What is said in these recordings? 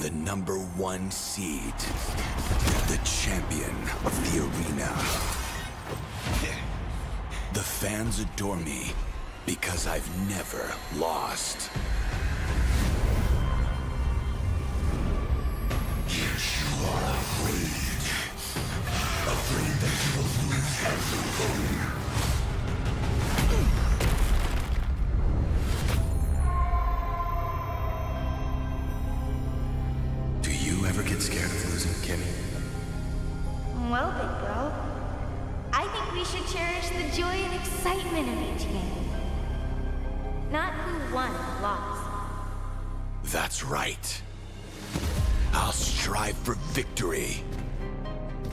the number one seed, the champion of the arena. The fans adore me because I've never lost. Yet you are afraid. Afraid that you will lose everything. Do you ever get scared of losing, Kimmy? Well, big bro, I think we should cherish the joy and excitement of each game. Not who won or lost. That's right. I'll strive for victory,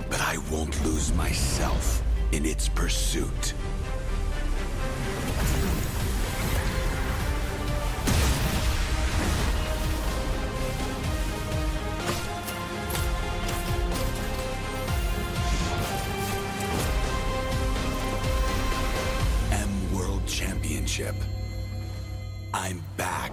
but I won't lose myself in its pursuit. World Championship. I'm back.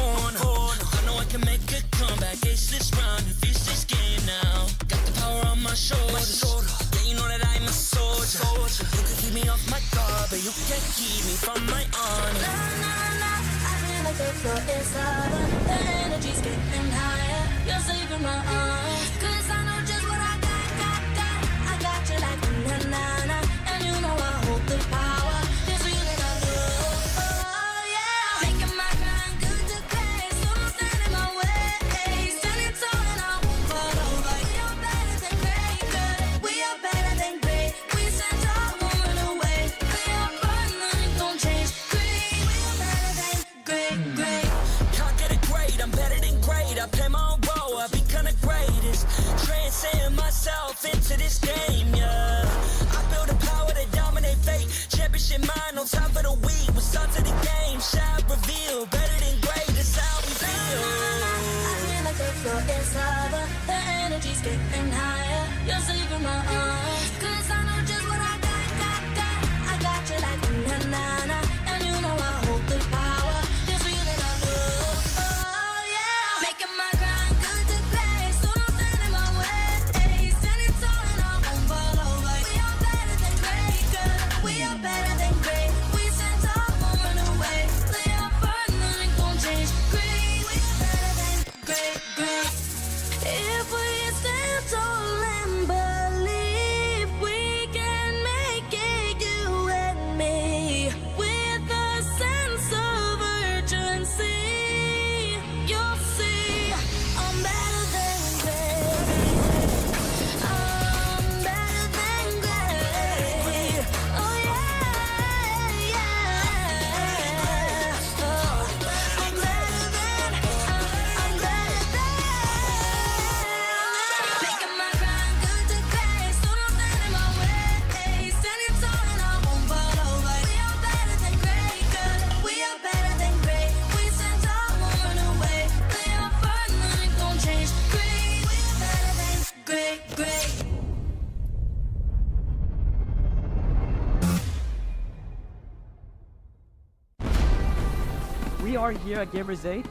corner. I know I can make a comeback, ace this round and finish this game now. Got the power on my shoulders. Yeah, you know that I'm a soldier. You can keep me off my guard, but you can't keep me from my honor. Nah, nah, nah, I feel like the floor is harder. The energy's getting higher. You're saving my arms. 'Cause I know just what I got. I got you like na-na-na. And you know I hold the power. This feeling I love. Oh, yeah. Making my grind good to great. So don't stand in my way. Standing tall and I won't fall over. We are better than great, good. We are better than great. We stand tall, won't run away. We are fun, nothing gon' change. Great, we are better than great. Can't get it great, I'm better than great. I play my own role, I become the greatest. Transcend myself into this game, yeah. I build a power to dominate fate. Championship mind on top of the week. We start to the game, shine, reveal. Better than great, that's how we feel. I feel like the floor is harder. The energy's getting higher. You're saving my arms. 'Cause I know just what I got. I got you like na-na-na. And you know I hold the power. This feeling I love. Oh, yeah. Making my grind good to great. So don't stand in my way. Standing tall and I won't fall over. We are better than great, good. We are better than great. We stand tall, won't run away. We are fun, nothing gon' change. Great, we are better than great. If we stand tall and believe we can make it, you and me, with a sense of urgency, you'll see I'm better than great. I'm better than great. Oh yeah. Oh, I'm better than. Making my grind good to great. So don't stand in my way. Standing tall and I won't fall over. We are better than great, good. We are better than great. We stand tall, won't run away. We are fun, nothing gon' change. Great, we are better than great. We are here at Gamers 8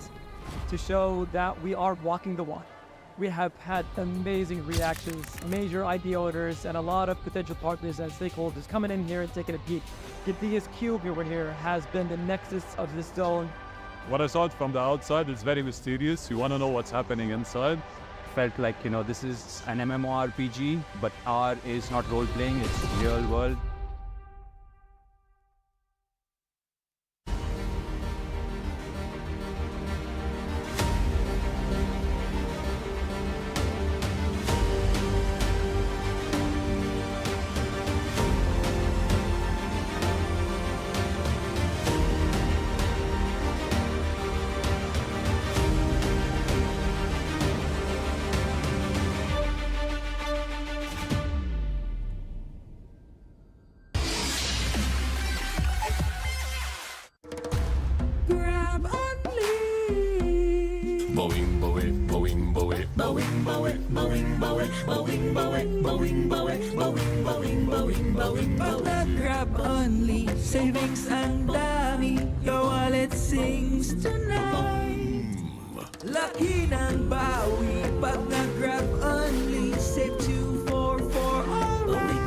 to show that we are walking the walk. We have had amazing reactions, major idea owners, and a lot of potential partners and stakeholders coming in here and taking a peek. Gidea's Cube over here has been the nexus of this zone. What I saw it from the outside, it's very mysterious. You want to know what's happening inside. Felt like, this is an MMORPG, but R is not role-playing, it's real world. Grab only, savings ang dami. Your wallet sings tonight. Laki ng bawi pag nag-grab only. Save 244 alright.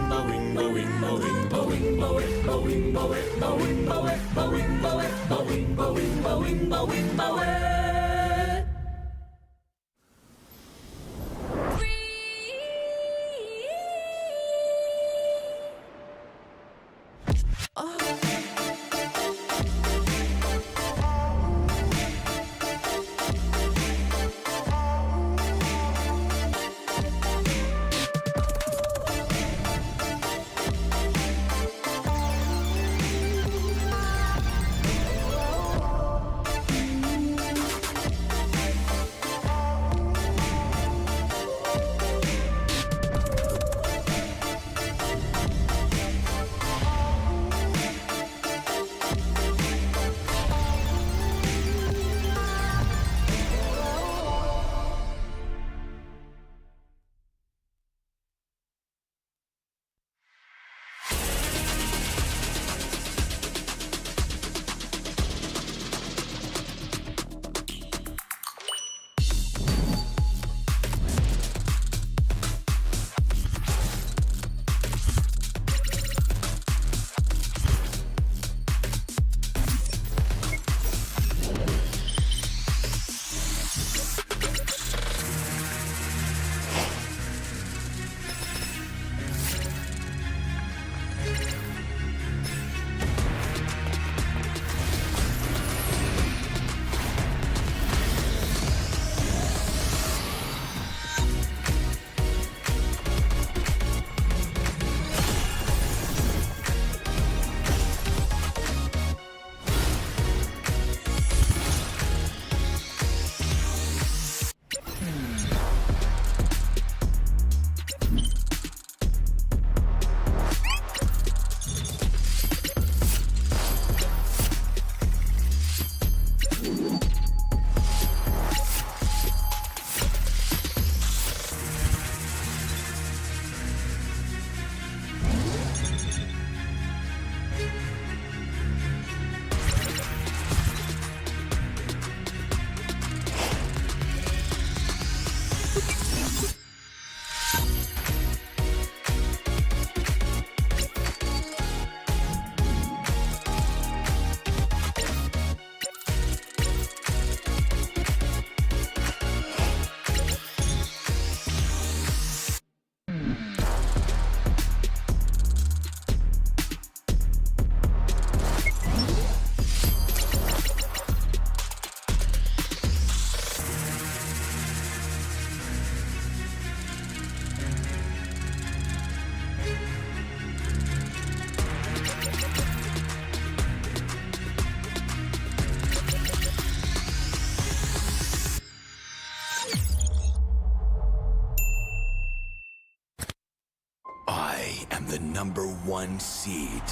I am the #1 seed,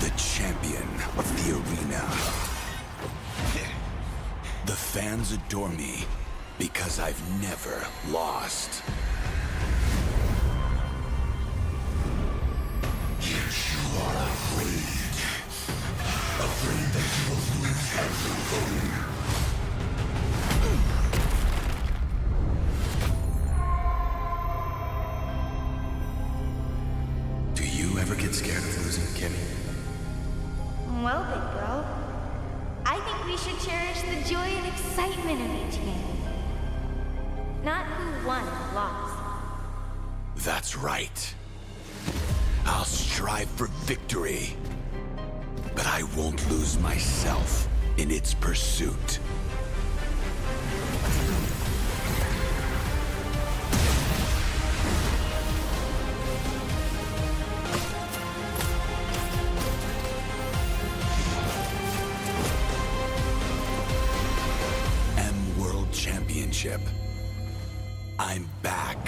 the champion of the arena. The fans adore me because I've never lost. Yet you are afraid. Afraid that you will lose everything. Do you ever get scared of losing, Kimmy? Well, big bro, I think we should cherish the joy and excitement of each game. Not who won or lost. That's right. I'll strive for victory, but I won't lose myself in its pursuit. World Championship. I'm back.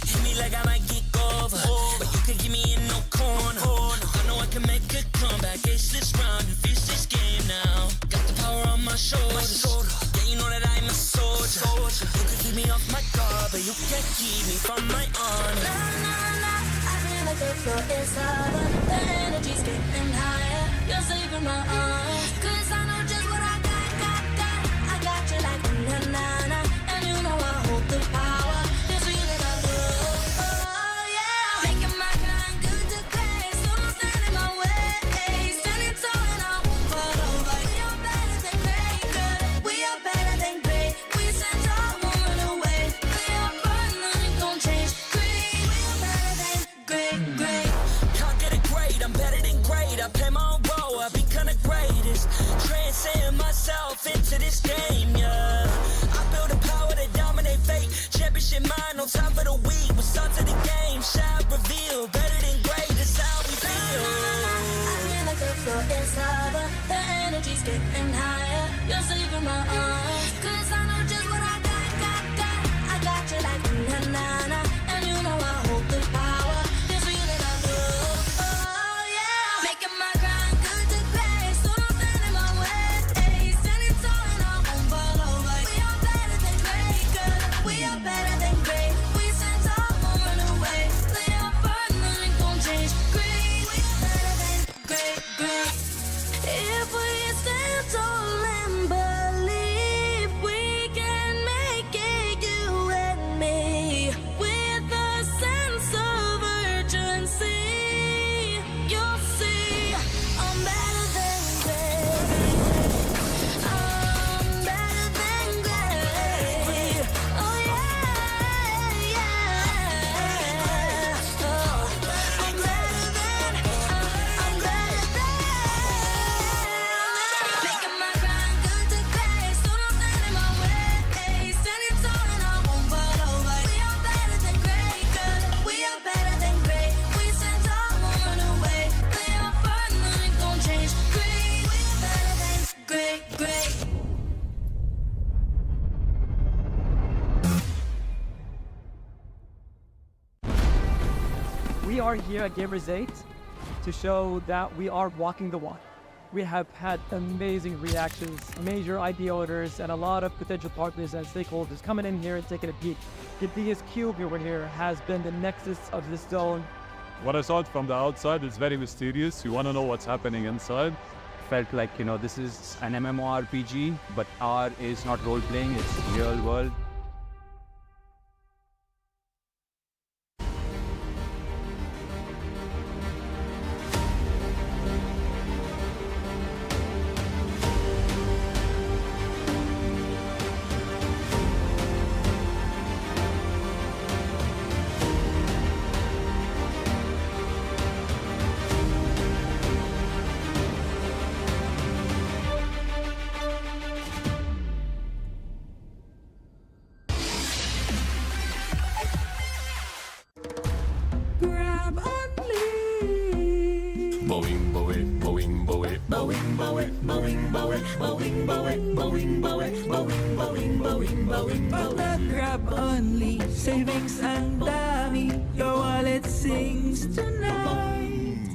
Hit me like I might get over, but you can get me in no corner. I know I can make a comeback, ace this round and finish this game now. Got the power on my shoulders, yeah, you know that I'm a soldier. You can keep me off my guard, but you can't keep me from my honor. Nah, nah, nah, I feel like the floor is lava. The energy's getting higher. You're saving my arms, 'cause I know just what I got. I got you like na-na-na, and you know I hold the power. This feeling I love, oh yeah. Making my kind good to great, so don't stand in my way. Standing tall and I won't fall over. We are better than great, good. We are better than great. We stand tall, won't run away. We are fun, nothing gon' change. Great, we are better than great. Can't get it great, I'm better than great. I play my own role, I become the greatest. Transcend myself into this game, yeah. I build a power to dominate fate. Championship mind, no time for the weak. We start to the game, shout, reveal. Better than great, that's how we feel. I feel like the floor is lava. The energy's getting higher. You're saving my arms, 'cause I know just what I got. I got you like na-na-na, and you know I hold the power. This feeling I love, oh yeah. Making my grind good to great, so don't stand in my way. Standing tall and I won't fall over. We are better than great, good. We are better than great. We stand tall, won't run away. We are fun, nothing gon' change. Great, we are better than great. If we stand tall and believe, are here at Gamers 8 to show that we are walking the walk. We have had amazing reactions, major IP owners, and a lot of potential partners and stakeholders coming in here and taking a peek. The biggest cube over here has been the nexus of this zone. What I saw it from the outside is very mysterious. You want to know what's happening inside. Felt like, this is an MMORPG, but R is not role-playing, it's real world. Grab only. Boing, boing, boing, boing, boing, boing, boing, boing, boing, boing, boing, boing, boing, boing, boing, boing, Pag nag-grab only, savings ang dami. Your wallet sings tonight.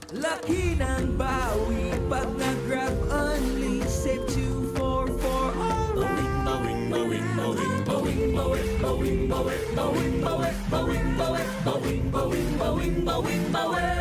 Laki ng bawi. Pag nag-grab only, save 244 alright. boing, boing, boing, boing, boing, boing, boing, boing, boing, boing, boing, boing, boing, boing, boing, boing.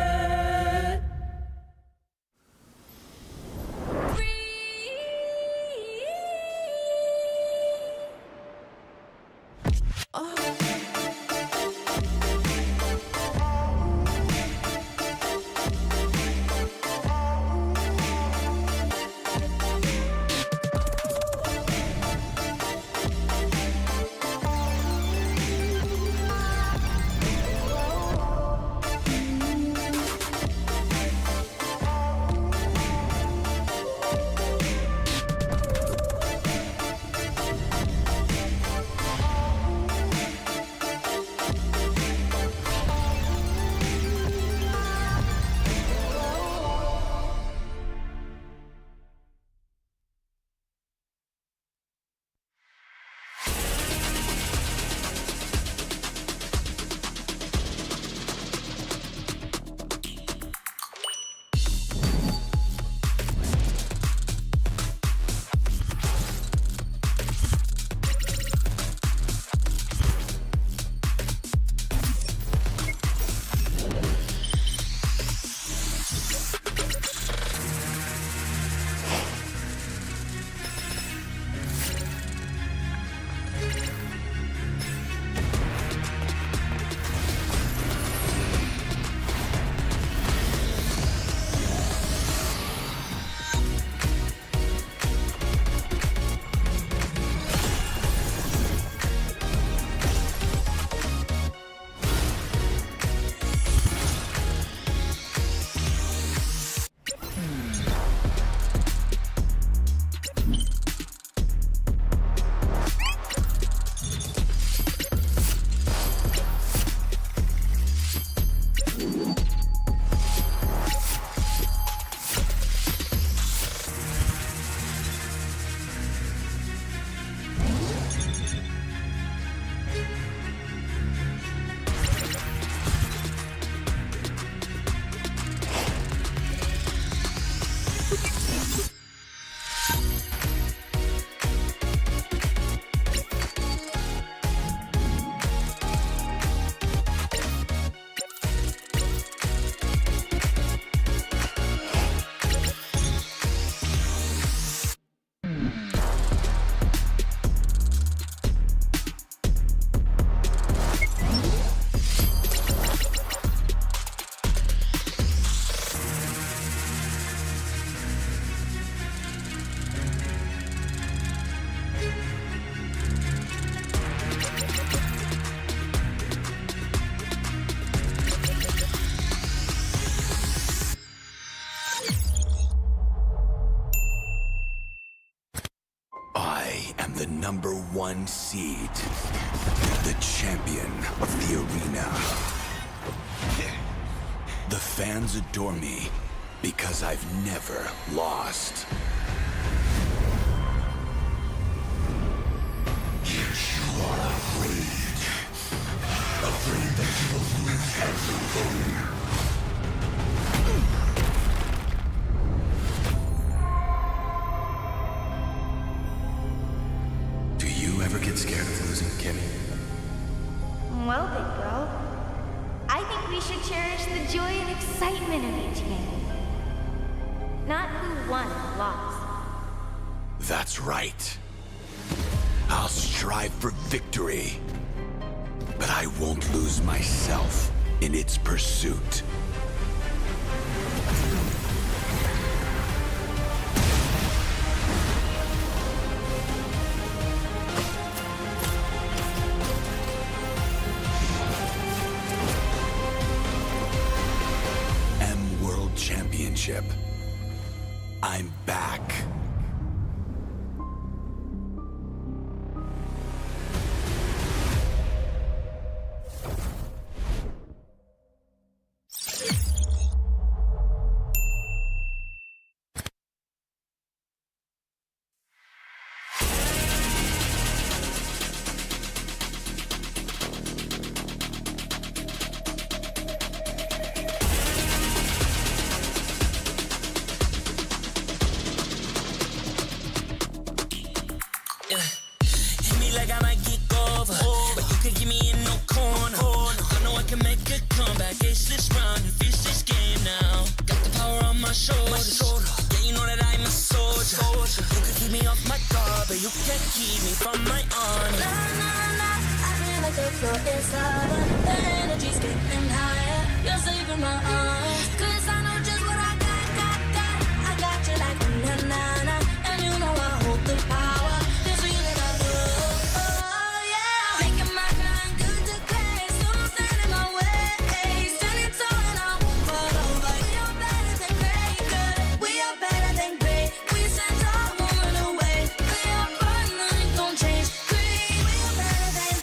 #1 seed, the champion of the arena. The fans adore me because I've never lost. You are afraid. Afraid that you will lose Do you ever get scared of losing, Kimmy? Well, big bro, I think we should cherish the joy and excitement of each game. Not who won or lost. That's right. I'll strive for victory, but I won't lose myself in its pursuit. World Championship. I'm back. Hit me like I might get over, but you can give me in no corner. I know I can make a comeback. Ace this round and finish this game now. Got the power on my shoulders. Yeah, you know that I'm a soldier. You can keep me off my guard, but you can't keep me from my honor. Nah, nah, nah, I feel like the floor is lava. The energy's getting higher. You're saving my arms. 'Cause I know just what I got. I got you like na na na. And you know I hold the power. This feeling I love. Oh yeah. Making my grind good to great. So don't stand in my way. Standing tall and I won't fall over. We are better than great. Good. We are better than great. We stand tall, won't run away. We are fun, nothing gon' change. Great. We are better than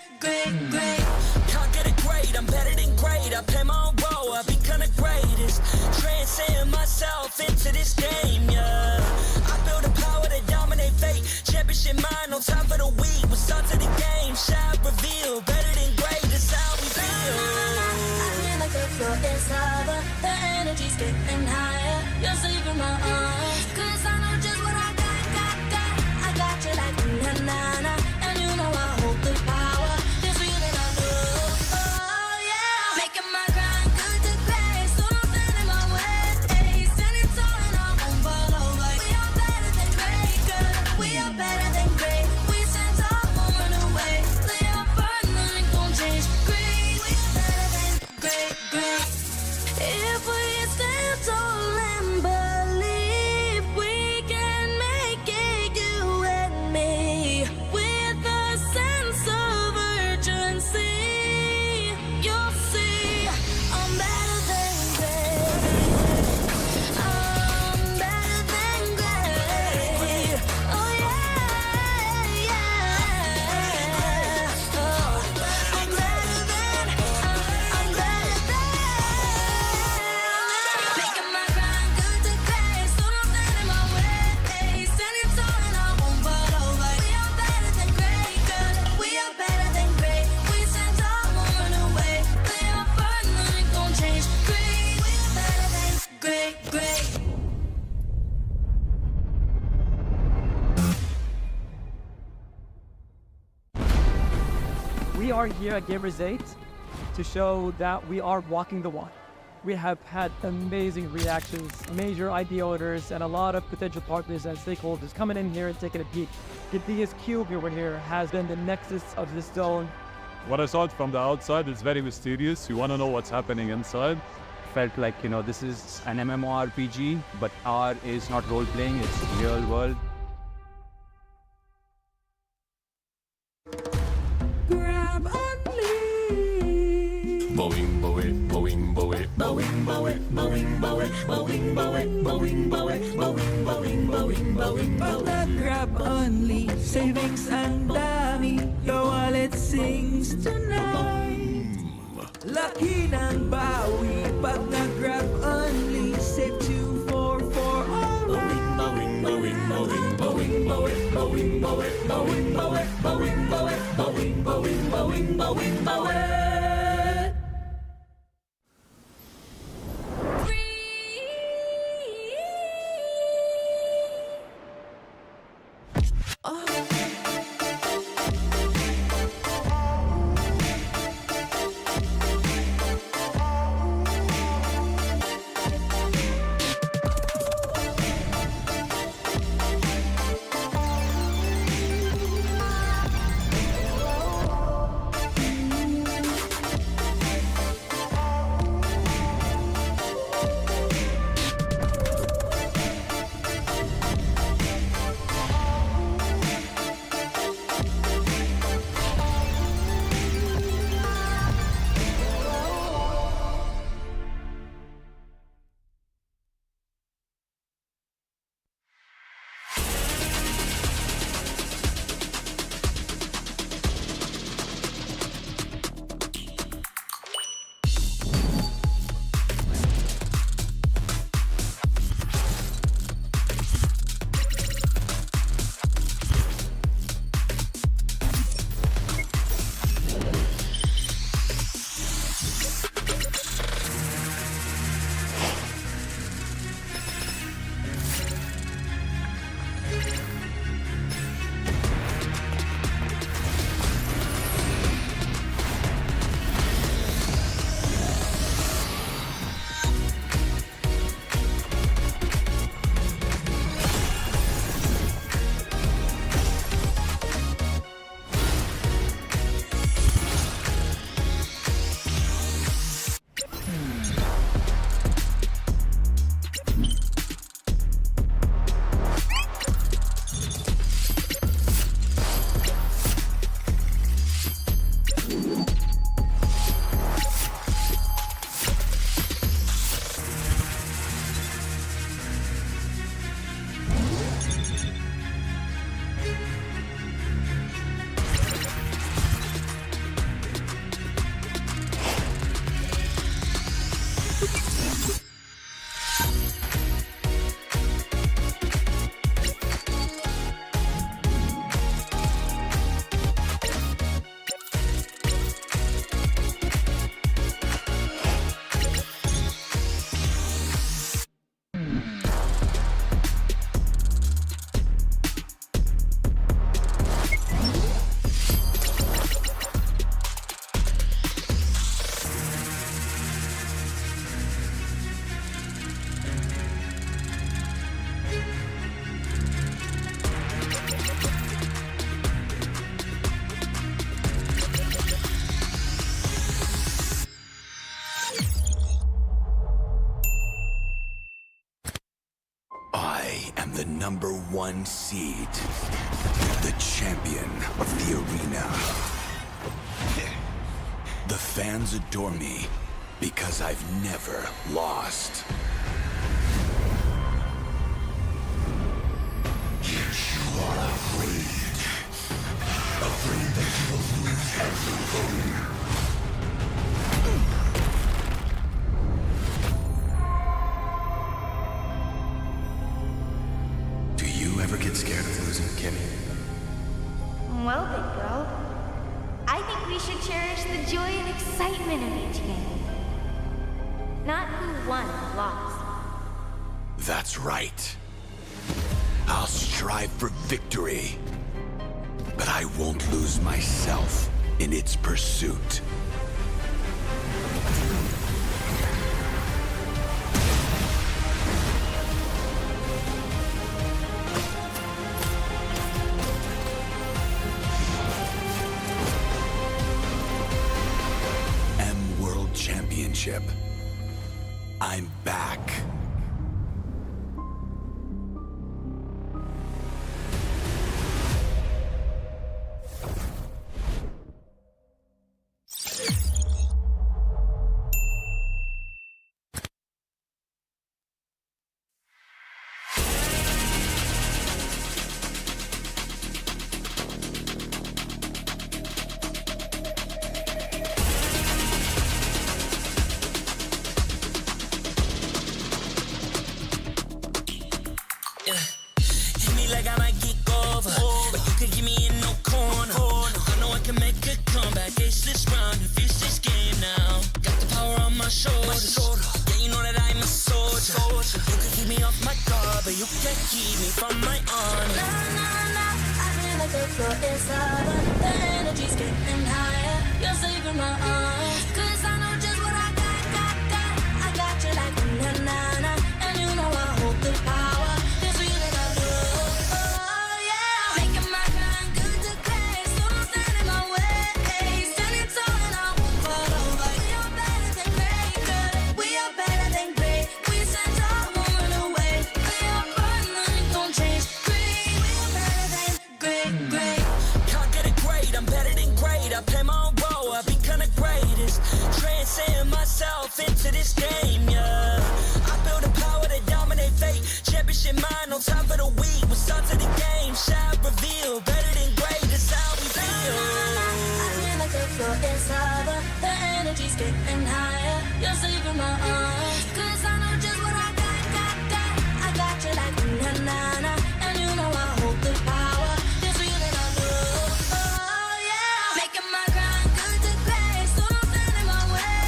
great. Can't get it great, I'm better than great. I play my own role, I become the greatest. Transcend myself into this game, yeah. I build a power to dominate fate. Championship mind, no time for the weak. We start to the game, shine, reveal. Better than great, that's how we feel. I feel like the floor is lava. The energy's getting higher. You're saving my arms. 'Cause I know just what I got. I got you like na na na. And you know I hold the power. This feeling I love. Oh yeah. Making my grind good to great. So don't stand in my way. Standing tall and I won't fall over. We are better than great. Good. We are better than great. We stand tall, won't run away. We are fun, nothing gon' change. Great. We are better than great. If we stand tall and believe we can make it, you and me, with a sense of urgency, you'll see I'm better than great. I'm better than great. Oh yeah, yeah. Oh, I'm better than. Making my grind good to great. So don't stand in my way. Standing tall and I won't fall over. We are better than great. Good. We are better than great. We stand tall, won't run away. We are fun, nothing gon' change. Great. We are better than great. We are here at Gamers 8 to show that we are walking the walk. We have had amazing reactions, major idea owners, and a lot of potential partners and stakeholders coming in here and taking a peek. The biggest cube over here has been the nexus of this zone. What I saw it from the outside is very mysterious. You want to know what's happening inside. Felt like, this is an MMORPG, but R is not role-playing, it's real world. Grab only. Boing, boing, boing, boing, boing, boing, boing, boing, boing, boing, boing, boing, boing, boing, boing, boing, Pag boing. nag-grab only, savings ang dami. Your wallet sings tonight. Laki ng bawi. Pag nag-grab only, save 244 alright. Boing, boing, boing, boing, boing, boing, boing, boing, boing, boing, boing, boing, boing, boing, boing, boing, boing. am the #1 seed, the champion of the arena. The fans adore me because I've never lost. Yet you are afraid that you will lose everything. Do you ever get scared of losing, Kimmy? Well, big girl, I think we should cherish the joy and excitement of each game. Not who won or lost. That's right. I'll strive for victory, but I won't lose myself in its pursuit. World Championship. I'm back. Hit me like I might get over, but you could give me in no corner. I know I can make a comeback, ace this round and finish this game now. Got the power on my shoulders, yeah, you know that I'm a soldier. You could keep me off my guard, but you can't keep me from my honor. Nah, nah, nah, I feel like the floor is lava. The energy's getting higher. You're saving my arms, 'cause I know just what I got. I got you like na na na, and you know I hold the power. This feeling I love, oh yeah. Making my grind good to great, so don't stand in my way. Standing tall and I won't fall over. We are better than great, good. We are better than great. We stand tall, won't run away. We are fun, nothing gon' change. Great, we are better than great. Can't get it great, I'm better than great. I play my own role, I become the greatest. Transcend myself into this game, yeah. I build a power to dominate fate. Championship mind, no time for the weak. We start to the game, shine, reveal. Better than great, that's how we feel. I feel like the floor is lava. The energy's getting higher. You're saving my arms, 'cause I know just what I got. I got you like na na na, and you know I hold the power. This feeling I love, oh yeah. Making my grind good to great, so don't stand in my way.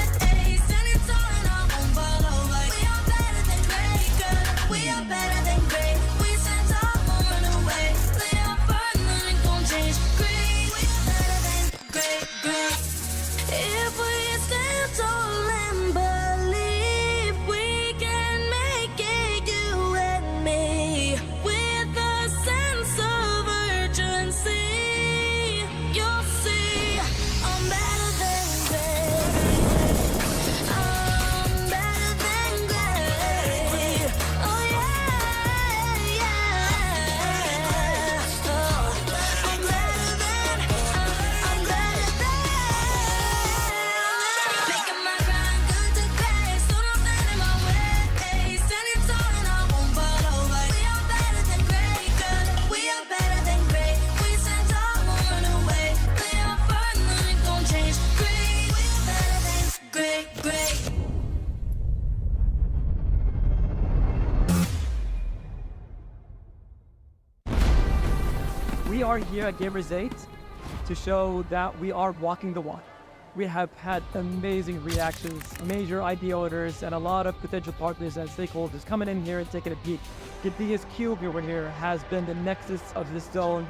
Standing tall and I won't fall over. We are better than great, good. We are better than great. We stand tall, won't run away. We are fun, nothing gon' change. Great, we are better than great. If we stand tall and believe, we can make it, you and me, with a sense of urgency. You'll see, I'm better than great. I'm better than great. Oh yeah, yeah. Oh, I'm better than. Making my grind good to great, so don't stand in my way. Standing tall and I won't fall over. We are better than great, good. We are better than great. We stand tall, won't run away. We are fun, nothing gon' change. Great, we are better than great. We are here at Gamers 8 to show that we are walking the walk. We have had amazing reactions, major idea owners, and a lot of potential partners and stakeholders coming in here and taking a peek. The biggest cube over here has been the nexus of this zone.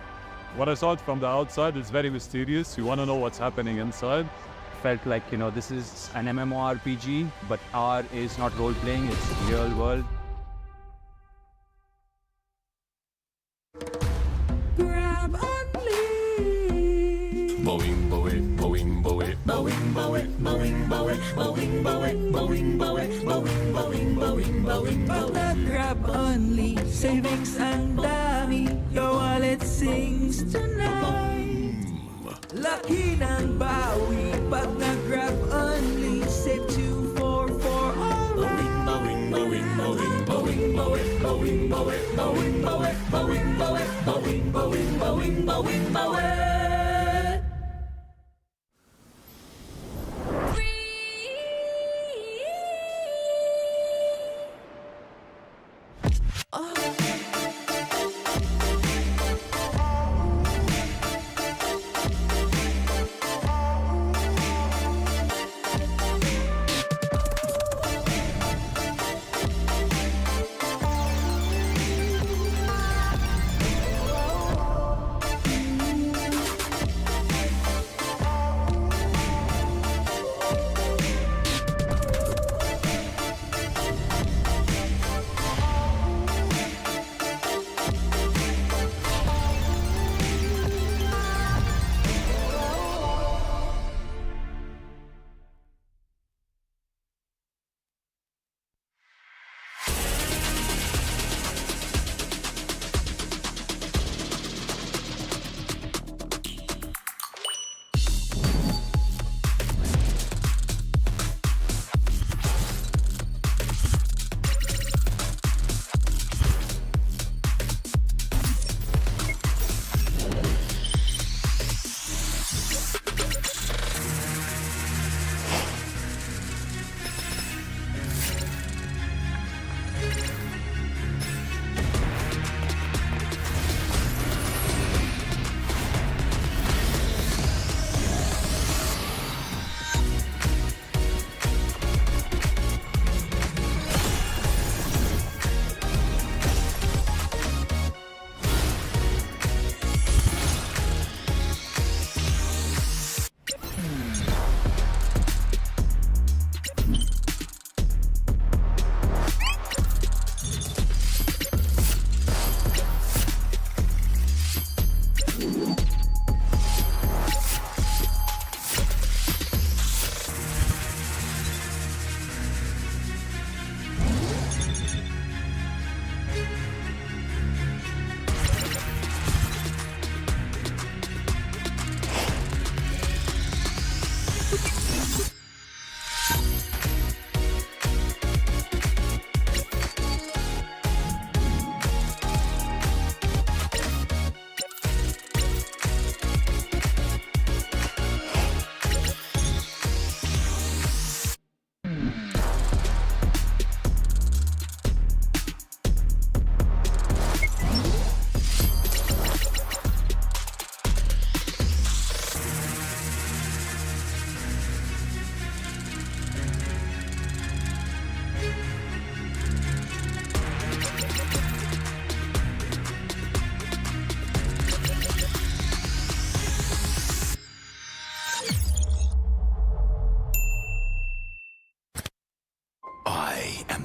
What I saw it from the outside is very mysterious. You want to know what's happening inside. Felt like, this is an MMORPG, but R is not role-playing, it's real world. Grab only. Boing, boing, boing, boing, boing, boing, boing, boing, boing, boing, boing, boing, boing, boing, boing, Pag nag-grab only, savings ang dami, your wallet sings tonight. Laki ng bawi, pag nag-grab only, save 2 for alright. Bowing, bowing, bowing, bowing, bowing, bowing, bowing, bowing, bowing, bowing, bowing, bowing, bowing, bowing, bowing, bowing.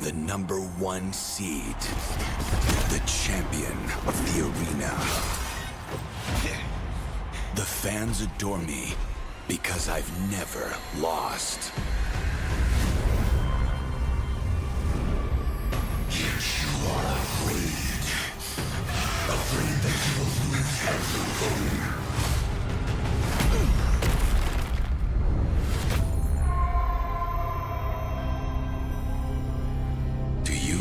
The #1 seed, the champion of the arena. The fans adore me because I've never lost. Yet you are afraid. Afraid that you will lose everything.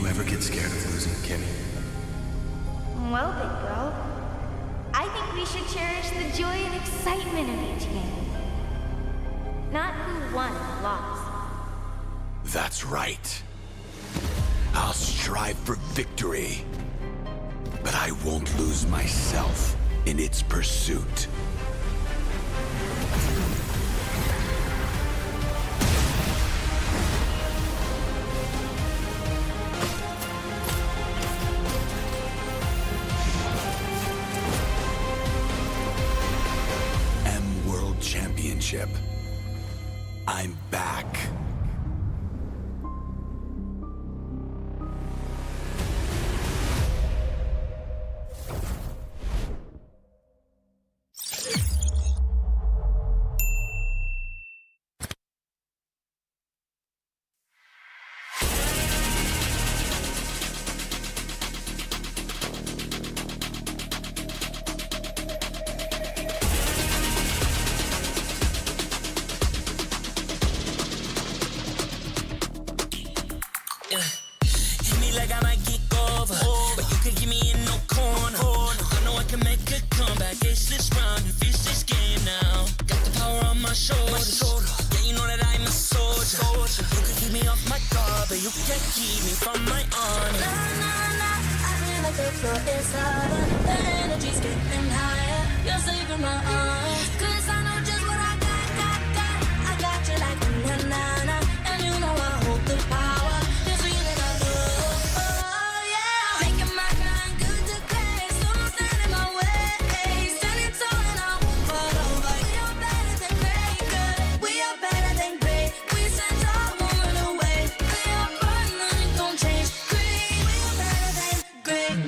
Ever get scared of losing, Kimmy? Well, big girl, I think we should cherish the joy and excitement of each game. Not who won or lost. That's right. I'll strive for victory, but I won't lose myself in its pursuit. Championship. I'm back. shoulders. Yeah, you know that I'm a soldier. You can keep me off my guard, but you can't keep me from my honor. Nah, nah, nah, I feel like the floor is lava. The energy's getting higher. You're saving my arms. 'Cause I know just what I got. I got you like na-na-na. And you know I hold the power. This feeling I love. Oh, yeah. Making my grind good to great. So don't stand in my way. Standing tall and I won't fall over. We are better than great, good. We are better than great. We stand tall, won't run away. We are fun, nothing gon' change. Great, we are better than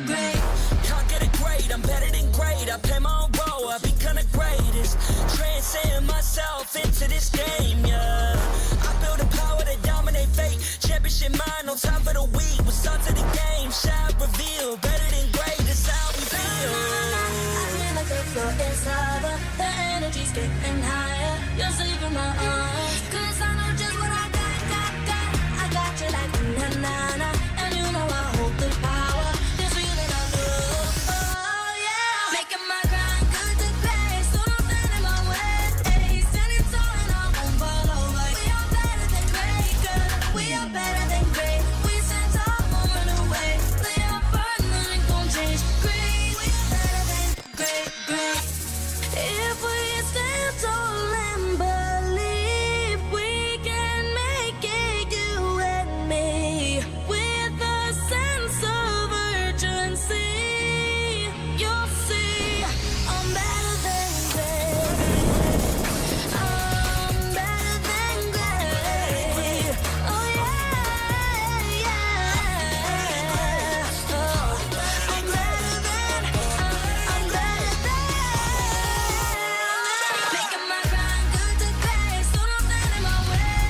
great. Can't get it great, I'm better than great. I play my own role, I become the greatest. Transcend myself into this game, yeah. I build a power to dominate fate. Championship mind, no time for the weak. We start to the game, shine, reveal. Better than great, that's how we feel. I feel like the floor is lava. The energy's getting higher. You're saving my arms. 'Cause I know just what I got. I got you like na-na-na. And you know I hold the power. This feeling I love. Oh, yeah. Making my grind good to great. So don't stand in my way. Standing tall and I won't fall over. We are better than great, good. We are better than great. We stand tall, won't run away. We are fun, nothing gon' change. Great, we are better than great. If we stand tall and believe we can make it, you and me, with a sense of urgency, you'll see I'm better than great. I'm better than great. Oh yeah, yeah. Oh, I'm better than. Making my grind good to great. So don't stand in my way.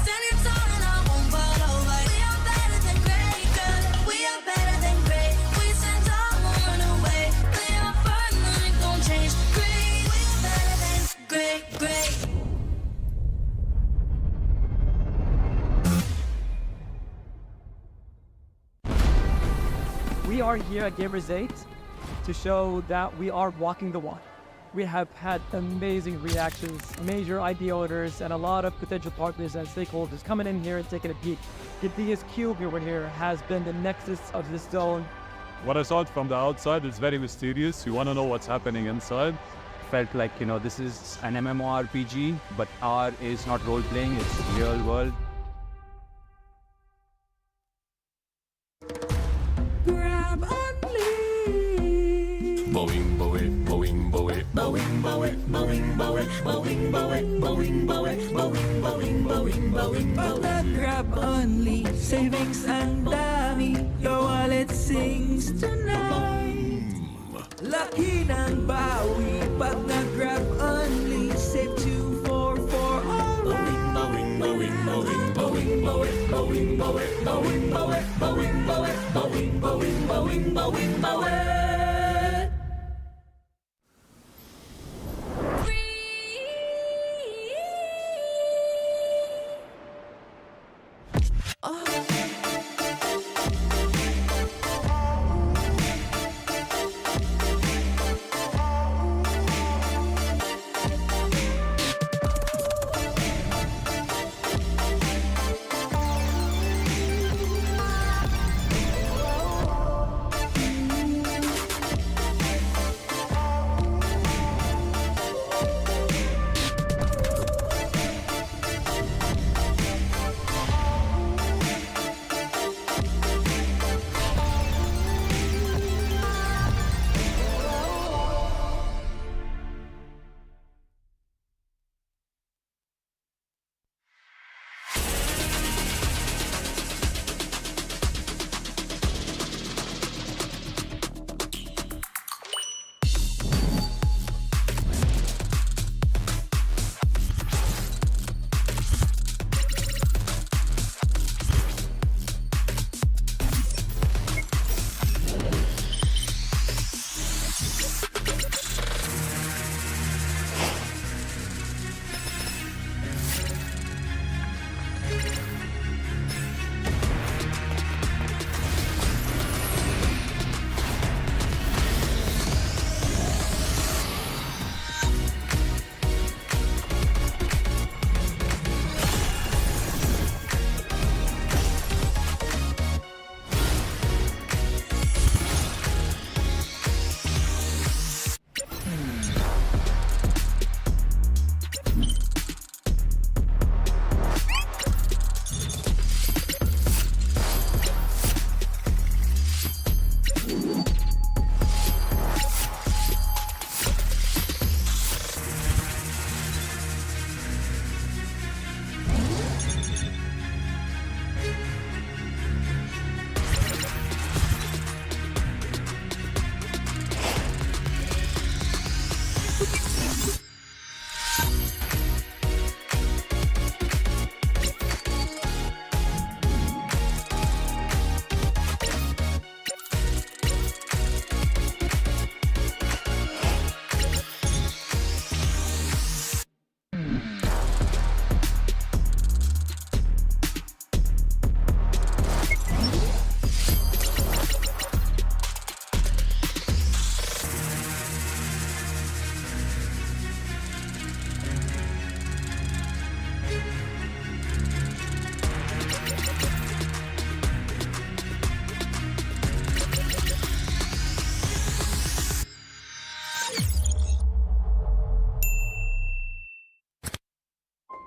Standing tall and I won't fall over. We are better than great, good. We are better than great. We stand tall, won't run away. We are fun, nothing gon' change. Great, we are better than great. We are here at Gamers 8 to show that we are walking the walk. We have had amazing reactions, major idea owners, and a lot of potential partners and stakeholders coming in here and taking a peek. The DS Cube over here has been the nexus of this zone. What I saw it from the outside is very mysterious. You want to know what's happening inside. Felt like, this is an MMORPG, but R is not role playing, it's real world. Grab only. Boing, boing, boing, boing, boing, boing, boing, boing, boing, boing, boing, boing, boing, boing, boing, boing, Pag nag-grab only, savings ang dami. Your wallet sings tonight. Laki ng bawi. Pag nag-grab only, save 244 alright. boing, boing, boing, boing, boing, boing, boing, boing, boing, boing, boing, boing, boing, boing, boing, boing.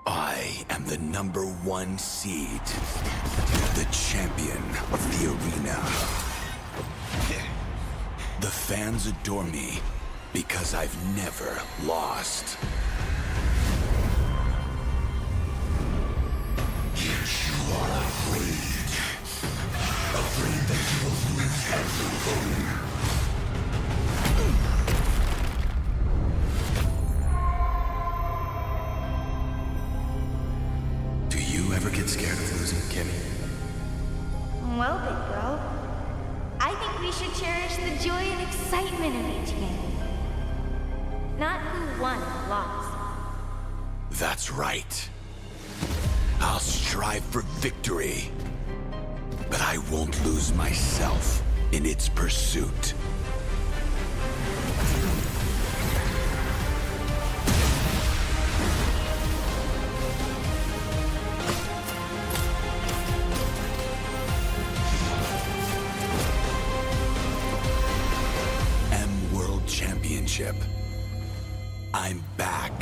I am the #1 seed, the champion of the arena. The fans adore me because I've never lost. Yet you are afraid. Afraid that you will lose everything. Do you ever get scared of losing, Kimmy? Well, big girl, I think we should cherish the joy and excitement of each game. Not who won or lost. That's right. I'll strive for victory, but I won't lose myself in its pursuit. World Championship. I'm back.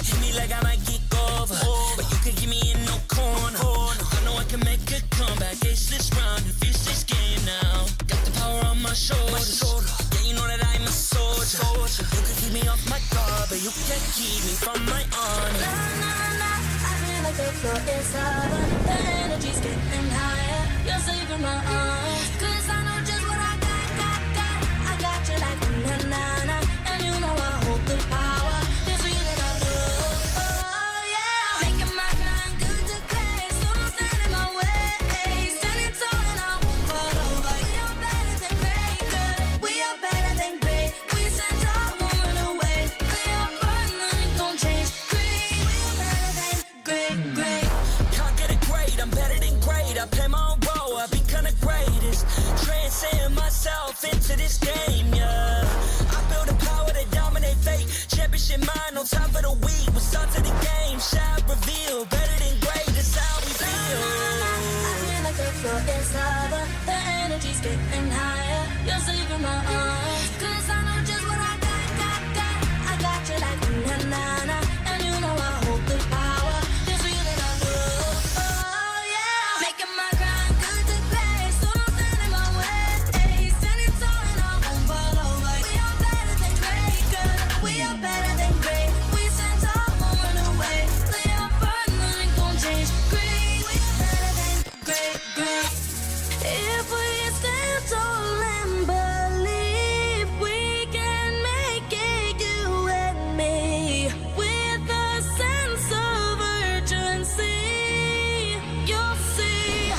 Hit me like I might get over, but you can get me in no corner. I know I can make a comeback. Ace this round and finish this game now. Got the power on my shoulders. Yeah, you know that I'm a soldier. You can keep me off my guard, but you can't keep me from my honor. Nah, nah, nah, I feel like the floor is over. The energy's getting higher. You're saving my arms. 'Cause I know just what I got. I got you like na-na-na. And you know I hold the power. This feeling I love. Oh, yeah. Making my grind good to great. So don't stand in my way. Standing tall and I won't fall over. We are better than great, good. We are better than great. We stand tall, won't run away. We are fun, nothing gon' change. Great, we are better than great. Can't get it great, I'm better than great. I play my own role, I become the greatest. Transcend myself into this game, yeah. I build a power to dominate fate. Championship mind, no time for the weak. We start to the game, shine, reveal. Better than great, that's how we feel. I feel like the floor is over. The energy's getting higher. You're saving my arms. 'Cause I know just what I got. I got you like na-na-na. And you know I hold the power. This feeling I love. Oh, yeah. Making my grind good to great. So don't stand in my way. Standing tall and I won't fall over. We are better than great, good. We are better than great. We stand tall, won't run away. We are fun, nothing gon' change. Great, we are better than great. If we stand tall and believe we can make it, you and me, with a sense of urgency, you'll see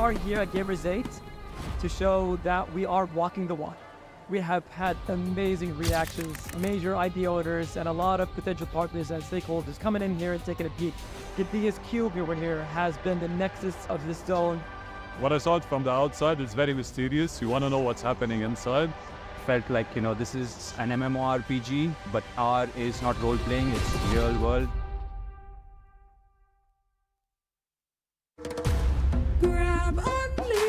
are here at Gamers 8 to show that we are walking the walk. We have had amazing reactions, major IP owners, and a lot of potential partners and stakeholders coming in here and taking a peek. The biggest cube over here has been the nexus of this zone. What I saw it from the outside is very mysterious. You want to know what's happening inside. Felt like, this is an MMORPG, but R is not role-playing, it's real world. Grab only.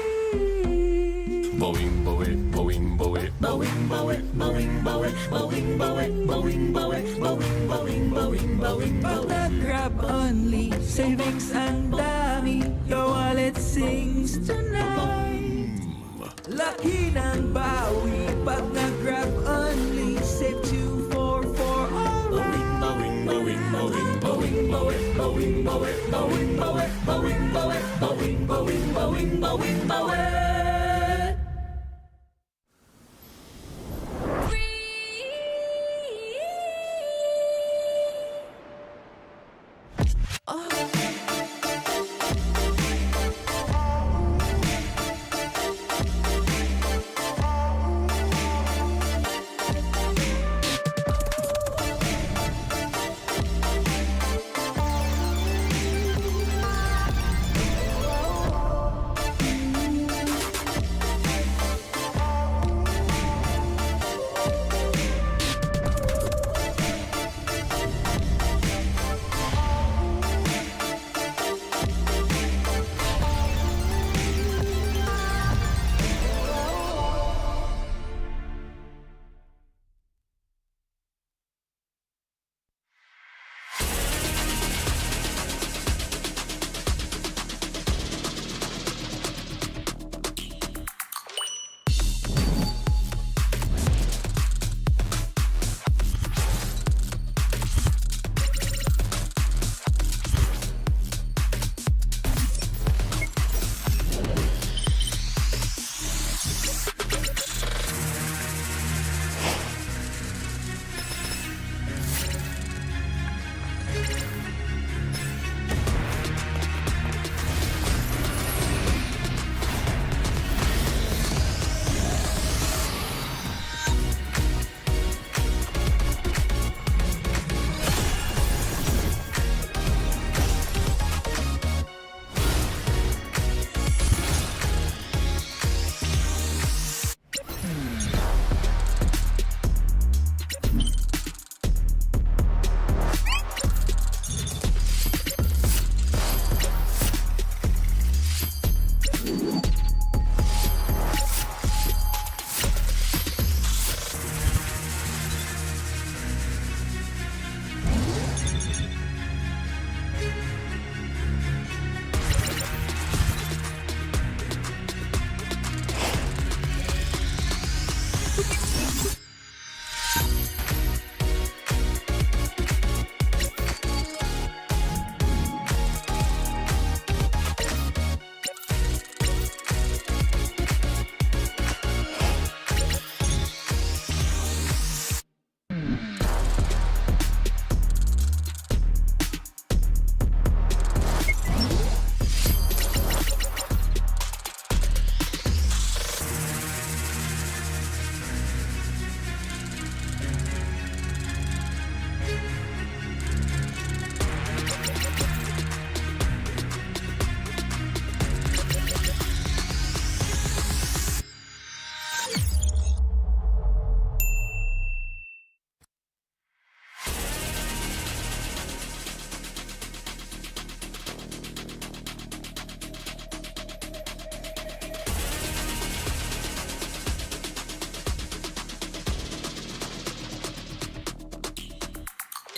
Boing, boing, boing, boing, boing, boing, boing, boing, boing, boing, boing, boing, boing, boing, boing, boing, Pag nag-grab only, savings ang dami, your wallet sings tonight. Laki ng bawi, pag nag-grab only, save 244 alright. boing, boing, boing, boing, boing, boing, boing, boing, boing, boing, boing, boing, boing, boing, boing, boing.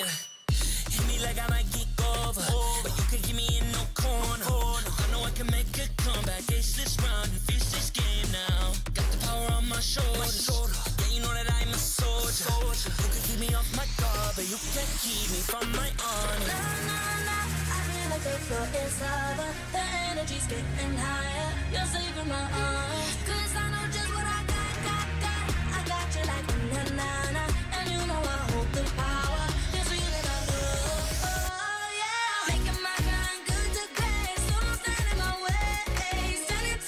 Hit me like I might kick over, but you can keep me in no corner. I know I can make a comeback. Ace this round and finish this game now. Got the power on my shoulders. Yeah, you know that I'm a soldier. You can keep me off my guard, but you can't keep me from my honor. Nah, nah, nah, I feel like the floor is lava. The energy's getting higher. You're saving my arms. 'Cause I know just what I got. I got you like na-na-na. And you know I hold the power. This feeling I love. Oh, yeah. Making my grind good to great. So don't stand in my way. Standing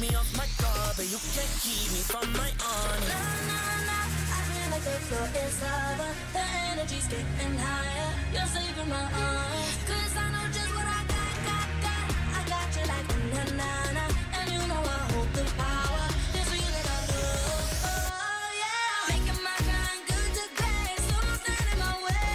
me off my guard, but you can't keep me from my honor. I feel like the floor is lava. The energy's getting higher. You're saving my arms. 'Cause I know just what I got. I got you like na-na-na. And you know I hold the power. This feeling I love. Oh yeah. Making my grind good to great. So don't stand in my way.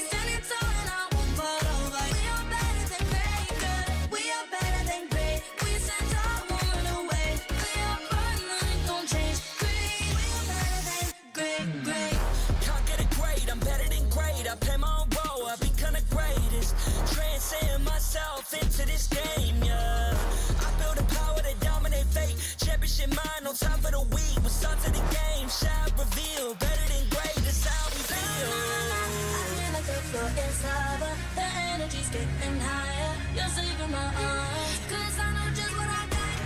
Standing tall and I won't fall over. We are better than great, good. We are better than great. We stand tall, won't run away. We are fun, nothing gon' change. Great. We are better than great. Can't get it great, I'm better than great. I play my own role, I become the greatest. Transcend myself into this game, yeah. I build a power to dominate fate. Championship mind, no time for the weak. We're start to the game, shout, reveal. Better than great, that's how we feel. I feel like the floor is lava. The energy's getting higher. You're saving my arms. 'Cause I know just what I got.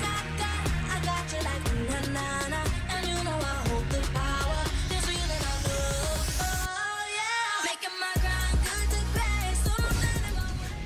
I got you like na-na-na. And you know I hold the power. This feeling I love. Oh yeah. Making my grind good to great. So don't stand in my way.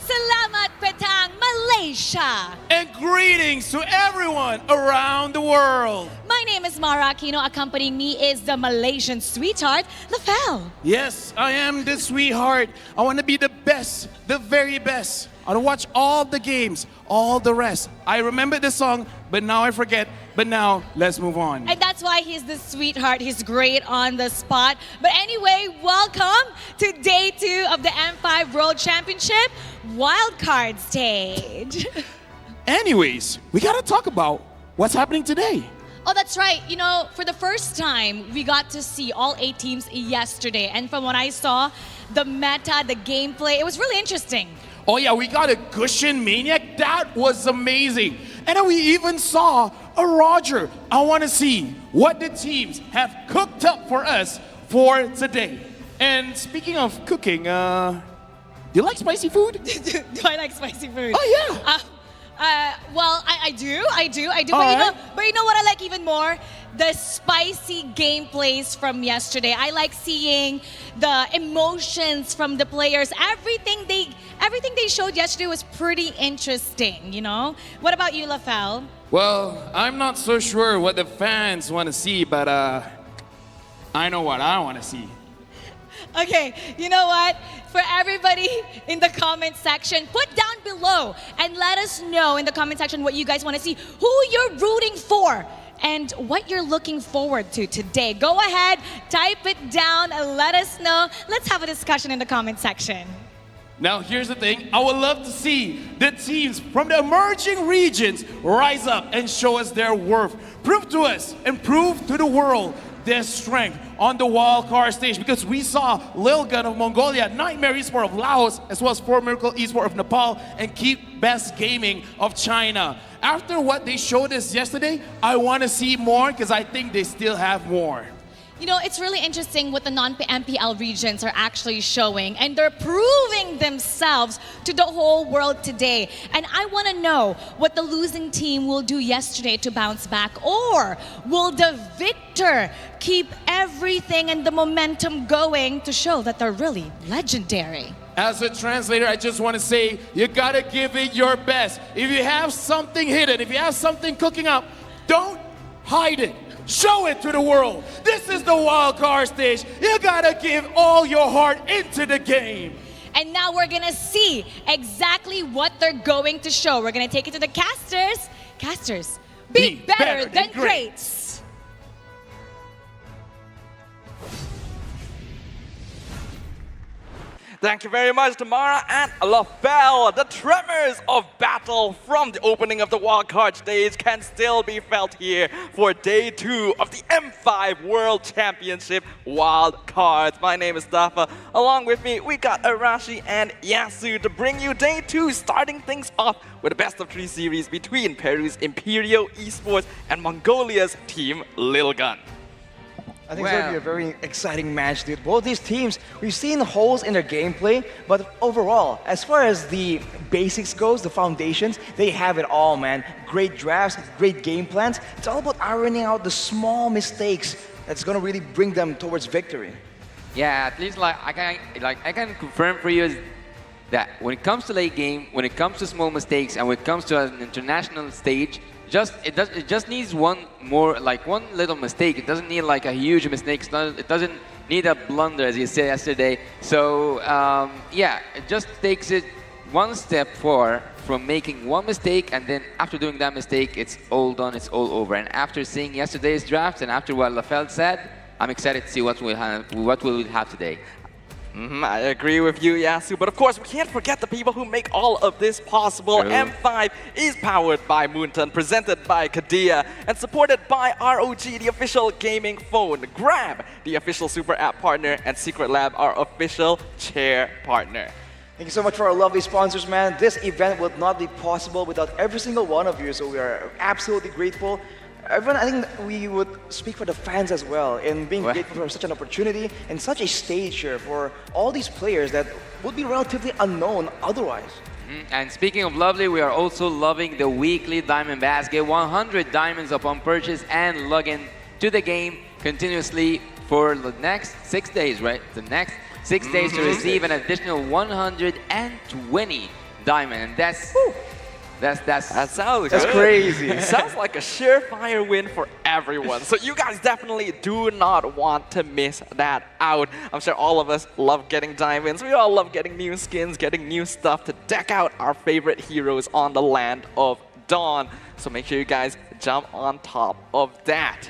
Salamat Petang, Malaysia! And greetings to everyone around the world. My name is Mara Aquino. Accompanying me is the Malaysian sweetheart, Lafel. Yes, I am the sweetheart. I want to be the best, the very best. I want to watch all the games, all the rest. I remember the song, but now I forget. But now, let's move on. And that's why he's the sweetheart. He's great on the spot. But anyway, welcome to day 2 of the M5 World Championship wildcard stage. Anyways, we got to talk about what's happening today. Oh, that's right. You know, for the first time, we got to see all 8 teams yesterday. And from what I saw, the meta, the gameplay, it was really interesting. Oh yeah, we got a Gushin Maniac. That was amazing. And then we even saw a Roger. I want to see what the teams have cooked up for us for today. And speaking of cooking, do you like spicy food? Do I like spicy food? Oh yeah. Well, I do. But you know what I like even more? The spicy gameplays from yesterday. I like seeing the emotions from the players. Everything they showed yesterday was pretty interesting, you know? What about you, Lafel? Well, I'm not so sure what the fans want to see, but I know what I want to see. Okay, you know what? For everybody in the comment section, put down below and let us know in the comment section what you guys want to see, who you're rooting for, and what you're looking forward to today. Go ahead, type it down, and let us know. Let's have a discussion in the comment section. Now, here's the thing. I would love to see the teams from the emerging regions rise up and show us their worth. Prove to us and prove to the world their strength on the wildcard stage, because we saw Lil Gun of Mongolia, Nightmare Esports of Laos, as well as 4Miracle Esports of Nepal, and Keep Best Gaming of China. After what they showed us yesterday, I want to see more because I think they still have more. You know, it's really interesting what the non-MPL regions are actually showing, and they're proving themselves to the whole world today. And I want to know what the losing team will do yesterday to bounce back, or will the victor keep everything and the momentum going to show that they're really legendary? As a translator, I just want to say, you gotta give it your best. If you have something hidden, if you have something cooking up, don't hide it. Show it to the world. This is the wild card stage. You gotta give all your heart into the game. And now we're gonna see exactly what they're going to show. We're gonna take it to the casters. Casters, be better than greats. Thank you very much, Tamara and LaFell. The tremors of battle from the opening of the wildcard stage can still be felt here for day 2 of the M5 World Championship wildcards. My name is Dafa. Along with me, we got Arashi and Yasu to bring you day 2, starting things off with a best-of-3 series between Peru's Imperio Esports and Mongolia's Team Lil Gun. I think it's going to be a very exciting match, dude. Both these teams, we've seen holes in their gameplay, but overall, as far as the basics goes, the foundations, they have it all, man. Great drafts, great game plans. It's all about ironing out the small mistakes that's going to really bring them towards victory. Yeah, at least I can confirm for you that when it comes to late game, when it comes to small mistakes, and when it comes to an international stage, it just needs one little mistake. It doesn't need like a huge mistake. It doesn't need a blunder, as you said yesterday. So yeah, it just takes it one step forward from making one mistake, and then after doing that mistake, it's all done, it's all over. And after seeing yesterday's draft and after what LaFell said, I'm excited to see what we'll have today. I agree with you, Yasu, but of course we can't forget the people who make all of this possible. True. M5 is powered by Moonton, presented by Kadia, and supported by ROG, the official gaming phone, Grab, the official super app partner, and Secret Lab, our official chair partner. Thank you so much for our lovely sponsors, man. This event would not be possible without every single one of you, so we are absolutely grateful. Everyone, I think we would speak for the fans as well in being grateful for such an opportunity and such a stage here for all these players that would be relatively unknown otherwise. And speaking of lovely, we are also loving the weekly diamond basket. 100 diamonds upon purchase and log in to the game continuously for the next 6 days, right? The next 6 days to receive an additional 120 diamond. And that's crazy. It sounds like a surefire win for everyone. So you guys definitely do not want to miss that out. I'm sure all of us love getting diamonds. We all love getting new skins, getting new stuff to deck out our favorite heroes on the land of Dawn. So make sure you guys jump on top of that.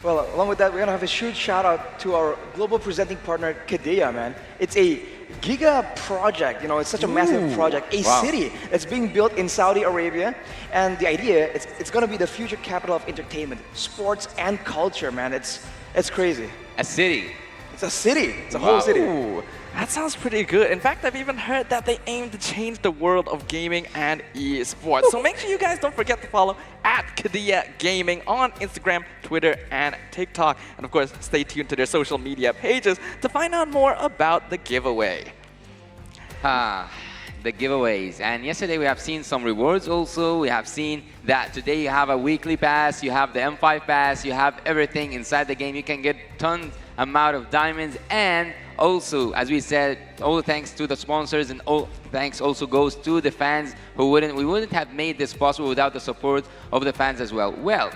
Well, along with that, we're going to have a huge shout out to our global presenting partner, Kadia, man. It's a giga project, you know, it's such a massive project, a city that's being built in Saudi Arabia. And the idea, it's going to be the future capital of entertainment, sports, and culture, man. It's crazy. A city. It's a city. It's a whole city. That sounds pretty good. In fact, I've even heard that they aim to change the world of gaming and esports. So make sure you guys don't forget to follow @Kadia Gaming on Instagram, Twitter, and TikTok. And of course, stay tuned to their social media pages to find out more about the giveaway. The giveaways. And yesterday we have seen some rewards also. We have seen that today you have a weekly pass, you have the M5 pass, you have everything inside the game. You can get tons amount of diamonds, and also, as we said, all thanks to the sponsors, and all thanks also goes to the fans who we wouldn't have made this possible without the support of the fans as well. Well,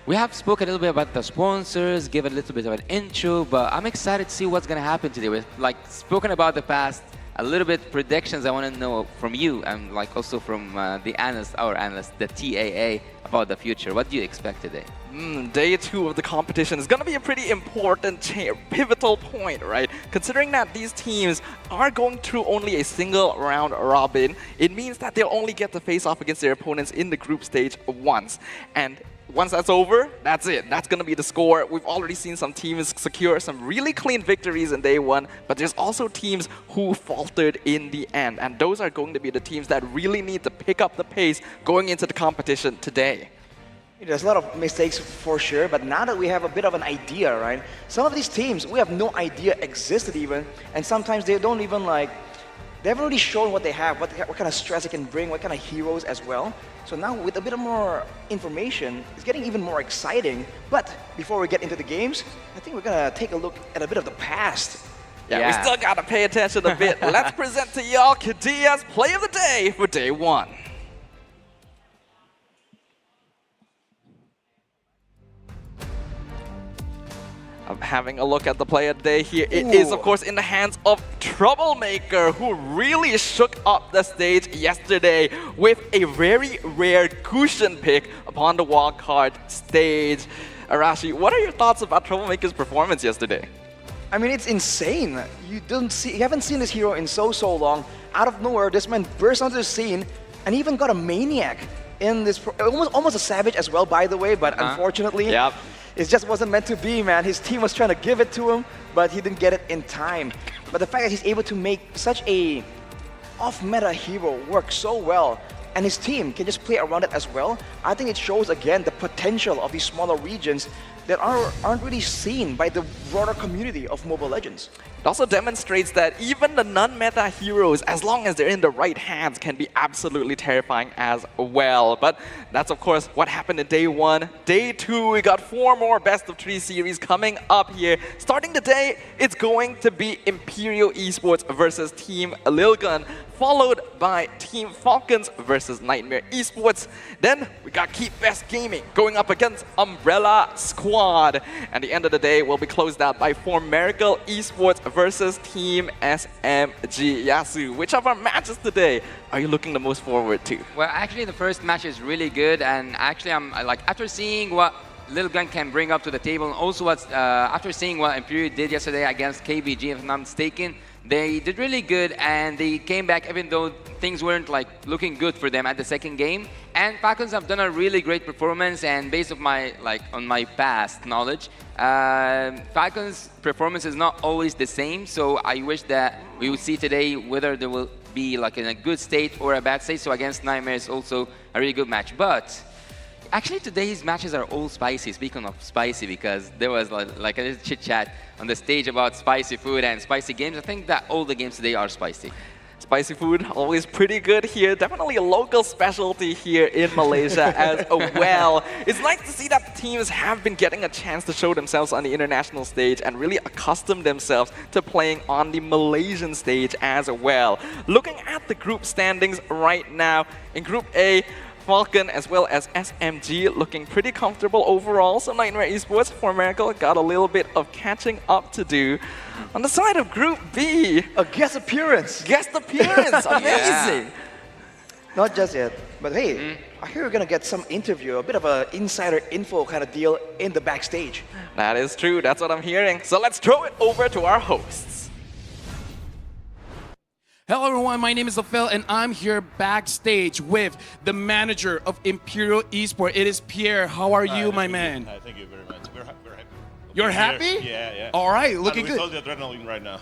we have spoken a little bit about the sponsors, give a little bit of an intro, but I'm excited to see what's going to happen today. We've spoken about the past, a little bit predictions I want to know from you, and also from the analyst, our analyst, the TAA, about the future. What do you expect today? Day 2 of the competition is going to be a pretty important pivotal point, right? Considering that these teams are going through only a single round robin, it means that they'll only get to face off against their opponents in the group stage once. And once that's over, that's it. That's going to be the score. We've already seen some teams secure some really clean victories in day 1, but there's also teams who faltered in the end. And those are going to be the teams that really need to pick up the pace going into the competition today. There's a lot of mistakes for sure, but now that we have a bit of an idea, right? Some of these teams, we have no idea existed even, and sometimes they don't even they haven't really shown what they have, what kind of stress they can bring, what kind of heroes as well. So now with a bit of more information, it's getting even more exciting. But before we get into the games, I think we're gonna take a look at a bit of the past. Yeah, we still gotta pay attention a bit. Let's present to y'all Kadia's play of the day for day 1. I'm having a look at the player today here. It is, of course, in the hands of Troublemaker, who really shook up the stage yesterday with a very rare cushion pick upon the wildcard stage. Arashi, what are your thoughts about Troublemaker's performance yesterday? I mean, it's insane. You haven't seen this hero in so long. Out of nowhere, this man burst onto the scene and even got a Maniac in this, almost a Savage as well, by the way, but unfortunately, it just wasn't meant to be, man. His team was trying to give it to him, but he didn't get it in time. But the fact that he's able to make such a off-meta hero work so well, and his team can just play around it as well, I think it shows again the potential of these smaller regions that aren't really seen by the broader community of Mobile Legends. It also demonstrates that even the non-meta heroes, as long as they're in the right hands, can be absolutely terrifying as well. But that's, of course, what happened in day 1. Day 2, we got 4 more best of 3 series coming up here. Starting today, it's going to be Imperial Esports versus Team Lilgun, followed by Team Falcons versus Nightmare Esports. Then we got Keep Best Gaming going up against Umbrella Squad. And the end of the day will be closed out by Formerical Esports versus Team SMG. Yasu, which of our matches today are you looking the most forward to? Well, actually, the first match is really good, and actually, I'm like, after seeing what Lilgun can bring up to the table, and also after seeing what Imperial did yesterday against KBG, if I'm not mistaken, they did really good, and they came back even though things weren't like looking good for them at the second game. And Falcons have done a really great performance, and based on my past knowledge, Falcons' performance is not always the same. So I wish that we would see today whether they will be like in a good state or a bad state. So against Nightmare is also a really good match. But actually, today's matches are all spicy. Speaking of spicy, because there was like a little chit-chat on the stage about spicy food and spicy games. I think that all the games today are spicy. Spicy food, always pretty good here. Definitely a local specialty here in Malaysia as well. It's nice to see that the teams have been getting a chance to show themselves on the international stage and really accustom themselves to playing on the Malaysian stage as well. Looking at the group standings right now, in Group A, Falcon as well as SMG looking pretty comfortable overall. So Nightmare Esports for Miracle got a little bit of catching up to do. On the side of Group B, a guest appearance. Guest appearance, amazing. Not just yet, but hey, I hear we're gonna get some interview, a bit of an insider info kind of deal in the backstage. That is true, that's what I'm hearing. So let's throw it over to our hosts. Hello everyone, my name is Phil and I'm here backstage with the manager of Imperial Esports. It is Pierre. How are you, my man? Thank you very much. We're happy. You're happy? Yeah. All right, looking good. With all the adrenaline right now.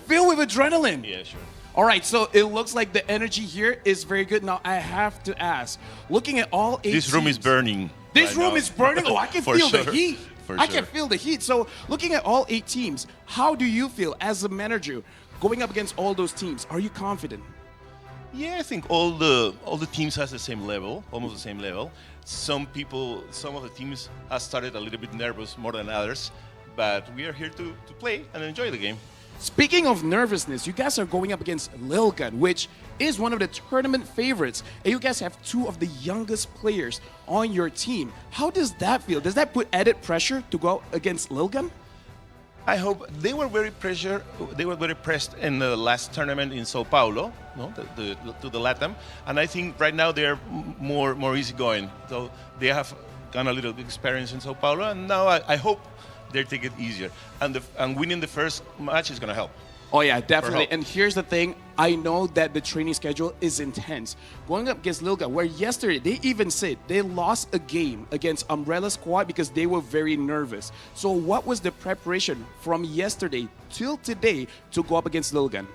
Filled with adrenaline? Yeah, sure. All right, so it looks like the energy here is very good. Now I have to ask, looking at all 8 This room is burning. This room is burning? Oh, I can feel the heat. I can feel the heat. So looking at all 8 teams, how do you feel as a manager going up against all those teams? Are you confident? Yeah, I think all the teams has the same level, almost the same level. Some of the teams have started a little bit nervous more than others, but we are here to play and enjoy the game. Speaking of nervousness, you guys are going up against Lilgun, which is one of the tournament favorites, and you guys have 2 of the youngest players on your team. How does that feel? Does that put added pressure to go against Lilgun? I hope they were very pressed in the last tournament in Sao Paulo, no, to the LATAM, and I think right now they're more easygoing. So they have got a little bit experience in Sao Paulo, and now I hope they take it easier. And winning the first match is going to help. Oh yeah, definitely. And here's the thing, I know that the training schedule is intense. Going up against Lilgun, where yesterday they even said they lost a game against Umbrella Squad because they were very nervous. So what was the preparation from yesterday till today to go up against Lilgun?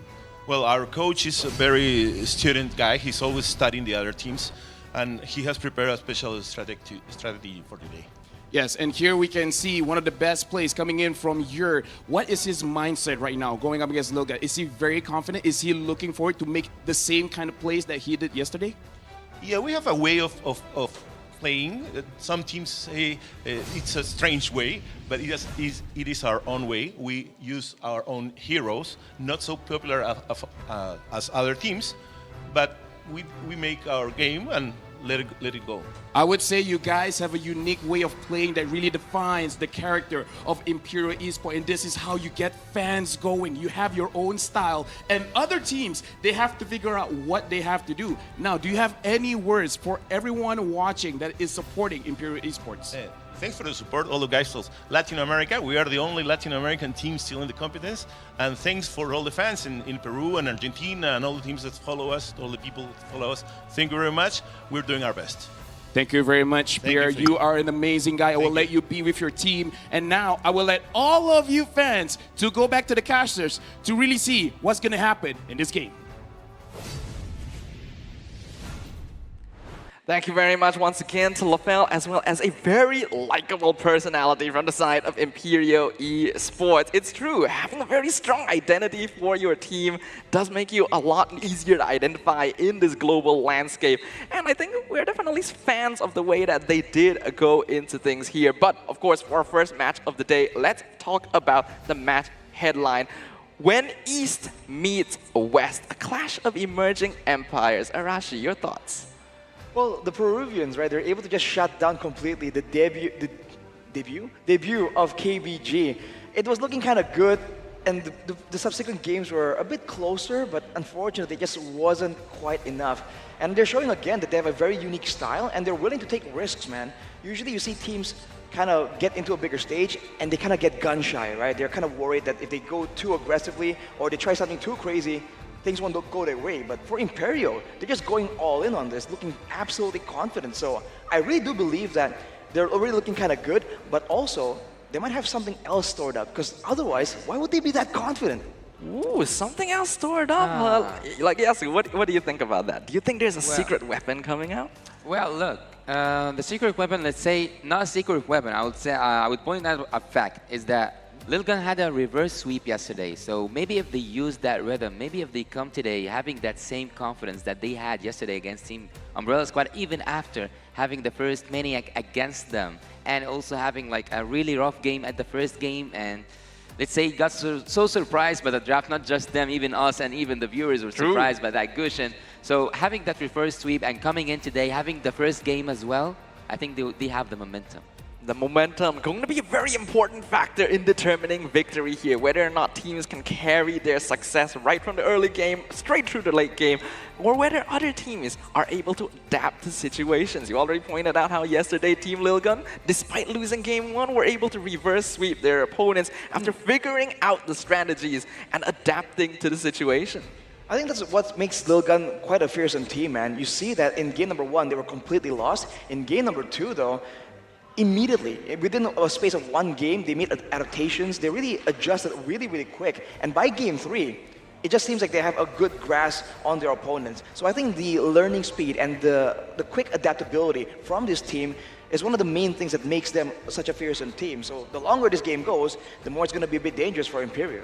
Well, our coach is a very student guy. He's always studying the other teams, and he has prepared a special strategy for today. Yes, and here we can see one of the best plays coming in from Yer. What is his mindset right now going up against Lilgun? Is he very confident? Is he looking forward to make the same kind of plays that he did yesterday? Yeah, we have a way of playing. Some teams say it's a strange way, but it is our own way. We use our own heroes, not so popular as other teams, but we make our game, and let it go. I would say you guys have a unique way of playing that really defines the character of Imperial Esports, and this is how you get fans going. You have your own style, and other teams, they have to figure out what they have to do. Now, do you have any words for everyone watching that is supporting Imperial Esports? Thanks for the support, all the guys from Latin America. We are the only Latin American team still in the competition. And thanks for all the fans in Peru and Argentina and all the teams that follow us, all the people that follow us. Thank you very much. We're doing our best. Thank you very much, Pierre. You are an amazing guy. I will let you be with your team. And now I will let all of you fans to go back to the casters to really see what's going to happen in this game. Thank you very much once again to LaFell, as well as a very likable personality from the side of Imperial Esports. It's true, having a very strong identity for your team does make you a lot easier to identify in this global landscape. And I think we're definitely fans of the way that they did go into things here. But of course, for our first match of the day, let's talk about the match headline. When East meets West, a clash of emerging empires. Arashi, your thoughts? Well, the Peruvians, right, they're able to just shut down completely the debut of KBG. It was looking kind of good, and the subsequent games were a bit closer, but unfortunately, it just wasn't quite enough. And they're showing again that they have a very unique style, and they're willing to take risks, man. Usually you see teams kind of get into a bigger stage, and they kind of get gun-shy, right? They're kind of worried that if they go too aggressively, or they try something too crazy, things won't go their way. But for Imperial, they're just going all in on this, looking absolutely confident. So I really do believe that they're already looking kind of good, but also they might have something else stored up, because otherwise, why would they be that confident? Ooh, something else stored up? Like, yes, what do you think about that? Do you think there's a secret weapon coming out? Well, look, the secret weapon, let's say, not a secret weapon, I would say, I would point out a fact, is that Lil Gun had a reverse sweep yesterday, so maybe if they use that rhythm, maybe if they come today having that same confidence that they had yesterday against Team Umbrella Squad, even after having the first Maniac against them, and also having like a really rough game at the first game, and let's say got so surprised by the draft, not just them, even us and even the viewers were surprised by that cushion. So having that reverse sweep and coming in today, having the first game as well, I think they have the momentum. The momentum going to be a very important factor in determining victory here, whether or not teams can carry their success right from the early game straight through the late game, or whether other teams are able to adapt to situations. You already pointed out how yesterday Team Lil Gun, despite losing game 1, were able to reverse sweep their opponents after figuring out the strategies and adapting to the situation. I think that's what makes Lil Gun quite a fearsome team, man. You see that in game number 1, they were completely lost. In game number 2, though, immediately, within a space of 1 game, they made adaptations. They really adjusted really, really quick. And by game 3, it just seems like they have a good grasp on their opponents. So I think the learning speed and the quick adaptability from this team is one of the main things that makes them such a fearsome team. So the longer this game goes, the more it's going to be a bit dangerous for Imperial.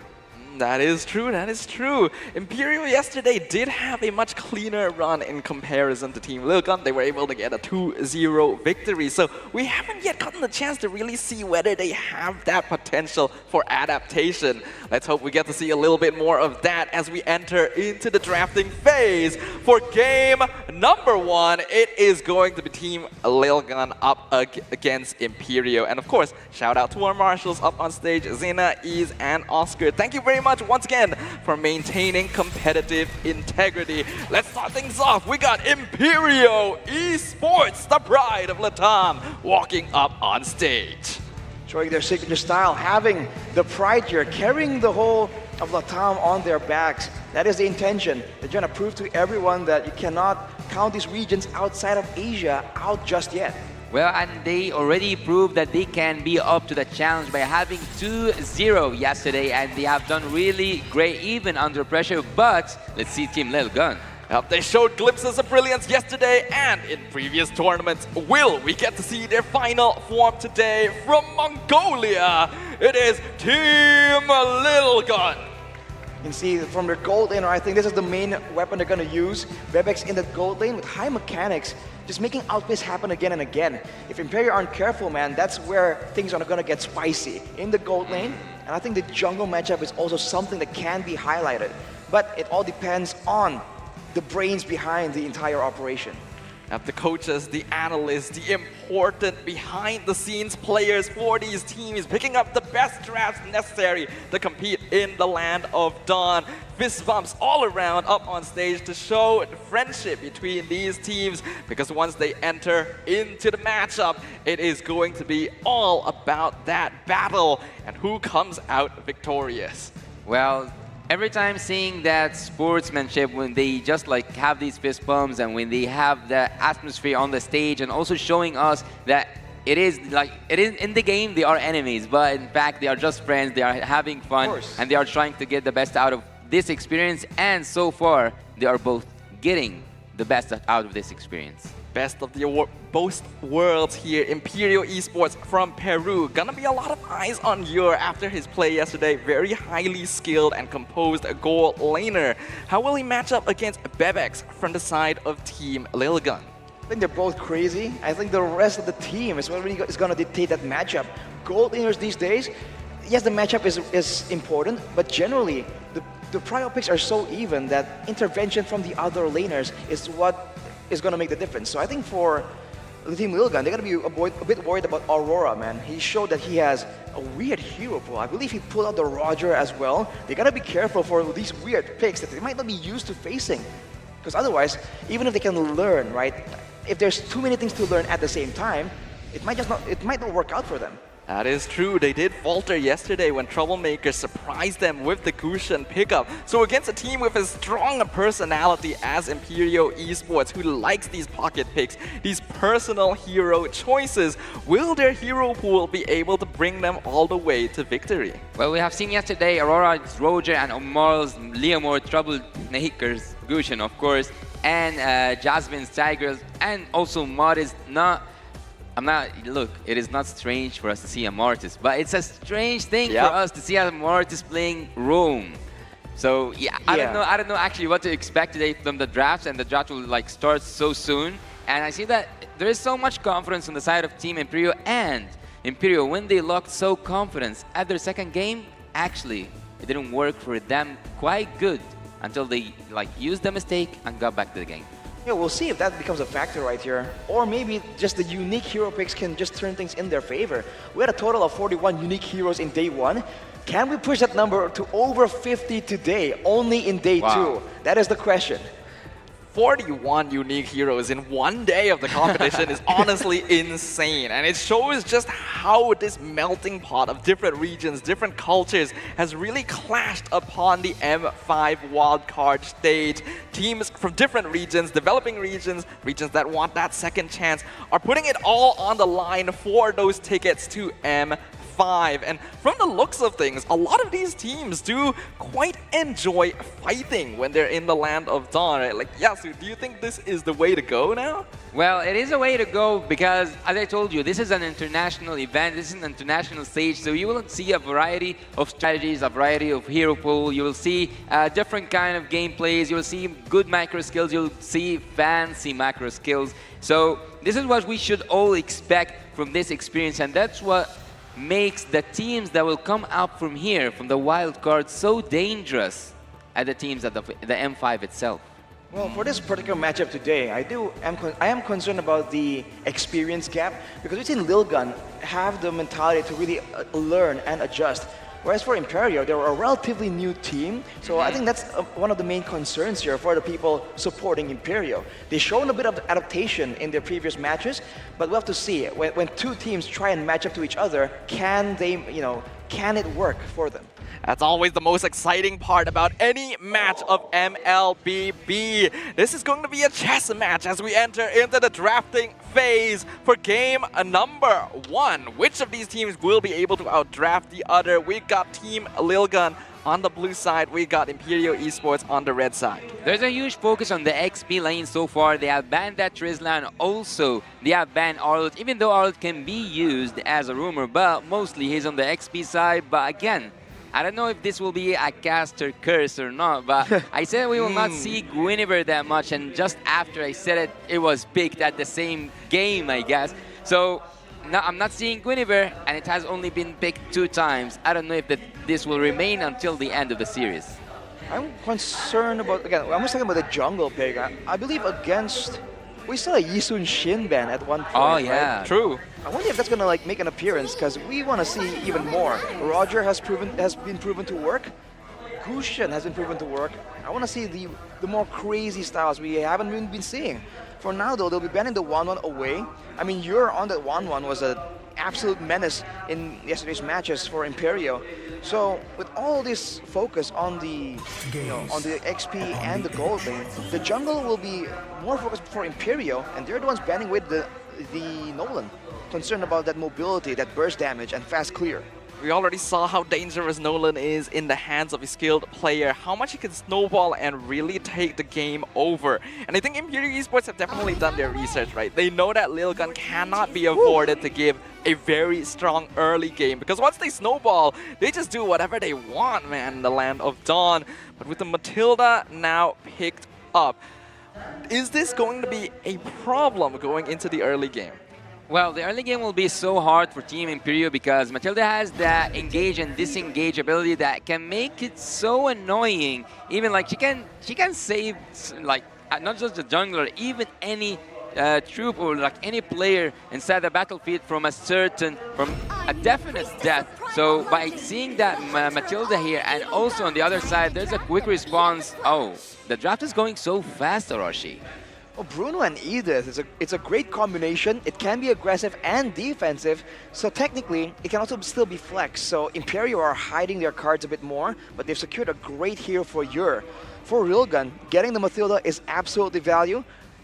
That is true, that is true. Imperial yesterday did have a much cleaner run in comparison to Team Lil Gun. They were able to get a 2-0 victory. So we haven't yet gotten the chance to really see whether they have that potential for adaptation. Let's hope we get to see a little bit more of that as we enter into the drafting phase. For game number 1, it is going to be Team Lil Gun up against Imperial. And of course, shout out to our marshals up on stage, Zena, Ease, and Oscar. Thank you very much once again for maintaining competitive integrity. Let's start things off. We got Imperial Esports, the pride of Latam, walking up on stage. Showing their signature style, having the pride here, carrying the whole of Latam on their backs. That is the intention. They're trying to prove to everyone that you cannot count these regions outside of Asia out just yet. Well, and they already proved that they can be up to the challenge by having 2-0 yesterday, and they have done really great even under pressure. But let's see Team Lil Gun. They showed glimpses of brilliance yesterday and in previous tournaments. Will we get to see their final form today from Mongolia? It is Team Lil Gun. You can see from their gold lane, I think this is the main weapon they're going to use. Bebex in the gold lane with high mechanics, just making outplays happen again and again. If Imperial aren't careful, man, that's where things are going to get spicy. In the gold lane, and I think the jungle matchup is also something that can be highlighted. But it all depends on the brains behind the entire operation. have the coaches, the analysts, the important behind-the-scenes players for these teams, picking up the best drafts necessary to compete in the land of Dawn. Fist bumps all around up on stage to show the friendship between these teams, because once they enter into the matchup, it is going to be all about that battle and who comes out victorious. Well, every time seeing that sportsmanship, when they just like have these fist bumps and when they have the atmosphere on the stage, and also showing us that it is in the game they are enemies, but in fact they are just friends, they are having fun, and they are trying to get the best out of this experience, and so far they are both getting the best out of this experience. Best of both worlds here. Imperial Esports from Peru. Gonna be a lot of eyes on Yor after his play yesterday. Very highly skilled and composed goal laner. How will he match up against Bebex from the side of Team Lilgun? I think they're both crazy. I think the rest of the team is what really is going to dictate that matchup. Gold laners these days, yes, the matchup is important, but generally, the prior picks are so even that intervention from the other laners is what is going to make the difference. So I think for the Team Lilgun, they're going to be a bit worried about Aurora, man. He showed that he has a weird hero pool. I believe he pulled out the Roger as well. They got to be careful for these weird picks that they might not be used to facing. Because otherwise, even if they can learn, right, if there's too many things to learn at the same time, it might not work out for them. That is true. They did falter yesterday when Troublemaker surprised them with the Gusion pickup. So against a team with as strong a personality as Imperial Esports, who likes these pocket picks, these personal hero choices, will their hero pool be able to bring them all the way to victory? Well, we have seen yesterday Aurora's Roger and Omar's Leomore Troublemaker's Gusion, of course, and Jasmine's Tigers, and also Mod is not... Look, it is not strange for us to see a Mortis, but it's a strange thing for us to see a Mortis playing Roam. So yeah, I don't know actually what to expect today from the drafts, and the draft will like start so soon. And I see that there is so much confidence on the side of Team Imperial, and Imperial, when they looked so confident at their second game, actually it didn't work for them quite good until they like used the mistake and got back to the game. Yeah, we'll see if that becomes a factor right here. Or maybe just the unique hero picks can just turn things in their favor. We had a total of 41 unique heroes in day 1. Can we push that number to over 50 today, only in day 2? That is the question. 41 unique heroes in one day of the competition is honestly insane, and it shows just how this melting pot of different regions, different cultures has really clashed upon the M5 wildcard stage. Teams from different regions, developing regions, regions that want that second chance, are putting it all on the line for those tickets to M5. And from the looks of things, a lot of these teams do quite enjoy fighting when they're in the land of Dawn, right? Like, Yasu, do you think this is the way to go now? Well, it is a way to go because, as I told you, this is an international event, this is an international stage, so you will see a variety of strategies, a variety of hero pool, you will see different kind of gameplays, you will see good macro skills, you'll see fancy macro skills. So this is what we should all expect from this experience, and that's what makes the teams that will come up from here, from the wild card, so dangerous at the teams at the M5 itself. Well, for this particular matchup today, I am concerned about the experience gap, because we've seen Lilgun have the mentality to really learn and adjust. Whereas for Imperial, they were a relatively new team, so I think that's one of the main concerns here for the people supporting Imperial. They've shown a bit of adaptation in their previous matches, but we'll have to see when two teams try and match up to each other, can it work for them? That's always the most exciting part about any match of MLBB. This is going to be a chess match as we enter into the drafting phase for game number 1. Which of these teams will be able to outdraft the other? We got Team Lilgun on the blue side, we got Imperial Esports on the red side. There's a huge focus on the XP lane so far. They have banned that Trizla, and also they have banned Arlet, even though Arlet can be used as a rumor, but mostly he's on the XP side. But again, I don't know if this will be a caster curse or not, but I said we will not see Guinevere that much, and just after I said it, it was picked at the same game, I guess. So no, I'm not seeing Guinevere, and it has only been picked 2 times. I don't know if this will remain until the end of the series. I'm concerned about, again, I'm just talking about the jungle pick. I believe against We saw a Yisun Shin ban at one point. Oh yeah, right? True. I wonder if that's gonna like make an appearance because we want to see even more. Roger has been proven to work. Gusion has been proven to work. I want to see the more crazy styles we haven't been seeing. For now though, they'll be banning the 1-1 away. I mean, you're on that 1-1 was an absolute menace in yesterday's matches for Imperio. So with all this focus on the on the XP and the gold lane, the jungle will be more focused for Imperio, and they're the ones banning with the Nolan, concerned about that mobility, that burst damage, and fast clear. We already saw how dangerous Nolan is in the hands of a skilled player, how much he can snowball and really take the game over. And I think Imperial Esports have definitely done their research, right? They know that Lil Gun cannot be afforded to give a very strong early game, because once they snowball, they just do whatever they want, man, in the Land of Dawn. But with the Matilda now picked up, is this going to be a problem going into the early game? Well, the early game will be so hard for Team Imperio because Matilda has that engage and disengage ability that can make it so annoying. Even like she can save like not just the jungler, even any troop or like any player inside the battlefield from a definite death. So by seeing that Matilda here, and also on the other side, there's a quick response. Oh, the draft is going so fast, Orochi. Well, Bruno and Edith, it's a great combination. It can be aggressive and defensive, so technically it can also still be flex. So Imperio are hiding their cards a bit more, but they've secured a great hero for Ur. For Railgun, getting the Matilda is absolutely value,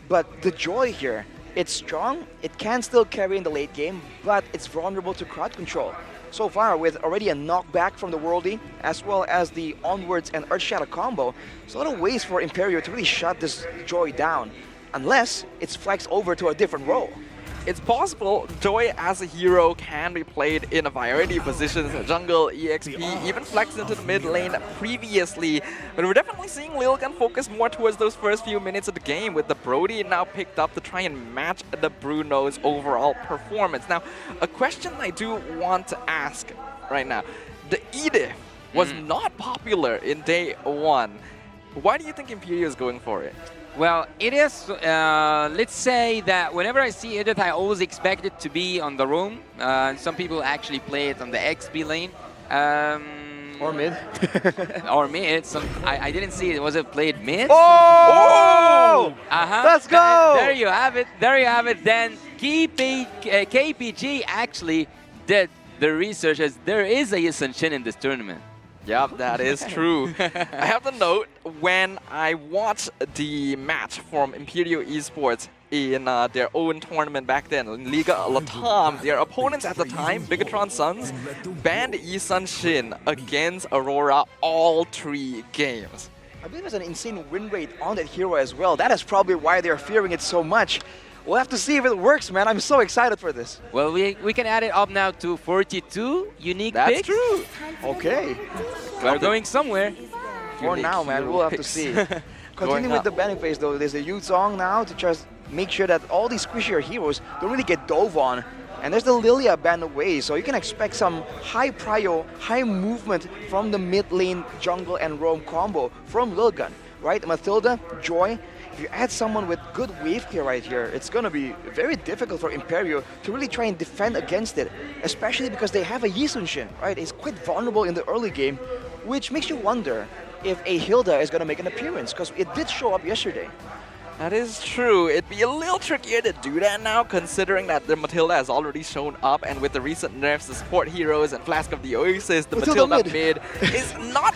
but the Joy here, it's strong, it can still carry in the late game, but it's vulnerable to crowd control. So far, with already a knockback from the Worldie, as well as the Onwards and Earth Shadow combo, there's a lot of ways for Imperio to really shut this Joy down, unless it's flexed over to a different role. It's possible Joy as a hero can be played in a variety of positions, jungle, EXP, even flexed into the mid lane previously. But we're definitely seeing Lilgan focus more towards those first few minutes of the game, with the Brody now picked up to try and match the Bruno's overall performance. Now, a question I do want to ask right now. The Edith was not popular in day one. Why do you think Imperio is going for it? Well, it is, let's say that whenever I see Edith, I always expect it to be on the roam. Some people actually play it on the XP lane. Or mid. Or mid. I didn't see it. Was it played mid? Oh! Let's go! There you have it. There you have it. Then KPG actually did the research, as there is a Yisun Shin in this tournament. Yep, that is true. I have to note, when I watched the match from Imperial Esports in their own tournament back then, in Liga Latam, their opponents at the time, Bigatron Suns, banned Yisun Shin against Aurora all 3 games. I believe there's an insane win rate on that hero as well. That is probably why they're fearing it so much. We'll have to see if it works, man. I'm so excited for this. Well, we can add it up now to 42 unique picks. That's true. Okay. We're going somewhere. For now, man, we'll have to see. Continuing with the banning phase, though, there's a youth song now to just make sure that all these squishier heroes don't really get dove on. And there's the Lilia ban away, so you can expect some high prio, high movement from the mid lane jungle and roam combo from Lilgun, right? Matilda, Joy. If you add someone with good wave gear right here, it's going to be very difficult for Imperio to really try and defend against it, especially because they have a Yisun Shin, right? It's quite vulnerable in the early game, which makes you wonder if a Hilda is going to make an appearance, because it did show up yesterday. That is true. It'd be a little trickier to do that now, considering that the Matilda has already shown up, and with the recent nerfs to support heroes and Flask of the Oasis, the Matilda mid is not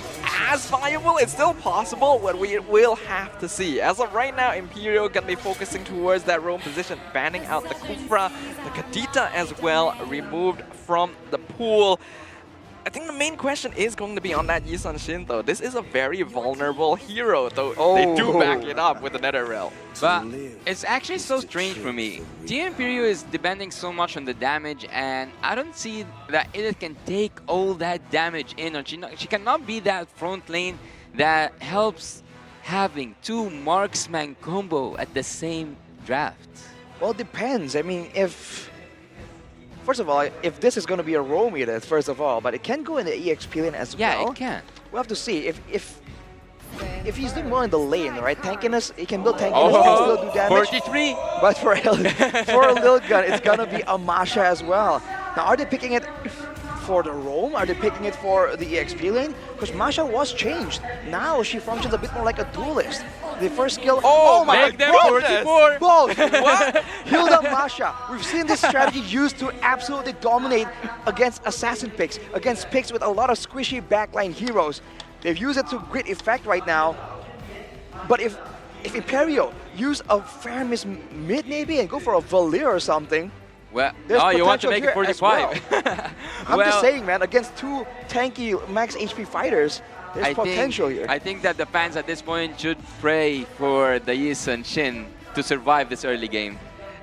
as viable. It's still possible, but we will have to see. As of right now, Imperial can be focusing towards that roam position, banning out the Kufra, the Kadita as well, removed from the pool. I think the main question is going to be on that Yisun Shin, though. This is a very vulnerable hero, though they do back it up with the Nether Realm. But it's actually so strange for me. Team Imperio is depending so much on the damage, and I don't see that Edith can take all that damage in. Or she cannot be that front lane that helps having 2 marksman combo at the same draft. Well, it depends. I mean, first of all, if this is going to be a roam Edith, first of all, but it can go in the EXP lane as well. Yeah, it can. We'll have to see. if he's doing well in the lane, right? Tankiness, he can build tankiness and still do damage. 43. But for Lil Gun, it's gonna be a Masha as well. Now, are they picking it for the roam? Are they picking it for the EXP lane? Because Masha was changed. Now she functions a bit more like a duelist. The first skill. Oh my make them goodness! 44. Both. What? Hilda Masha. We've seen this strategy used to absolutely dominate against assassin picks, against picks with a lot of squishy backline heroes. They've used it to great effect right now. But if Imperio use a fair miss mid maybe and go for a Valir or something. Well, there's you want to make it here as 45. well. I'm just saying, man, against two tanky max HP fighters, there's potential here. I think that the fans at this point should pray for the Yi and Shin to survive this early game.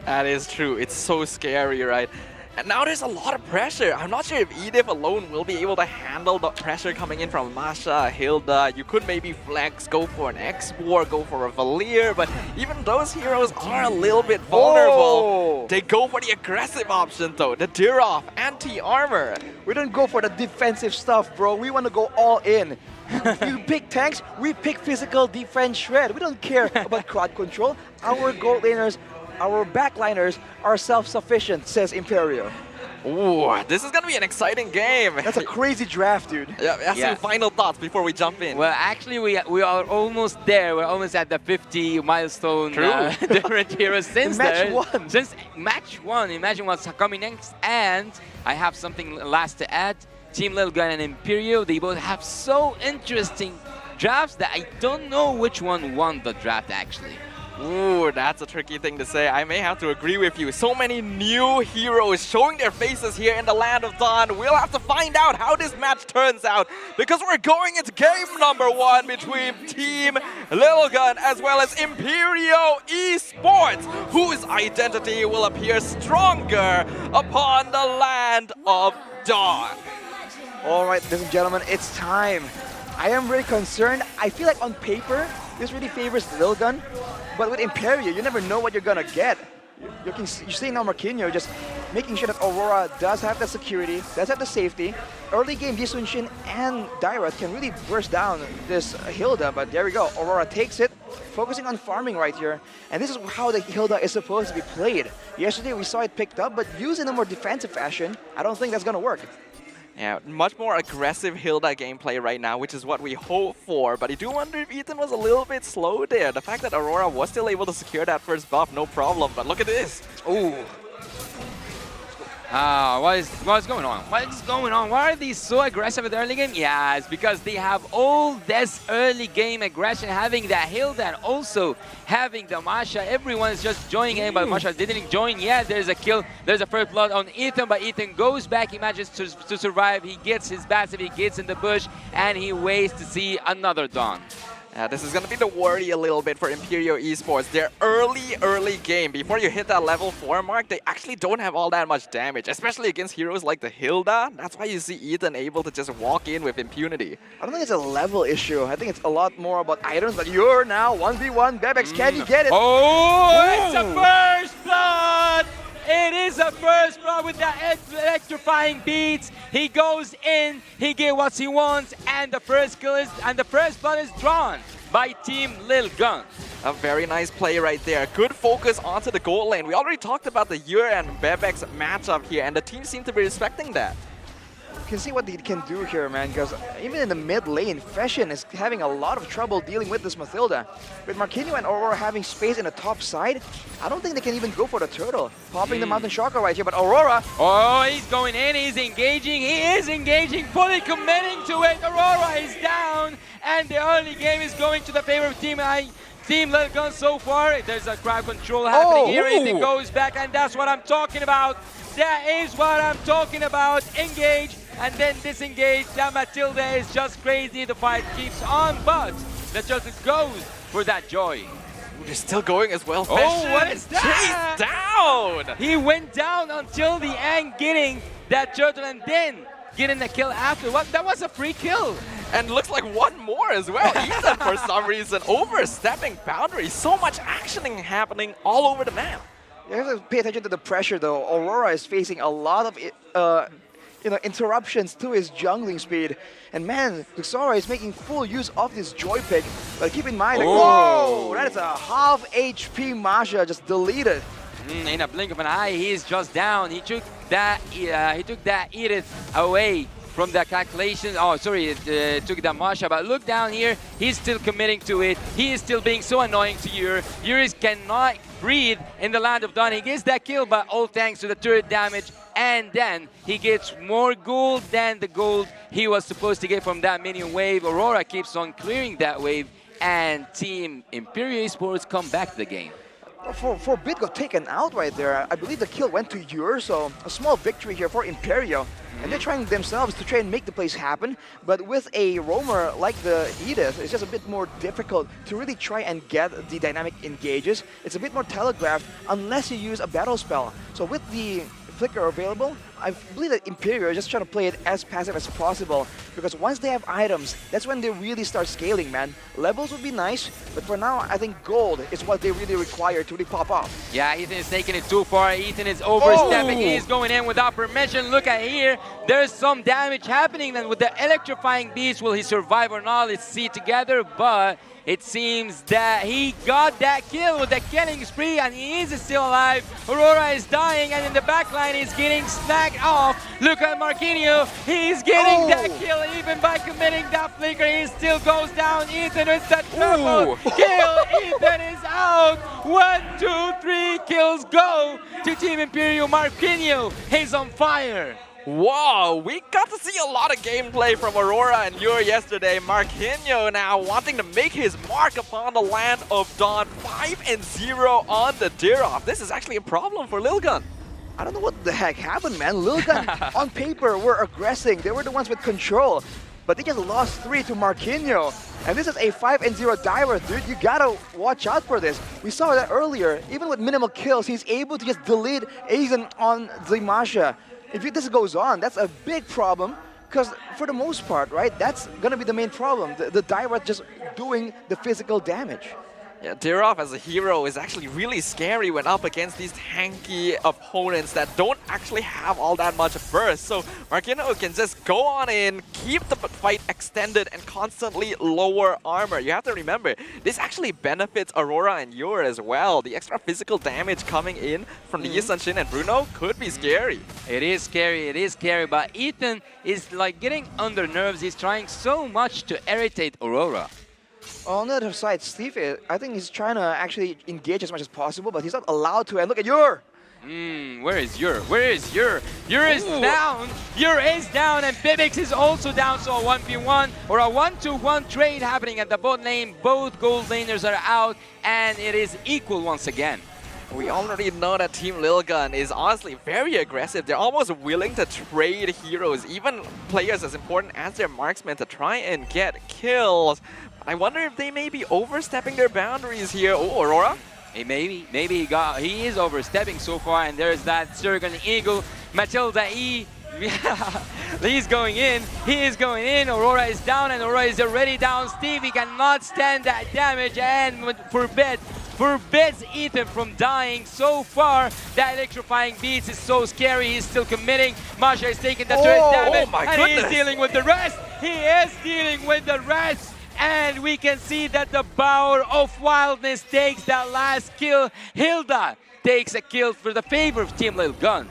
That is true. It's so scary, right? And now there's a lot of pressure. I'm not sure if Edith alone will be able to handle the pressure coming in from Masha, Hilda. You could maybe flex, go for an X-War, go for a Valir, but even those heroes are a little bit vulnerable. They go for the aggressive option though, the Dirov, anti-armor. We don't go for the defensive stuff, bro. We want to go all in. You pick tanks, we pick physical defense shred. We don't care about crowd control. Our gold laners, our backliners are self-sufficient, says Imperio. Ooh, this is gonna be an exciting game. That's a crazy draft, dude. Yeah, some final thoughts before we jump in. Well, actually, we are almost there. We're almost at the 50 milestone. Different heroes since match one. Imagine what's coming next. And I have something last to add. Team Lil Gun and Imperio, they both have so interesting drafts that I don't know which one won the draft actually. Ooh, that's a tricky thing to say. I may have to agree with you. So many new heroes showing their faces here in the Land of Dawn. We'll have to find out how this match turns out because we're going into game number 1 between Team Lil Gun as well as Imperio Esports, whose identity will appear stronger upon the Land of Dawn. All right, ladies and gentlemen, it's time. I am really concerned. I feel like on paper, this really favors Lil Gun. But with Imperio, you never know what you're gonna get. You're seeing now Marquinhos just making sure that Aurora does have the security, does have the safety. Early game, Yisun Shin and Dairat can really burst down this Hilda, but there we go. Aurora takes it, focusing on farming right here. And this is how the Hilda is supposed to be played. Yesterday we saw it picked up, but used in a more defensive fashion, I don't think that's gonna work. Yeah, much more aggressive Hilda gameplay right now, which is what we hope for. But I do wonder if Ethan was a little bit slow there. The fact that Aurora was still able to secure that first buff, no problem. But look at this. Ooh. What's going on? What is going on? Why are these so aggressive at the early game? Yeah, it's because they have all this early game aggression, having that Hilda and also having the Masha. Everyone is just joining in, but Masha didn't join yet. There's a kill. There's a first blood on Ethan, but Ethan goes back. He manages to survive. He gets his passive. He gets in the bush, and he waits to see another Dawn. This is going to be the worry a little bit for Imperio Esports. Their early game, before you hit that level 4 mark, they actually don't have all that much damage, especially against heroes like the Hilda. That's why you see Ethan able to just walk in with impunity. I don't think it's a level issue. I think it's a lot more about items, but you're now 1v1. Bebex, can you get it? Oh, it's a first blood! It is a first blood with the electrifying beats. He goes in, he gets what he wants, and the first blood is drawn by Team Lil Gun. A very nice play right there. Good focus onto the gold lane. We already talked about the Yur and Bebex matchup here, and the team seem to be respecting that. You can see what they can do here, man, because even in the mid lane, Fashion is having a lot of trouble dealing with this Mathilda. With Marquinhos and Aurora having space in the top side, I don't think they can even go for the turtle. Popping the Mountain Shocker right here, but Aurora... Oh, he's going in, he's engaging, he is engaging, fully committing to it. Aurora is down, and the early game is going to the favor of Team Lil Gun so far. There's a crowd control happening here. Ethan goes back, and that's what I'm talking about. That is what I'm talking about. Engage. And then disengage. That Matilda is just crazy. The fight keeps on, but the turtle goes for that joy. Ooh, they're still going as well. Oh, what is that? Chased down! He went down until the end, getting that turtle and then getting the kill after. What? That was a free kill. And looks like one more as well. Ethan, for some reason, overstepping boundaries. So much actioning happening all over the map. You have to pay attention to the pressure, though. Aurora is facing a lot of interruptions to his jungling speed. And man, Luxora is making full use of this joy pick. But keep in mind, whoa, that is a half HP Masha just deleted. In a blink of an eye, he is just down. He took that Edith away from the calculation. Oh, sorry, it took the Masha, but look down here. He's still committing to it. He is still being so annoying to Yuri. Yuri cannot breathe in the land of Dawn. He gets that kill, but all thanks to the turret damage. And then he gets more gold than the gold he was supposed to get from that minion wave. Aurora keeps on clearing that wave, and Team Imperial Esports come back to the game. For Bit got taken out right there. I believe the kill went to Yur, so a small victory here for Imperio. And they're trying themselves to try and make the plays happen, but with a roamer like the Edith, it's just a bit more difficult to really try and get the dynamic engages. It's a bit more telegraphed unless you use a battle spell. So with the Flicker available, I believe that Imperio is just trying to play it as passive as possible, because once they have items, that's when they really start scaling, man. Levels would be nice, but for now, I think gold is what they really require to really pop off. Yeah, Ethan is taking it too far. Ethan is overstepping. He is going in without permission. Look at here. There's some damage happening then with the electrifying beast. Will he survive or not? Let's see together, but it seems that he got that kill with the killing spree, and he is still alive. Aurora is dying, and in the backline he's getting snagged off. Look at Marquinhos. He's getting that kill even by committing that flicker. He still goes down. Ethan with the triple kill. Ethan is out. 1, 2, 3 kills go to Team Imperial. Marquinhos, he's on fire. Wow, we got to see a lot of gameplay from Aurora and Yuri yesterday. Marquinhos now wanting to make his mark upon the land of Dawn. 5-0 on the Dirov. This is actually a problem for Lilgun. I don't know what the heck happened, man. Lilgun on paper were aggressing. They were the ones with control, but they just lost 3 to Marquinhos. And this is a 5-0 diver, dude. You gotta watch out for this. We saw that earlier. Even with minimal kills, he's able to just delete Aizen on the Masha. If this goes on, that's a big problem, because for the most part, right, that's going to be the main problem. The diver just doing the physical damage. Yeah, Dirov as a hero is actually really scary when up against these tanky opponents that don't actually have all that much burst. So Marquinhos can just go on in, keep the fight extended, and constantly lower armor. You have to remember, this actually benefits Aurora and Yuri as well. The extra physical damage coming in from the Yi Sun-shin and Bruno could be scary. It is scary, but Ethan is like getting under nerves. He's trying so much to irritate Aurora. On the other side, Steve, I think he's trying to actually engage as much as possible, but he's not allowed to. And look at Yur! Where is Yur? Where is Yur? Yur is down! Yur is down, and Bibix is also down, so a 1v1 or a 1-2-1 trade happening at the bot lane. Both gold laners are out, and it is equal once again. We already know that Team Lilgun is honestly very aggressive. They're almost willing to trade heroes, even players as important as their marksmen, to try and get kills. I wonder if they may be overstepping their boundaries here. Oh, Aurora? Hey, maybe he is overstepping so far, and there's that Surgon Eagle. Matilda E. He's going in. He is going in. Aurora is down, and Aurora is already down. Stevie cannot stand that damage, and forbids Ethan from dying so far. That electrifying beast is so scary. He's still committing. Masha is taking the turret damage, and he is dealing with the rest. He is dealing with the rest. And we can see that the Bower of Wildness takes that last kill. Hilda takes a kill for the favor of Team Lilgun.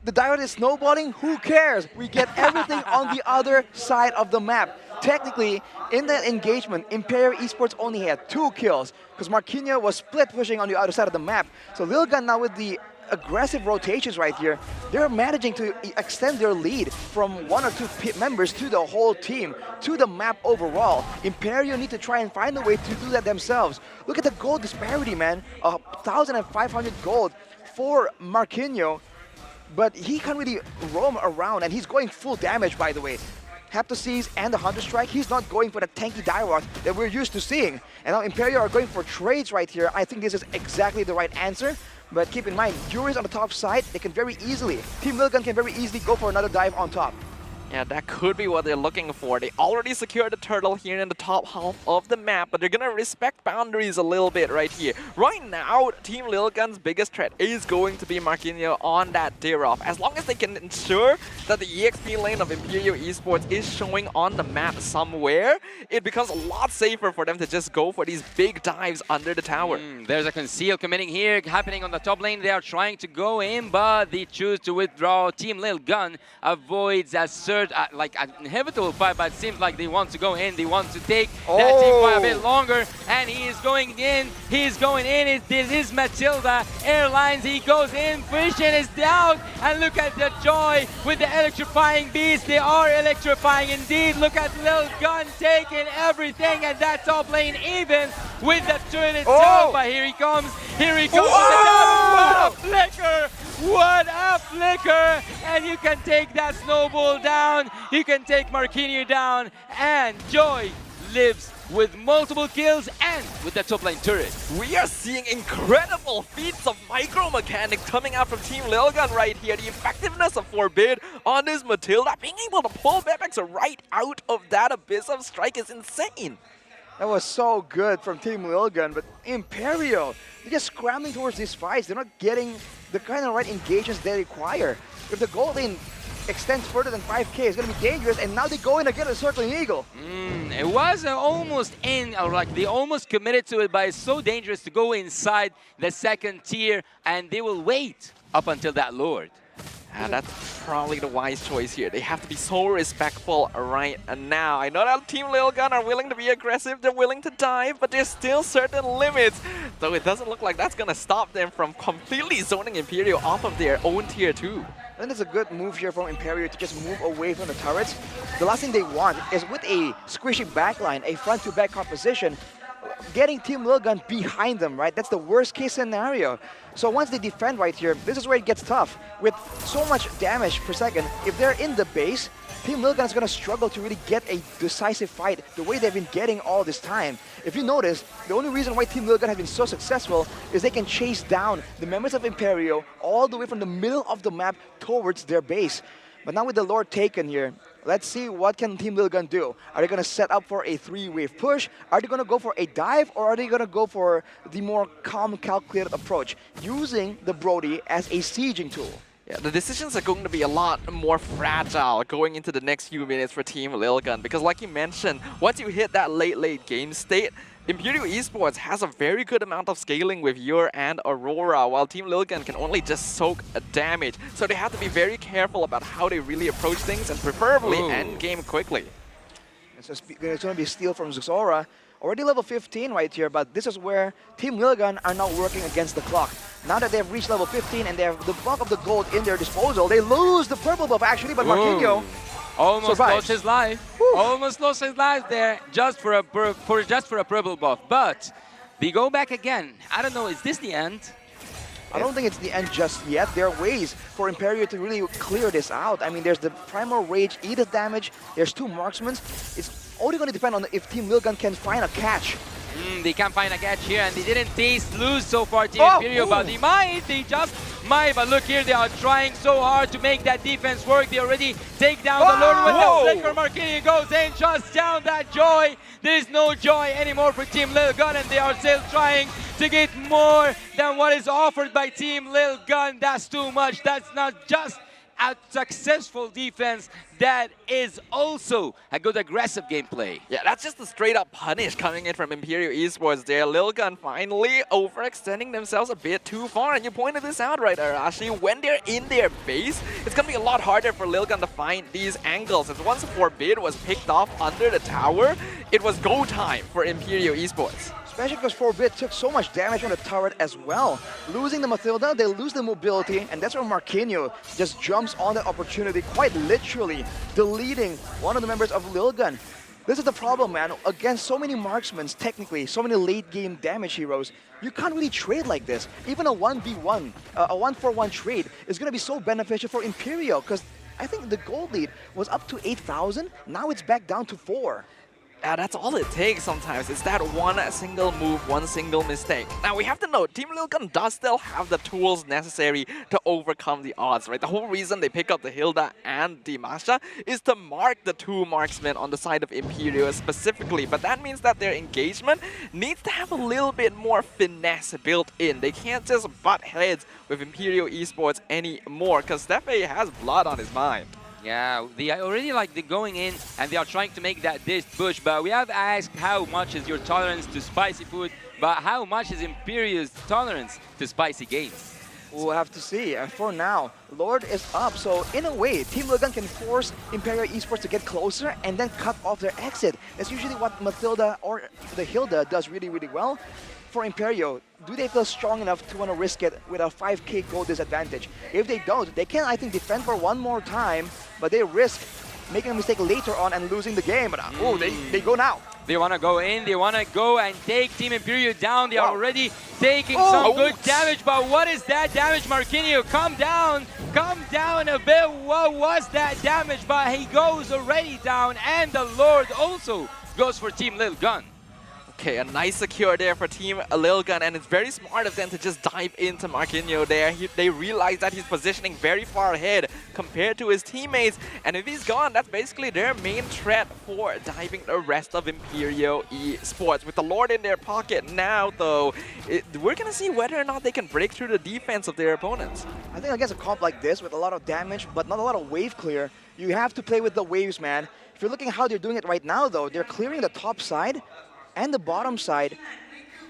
The diver is snowballing, who cares? We get everything on the other side of the map. Technically, in that engagement, Imperial Esports only had 2 kills, because Marquinhos was split pushing on the other side of the map. So Lilgun now with the aggressive rotations right here, they're managing to extend their lead from 1 or 2 members to the whole team, to the map overall. Imperio need to try and find a way to do that themselves. Look at the gold disparity, man. 1,500 gold for Marquinhos, but he can't really roam around, and he's going full damage, by the way. Heptoseize and the Hunter Strike, he's not going for the tanky Direwolf that we're used to seeing. And now Imperio are going for trades right here. I think this is exactly the right answer. But keep in mind, Yuri's on the top side, they can very easily, Team Lilgun can very easily go for another dive on top. Yeah, that could be what they're looking for. They already secured the turtle here in the top half of the map, but they're gonna respect boundaries a little bit right here. Right now, Team Lilgun's biggest threat is going to be Marquinhos on that Dirov. As long as they can ensure that the EXP lane of Imperial Esports is showing on the map somewhere, it becomes a lot safer for them to just go for these big dives under the tower. There's a conceal committing here, happening on the top lane. They are trying to go in, but they choose to withdraw. Team Lilgun avoids a surge, like an inevitable fight, but it seems like they want to go in. They want to take that team fight a bit longer, and he is going in. He's going in. This is Matilda Airlines. He goes in. Vision is down, and look at the joy with the electrifying beast. They are electrifying indeed. Look at Lilgun taking everything, and that top lane even with the turret itself. But here he comes. Here he comes. What a flicker! What a flicker! And you can take that snowball down. You can take Marquinhos down. And Joy lives with multiple kills and with the top lane turret. We are seeing incredible feats of micro mechanics coming out from Team Lilgun right here. The effectiveness of Forbid on this Matilda, being able to pull Bebex right out of that abyss of strike is insane. That was so good from Team Lilgun, but Imperial, they're just scrambling towards these fights. They're not getting the kind of right engagements they require. If the gold lane extends further than 5k, it's going to be dangerous, and now they go in again a Circling Eagle. It was almost in, or like they almost committed to it, but it's so dangerous to go inside the second tier, and they will wait up until that Lord. And that's probably the wise choice here. They have to be so respectful right now. I know that Team Lilgun are willing to be aggressive, they're willing to dive, but there's still certain limits. So it doesn't look like that's going to stop them from completely zoning Imperial off of their own tier 2. And it's a good move here from Imperial to just move away from the turrets. The last thing they want is with a squishy backline, a front-to-back composition, getting Team Lilgun behind them, right? That's the worst case scenario. So once they defend right here, this is where it gets tough. With so much damage per second, if they're in the base, Team Lilgun is going to struggle to really get a decisive fight the way they've been getting all this time. If you notice, the only reason why Team Lilgun has been so successful is they can chase down the members of Imperial all the way from the middle of the map towards their base. But now with the Lord taken here, let's see what can Team Lilgun do. Are they going to set up for a 3-wave push? Are they going to go for a dive? Or are they going to go for the more calm, calculated approach, using the Brody as a sieging tool? Yeah, the decisions are going to be a lot more fragile going into the next few minutes for Team Lilgun, because like you mentioned, once you hit that late game state, Imperial Esports has a very good amount of scaling with Yor and Aurora, while Team Lilgun can only just soak damage. So they have to be very careful about how they really approach things and preferably end game quickly. It's going to be a steal from Zora. Already level 15 right here, but this is where Team Lilgun are now working against the clock. Now that they have reached level 15 and they have the bulk of the gold in their disposal, they lose the purple buff actually, but Marquinhos almost survives. lost his life. Almost lost his life there, just for a purple buff. But they go back again. I don't know. Is this the end? I don't think it's the end just yet. There are ways for Imperial to really clear this out. I mean, there's the Primal Rage, Edith damage. There's 2 marksmen. It's only going to depend on if Team Lilgun can find a catch. They can't find a catch here, and they didn't lose so far, Team Imperial, but they just might. But look here, they are trying so hard to make that defense work. They already take down the Lord with the flicker. Marquinhos goes in, shuts down that Joy. There is no joy anymore for Team Lilgun, and they are still trying to get more than what is offered by Team Lilgun. That's too much. That's not just a successful defense, that is also a good aggressive gameplay. Yeah, that's just a straight up punish coming in from Imperial Esports there. Lilgun finally overextending themselves a bit too far, and you pointed this out right, Arashi. When they're in their base, it's gonna be a lot harder for Lilgun to find these angles. And once Forbid was picked off under the tower, it was go time for Imperial Esports. Especially because Forbid took so much damage on the turret as well. Losing the Matilda, they lose the mobility, and that's where Marquinhos just jumps on the opportunity, quite literally deleting one of the members of Lilgun. This is the problem, man. Against so many marksmen, technically, so many late-game damage heroes, you can't really trade like this. Even a 1v1, a 1-for-1 trade is going to be so beneficial for Imperial, because I think the gold lead was up to 8,000, now it's back down to 4. Yeah, that's all it takes sometimes. It's that one single move, one single mistake. Now, we have to note, Team Lilgun does still have the tools necessary to overcome the odds, right? The whole reason they pick up the Hilda and the Masha is to mark the two marksmen on the side of Imperio specifically. But that means that their engagement needs to have a little bit more finesse built in. They can't just butt heads with Imperio Esports anymore, because Steffe has blood on his mind. Yeah, they are already they're going in and they are trying to make that dish push, but we have asked how much is your tolerance to spicy food, but how much is Imperio's tolerance to spicy games? We'll have to see. And for now, Lord is up. So in a way, Team Lilgun can force Imperio Esports to get closer and then cut off their exit. That's usually what Matilda or the Hilda does really, really well. For Imperio, do they feel strong enough to want to risk it with a 5k goal disadvantage? If they don't, they can, I think, defend for one more time, but they risk making a mistake later on and losing the game. But oh, they go now. They want to go in, they want to go and take Team Imperio down. They are already taking some good damage, but what is that damage, Marquinhos? Come down a bit. What was that damage? But he goes already down, and the Lord also goes for Team Lilgun. Okay, a nice secure there for Team Lilgun, and it's very smart of them to just dive into Marquinhos there. They realize that he's positioning very far ahead compared to his teammates, and if he's gone, that's basically their main threat for diving the rest of Imperio Esports. With the Lord in their pocket now, though, we're going to see whether or not they can break through the defense of their opponents. I think against a comp like this, with a lot of damage, but not a lot of wave clear, you have to play with the waves, man. If you're looking at how they're doing it right now, though, they're clearing the top side and the bottom side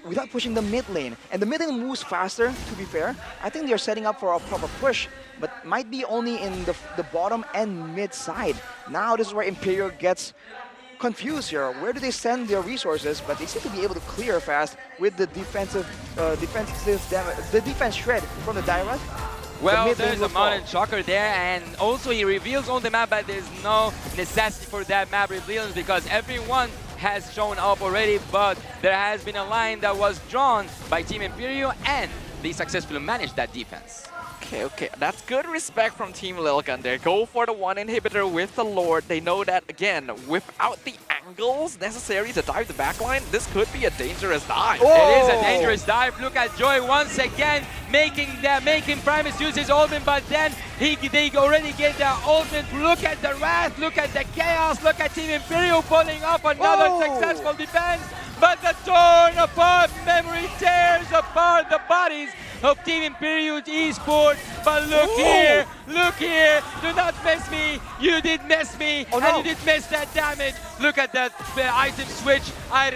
without pushing the mid lane. And the mid lane moves faster, to be fair. I think they're setting up for a proper push, but might be only in the bottom and mid side. Now this is where Imperio gets confused here. Where do they send their resources? But they seem to be able to clear fast with the defense shred from the Dyrus. Well, there's a mountain shocker there, and also he reveals on the map, but there's no necessity for that map reveals because everyone has shown up already, but there has been a line that was drawn by Team Imperio, and they successfully managed that defense. Okay, that's good respect from Team Lilgun. They go for the one inhibitor with the Lord. They know that, again, without the angles necessary to dive the backline, this could be a dangerous dive. It is a dangerous dive. Look at Joy once again making Primus use his ultimate, but then they already get their ultimate. Look at the Wrath, look at the Chaos, look at Team Imperio pulling up another successful defense, but the torn apart memory tears apart the bodies of Team Imperio Esports. But look here, do not miss me. You did miss me, and you did miss that damage. Look at that item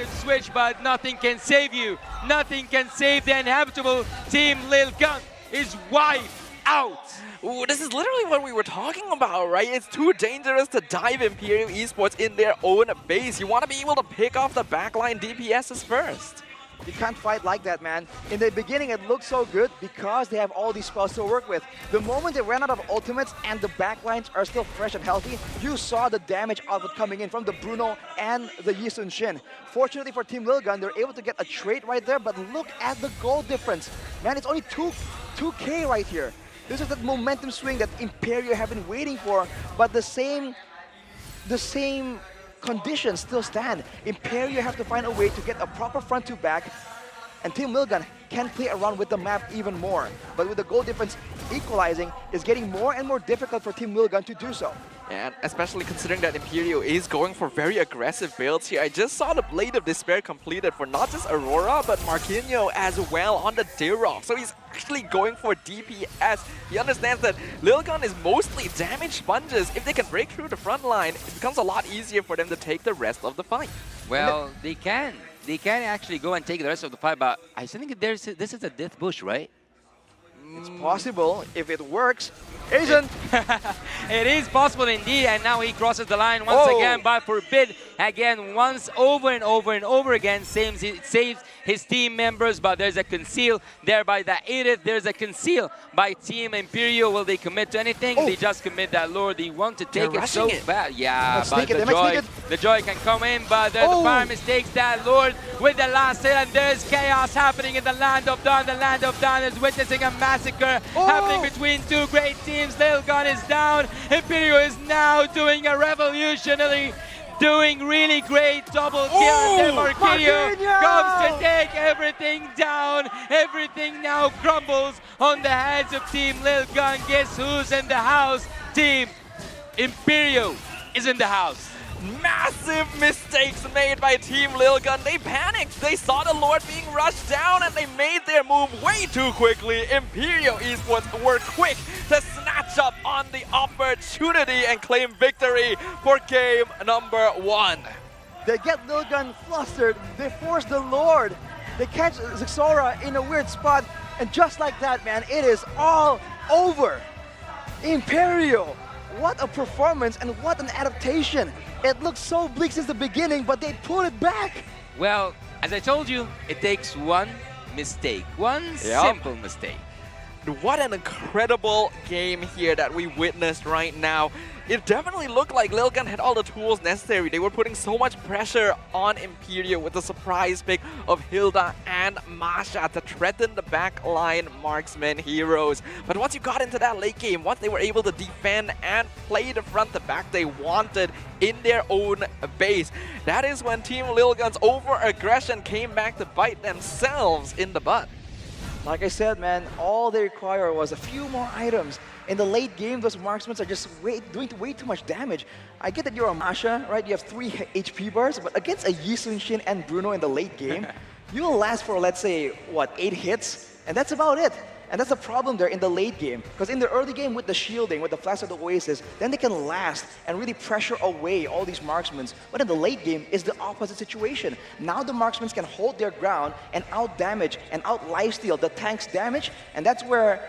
switch, but nothing can save you. Nothing can save the inhabitable. Team Lilgun is wiped out. Ooh, this is literally what we were talking about, right? It's too dangerous to dive Imperio Esports in their own base. You want to be able to pick off the backline DPSs first. You can't fight like that, man. In the beginning, it looked so good because they have all these spells to work with. The moment they ran out of ultimates and the backlines are still fresh and healthy, you saw the damage output coming in from the Bruno and the Yi Sun Shin. Fortunately for Team Lilgun, they're able to get a trade right there, but look at the goal difference. Man, it's only 2K right here. This is that momentum swing that Imperio have been waiting for, but the same conditions still stand. Imperio have to find a way to get a proper front to back, and Team Lilgun can play around with the map even more. But with the goal difference equalizing, it's getting more and more difficult for Team Lilgun to do so. And especially considering that Imperio is going for very aggressive builds here. I just saw the Blade of Despair completed for not just Aurora, but Marquinhos as well on the Dirok. So he's actually going for DPS. He understands that Lilgun is mostly damage sponges. If they can break through the front line, it becomes a lot easier for them to take the rest of the fight. Well, they can actually go and take the rest of the fight, but I think this is a death bush, right? It's possible if it works. Asian! It is possible indeed, and now he crosses the line once again, but Forbid again, once over and over again, saves his team members, but there's a conceal there by the Edith, there's a conceal by Team Imperio. Will they commit to anything? They just commit that Lord. They want to take it so bad. Yeah, but the Joy can come in, but the fire mistakes that Lord with the last hit, and there's chaos happening in the Land of Dawn. The Land of Dawn is witnessing a massacre happening between two great teams. Lilgun is down. Imperio is now doing a revolutionary doing really great. Double kill, and then Marquinhos comes to take everything down. Everything now crumbles on the hands of Team Lil Gun. Guess who's in the house? Team Imperio is in the house. Massive mistakes made by Team Lil Gun. They panicked. They saw the Lord being rushed down and they made their move way too quickly. Imperial Esports were quick to snatch up on the opportunity and claim victory for game number 1. They get Lil Gun flustered. They force the Lord. They catch Zixora in a weird spot. And just like that, man, it is all over. Imperial. What a performance and what an adaptation. It looked so bleak since the beginning, but they pulled it back. Well, as I told you, it takes one mistake. One simple mistake. What an incredible game here that we witnessed right now. It definitely looked like Lil Gun had all the tools necessary. They were putting so much pressure on Imperial with the surprise pick of Hilda and Masha to threaten the backline marksman heroes. But once you got into that late game, once they were able to defend and play the front to back they wanted in their own base, that is when Team Lil Gun's over-aggression came back to bite themselves in the butt. Like I said, man, all they require was a few more items. In the late game, those marksmen are just doing way too much damage. I get that you're a Masha, right? You have 3 HP bars, but against a Yi Sun-shin and Bruno in the late game, you'll last for, let's say, what, 8 hits? And that's about it. And that's the problem there in the late game. Because in the early game with the shielding, with the Flash of the Oasis, then they can last and really pressure away all these marksmen. But in the late game, it's the opposite situation. Now the marksmen can hold their ground and out-damage and out-lifesteal the tank's damage. And that's where,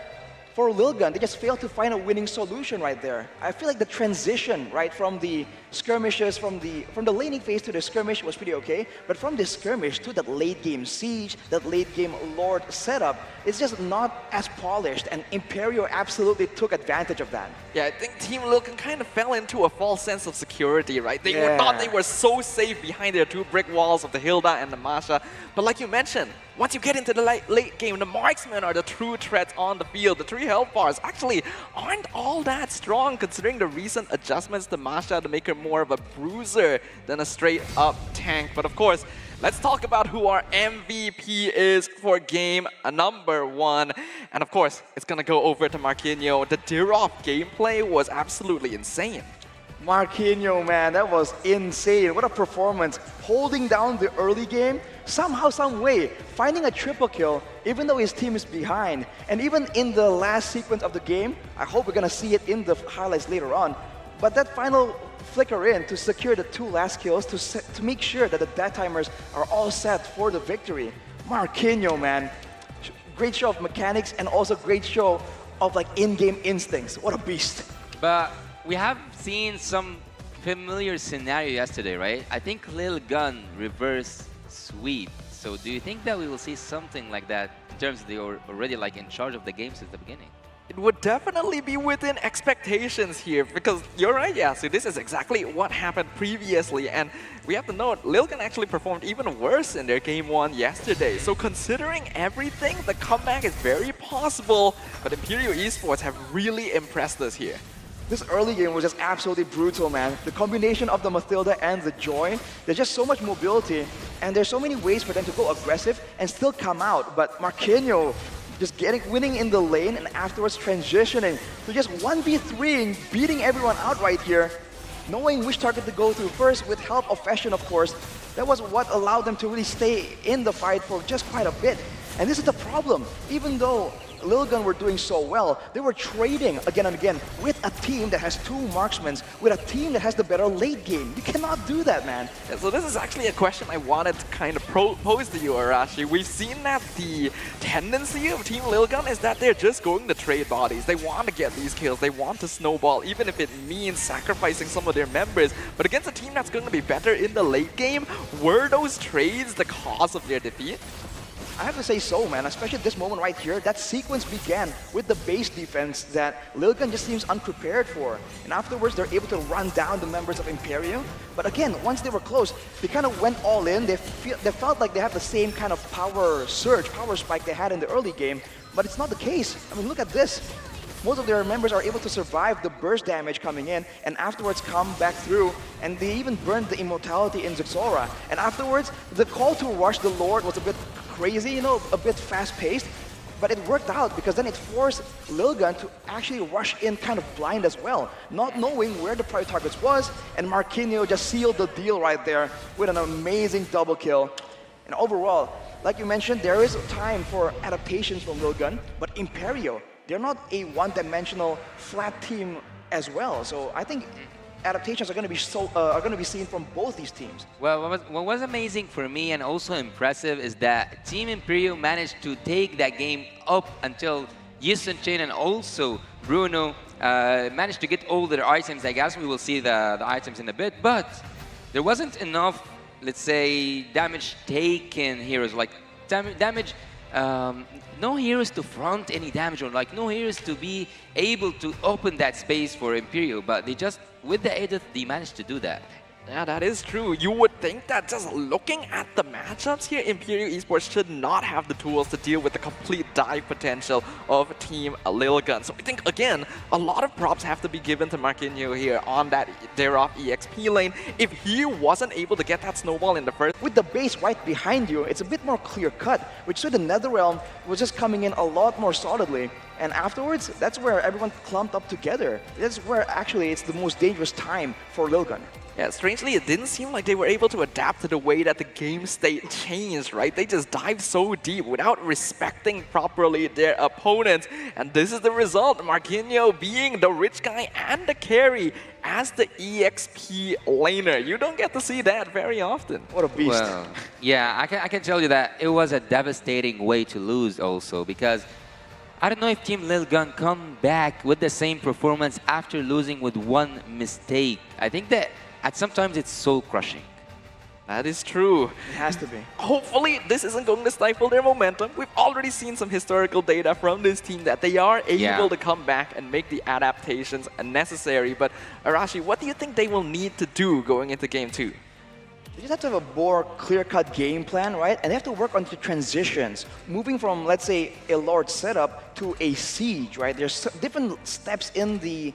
for Lil Gun, they just failed to find a winning solution right there. I feel like the transition, right, from the skirmishes, from the laning phase to the skirmish was pretty okay, but from the skirmish to that late game siege, that late game Lord setup, it's just not as polished, and Imperio absolutely took advantage of that. Yeah, I think Team Lil Gun kind of fell into a false sense of security, right? They thought they were so safe behind their 2 brick walls of the Hilda and the Masha, but like you mentioned, once you get into the late game, the marksmen are the true threats on the field. The 3 health bars actually aren't all that strong considering the recent adjustments to Masha to make her more of a bruiser than a straight up tank. But of course, let's talk about who our MVP is for game number 1. And of course, it's gonna go over to Marquinhos. The Dirov gameplay was absolutely insane. Marquinhos, man, that was insane. What a performance. Holding down the early game, somehow, some way, finding a triple kill, even though his team is behind. And even in the last sequence of the game, I hope we're gonna see it in the highlights later on, but that final flicker in to secure the 2 last kills, to make sure that the death timers are all set for the victory. Marquinhos, man, great show of mechanics and also great show of like in-game instincts. What a beast. But we have seen some familiar scenario yesterday, right? I think Lil Gun reverse sweep. So do you think that we will see something like that in terms of they are already like in charge of the game since the beginning? It would definitely be within expectations here because you're right, yeah, so this is exactly what happened previously, and we have to note, Lil Gun actually performed even worse in their game 1 yesterday. So considering everything, the comeback is very possible, but Imperial Esports have really impressed us here. This early game was just absolutely brutal, man. The combination of the Mathilda and the Joy, there's just so much mobility, and there's so many ways for them to go aggressive and still come out. But Marquinhos just winning in the lane and afterwards transitioning to just 1v3ing, beating everyone out right here, knowing which target to go through first with help of Fashion, of course. That was what allowed them to really stay in the fight for just quite a bit. And this is the problem. Even though Lil Gun were doing so well, they were trading again and again with a team that has 2 marksmen, with a team that has the better late game. You cannot do that, man. Yeah, so this is actually a question I wanted to kind of pose to you, Arashi. We've seen that the tendency of Team Lil Gun is that they're just going to trade bodies. They want to get these kills. They want to snowball, even if it means sacrificing some of their members. But against a team that's going to be better in the late game, were those trades the cause of their defeat? I have to say so, man, especially at this moment right here. That sequence began with the base defense that Lil Gun just seems unprepared for. And afterwards, they're able to run down the members of Imperium. But again, once they were close, they kind of went all in. They felt like they have the same kind of power surge, power spike they had in the early game. But it's not the case. I mean, look at this. most of their members are able to survive the burst damage coming in and afterwards come back through, and they even burned the immortality in Zixora. And afterwards, the call to rush the Lord was a bit crazy, you know, a bit fast-paced, but it worked out because then it forced Lilgun to actually rush in kind of blind as well, not knowing where the priority targets was, and Marquinhos just sealed the deal right there with an amazing double kill. And overall, like you mentioned, there is time for adaptations from Lilgun, but Imperio, they're not a one-dimensional flat team as well. So I think adaptations are going to be seen from both these teams. Well, what was amazing for me and also impressive is that Team Imperio managed to take that game up until Ysun Chain and also Bruno managed to get all their items. I guess we will see the items in a bit, but there wasn't enough, let's say, damage taken heroes, like damage, no heroes to front any damage, or like no heroes to be able to open that space for Imperio, but they just, with the Edith, they managed to do that. Yeah, that is true. You would think that just looking at the matchups here, Imperial Esports should not have the tools to deal with the complete dive potential of Team Lilgun. So I think, again, a lot of props have to be given to Marquinhos here on that Derov EXP lane. If he wasn't able to get that snowball in the first... With the base right behind you, it's a bit more clear-cut, which so the Netherrealm was just coming in a lot more solidly. And afterwards, that's where everyone clumped up together. That's where actually it's the most dangerous time for Lilgun. Yeah, strangely, it didn't seem like they were able to adapt to the way that the game state changed, right? They just dived so deep without respecting properly their opponents. And this is the result, Marquinhos being the rich guy and the carry as the EXP laner. You don't get to see that very often. What a beast. Well, yeah, I can tell you that it was a devastating way to lose also, because I don't know if Team Lilgun come back with the same performance after losing with one mistake. I think that at sometimes it's soul crushing. That is true. It has to be. Hopefully, this isn't going to stifle their momentum. We've already seen some historical data from this team that they are able to come back and make the adaptations necessary. But Arashi, what do you think they will need to do going into Game 2? They just have to have a more clear-cut game plan, right? And they have to work on the transitions, moving from, let's say, a Lord setup to a siege, right? There's different steps in the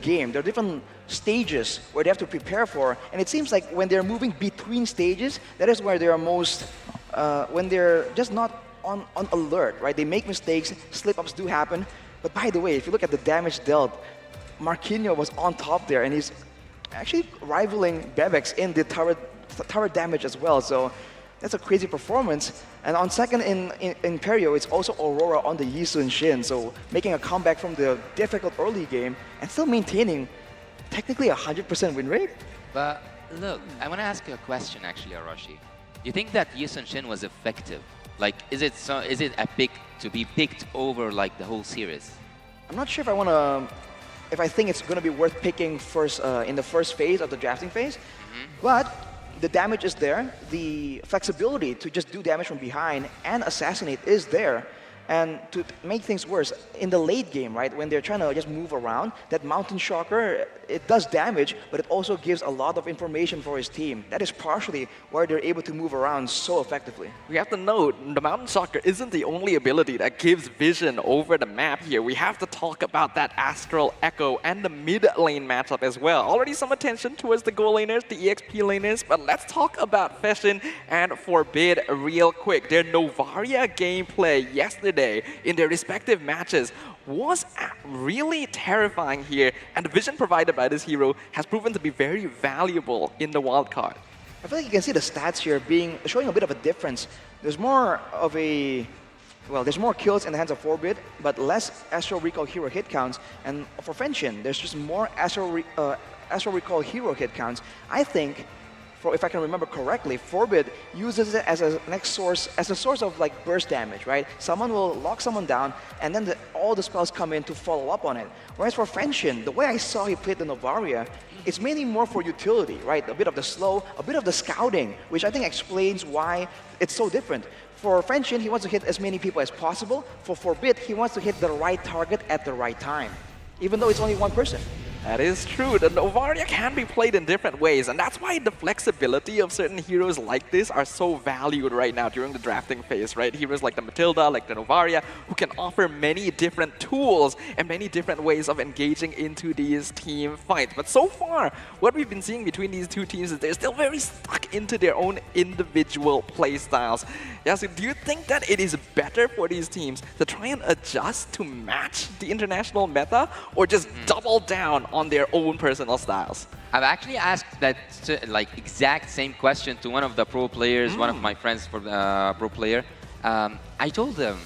game. There are different stages where they have to prepare for, and it seems like when they're moving between stages, that is where they are most, when they're just not on alert, right? They make mistakes, slip-ups do happen. But by the way, if you look at the damage dealt, Marquinhos was on top there, and he's actually rivaling Bebex in the tower damage as well. So that's a crazy performance. And on second in Imperio, it's also Aurora on the Ysun Shin, so making a comeback from the difficult early game and still maintaining technically 100% win rate. But look, I want to ask you a question actually, Arashi. Do you think that Ysun Shin was effective? Like, is it a pick to be picked over like the whole series? I'm not sure if I want to, if I think it's going to be worth picking first in the first phase of the drafting phase, but the damage is there, the flexibility to just do damage from behind and assassinate is there. And to make things worse, in the late game, right, when they're trying to just move around, that Mountain Shocker, it does damage, but it also gives a lot of information for his team. That is partially why they're able to move around so effectively. We have to note, the Mountain Shocker isn't the only ability that gives vision over the map here. We have to talk about that Astral Echo and the mid lane matchup as well. Already some attention towards the goal laners, the EXP laners, but let's talk about Fashion and Forbid real quick. Their Novaria gameplay yesterday in their respective matches was really terrifying here, and the vision provided by this hero has proven to be very valuable in the wildcard. I feel like you can see the stats here showing a bit of a difference. There's more of a, well, there's more kills in the hands of Forbid, but less Astral Recall hero hit counts. And for Fenshin, there's just more Astral Recall hero hit counts. I think, if I can remember correctly, Forbid uses it as a source of like burst damage, right? Someone will lock someone down, and then all the spells come in to follow up on it. Whereas for Fenshin, the way I saw he played the Novaria, it's mainly more for utility, right? A bit of the slow, a bit of the scouting, which I think explains why it's so different. For Fenshin, he wants to hit as many people as possible. For Forbid, he wants to hit the right target at the right time, even though it's only one person. That is true. The Novaria can be played in different ways, and that's why the flexibility of certain heroes like this are so valued right now during the drafting phase, right? Heroes like the Matilda, like the Novaria, who can offer many different tools and many different ways of engaging into these team fights. But so far, what we've been seeing between these two teams is they're still very stuck into their own individual play styles. Yeah, so do you think that it is better for these teams to try and adjust to match the international meta, or just double down on their own personal styles? I've actually asked that like exact same question to one of the pro players, one of my friends for pro player. I told them,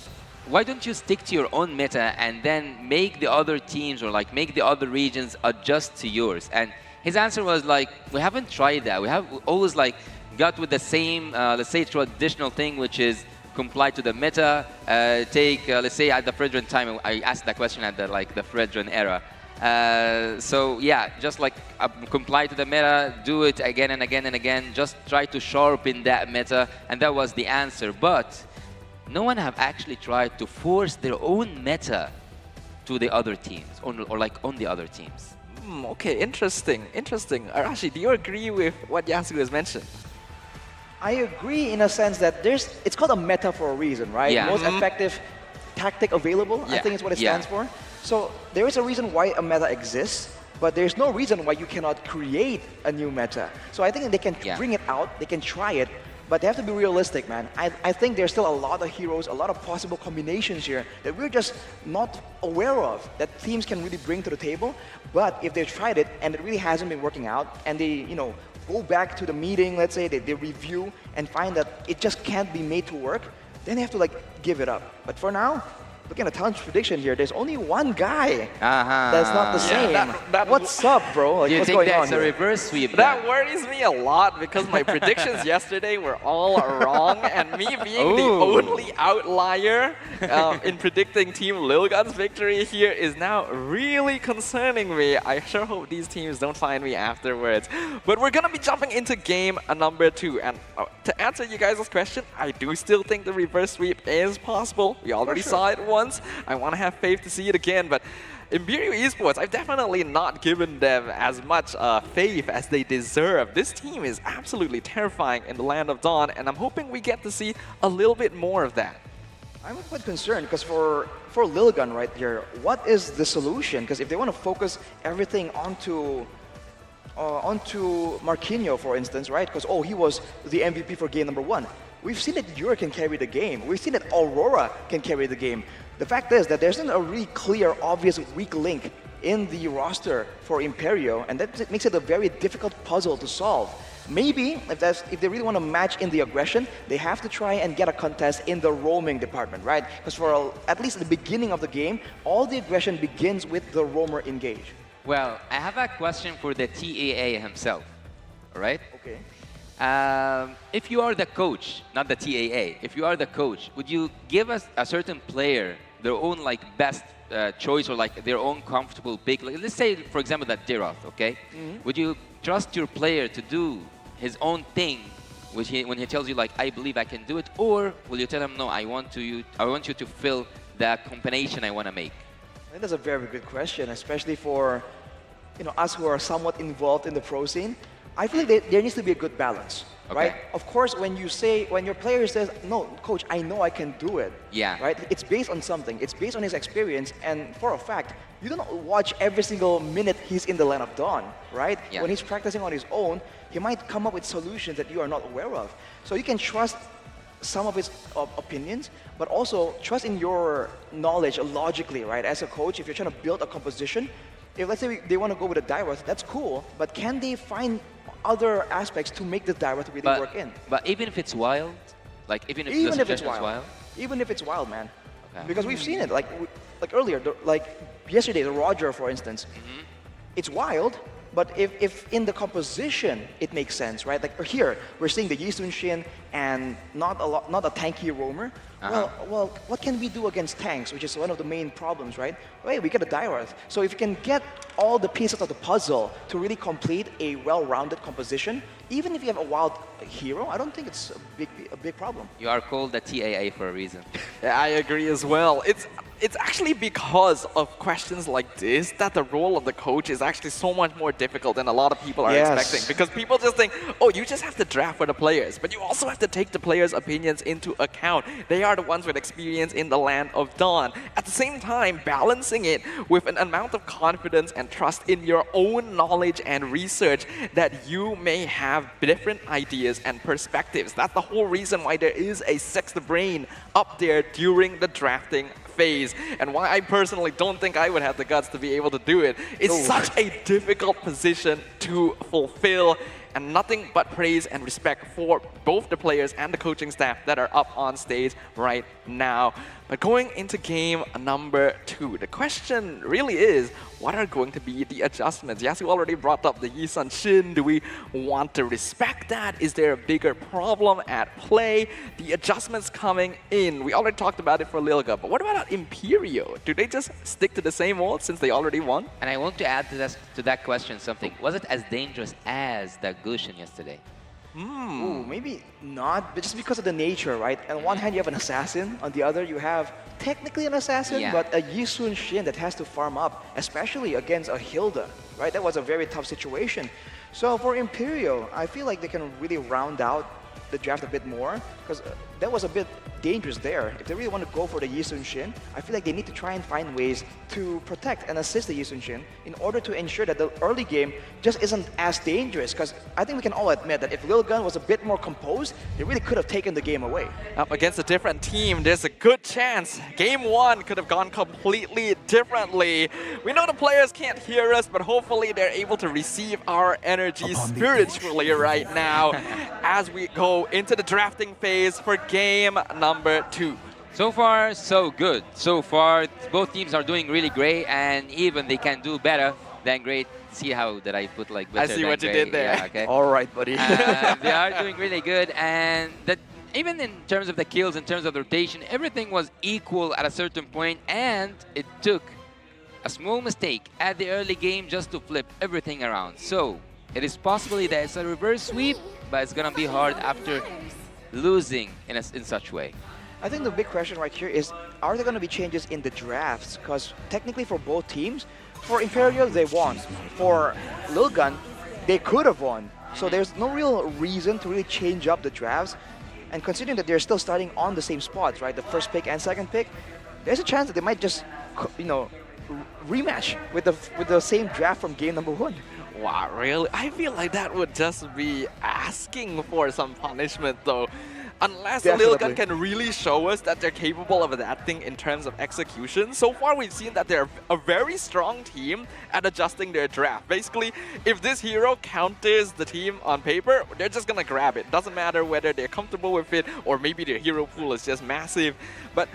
why don't you stick to your own meta and then make the other teams or like make the other regions adjust to yours? And his answer was like, we haven't tried that. We have always like got with the same, let's say, traditional thing, which is comply to the meta. Let's say at the Fredron time, I asked that question at the the Fredron era. So yeah, just like comply to the meta, do it again and again and again. Just try to sharpen that meta, and that was the answer. But no one have actually tried to force their own meta to the other teams, or like on the other teams. Okay, interesting, interesting. Arashi, do you agree with what Yasu has mentioned? I agree in a sense that it's called a meta for a reason, right? Yeah. Most effective tactic available, I think is what it stands for. So there is a reason why a meta exists, but there's no reason why you cannot create a new meta. So I think they can bring it out, they can try it, but they have to be realistic, man. I think there's still a lot of heroes, a lot of possible combinations here that we're just not aware of, that teams can really bring to the table. But if they've tried it and it really hasn't been working out, and they, go back to the meeting, let's say, they review and find that it just can't be made to work, then they have to give it up. But for now, looking at Tan's prediction here, there's only one guy that's not the same. What's up, bro? You what's think going that's on a here? reverse sweep? That worries me a lot because my predictions yesterday were all wrong, and me being the only outlier in predicting Team Lilgun's victory here is now really concerning me. I sure hope these teams don't find me afterwards. But we're gonna be jumping into game number 2, and to answer you guys' question, I do still think the reverse sweep is possible. We already saw it once. I want to have faith to see it again, but MLBB Esports, I've definitely not given them as much faith as they deserve. This team is absolutely terrifying in the Land of Dawn, and I'm hoping we get to see a little bit more of that. I'm quite concerned because for Lilgun right here, what is the solution? Because if they want to focus everything onto Marquinhos, for instance, right? Because, he was the MVP for game number 1. We've seen that Yura can carry the game. We've seen that Aurora can carry the game. The fact is that there's not a really clear, obvious weak link in the roster for Imperio, and that makes it a very difficult puzzle to solve. Maybe, if they really want to match in the aggression, they have to try and get a contest in the roaming department, right? Because for at least at the beginning of the game, all the aggression begins with the roamer engage. Well, I have a question for the TAA himself, all right? Okay. If you are the coach, not the TAA, if you are the coach, would you give us a certain player their own best choice or their own comfortable pick? Let's say, for example, that Diroth, okay? Would you trust your player to do his own thing when he tells you I believe I can do it, or will you tell him no, I want you to fill the combination I want to make? I think that's a very good question, especially for us who are somewhat involved in the pro scene. I feel like there needs to be a good balance, right? Of course, when your player says, no, coach, I know I can do it, right? It's based on something. It's based on his experience, and for a fact, you don't watch every single minute he's in the Land of Dawn, right? Yeah. When he's practicing on his own, he might come up with solutions that you are not aware of. So you can trust some of his opinions, but also trust in your knowledge logically, right? As a coach, if you're trying to build a composition, if let's say they want to go with a Diroth, that's cool, but can they find other aspects to make the Diroth really work in? But even if it's wild, even if it's wild, even if it's wild, man, because we've seen it, like earlier, yesterday, the Roger, for instance, it's wild. But if in the composition it makes sense, right? Here we're seeing the Yi Sun Shin and not a tanky roamer. Well, what can we do against tanks, which is one of the main problems, right? Hey, we get a Diroth. So if you can get all the pieces of the puzzle to really complete a well-rounded composition, even if you have a wild hero, I don't think it's a big problem. You are called the TAA for a reason. Yeah, I agree as well. it's actually because of questions like this that the role of the coach is actually so much more difficult than a lot of people are expecting. Because people just think, oh, you just have to draft for the players, but you also have to take the players' opinions into account. They are the ones with experience in the land of Dawn. At the same time, balancing it with an amount of confidence and trust in your own knowledge and research that you may have different ideas and perspectives. That's the whole reason why there is a sixth brain up there during the drafting phase, and why I personally don't think I would have the guts to be able to do it. It's such a difficult position to fulfill, and nothing but praise and respect for both the players and the coaching staff that are up on stage right now. But going into game number 2, the question really is, what are going to be the adjustments? Yes, you already brought up the Yi Sun Shin. Do we want to respect that? Is there a bigger problem at play? The adjustments coming in. We already talked about it for Lilga, but what about Imperio? Do they just stick to the same old since they already won? And I want to add to that question something. Was it as dangerous as the Gushin yesterday? Ooh, maybe not, but just because of the nature, right? On one hand, you have an assassin. On the other, you have technically an assassin, but a Yi Sun Shin that has to farm up, especially against a Hilda, right? That was a very tough situation. So for Imperio, I feel like they can really round out the draft a bit more, because that was a bit dangerous there. If they really want to go for the Yi Sun Shin, I feel like they need to try and find ways to protect and assist the Yi Sun Shin in order to ensure that the early game just isn't as dangerous. Because I think we can all admit that if Lil Gun was a bit more composed, they really could have taken the game away. Up against a different team, there's a good chance game 1 could have gone completely differently. We know the players can't hear us, but hopefully they're able to receive our energy spiritually right now as we go into the drafting phase for game number 2. So far, so good. So far, both teams are doing really great, and even they can do better than great. See how that I put like better I see than what you great. did there. Yeah, okay. All right, buddy. They are doing really good, and that even in terms of the kills, in terms of the rotation, everything was equal at a certain point, and it took a small mistake at the early game just to flip everything around. So it is possibly that it's a reverse sweep, but it's gonna be hard after losing in such way. I think the big question right here is, are there going to be changes in the drafts? Because technically for both teams, for Imperial, they won. For Lil Gun, they could have won. So there's no real reason to really change up the drafts. And considering that they're still starting on the same spots, right? The first pick and second pick, there's a chance that they might just, you know, rematch with the same draft from game number 1. Wow, really? I feel like that would just be asking for some punishment, though. Unless Lil Gun can really show us that they're capable of adapting in terms of execution. So far, we've seen that they're a very strong team at adjusting their draft. Basically, if this hero counters the team on paper, they're just gonna grab it. Doesn't matter whether they're comfortable with it or maybe their hero pool is just massive. But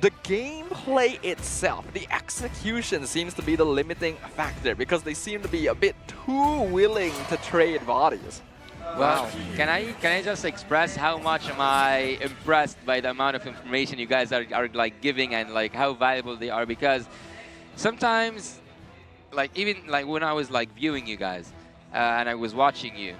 the gameplay itself, the execution seems to be the limiting factor because they seem to be a bit too willing to trade bodies. Wow. Can I just express how much am I impressed by the amount of information you guys are like giving and like how valuable they are? Because sometimes, like even like when I was like viewing you guys and I was watching you,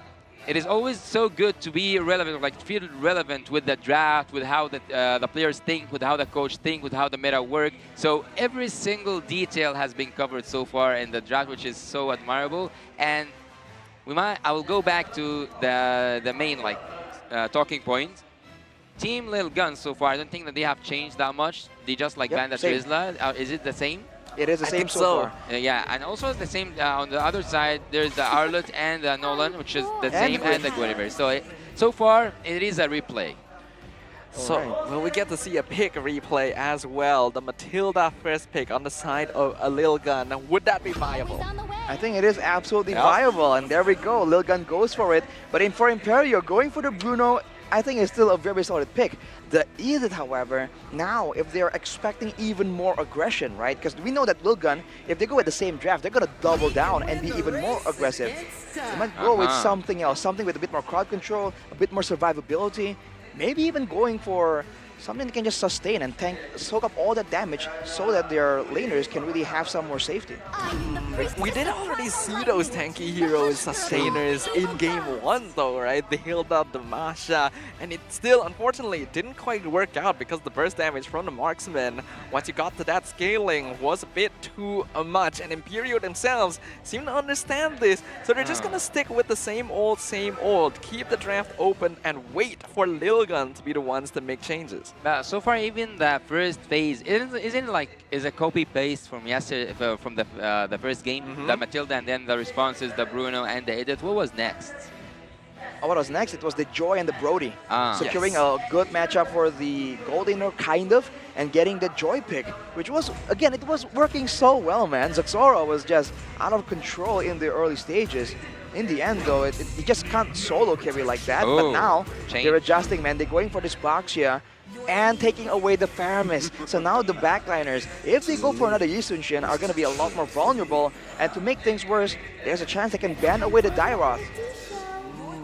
it is always so good to be relevant, like feel relevant with the draft, with how the players think, with how the coach think, with how the meta work. So every single detail has been covered so far in the draft, which is so admirable. And I will go back to the main like talking point. Team Lil Gun so far, I don't think that they have changed that much. They just like banned the Twizzler. Is it the same? It is the same so far. Yeah, and also the same on the other side. There's the Arlott and the Nolan, which is the same, and the Guinevere. So far, it is a replay. So, will we get to see a pick replay as well? The Matilda first pick on the side of a Lil Gun. Would that be viable? I think it is absolutely viable, and there we go. Lil Gun goes for it. But for Imperio, going for the Bruno, I think is still a very solid pick. The Edith, however, now if they're expecting even more aggression, right? Because we know that Lil Gun, if they go with the same draft, they're going to double down and be even more aggressive. They might go with something else, something with a bit more crowd control, a bit more survivability. Maybe even going for something they can just sustain and soak up all that damage so that their laners can really have some more safety. We did already see those tanky heroes, sustainers in game 1 though, right? They healed up the Masha, and it still, unfortunately, didn't quite work out because the burst damage from the marksman, once you got to that scaling, was a bit too much, and Imperial themselves seem to understand this, so they're just gonna stick with the same old, keep the draft open and wait for Lilgun to be the ones to make changes. So far, even the first phase is a copy paste from yesterday, from the first game, the Matilda, and then the responses, the Bruno and the Edith. What was next? What was next? It was the Joy and the Brody. Securing a good matchup for the Goldener, kind of, and getting the Joy pick, which was, again, it was working so well, man. Zaxora was just out of control in the early stages. In the end, though, you just can't solo carry like that. But now, they're adjusting, man. They're going for this Baxia and taking away the Faramis. So now the backliners, if they go for another Yisunshin, are going to be a lot more vulnerable. And to make things worse, there's a chance they can ban away the Dairoth.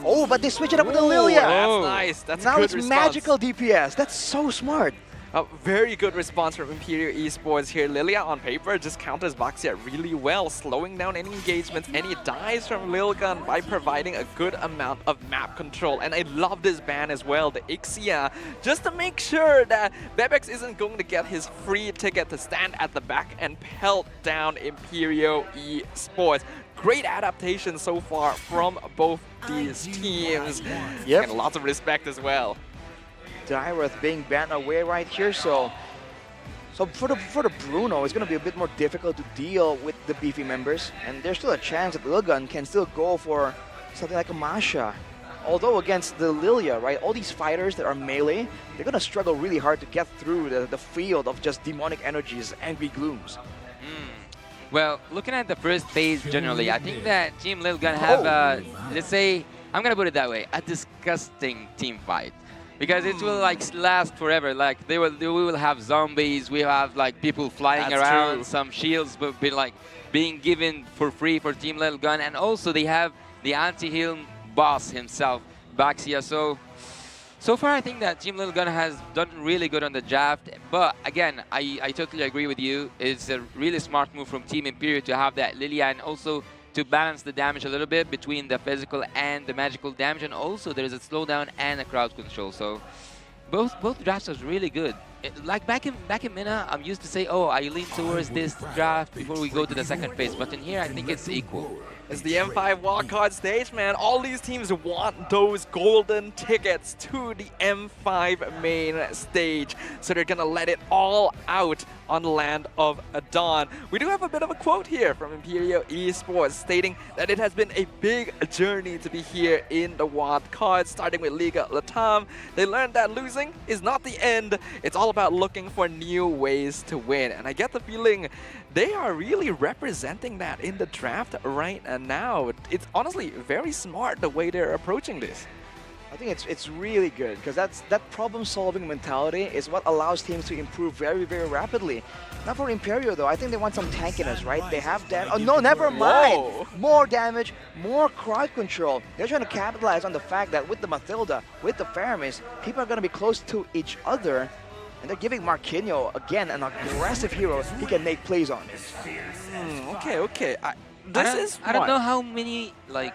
Oh, but they switch it up with the Lilia. That's nice. That's now a good it's response. magical DPS. That's so smart. A very good response from Imperial Esports here. Lilia on paper just counters Baxia really well, slowing down any engagements, any dives from Lilgun by providing a good amount of map control. And I love this ban as well, the Ixia, just to make sure that Bebex isn't going to get his free ticket to stand at the back and pelt down Imperial Esports. Great adaptation so far from both these teams. Yep. And lots of respect as well. Dairoth being banned away right here, so for the Bruno, it's going to be a bit more difficult to deal with the beefy members, and there's still a chance that Lilgun can still go for something like a Masha. Although against the Lilia, right, all these fighters that are melee, they're going to struggle really hard to get through the field of just demonic energies, angry glooms. Well, looking at the first phase generally, I think that Team Lilgun have, let's say, I'm going to put it that way, a disgusting team fight. Because it will last forever. Like we will have zombies, we have like people flying around, true. some shields will be like being given for free for Team Lilgun, and also they have the anti-heal boss himself, Baxia. So far I think that Team Lilgun has done really good on the draft, but again, I totally agree with you. It's a really smart move from Team Imperial to have that Lilia, and also to balance the damage a little bit between the physical and the magical damage, and also there is a slowdown and a crowd control. So both drafts are really good. Like back in MENA, I'm used to say, oh, I lean towards this draft before we go to the second phase, but in here I think it's equal. It's the M5 wildcard stage, man. All these teams want those golden tickets to the M5 main stage. So they're gonna let it all out on Land of Dawn. We do have a bit of a quote here from Imperial Esports stating that it has been a big journey to be here in the wildcard, starting with Liga Latam. They learned that losing is not the end. It's all about looking for new ways to win. And I get the feeling they are really representing that in the draft right now. It's honestly very smart the way they're approaching this. I think it's really good, because that problem-solving mentality is what allows teams to improve very, very rapidly. Now for Imperial though, I think they want some tankiness, right? They have damage. Oh no, never mind! Whoa. More damage, more crowd control. They're trying to capitalize on the fact that with the Matilda, with the Faramis, people are going to be close to each other. And they're giving Marquinhos, again, an aggressive hero he can make plays on. Okay. I don't know how many like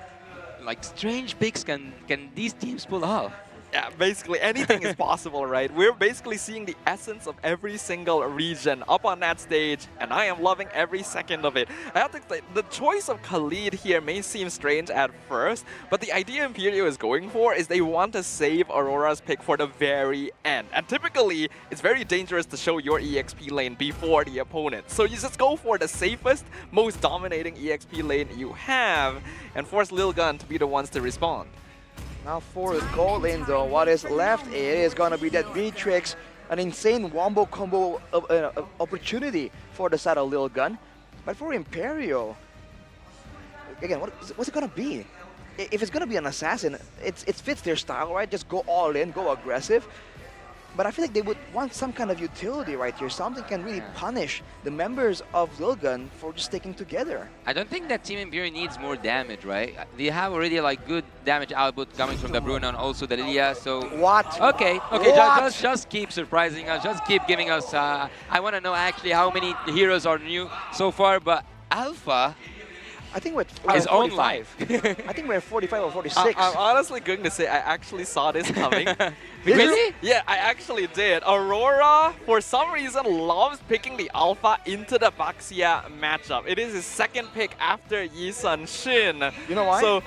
strange picks can these teams pull off. Yeah, basically anything is possible, right? We're basically seeing the essence of every single region up on that stage, and I am loving every second of it. I have to say, the choice of Khalid here may seem strange at first, but the idea Imperial is going for is they want to save Aurora's pick for the very end. And typically, it's very dangerous to show your EXP lane before the opponent. So you just go for the safest, most dominating EXP lane you have, and force Lilgun to be the ones to respond. Now for the gold lane though, what is left, it is going to be that Beatrix, an insane wombo combo opportunity for the side of Lilgun. But for Imperial, again, what's it going to be? If it's going to be an assassin, it fits their style, right? Just go all in, go aggressive. But I feel like they would want some kind of utility right here. Something can really punish the members of Lilgun for just sticking together. I don't think that Team Imperial needs more damage, right? They have already like good damage output coming from the Bruno and also the Lilia, so... What? Okay, What? just keep surprising us, just keep giving us... I want to know actually how many heroes are new so far, but Alpha... I think we're is 45. online. I think we're 45 or 46. I'm honestly going to say I actually saw this coming. Really? Yeah, I actually did. Aurora, for some reason, loves picking the Alpha into the Baxia matchup. It is his second pick after Yi Sun Shin. You know why? So,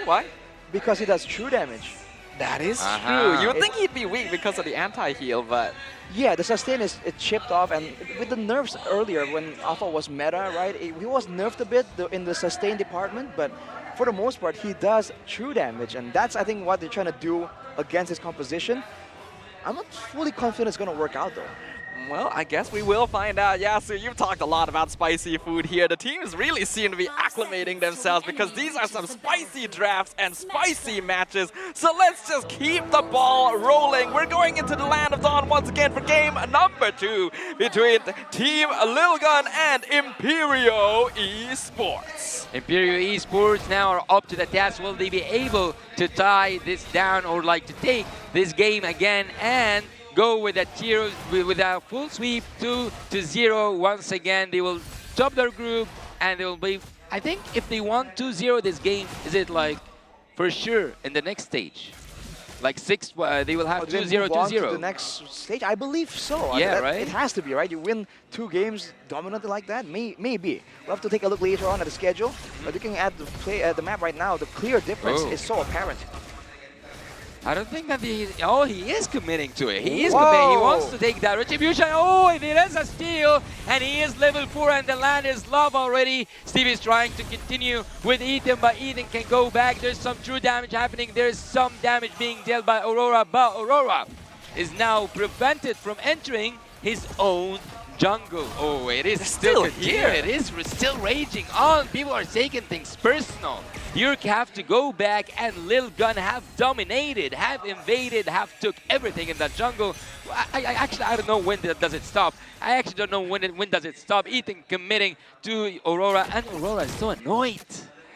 why? Because he does true damage. That is true. You would think he'd be weak because of the anti-heal, but... Yeah, the sustain is chipped off, and with the nerfs earlier when Alpha was meta, right? He was nerfed a bit in the sustain department, but for the most part, he does true damage, and that's, I think, what they're trying to do against his composition. I'm not fully confident it's going to work out, though. Well, I guess we will find out. Yeah, so you've talked a lot about spicy food here. The teams really seem to be acclimating themselves because these are some spicy drafts and spicy matches. So let's just keep the ball rolling. We're going into the Land of Dawn once again for game number 2 between Team Lilgun and Imperio Esports. Imperio Esports now are up to the task. Will they be able to tie this down or like to take this game again and go with a full sweep 2-0 once again? They will top their group and they will be, I think if they want 2-0 this game, is it like for sure in the next stage? Like they will have 2-0, 2-0. The next stage, I believe so. Yeah, right? It has to be, right? You win 2 games dominantly like that, maybe. We'll have to take a look later on at the schedule. But looking at the map right now, the clear difference is so apparent. I don't think that he is committing to it. He is committing. He wants to take that retribution. Oh, it is a steal, and he is level 4, and the land is love already. Steve is trying to continue with Ethan, but Ethan can go back. There's some true damage happening. There's some damage being dealt by Aurora, but Aurora is now prevented from entering his own jungle. Oh, it is still here. It is still raging on. People are taking things personal. Yurk have to go back, and Lilgun have dominated, have invaded, have took everything in that jungle. I don't know when does it stop. I actually don't know when does it stop. Ethan committing to Aurora, and Aurora is so annoyed.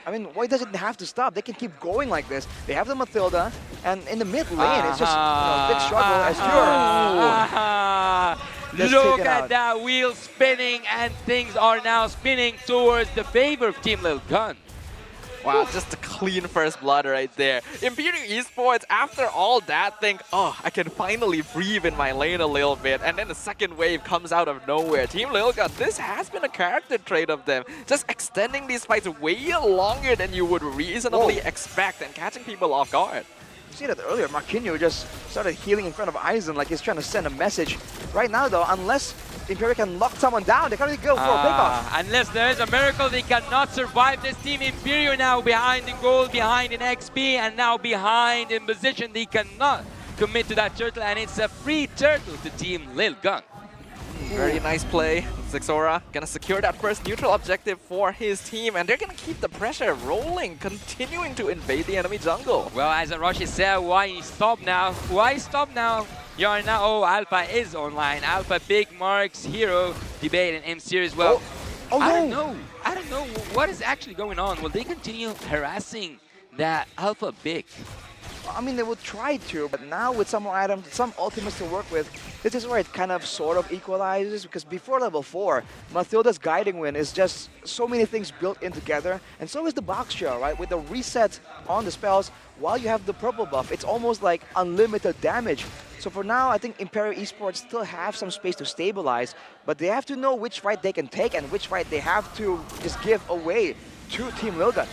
I mean, why does it have to stop? They can keep going like this. They have the Matilda, and in the mid lane, it's just a big struggle as Yurk. Look at that wheel spinning, and things are now spinning towards the favor of Team Lilgun. Wow, just a clean first blood right there. Imperial Esports, after all that, think, oh, I can finally breathe in my lane a little bit. And then the second wave comes out of nowhere. Team Lilgun, this has been a character trait of them. Just extending these fights way longer than you would reasonably expect and catching people off guard. You see that earlier, Marquinhos just started healing in front of Aizen like he's trying to send a message. Right now, though, unless Imperial can lock someone down, they can't really go for a pickoff. Unless there is a miracle, they cannot survive. This team Imperial now behind in gold, behind in XP, and now behind in position. They cannot commit to that turtle, and it's a free turtle to Team Lilgun. Very nice play. Zixora gonna secure that first neutral objective for his team, and they're gonna keep the pressure rolling, continuing to invade the enemy jungle. Well, as Roshi said, why stop now? Why stop now? You are now, oh, Alpha is online. Alpha, big marks, hero, debate, and M-Series. Well, I don't know what is actually going on. Will they continue harassing that Alpha big? I mean, they would try to, but now with some more items, some ultimates to work with, this is where it kind of sort of equalizes, because before level 4, Mathilda's Guiding Wind is just so many things built in together, and so is the box shell, right? With the reset on the spells, while you have the purple buff, it's almost like unlimited damage. So for now, I think Imperial Esports still have some space to stabilize, but they have to know which fight they can take and which fight they have to just give away to Team Lilgun.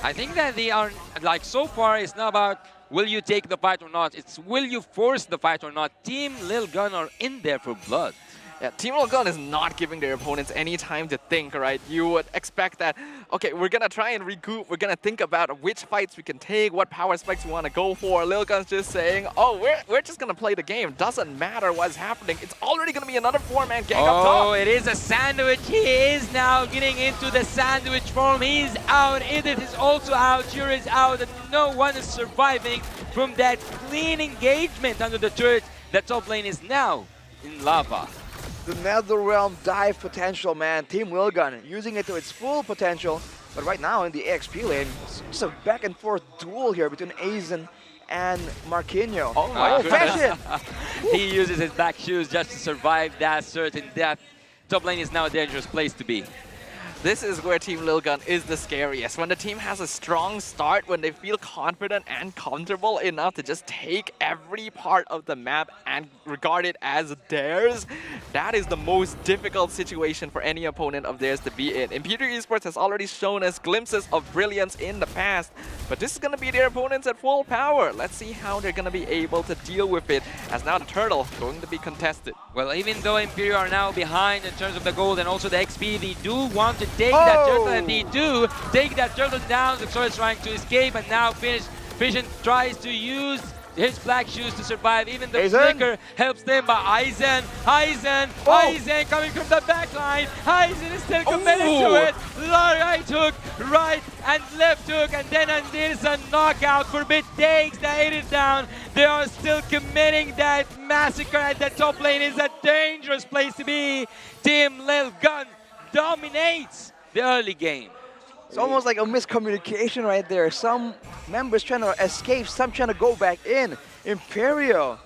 I think that they are, like, so far, it's not about will you take the fight or not? It's will you force the fight or not? Team Lilgun are in there for blood. Yeah, Team Lilgun is not giving their opponents any time to think, right? You would expect that, okay, we're gonna try and regroup, we're gonna think about which fights we can take, what power spikes we wanna go for. Lilgun's just saying, oh, we're just gonna play the game. Doesn't matter what's happening. It's already gonna be another 4-man gang up top. Oh, it is a sandwich. He is now getting into the sandwich form. He's out. Edith is also out. Yuri is out. And no one is surviving from that clean engagement under the turret. The top lane is now in lava. The Netherrealm dive potential, man. Team Lilgun using it to its full potential. But right now in the EXP lane, it's just a back and forth duel here between Aizen and Marquinhos. Oh my Fashion! He uses his black shoes just to survive that certain death. Top lane is now a dangerous place to be. This is where Team Lilgun is the scariest. When the team has a strong start, when they feel confident and comfortable enough to just take every part of the map and regard it as theirs, that is the most difficult situation for any opponent of theirs to be in. Imperial Esports has already shown us glimpses of brilliance in the past, but this is going to be their opponents at full power. Let's see how they're going to be able to deal with it, as now the turtle going to be contested. Well, even though Imperial are now behind in terms of the gold and also the XP, they do want to take that turtle, and they do take that turtle down. Zexora is trying to escape, and now Vision tries to use his black shoes to survive. Even the flicker helps them, but Aizen coming from the back line. Aizen is still committed to it. Right hook, right and left hook, and then there's a knockout. Forbid takes the 8 down. They are still committing that massacre at the top lane. Is a dangerous place to be. Team Lilgun dominates the early game. It's almost like a miscommunication right there. Some members trying to escape, some trying to go back in. Imperial.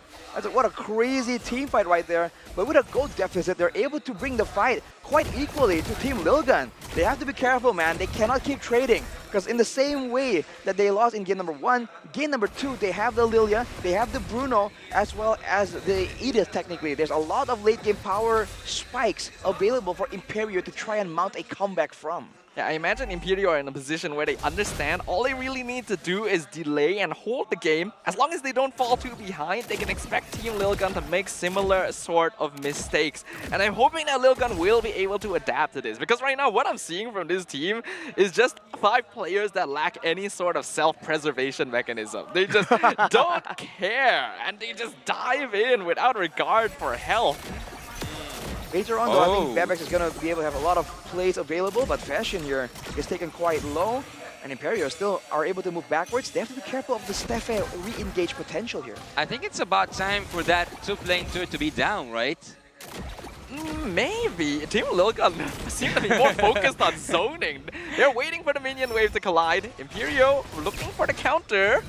What a crazy team fight right there. But with a gold deficit, they're able to bring the fight quite equally to Team Lilgun. They have to be careful, man. They cannot keep trading. Because in the same way that they lost in game number 1, game number 2, they have the Lilia, they have the Bruno, as well as the Edith technically. There's a lot of late game power spikes available for Imperial to try and mount a comeback from. Yeah, I imagine Imperial are in a position where they understand all they really need to do is delay and hold the game. As long as they don't fall too behind, they can expect Team Lilgun to make similar sort of mistakes. And I'm hoping that Lilgun will be able to adapt to this, because right now what I'm seeing from this team is just 5 players that lack any sort of self-preservation mechanism. They just don't care, and they just dive in without regard for health. Later on, though, I think Bebex is going to be able to have a lot of plays available, but Fashion here is taken quite low, and Imperial still are able to move backwards. They have to be careful of the Steffe re-engage potential here. I think it's about time for that top lane to be down, right? Maybe. Team Lilgun seem to be more focused on zoning. They're waiting for the minion wave to collide. Imperial looking for the counter.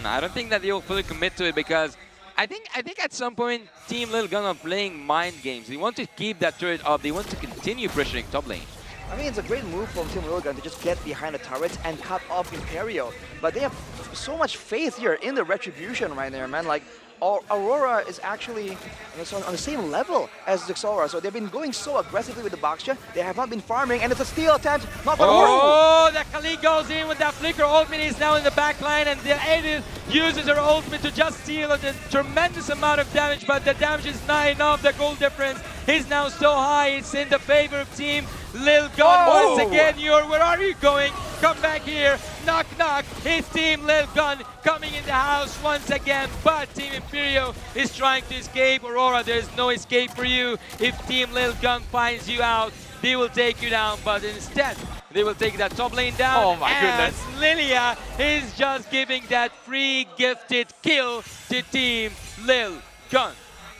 I don't think that they'll fully commit to it, because I think at some point Team Lilgun are playing mind games. They want to keep that turret up. They want to continue pressuring top lane. I mean, it's a great move from Team Lilgun to just get behind the turrets and cut off Imperial. But they have so much faith here in the retribution right there, man. Like, Aurora is actually on the same level as Zexora, so they've been going so aggressively with the Boxja. They have not been farming, and it's a steal attempt. Not gonna work. Oh, the Kali goes in with that flicker. Ultimate is now in the back line, and the Edith uses her ultimate to just steal a tremendous amount of damage, but the damage is not enough. The goal difference is now so high. It's in the favor of Team Lilgun. Once again, where are you going? Come back here. Knock, knock. It's Team Lilgun coming in the house once again, but Team Imperial is trying to escape. Aurora, there's no escape for you. If Team Lilgun finds you out, they will take you down, but instead, they will take that top lane down. Oh my goodness. Lilia is just giving that free gifted kill to Team Lilgun.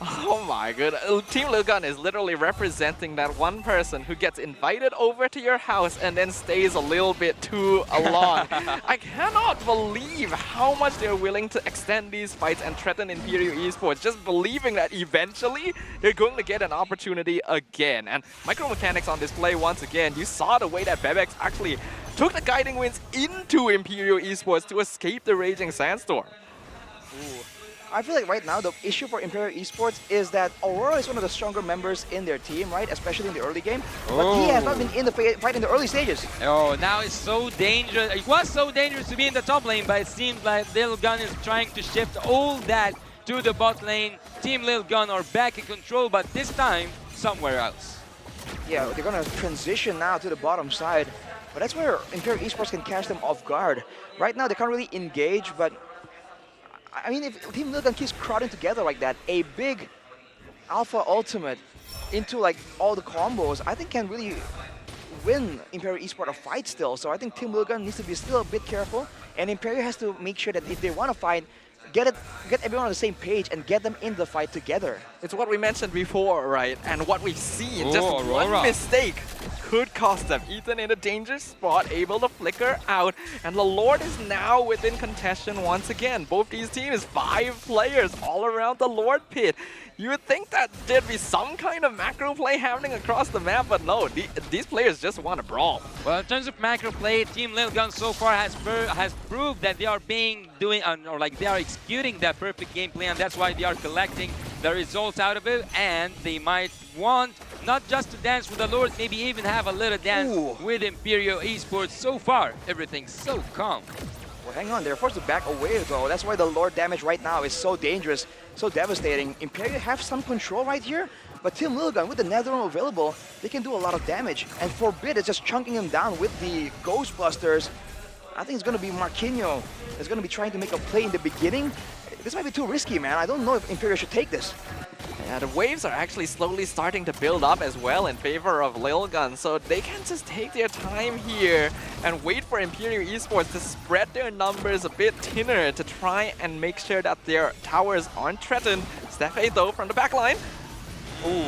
Oh my goodness. Team Lilgun is literally representing that one person who gets invited over to your house and then stays a little bit too long. I cannot believe how much they're willing to extend these fights and threaten Imperial Esports, just believing that eventually they're going to get an opportunity again. And micro mechanics on display once again. You saw the way that Bebex actually took the guiding winds into Imperial Esports to escape the raging sandstorm. Ooh. I feel like right now the issue for Imperial Esports is that Aurora is one of the stronger members in their team, right? Especially in the early game. But he has not been in the fight in the early stages. Oh, now it's so dangerous. It was so dangerous to be in the top lane, but it seems like Lilgun is trying to shift all that to the bot lane. Team Lilgun are back in control, but this time somewhere else. Yeah, they're going to transition now to the bottom side. But that's where Imperial Esports can catch them off guard. Right now they can't really engage, but I mean, if Team Lilgun keeps crowding together like that, a big alpha ultimate into like all the combos, I think can really win Imperial Esports a fight still. So I think Team Lilgun needs to be still a bit careful, and Imperial has to make sure that if they want to fight, get everyone on the same page and get them in the fight together. It's what we mentioned before, right? And what we've seen, just Aurora. one mistake could cost them. Ethan in a dangerous spot, able to flicker out, and the Lord is now within contention once again. Both these teams, 5 players all around the Lord pit. You would think that there'd be some kind of macro play happening across the map, but no, these players just want to brawl. Well, in terms of macro play, Team Lil Gun so far has proved that they are they are executing that perfect gameplay, and that's why they are collecting the results out of it. And they might want not just to dance with the Lords, maybe even have a little dance with Imperial Esports. So far, everything's so calm. Well, hang on, they're forced to back away though. That's why the Lord damage right now is so dangerous, so devastating. Imperial have some control right here, but Team Lilgun with the Netherrealm available, they can do a lot of damage. And Forbid is just chunking him down with the Ghostbusters. I think it's going to be Marquinhos that's going to be trying to make a play in the beginning. This might be too risky, man. I don't know if Imperial should take this. Yeah, the waves are actually slowly starting to build up as well in favor of Lilgun, so they can just take their time here and wait for Imperial Esports to spread their numbers a bit thinner to try and make sure that their towers aren't threatened. Steffe though from the back line. Ooh.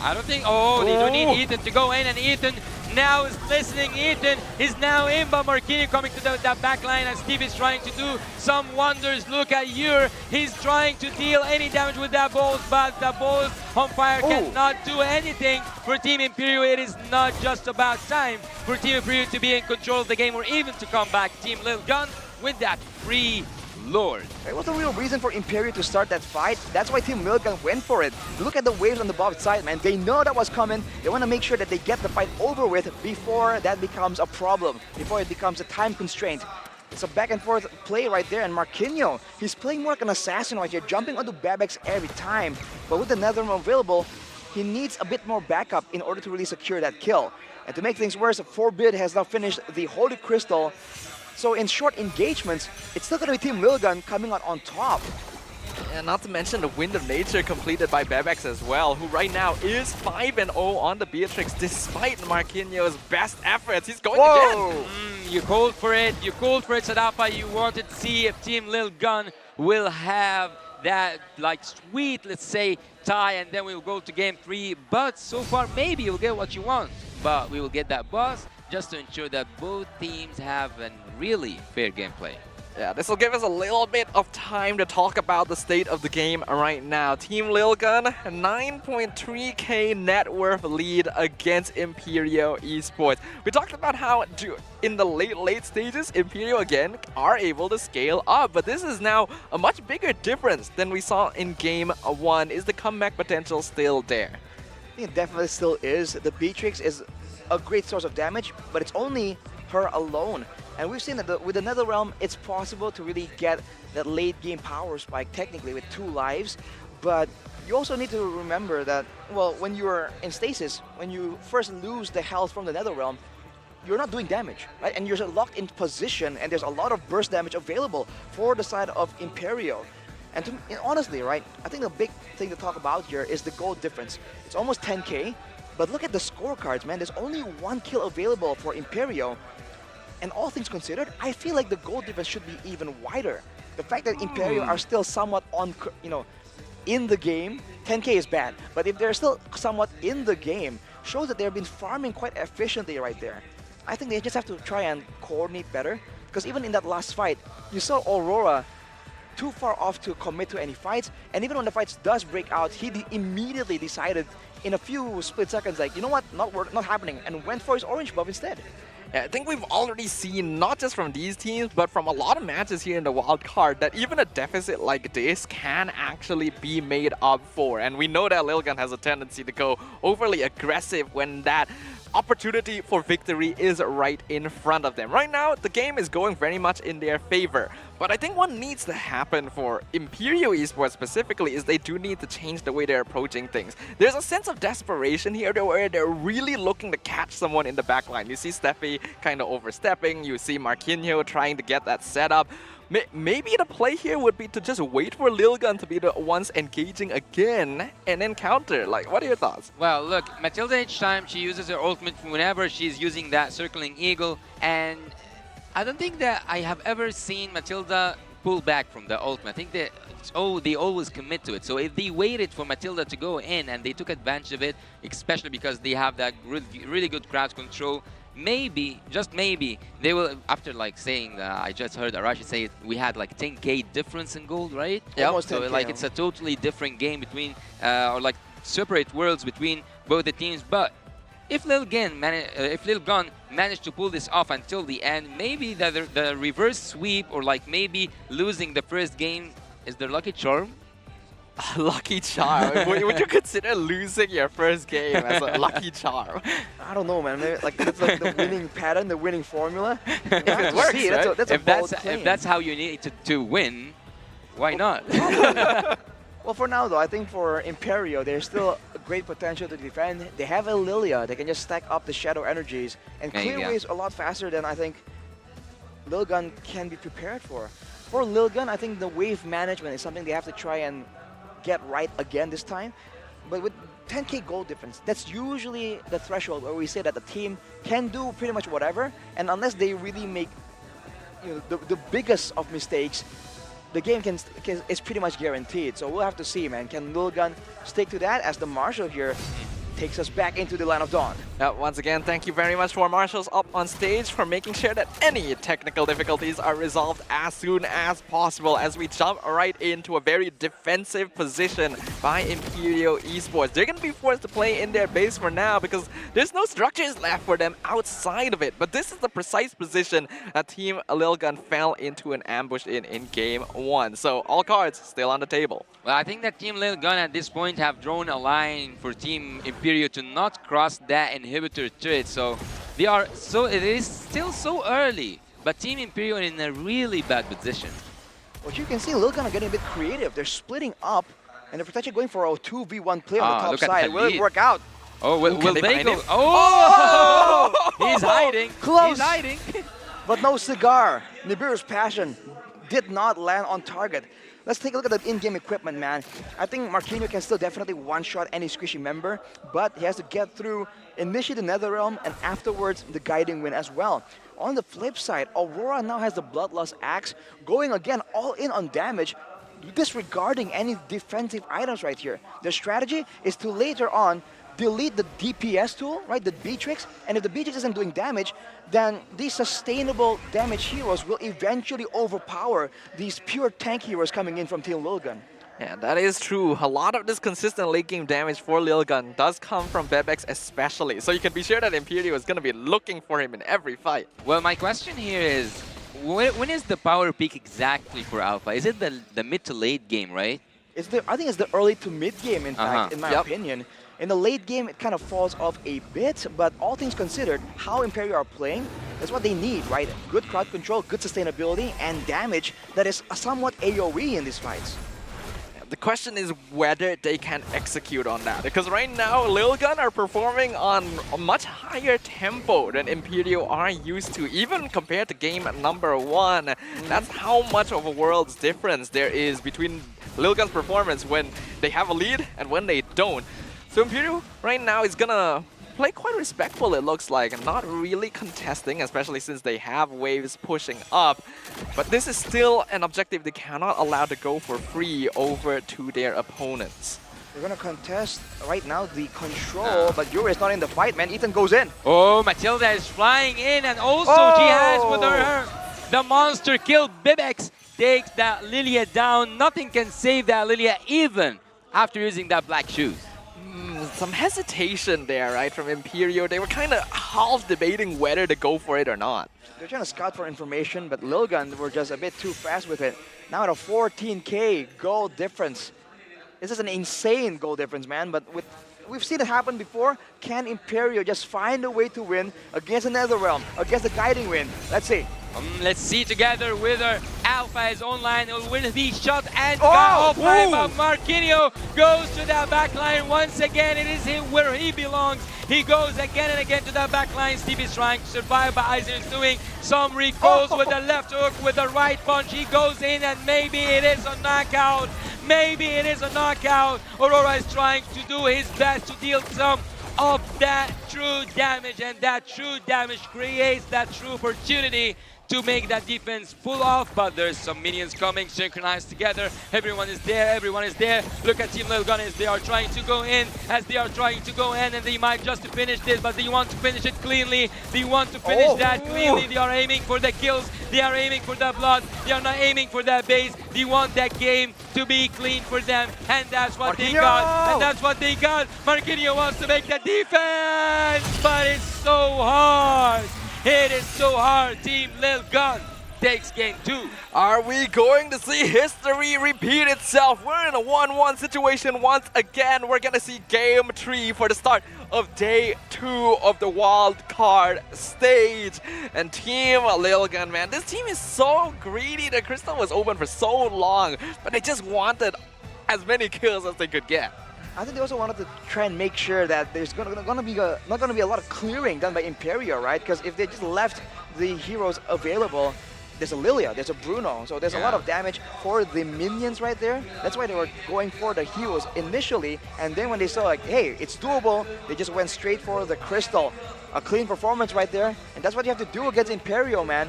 I don't think, they don't need Ethan to go in, and Ethan now is listening. Ethan is now in, but Marquinhos coming to that back line, and Steve is trying to do some wonders. Look at Ur, he's trying to deal any damage with that balls, but the balls on fire cannot do anything for Team Imperial. It is not just about time for Team Imperial to be in control of the game or even to come back. Team Lil Gun with that free Lord. It was the real reason for Imperial to start that fight. That's why Team Lilgun went for it. Look at the waves on the Bob's side, man. They know that was coming. They want to make sure that they get the fight over with before that becomes a problem, before it becomes a time constraint. It's a back and forth play right there, and Marquinhos, he's playing more like an assassin right here, jumping onto Babex every time. But with the Netherrealm available, he needs a bit more backup in order to really secure that kill. And to make things worse, Forbid has now finished the Holy Crystal. So in short engagements, it's still going to be Team Lilgun coming out on top. And not to mention the Wind of Nature completed by Bebex as well, who right now is 5-0 on the Beatrix despite Marquinhos' best efforts. He's going again. You called for it, Sadapa. You wanted to see if Team Lil Gun will have that sweet, let's say, tie, and then we'll go to game 3. But so far, maybe you'll get what you want. But we will get that boss just to ensure that both teams have a really fair gameplay. Yeah, this will give us a little bit of time to talk about the state of the game right now. Team Lilgun, 9.3k net worth lead against Imperial Esports. We talked about how in the late stages, Imperial again are able to scale up, but this is now a much bigger difference than we saw in game 1. Is the comeback potential still there? I think it definitely still is. The Beatrix is a great source of damage, but it's only her alone. And we've seen that with the Netherrealm, it's possible to really get that late game power spike technically with 2 lives. But you also need to remember that, well, when you're in stasis, when you first lose the health from the Netherrealm, you're not doing damage, right? And you're locked in position, and there's a lot of burst damage available for the side of Imperial. And honestly, right, I think the big thing to talk about here is the gold difference. It's almost 10k, but look at the scorecards, man. There's only 1 kill available for Imperial. And all things considered, I feel like the goal difference should be even wider. The fact that Imperial are still somewhat in the game, 10k is bad, but if they're still somewhat in the game, shows that they've been farming quite efficiently right there. I think they just have to try and coordinate better, because even in that last fight, you saw Aurora too far off to commit to any fights, and even when the fights does break out, he immediately decided in a few split seconds, like, you know what, not happening, and went for his orange buff instead. Yeah, I think we've already seen, not just from these teams, but from a lot of matches here in the wild card, that even a deficit like this can actually be made up for. And we know that Lilgun has a tendency to go overly aggressive when that opportunity for victory is right in front of them. Right now, the game is going very much in their favor. But I think what needs to happen for Imperial Esports specifically is they do need to change the way they're approaching things. There's a sense of desperation here where they're really looking to catch someone in the backline. You see Steffe kind of overstepping, you see Marquinhos trying to get that set up. Maybe the play here would be to just wait for Lilgun to be the ones engaging again and then counter. Like, what are your thoughts? Well, look, Matilda each time she uses her ultimate whenever she's using that circling eagle, and I don't think that I have ever seen Matilda pull back from the ultimate. I think they always commit to it. So if they waited for Matilda to go in and they took advantage of it, especially because they have that really good crowd control, maybe, just maybe, they will, after like saying, I just heard Arashi say we had like 10K difference in gold, right? Yeah. So like it's a totally different game between, or like separate worlds between both the teams. But if Lil Gun managed to pull this off until the end, maybe the reverse sweep or like maybe losing the first game is their lucky charm. Lucky charm? Would you consider losing your first game as a lucky charm? I don't know, man. Maybe, like that's like the winning pattern, the winning formula. If it works, right? If that's how you need to win, why not? Well, for now though, I think for Imperio, there's still a great potential to defend. They have a Lilia. They can just stack up the Shadow Energies and clear waves a lot faster than I think Lil Gun can be prepared for. For Lil Gun, I think the wave management is something they have to try and get right again this time. But with 10K gold difference, that's usually the threshold where we say that the team can do pretty much whatever, and unless they really make the biggest of mistakes, the game is pretty much guaranteed. So we'll have to see, man. Can Lil Gun stick to that as the Marshal here takes us back into the Line of Dawn? Once again, thank you very much to our marshals up on stage for making sure that any technical difficulties are resolved as soon as possible as we jump right into a very defensive position by Imperio Esports. They're going to be forced to play in their base for now because there's no structures left for them outside of it. But this is the precise position that Team Lil Gun fell into an ambush in Game 1. So all cards still on the table. Well, I think that Team Lil Gun at this point have drawn a line for Team Imperio to not cross that inhibitor turret. So they are it is still so early, but Team Imperio in a really bad position. What you can see, Lil Gun are getting a bit creative. They're splitting up and they're potentially going for a 2v1 play on the top side. Will it work out? Oh, will they go? Oh! He's hiding. Close. He's hiding. But no cigar. Nibiru's passion did not land on target. Let's take a look at the in-game equipment, man. I think Marquinhos can still definitely one-shot any squishy member, but he has to get through initially the Netherrealm and afterwards the Guiding Wind as well. On the flip side, Aurora now has the Bloodlust Axe, going again all in on damage, disregarding any defensive items right here. Their strategy is to later on delete the DPS tool, right, the Beatrix, and if the Beatrix isn't doing damage, then these sustainable damage heroes will eventually overpower these pure tank heroes coming in from Team Lil Gun. Yeah, that is true. A lot of this consistent late game damage for Lil Gun does come from Bebex especially, so you can be sure that Imperio is going to be looking for him in every fight. Well, my question here is, when is the power peak exactly for Alpha? Is it the mid to late game, right? I think it's the early to mid game, in fact, in my opinion. In the late game, it kind of falls off a bit, but all things considered, how Imperio are playing is what they need, right? Good crowd control, good sustainability, and damage that is somewhat AoE in these fights. The question is whether they can execute on that, because right now Lil Gun are performing on a much higher tempo than Imperio are used to, even compared to game number 1. That's how much of a world's difference there is between Lil Gun's performance when they have a lead and when they don't. So Imperio right now is gonna play quite respectful, it looks like, and not really contesting, especially since they have waves pushing up. But this is still an objective they cannot allow to go for free over to their opponents. They're gonna contest right now the control, but Yuri is not in the fight, man. Ethan goes in. Oh, Matilda is flying in, and also she has with her the monster kill. Bibex takes that Lilia down. Nothing can save that Lilia even after using that black shoes. Some hesitation there, right, from Imperio. They were kind of half debating whether to go for it or not. They're trying to scout for information, but Lil Gun were just a bit too fast with it. Now at a 14K gold difference. This is an insane goal difference, man, but we've seen it happen before. Can Imperio just find a way to win against the Netherrealm, against the Guiding Wind? Let's see. Let's see together whether Alpha is online or will he shot and got off by Marquinhos. Goes to that backline once again. It is where he belongs. He goes again and again to that backline. Steve is trying to survive, but Eisen is doing some recalls with the left hook, with the right punch. He goes in and maybe it is a knockout. Maybe it is a knockout. Aurora is trying to do his best to deal some of that true damage, and that true damage creates that true opportunity to make that defense pull off, but there's some minions coming, synchronized together. Everyone is there, everyone is there. Look at Team Little Gun as they are trying to go in, and they might just finish this, but they want to finish it cleanly. They want to finish that cleanly. They are aiming for the kills, they are aiming for the blood, they are not aiming for that base. They want that game to be clean for them, and that's what they got. And that's what they got. Marquinhos wants to make the defense, but it's so hard. It is so hard. Team Lil Gun takes game 2. Are we going to see history repeat itself? We're in a 1-1 situation once again. We're going to see game 3 for the start of day 2 of the wild card stage. And Team Lil Gun, man, this team is so greedy. The crystal was open for so long, but they just wanted as many kills as they could get. I think they also wanted to try and make sure that there's not going to be a lot of clearing done by Imperio, right? Because if they just left the heroes available, there's a Lilia, there's a Bruno, so there's a lot of damage for the minions right there. That's why they were going for the heroes initially, and then when they saw like, hey, it's doable, they just went straight for the crystal. A clean performance right there, and that's what you have to do against Imperio, man.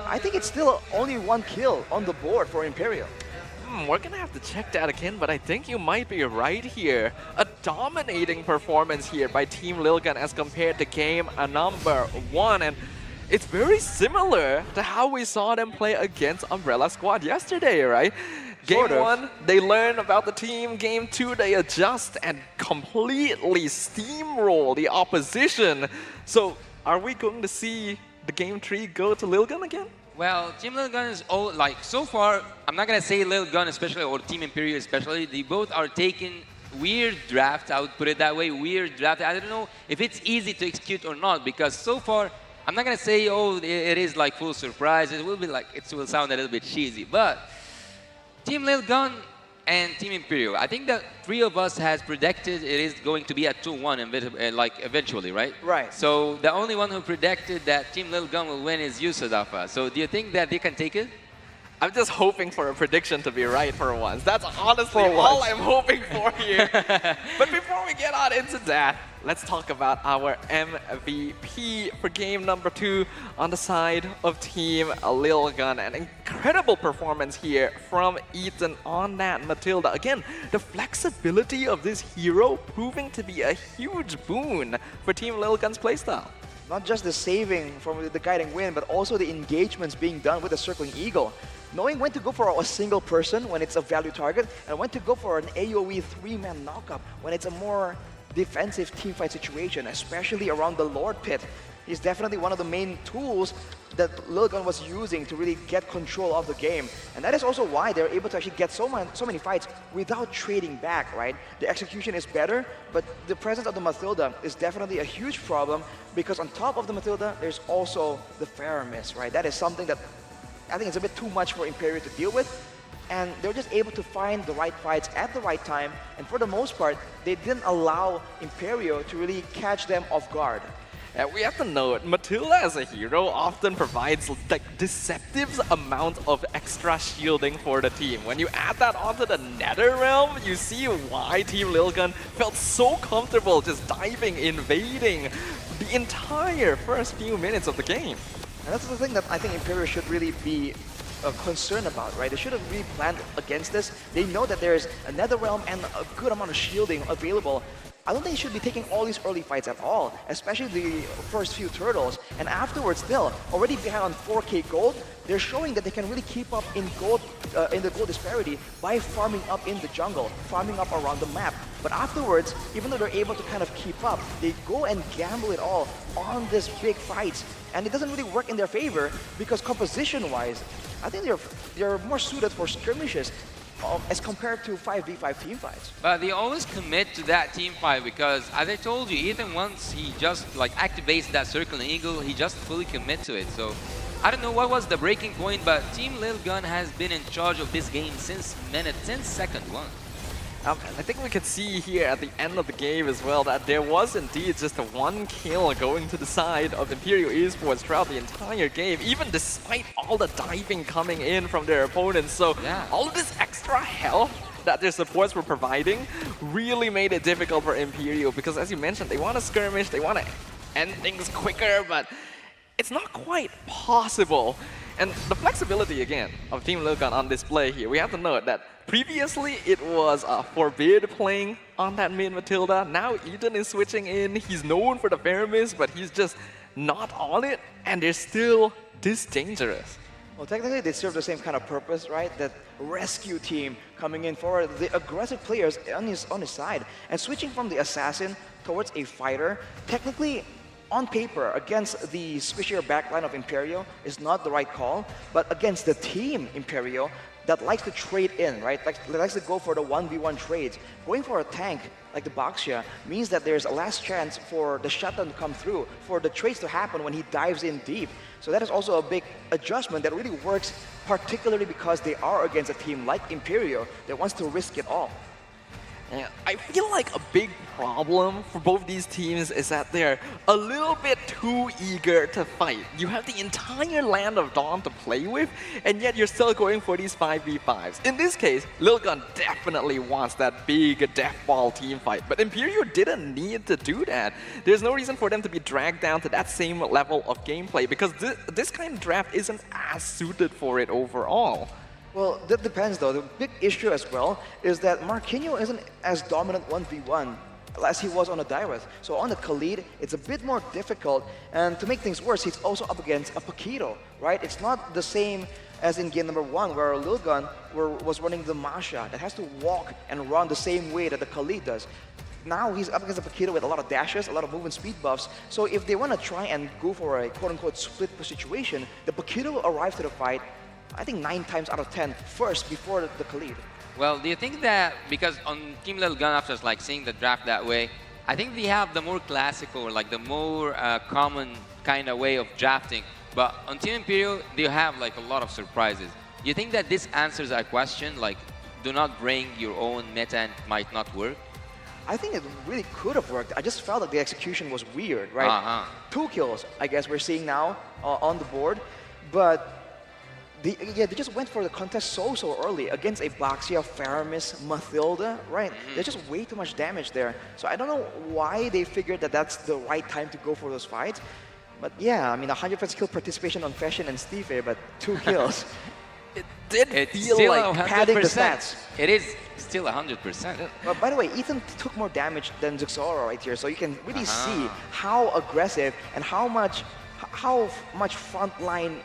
I think it's still only 1 kill on the board for Imperio. We're gonna have to check that again, but I think you might be right here. A dominating performance here by Team Lil Gun as compared to game number 1, and it's very similar to how we saw them play against Umbrella Squad yesterday, right? Game 1, they learn about the team. Game 2, they adjust and completely steamroll the opposition. So, are we going to see the game 3 go to Lil Gun again? Well, Team Lil Gun is all like so far. I'm not gonna say Lil Gun especially or Team Imperial especially. They both are taking weird draft. I would put it that way. Weird draft. I don't know if it's easy to execute or not because so far I'm not gonna say it is like full surprise. It will be like it will sound a little bit cheesy, but Team Lil Gun and Team Imperial. I think that 3 of us has predicted it is going to be at 2-1 like eventually, right? Right. So the only one who predicted that Team Lil Gun will win is you, Sadafa. So do you think that they can take it? I'm just hoping for a prediction to be right for once. That's honestly all I'm hoping for here. But before we get on into that, let's talk about our MVP for game number 2 on the side of Team Lil Gun. An incredible performance here from Ethan on that Matilda. Again, the flexibility of this hero proving to be a huge boon for Team Lil Gun's playstyle. Not just the saving from the guiding wind, but also the engagements being done with the circling eagle. Knowing when to go for a single person when it's a value target, and when to go for an AoE 3-man knockup when it's a more defensive teamfight situation, especially around the Lord Pit, is definitely one of the main tools that Lil Gun was using to really get control of the game. And that is also why they're able to actually get so many fights without trading back, right? The execution is better, but the presence of the Matilda is definitely a huge problem because on top of the Matilda, there's also the Faramis, right? That is something that I think it's a bit too much for Imperio to deal with. And they're just able to find the right fights at the right time. And for the most part, they didn't allow Imperio to really catch them off guard. We have to note, Matilda as a hero often provides like deceptive amount of extra shielding for the team. When you add that onto the Nether Realm, you see why Team Lil Gun felt so comfortable just diving, invading the entire first few minutes of the game. And that's the thing that I think Imperio should really be concerned about, right? They should have really planned against this. They know that there's a Nether Realm and a good amount of shielding available. I don't think they should be taking all these early fights at all, especially the first few turtles. And afterwards, still, already behind on 4k gold, they're showing that they can really keep up in gold, in the gold disparity by farming up in the jungle, farming up around the map. But afterwards, even though they're able to kind of keep up, they go and gamble it all on these big fights. And it doesn't really work in their favor because composition-wise, I think they're more suited for skirmishes as compared to 5v5 team fights. But they always commit to that team fight because, as I told you, Ethan once he just like activates that circling eagle, he just fully commit to it. So I don't know what was the breaking point, but Team Lil Gun has been in charge of this game since second one. I think we could see here at the end of the game as well that there was indeed just a 1 kill going to the side of Imperial Esports throughout the entire game, even despite all the diving coming in from their opponents. So all of this extra health that their supports were providing really made it difficult for Imperial because, as you mentioned, they want to skirmish, they want to end things quicker, but it's not quite possible. And the flexibility, again, of Team Lilgon on display here, we have to note that previously it was Forbid playing on that mid Matilda. Now Ethan is switching in. He's known for the Faramis, but he's just not on it, and they're still this dangerous. Well, technically, they serve the same kind of purpose, right? That rescue team coming in for the aggressive players on his side. And switching from the assassin towards a fighter, technically, on paper, against the squishier backline of Imperio is not the right call, but against the team Imperio that likes to trade in, right? Likes to go for the 1v1 trades. Going for a tank like the Baxia means that there's a last chance for the shutdown to come through, for the trades to happen when he dives in deep. So that is also a big adjustment that really works, particularly because they are against a team like Imperio that wants to risk it all. And I feel like a big problem for both these teams is that they're a little bit too eager to fight. You have the entire land of Dawn to play with, and yet you're still going for these 5v5s. In this case, Lilgon definitely wants that big death ball team fight, but Imperio didn't need to do that. There's no reason for them to be dragged down to that same level of gameplay, because this kind of draft isn't as suited for it overall. Well, that depends though. The big issue as well is that Marquinhos isn't as dominant 1v1 as he was on the Dyrus. So on the Khalid, it's a bit more difficult, and to make things worse, he's also up against a Paquito, right? It's not the same as in game number 1 where Lilgon was running the Masha that has to walk and run the same way that the Khalid does. Now he's up against a Paquito with a lot of dashes, a lot of movement speed buffs. So if they want to try and go for a quote-unquote split situation, the Paquito arrives to the fight, I think 9 times out of 10 first before the Khalid. Well, do you think that because on Team Lilgon, after like seeing the draft that way, I think they have the more classical, like the more common kind of way of drafting. But on Team Imperial, they have like a lot of surprises. Do you think that this answers our question, like do not bring your own meta and might not work? I think it really could have worked. I just felt like the execution was weird, right? 2 kills, I guess we're seeing now on the board, but they just went for the contest so early against a Baxia, Faramis, Mathilda, right? There's just way too much damage there. So I don't know why they figured that that's the right time to go for those fights. But yeah, I mean, 100% kill participation on Fashion and Stife, but 2 kills. It did feel like padding the stats. It is still 100%. But by the way, Ethan took more damage than Zuxora right here, so you can really see how aggressive and how much frontline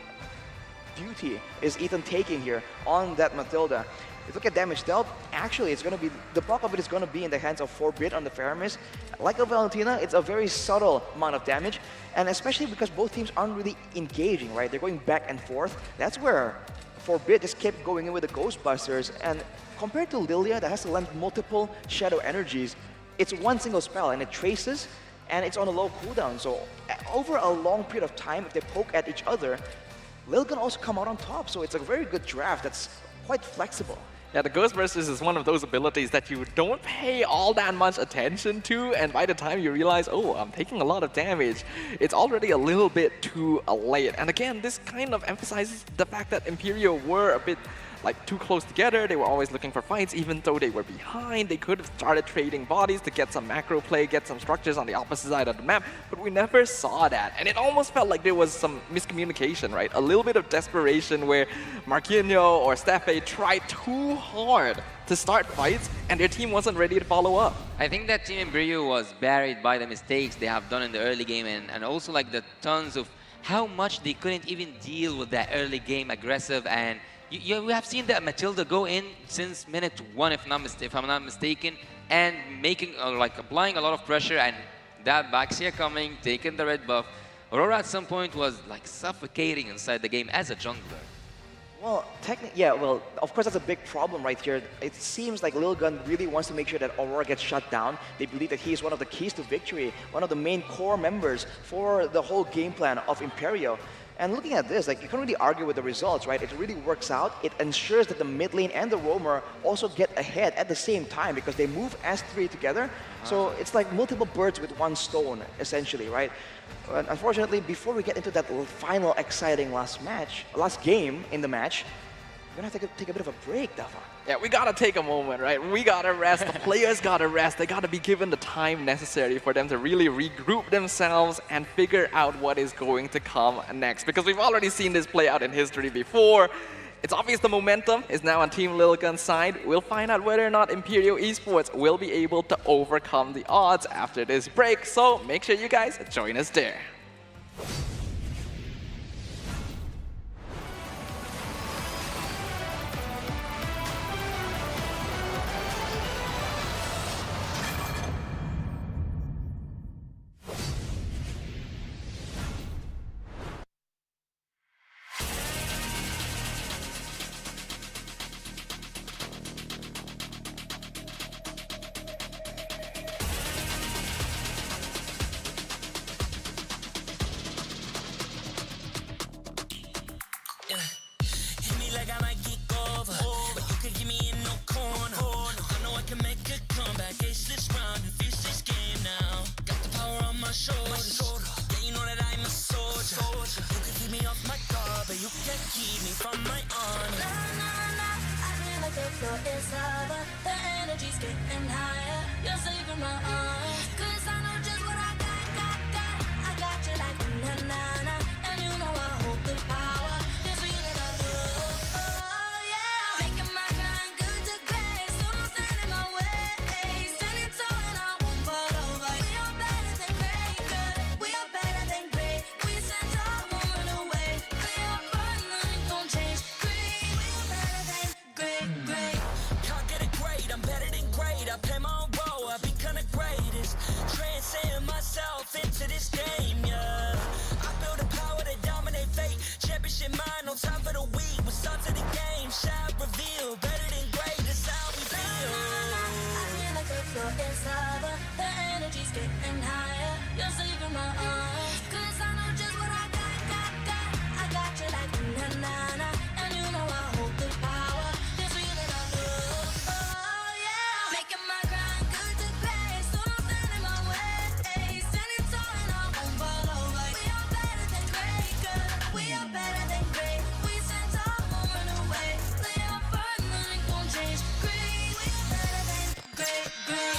duty is Ethan taking here on that Matilda. If you look at damage dealt, actually it's going to be, the bulk of it is going to be in the hands of Forbid on the Faramis. Like a Valentina, it's a very subtle amount of damage, and especially because both teams aren't really engaging, right? They're going back and forth. That's where Forbid just kept going in with the Ghostbusters, and compared to Lilia that has to land multiple shadow energies, it's one single spell and it traces, and it's on a low cooldown. So over a long period of time, if they poke at each other, Lil can also come out on top, so it's a very good draft that's quite flexible. Yeah, the Ghostbusters is one of those abilities that you don't pay all that much attention to, and by the time you realize, oh, I'm taking a lot of damage, it's already a little bit too late. And again, this kind of emphasizes the fact that Imperio were a bit like too close together. They were always looking for fights, even though they were behind. They could have started trading bodies to get some macro play, get some structures on the opposite side of the map, but we never saw that. And it almost felt like there was some miscommunication, right? A little bit of desperation where Marquinhos or Steffe tried too hard to start fights, and their team wasn't ready to follow up. I think that Team Imperio was buried by the mistakes they have done in the early game, and also like the tons of how much they couldn't even deal with that early game aggressive. And we have seen that Matilda go in since minute 1, if I'm not mistaken, and making like applying a lot of pressure, and that Baxia coming, taking the red buff. Aurora at some point was like suffocating inside the game as a jungler. Well, yeah, well, of course that's a big problem right here. It seems like Lil Gun really wants to make sure that Aurora gets shut down. They believe that he is one of the keys to victory, one of the main core members for the whole game plan of Imperio. And looking at this, like, you can't really argue with the results, right? It really works out. It ensures that the mid lane and the roamer also get ahead at the same time because they move as 3 together. So it's like multiple birds with one stone, essentially, right? And unfortunately, before we get into that final exciting last game in the match, gonna have to take a bit of a break, Dafa. Yeah, we gotta take a moment, right? We gotta rest. The players gotta rest. They gotta be given the time necessary for them to really regroup themselves and figure out what is going to come next. Because we've already seen this play out in history before. It's obvious the momentum is now on Team Lilgun's side. We'll find out whether or not Imperial Esports will be able to overcome the odds after this break. So make sure you guys join us there. Hit me like I might get over, but you could give me in no corner. I know I can make a comeback, ace this round and finish this game now. Got the power on my shoulders, yeah, you know that I'm a soldier. You can keep me off my guard, but you can't keep me from my honor. I feel like the floor is lava, the energy's getting higher. You're saving my arms, 'cause I know just what I got. I got you like na-na-na, and you know I hold the power. This feeling I feel, oh yeah. Making my grind good to great, so don't stand in my way. Standing tall and I won't fall over. We are better than great, good. We are better than great. We stand tall, won't run away. We are fun, nothing gon' change. Great, we are better than great. Can't get it great, I'm better than great. I play my own role, I become the greatest. Transcend myself into this game, yeah. I build a power to dominate fate. Championship mind, no time for the weak. We start to the game, shout, reveal. Better than great, that's how we feel. I feel like the floor is lava, the energy's getting higher. You're saving my arms, 'cause I know just what I got. I got you like na-na-na, and you know I hold the power. This feeling I feel, oh yeah. Making my grind good to great, so don't stand in my way. Standing tall and I won't fall over. We are better than great, good. We are better than great. We stand tall, won't run away. We are fun, nothing gon' change. Great, we are better than great.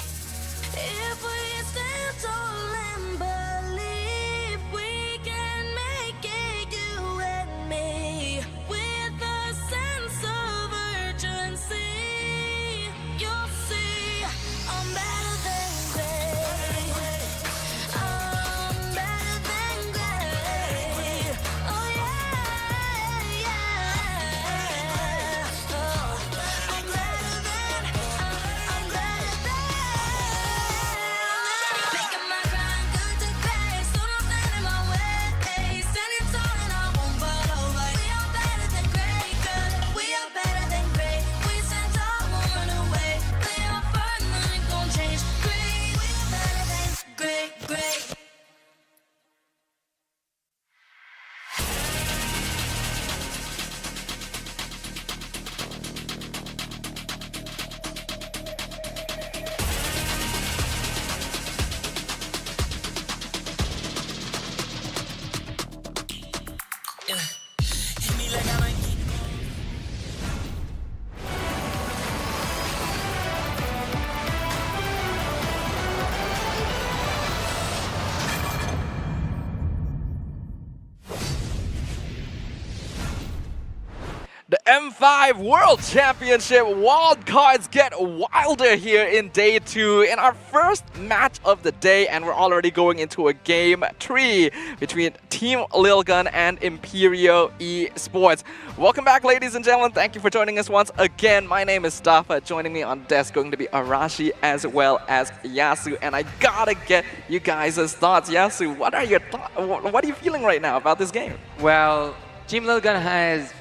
If we stand tall and believe we can make it, you and me, with a sense of urgency, you'll see I'm better than great. I'm better than great. Oh yeah. Oh, I'm better than. Making my grind good to great, so don't stand in my way. Standing tall and I won't fall over. We are better than great, good. We are better than great. We stand tall, won't run away. We are fun, nothing gon' change. Great, we are better than great. Hit me like I might get The M5 World Championship wildcards get wilder here in day 2 in our first match of the day, and we're already going into a game 3 between Team Lilgun and Imperial Esports. Welcome back, ladies and gentlemen. Thank you for joining us once again. My name is Stafa. Joining me on desk going to be Arashi as well as Yasu, and I gotta get you guys' thoughts. Yasu, what are your thoughts? What are you feeling right now about this game? Well, Team Lilgun has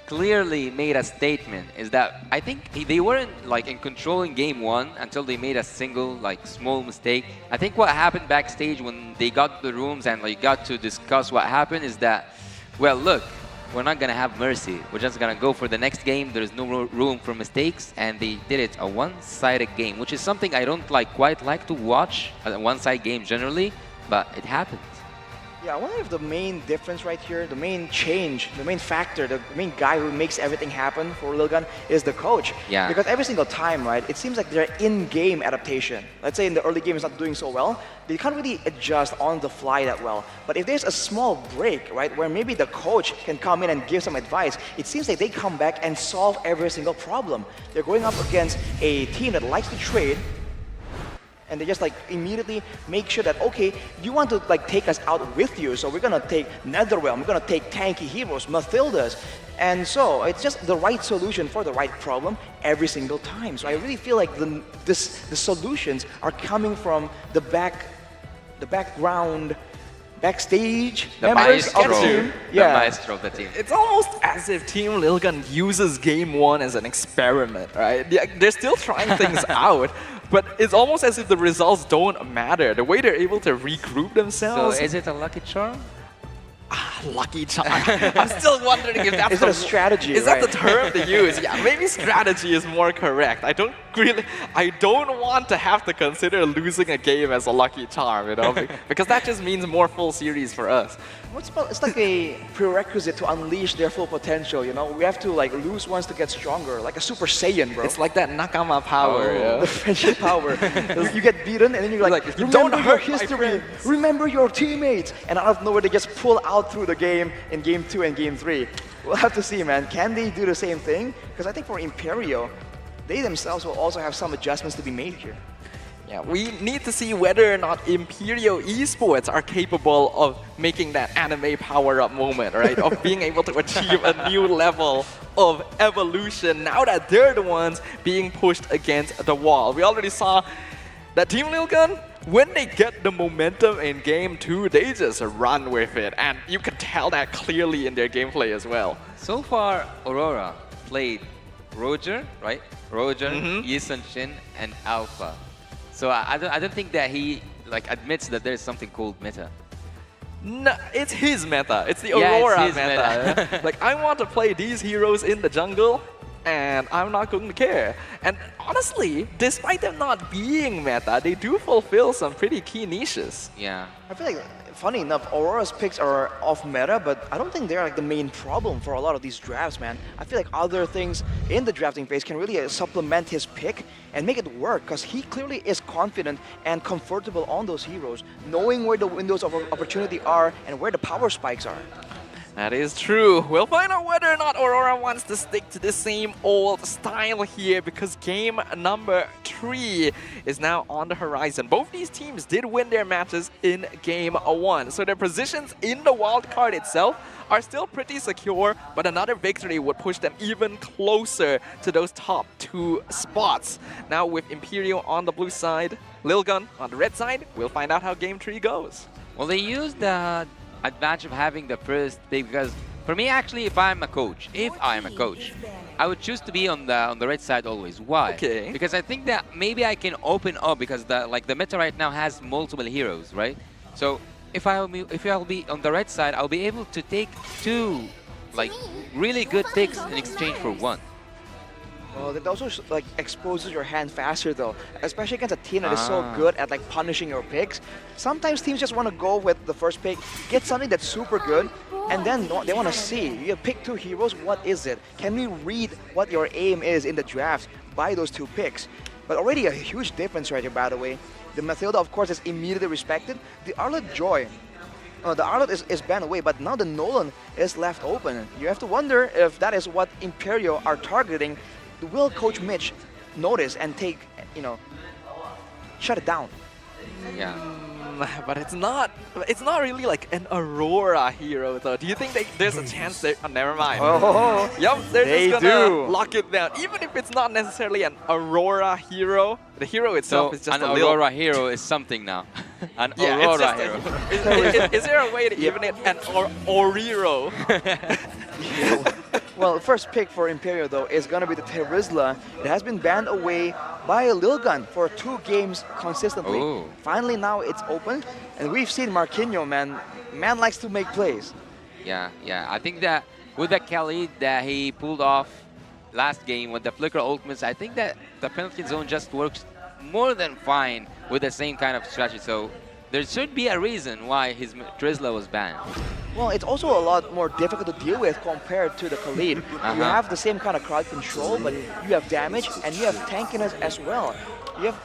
clearly made a statement. Is that I think they weren't like in control in game 1 until they made a single like small mistake. I think what happened backstage when they got to the rooms and like got to discuss what happened is that, well, look, we're not gonna have mercy. We're just gonna go for the next game. There's no room for mistakes, and they did it a one-sided game, which is something I don't quite like to watch, a one-sided game generally, but it happened. Yeah, I wonder if the main difference right here, the main change, the main factor, the main guy who makes everything happen for Lilgan is the coach. Yeah. Because every single time, right, it seems like their in-game adaptation. Let's say in the early game is not doing so well, they can't really adjust on the fly that well. But if there's a small break, right, where maybe the coach can come in and give some advice, it seems like they come back and solve every single problem. They're going up against a team that likes to trade, and they just like immediately make sure that, okay, you want to like take us out with you, so we're gonna take Netherrealm, we're gonna take tanky heroes, Mathildas, and so it's just the right solution for the right problem every single time. So I really feel like the solutions are coming from the background, backstage The members of the maestro. team. The maestro of the team. It's almost as if Team Lilgan uses Game 1 as an experiment, right? They're still trying things out, but it's almost as if the results don't matter. The way they're able to regroup So themselves. is it a lucky charm? Lucky charm. I'm still wondering if that's Is it a strategy, Is that right? the term to use? Yeah, maybe strategy is more correct. I don't want to have to consider losing a game as a lucky charm, you know, because that just means more full series for us. It's like a prerequisite to unleash their full potential, you know? We have to like lose once to get stronger, like a Super Saiyan, bro. It's like that Nakama power. Oh. Yeah. The friendship power. You get beaten and then you're like, if you don't remember your hurt my history, friends." remember your teammates. And out of nowhere, they just pull out through the game in Game 2 and Game 3. We'll have to see, man. Can they do the same thing? Because I think for Imperio, they themselves will also have some adjustments to be made here. Yeah, we need to see whether or not Imperial Esports are capable of making that anime power-up moment, right? Of being able to achieve a new level of evolution now that they're the ones being pushed against the wall. We already saw that Team Lilgan, when they get the momentum in Game 2, they just run with it. And you can tell that clearly in their gameplay as well. So far, Aurora played Roger, right? Roger, Yi Sun-shin, and Alpha. So I don't think that he like admits that there's something called meta. No, it's his meta. It's the Yeah, it's Aurora his meta. meta. Like, I want to play these heroes in the jungle, and I'm not going to care. And honestly, despite them not being meta, they do fulfill some pretty key niches. Yeah. I feel like, funny enough, Aurora's picks are off meta, but I don't think they're like the main problem for a lot of these drafts, man. I feel like other things in the drafting phase can really supplement his pick and make it work, because he clearly is confident and comfortable on those heroes, knowing where the windows of opportunity are and where the power spikes are. That is true. We'll find out whether or not Aurora wants to stick to the same old style here, because game number 3 is now on the horizon. Both these teams did win their matches in game 1, so their positions in the wildcard itself are still pretty secure, but another victory would push them even closer to those top 2 spots. Now with Imperial on the blue side, Lilgan on the red side, we'll find out how game 3 goes. Well, they used the advantage of having the first pick, because for me, actually, if I'm a coach, I would choose to be on the red side always. Why? Okay. Because I think that maybe I can open up, because the meta right now has multiple heroes, right? So if I'll be on the red side, I'll be able to take 2 like really good picks in exchange for 1. Well, that also like exposes your hand faster though, especially against a team that is so good at like punishing your picks. Sometimes teams just want to go with the first pick, get something that's super good, and then they want to see. You pick 2 heroes, what is it? Can we read what your aim is in the draft by those 2 picks? But already a huge difference right here, by the way. The Mathilda, of course, is immediately respected. The Arlet Joy, the Arlet is banned away, but now the Nolan is left open. You have to wonder if that is what Imperio are targeting. Will Coach Mitch notice and take, shut it down? Yeah. But it's not really like an Aurora hero though. Do you think there's a chance that, never mind. Oh, yep, they're they just gonna do. lock it down. Even if it's not necessarily an Aurora hero, the hero itself is just an a Aurora hero is something now. An Yeah, Aurora it's hero. just is there a way to even it an Oriro? Well, the first pick for Imperio, though, is going to be the Terizla. It has been banned away by Lilgan for 2 games consistently. Ooh. Finally, now it's open. And we've seen Marquinhos, man. Man likes to make plays. Yeah. I think that with the Khalid that he pulled off last game with the Flicker Ultimates, I think that the penalty zone just works more than fine with the same kind of strategy. So there should be a reason why his Drizzler was banned. Well, it's also a lot more difficult to deal with compared to the Khalid. You have the same kind of crowd control, but you have damage and you have tankiness as well. You have,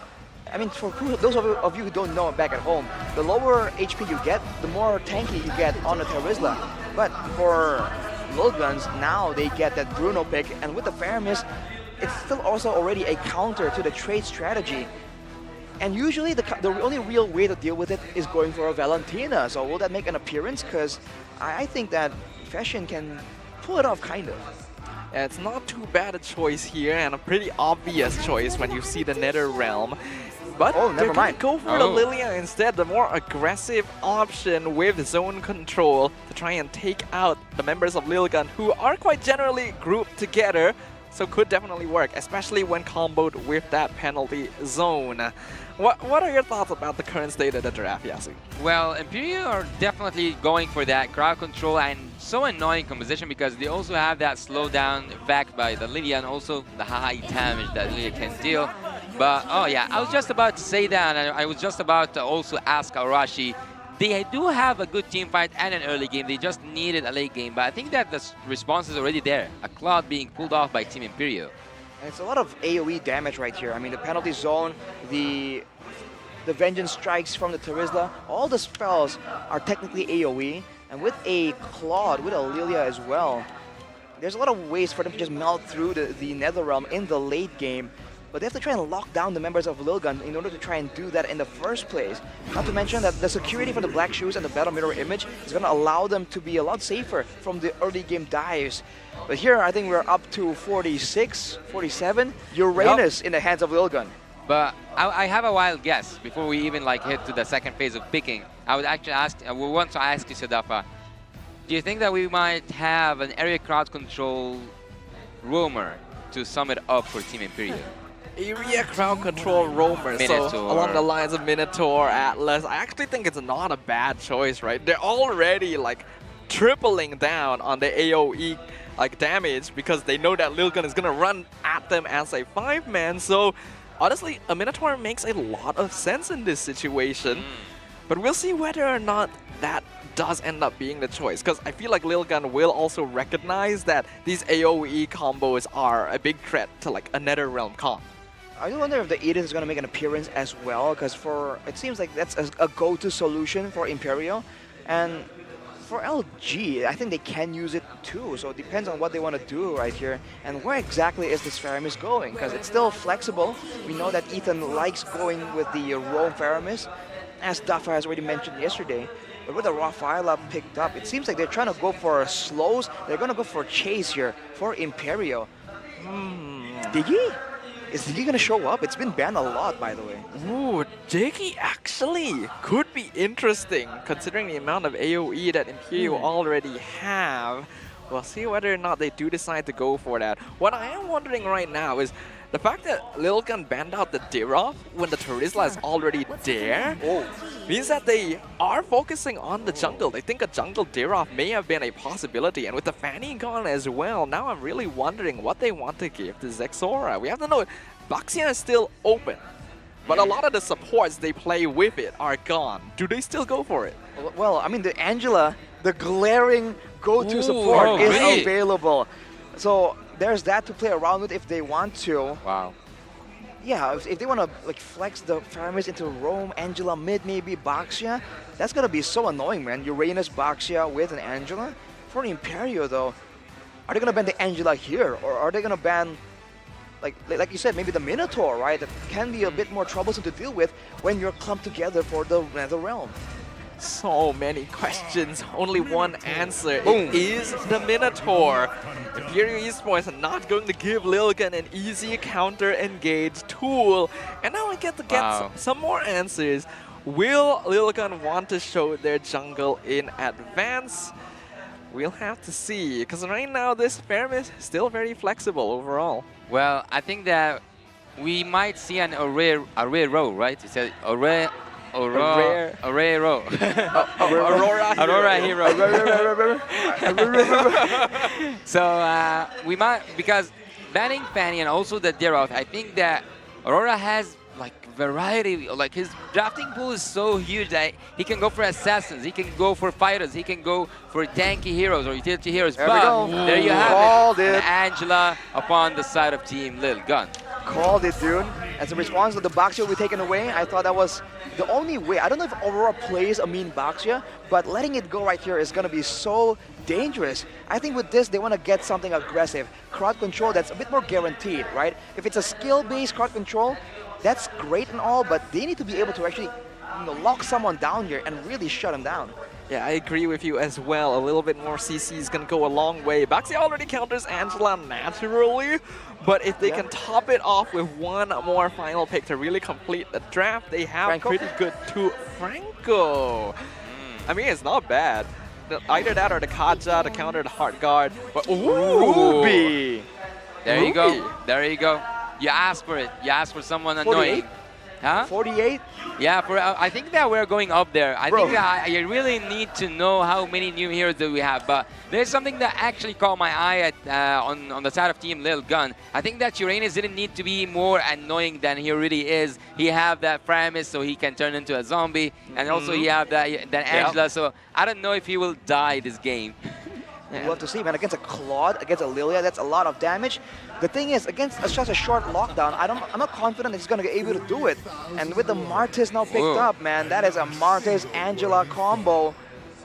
I mean, for those of you who don't know back at home, the lower HP you get, the more tanky you get on the Terizla. But for Lilguns, now they get that Bruno pick, and with the Faramis, it's still also already a counter to the trade strategy. And usually the only real way to deal with it is going for a Valentina. So will that make an appearance? Because I think that Fashion can pull it off, kind of. Yeah, it's not too bad a choice here, and a pretty obvious choice when you see the Nether Realm. But never mind. Go for the Lilia instead, the more aggressive option with zone control to try and take out the members of Lilgun, who are quite generally grouped together. So could definitely work, especially when comboed with that penalty zone. What are your thoughts about the current state of the draft, Yasu? Well, Imperial are definitely going for that crowd control and so annoying composition because they also have that slowdown effect by the Lilia and also the high damage that Lilia can deal. But oh yeah, I was just about to say that, and I was just about to also ask Arashi. They do have a good team fight and an early game. They just needed a late game. But I think that the response is already there. A Cloud being pulled off by Team Imperial. And it's a lot of AoE damage right here. I mean, the penalty zone, the Vengeance Strikes from the Terizla, all the spells are technically AoE. And with a Claude, with a Lilia as well, there's a lot of ways for them to just melt through the Netherrealm in the late game. But they have to try and lock down the members of Lilgun in order to try and do that in the first place. Not to mention that the security for the Black Shoes and the Battle Mirror image is going to allow them to be a lot safer from the early game dives. But here, I think we're up to 46, 47. Uranus in the hands of Lilgun. But I have a wild guess before we even hit to the second phase of picking. I would actually ask, we want to ask you, Sadafa, do you think that we might have an area crowd control roamer to sum it up for Team Imperial? Area crowd control roamer, so along the lines of Minotaur, Atlas, I actually think it's not a bad choice, right? They're already tripling down on the AoE damage because they know that Lilgun is gonna run at them as a 5-man. So honestly, a Minotaur makes a lot of sense in this situation. But we'll see whether or not that does end up being the choice, because I feel like Lilgun will also recognize that these AoE combos are a big threat to a Netherrealm comp. I do wonder if the Eden is going to make an appearance as well, because it seems like that's a go-to solution for Imperial. And for LG, I think they can use it too, so it depends on what they want to do right here. And where exactly is this Faramis going? Because it's still flexible. We know that Ethan likes going with the Roam Faramis, as Dafa has already mentioned yesterday. But with the Rafaela picked up, it seems like they're trying to go for slows. They're going to go for Chase here for Imperial. Diggy? Is Diggy gonna show up? It's been banned a lot, by the way. Ooh, Diggy actually could be interesting, considering the amount of AoE that Imperial already have. We'll see whether or not they do decide to go for that. What I am wondering right now is the fact that Lilgun banned out the Dirov when the Terizla is already there means that they are focusing on the jungle. They think a jungle Dirov may have been a possibility, and with the Fanny gone as well, now I'm really wondering what they want to give to Zexora. We have to know, Baxia is still open, but a lot of the supports they play with it are gone. Do they still go for it? Well, I mean, the Angela, the glaring go-to support is available. So there's that to play around with if they want to. Wow. Yeah, if they want to flex the Faramis into Roam, Angela mid, maybe Baxia, that's gonna be so annoying, man. Uranus, Baxia with an Angela. For Imperio though, are they gonna ban the Angela here, or are they gonna ban, like you said, maybe the Minotaur, right? That can be a bit more troublesome to deal with when you're clumped together for the Netherrealm. So many questions, only one answer. It is the Minotaur. Imperial Esports are not going to give Lilgun an easy counter-engage tool. And now I get to get some more answers. Will Lilgun want to show their jungle in advance? We'll have to see, because right now this Faramis is still very flexible overall. Well, I think that we might see an array row, right? You said array row. Aurora hero. So we might, because banning Fanny and also the Dirov, I think that Aurora has like variety. Like his drafting pool is so huge that he can go for assassins, he can go for fighters, he can go for tanky heroes or utility heroes. There we go. There you have Called it. it. And Angela upon the side of Team Lil Gun. Called it, dude. As a response to the Baxia will be taken away, I thought that was the only way. I don't know if Aurora plays a mean Baxia, but letting it go right here is going to be so dangerous. I think with this, they want to get something aggressive. Crowd control that's a bit more guaranteed, right? If it's a skill-based crowd control, that's great and all, but they need to be able to actually lock someone down here and really shut them down. Yeah, I agree with you as well. A little bit more CC is going to go a long way. Baxi already counters Angela naturally, but if they can top it off with one more final pick to really complete the draft, they have Franco? pretty good too. Franco! I mean, it's not bad. Either that or the Kaja to counter the Heart Guard. But ooh, Ruby! There you go. There you go. You asked for it. You asked for someone annoying. 48? Huh? 48? Yeah, I think that we're going up there. I think that you really need to know how many new heroes that we have. But there's something that actually caught my eye at, on the side of Team Lil Gun. I think that Uranus didn't need to be more annoying than he really is. He have that Framis so he can turn into a zombie. And also he have that Angela. So I don't know if he will die this game. We'll have to see, man. Against a Claude, against a Lilia, that's a lot of damage. The thing is, against such a short lockdown, I'm not confident he's going to be able to do it. And with the Martis now picked up, man, that is a Martis-Angela combo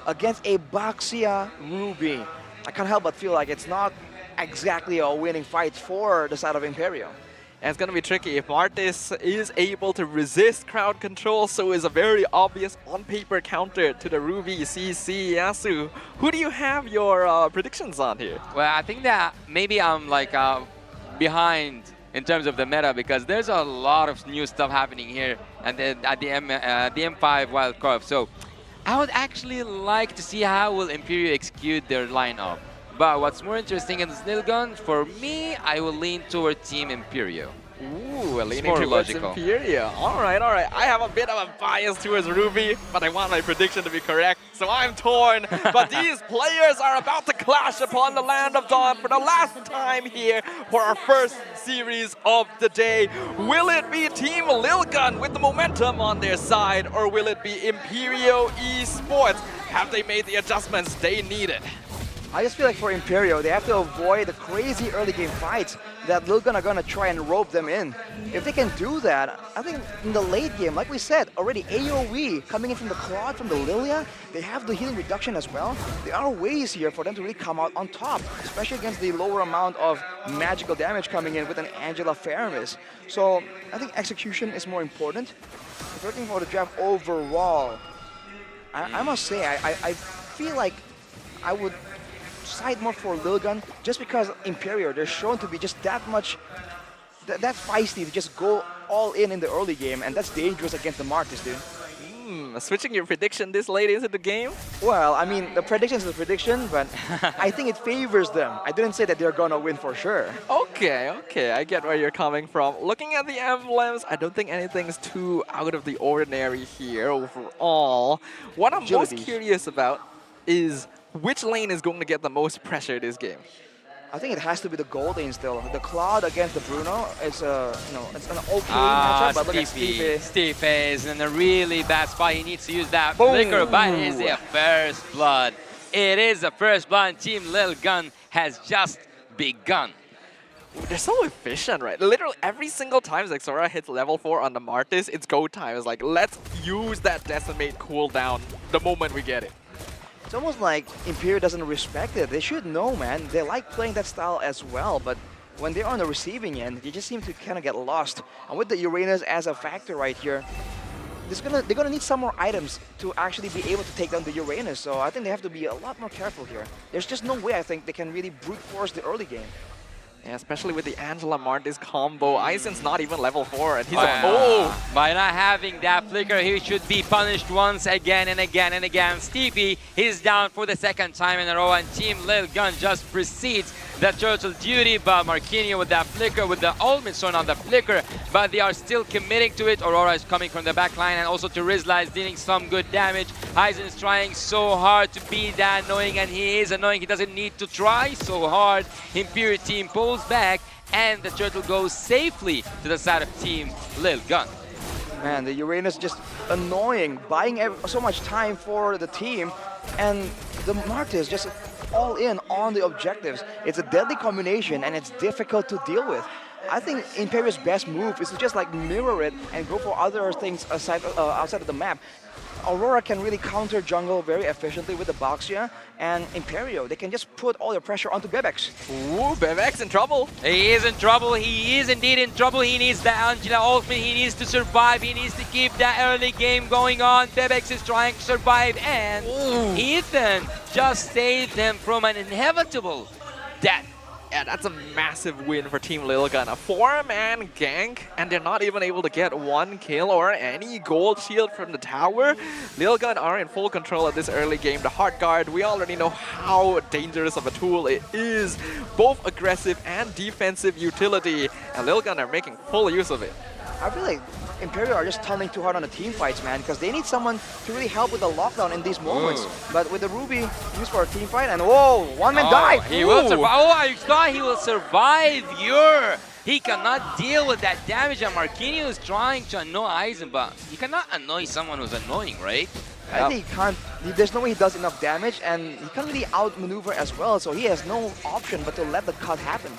against a Baxia Ruby. I can't help but feel like it's not exactly a winning fight for the side of Imperio. And it's going to be tricky. If Martis is able to resist crowd control, so is a very obvious on-paper counter to the Ruby CC Yasu. Who do you have your predictions on here? Well, I think that maybe I'm like behind in terms of the meta because there's a lot of new stuff happening here at the M5 wildcard. So I would actually like to see how will Imperio execute their lineup. But what's more interesting in Lil Gun, for me, I will lean toward Team Imperio. Ooh, leaning more towards logical. Imperio. All right, all right. I have a bit of a bias towards Ruby, but I want my prediction to be correct, so I'm torn. But these players are about to clash upon the Land of Dawn for the last time here for our first series of the day. Will it be Team Lil Gun with the momentum on their side, or will it be Imperio Esports? Have they made the adjustments they needed? I just feel like for Imperio, they have to avoid the crazy early game fights that Lil Gun are going to try and rope them in. If they can do that, I think in the late game, like we said, already AoE coming in from the Claude, from the Lilia, they have the healing reduction as well. There are ways here for them to really come out on top, especially against the lower amount of magical damage coming in with an Angela Faramis. So I think execution is more important. If you're looking for the draft overall, I must say, I feel like I would side more for Lil Gun just because Imperio, they're shown to be just that much, that feisty to just go all in the early game, and that's dangerous against the Martis, dude. Switching your prediction this late into the game? Well, I mean, the prediction is a prediction, but I think it favors them. I didn't say that they're gonna win for sure. Okay, okay, I get where you're coming from. Looking at the emblems, I don't think anything's too out of the ordinary here overall. What I'm most curious about is which lane is going to get the most pressure this game? I think it has to be the gold lane still. The Cloud against the Bruno is it's an okay matchup, but look at Stevie. Stevie is in a really bad spot. He needs to use that flicker, but it is a first blood. It is a first blood. Team Lil Gun has just begun. They're so efficient, right? Literally every single time Zexora hits level 4 on the Martis, it's go time. It's like, let's use that Decimate cooldown the moment we get it. It's almost like Imperio doesn't respect it. They should know, man. They like playing that style as well, but when they're on the receiving end, they just seem to kind of get lost. And with the Uranus as a factor right here, they're gonna need some more items to actually be able to take down the Uranus. So I think they have to be a lot more careful here. There's just no way I think they can really brute force the early game. Yeah, especially with the Angela Martis combo. Aizen's not even level 4 and he's by not having that flicker, he should be punished once again and again and again. Stevie is down for the second time in a row, and Team Lil Gun just precedes the turtle duty, but Marquinhos with that flicker, with the ultimate stone on the flicker, but they are still committing to it. Aurora is coming from the back line, and also to Rizla is dealing some good damage. Aizen is trying so hard to be that annoying, and he is annoying. He doesn't need to try so hard. Imperial team pulls back, and the turtle goes safely to the side of Team Lil Gun. Man, the Uranus just annoying, buying so much time for the team, and the Martis just all in on the objectives. It's a deadly combination, and it's difficult to deal with. I think Imperio's best move is to just like mirror it and go for other things outside of the map. Aurora can really counter jungle very efficiently with the Boxia, and Imperio, they can just put all the pressure onto Bebex. Ooh, Bebex in trouble. He is in trouble. He is indeed in trouble. He needs the Angela ultimate. He needs to survive. He needs to keep that early game going on. Bebex is trying to survive, and Ethan just saved them from an inevitable death. Yeah, that's a massive win for Team Lilgun. A 4-man gank, and they're not even able to get one kill or any gold shield from the tower. Lilgun are in full control of this early game. The Heart Guard, we already know how dangerous of a tool it is. Both aggressive and defensive utility, and Lilgun are making full use of it. I feel like Imperial are just tunneling too hard on the team fights, man, because they need someone to really help with the lockdown in these moments. But with the Ruby used for a team fight, and whoa, one man died! He will survive. Oh, I thought he will survive. He cannot deal with that damage, and Marquinhos is trying to annoy Aizen, but he cannot annoy someone who's annoying, right? I think he can't, there's no way he does enough damage, and he can't really outmaneuver as well, so he has no option but to let the cut happen.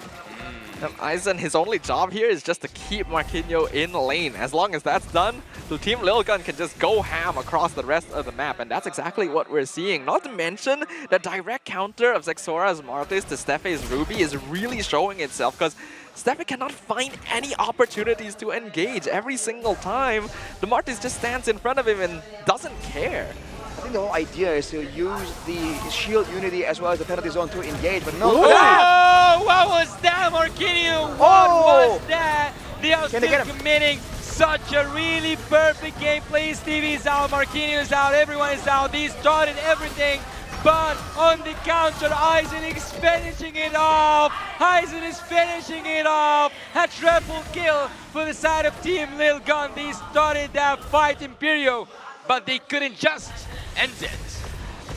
Aizen, his only job here is just to keep Marquinhos in lane. As long as that's done, the Team Lilgun can just go ham across the rest of the map, and that's exactly what we're seeing. Not to mention, the direct counter of Zexora's Martis to Steffe's Ruby is really showing itself, because Steffe cannot find any opportunities to engage. Every single time, the Martis just stands in front of him and doesn't care. I think the whole idea is to use the shield unity as well as the penalty zone to engage, but no. Whoa! What was that, Marquinhos? What was that? They are still committing such a really perfect gameplay. Stevie is out, Marquinhos is out, everyone is out. They started everything, but on the counter, Aizen is finishing it off. Aizen is finishing it off. A triple kill for the side of Team Lilgun. They started that fight, Imperio, but they couldn't just end it.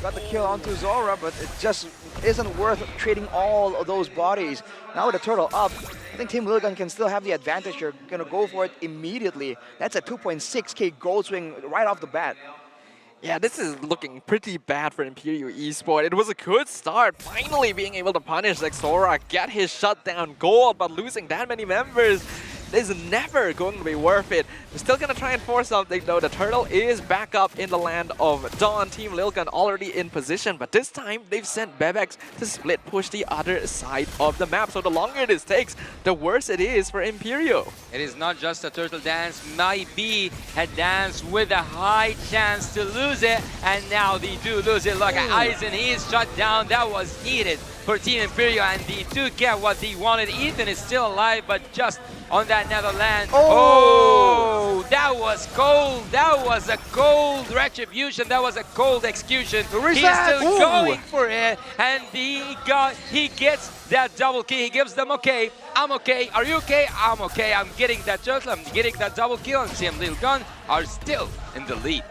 Got the kill onto Zora, but it just isn't worth trading all of those bodies. Now with the turtle up, I think Team Lilgun can still have the advantage. You're gonna go for it immediately. That's a 2.6k gold swing right off the bat. Yeah, this is looking pretty bad for Imperial Esports. It was a good start, finally being able to punish Zexora, get his shutdown gold, but losing that many members is never going to be worth it. We're still going to try and force something though. The turtle is back up in the land of Dawn. Team Lilgun already in position, but this time they've sent Bebex to split push the other side of the map. So the longer this takes, the worse it is for Imperio. It is not just a turtle dance. Might be a dance with a high chance to lose it, and now they do lose it. Look at Aizen, he is shut down. That was needed for Team Imperio, and they do get what they wanted. Ethan is still alive, but just on that Netherland. Oh, that was cold. That was a cold retribution. That was a cold execution. He's still going for it, and he gets that double kill. He gives them okay. I'm okay. Are you okay? I'm okay. I'm getting that turtle. I'm getting that double kill, and Team Lilgun are still in the lead.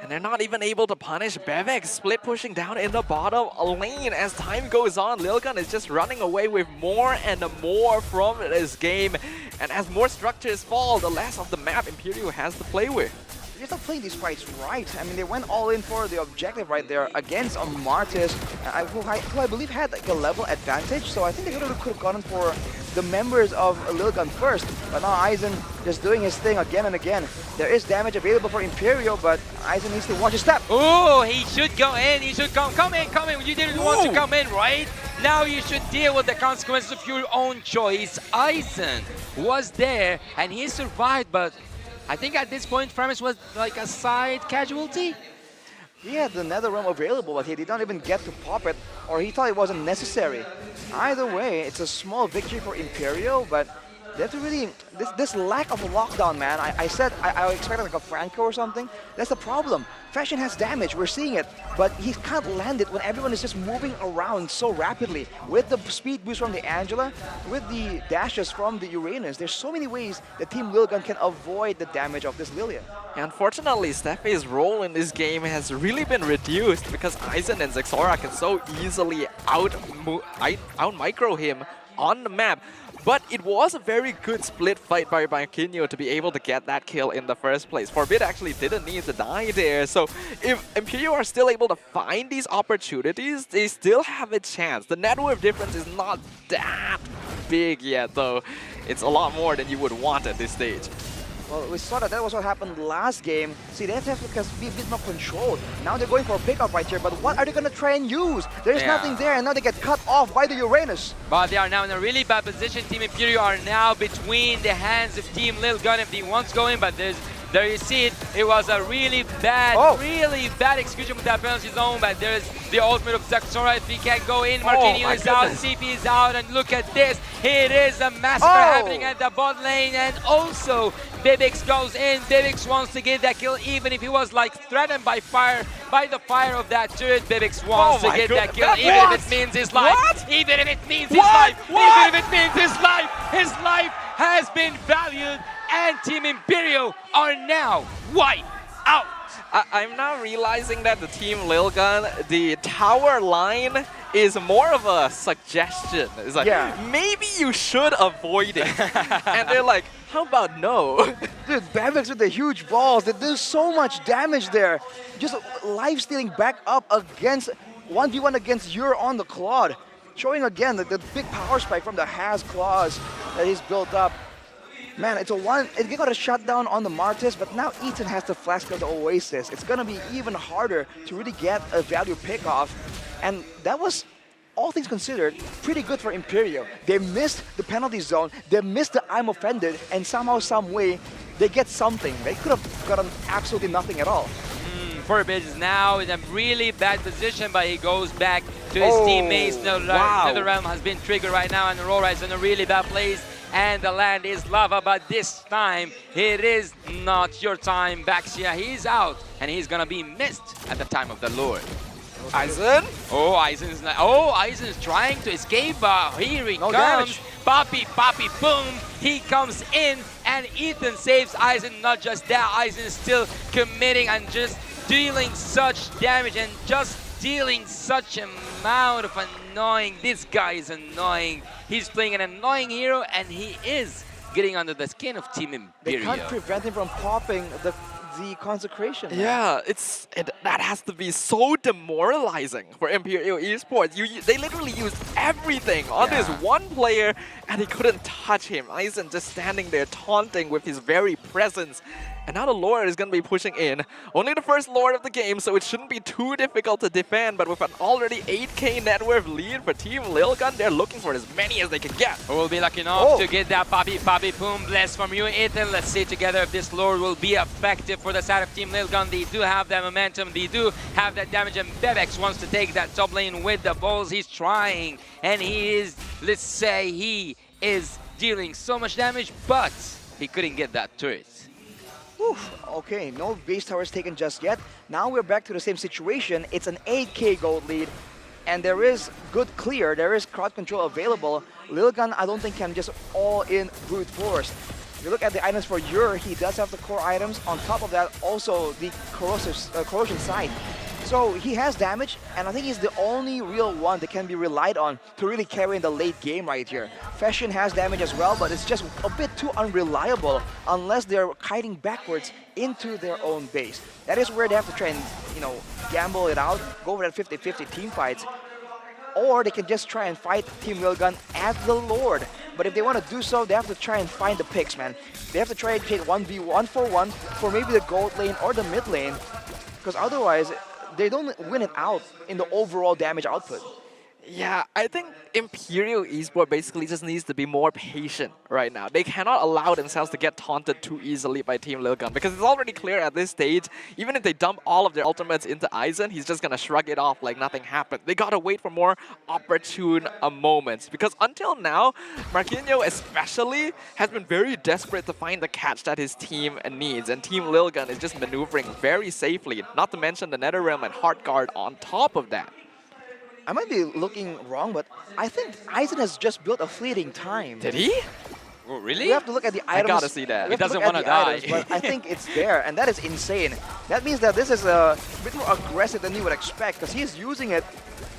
And they're not even able to punish Bebex, split pushing down in the bottom lane. As time goes on, Lilgun is just running away with more and more from this game. And as more structures fall, the less of the map Imperio has to play with. They're not playing these fights right. I mean, they went all in for the objective right there against a Martis, who I believe had like a level advantage. So I think they could have gone for the members of Lilgun first. But now Aizen just doing his thing again and again. There is damage available for Imperio, but Aizen needs to watch his step. Oh, he should go in. He should come in. You didn't want to come in, right? Now you should deal with the consequences of your own choice. Aizen was there and he survived, but I think at this point, Framis was like a side casualty. He had the Nether Realm available, but he did not even get to pop it, or he thought it wasn't necessary. Either way, it's a small victory for Imperio, but they have to really, this lack of a lockdown, man. I said I expected like a Franco or something. That's the problem. Fashion has damage, we're seeing it, but he can't land it when everyone is just moving around so rapidly. With the speed boost from the Angela, with the dashes from the Uranus, there's so many ways that Team Lilgun can avoid the damage of this Lilia. Unfortunately, Steffe's role in this game has really been reduced because Aizen and Zexora can so easily out-micro him on the map. But it was a very good split fight by Marquinhos to be able to get that kill in the first place. Forbid actually didn't need to die there. So if Imperial are still able to find these opportunities, they still have a chance. The net worth difference is not that big yet, though. It's a lot more than you would want at this stage. Well, we saw that was what happened last game. See, they have to be a bit more controlled. Now they're going for a pickup right here, but what are they going to try and use? There's nothing there, and now they get cut off by the Uranus. But they are now in a really bad position. Team Imperial are now between the hands of Team Lil Gun if he wants going, but there you see it. It was a really bad execution with that penalty zone, but there's the ultimate of Saxora. If he can't go in, Marquinhos is out, CP is out, and look at this. It is a massacre happening at the bot lane, and also Bibix goes in. Bibix wants to get that kill, even if he was like threatened by the fire of that turret. Bibix wants to get that kill, even if it means his life. Even if it means his life. Even if it means his life. His life has been valued, and Team Imperial are now wiped out. I'm now realizing that the Team Lilgun, the tower line is more of a suggestion. It's like, maybe you should avoid it. And they're like, how about no? Dude, Bambex with the huge balls, they do so much damage there. Just life-stealing back up against 1v1 against Ur on the Claude. Showing again the big power spike from the Has claws that he's built up. Man, it got a shutdown on the Martis, but now Ethan has the flash of the Oasis. It's gonna be even harder to really get a value pickoff. And that was, all things considered, pretty good for Imperial. They missed the penalty zone, they missed the I'm offended, and somehow, some way, they get something. They could have gotten absolutely nothing at all. Forbid is now in a really bad position, but he goes back to his teammates. NetherRealm has been triggered right now, and Aurora is in a really bad place. And the land is lava, but this time it is not your time. Baxia, he's out, and he's gonna be missed at the time of the Lord. Aizen? Oh, Aizen is trying to escape, but here he comes. Poppy, boom, he comes in, and Ethan saves Aizen. Not just that, Aizen is still committing and just dealing such damage and just dealing such amount of annoying. This guy is annoying. He's playing an annoying hero, and he is getting under the skin of Team Imperial. They can't prevent him from popping the consecration. Yeah, that has to be so demoralizing for Imperial Esports. They literally used everything on this one player, and he couldn't touch him. Aizen just standing there taunting with his very presence. And now the Lord is going to be pushing in. Only the first Lord of the game, so it shouldn't be too difficult to defend. But with an already 8k net worth lead for Team Lilgun, they're looking for as many as they can get. We'll be lucky enough to get that Poppy boom bless from you, Ethan. Let's see together if this Lord will be effective for the side of Team Lilgun. They do have that momentum. They do have that damage. And Bebex wants to take that top lane with the balls. He's trying. And he is, let's say, he is dealing so much damage, but he couldn't get that turret. Okay, no base towers taken just yet. Now we're back to the same situation. It's an 8k gold lead, and there is good clear. There is crowd control available. Lilgun, I don't think, can just all in brute force. If you look at the items for Ur, he does have the core items. On top of that, also the corrosion side. So he has damage, and I think he's the only real one that can be relied on to really carry in the late game right here. Fashion has damage as well, but it's just a bit too unreliable unless they're kiting backwards into their own base. That is where they have to try and, gamble it out, go for that 50-50 team fights. Or they can just try and fight Team Lilgun as the Lord. But if they want to do so, they have to try and find the picks, man. They have to try and take 1v1 for 1 for maybe the gold lane or the mid lane, because otherwise they don't win it out in the overall damage output. Yeah, I think Imperial Esports basically just needs to be more patient right now. They cannot allow themselves to get taunted too easily by Team Lilgun, because it's already clear at this stage, even if they dump all of their ultimates into Aizen, he's just gonna shrug it off like nothing happened. They gotta wait for more opportune moments, because until now, Marquinhos especially has been very desperate to find the catch that his team needs, and Team Lilgun is just maneuvering very safely, not to mention the NetherRealm and Heartguard on top of that. I might be looking wrong, but I think Aizen has just built a fleeting time. Did he? Oh, really? We have to look at the items. I gotta see that. He doesn't want to die. Items, but I think it's there, and that is insane. That means that this is a bit more aggressive than you would expect, because he's using it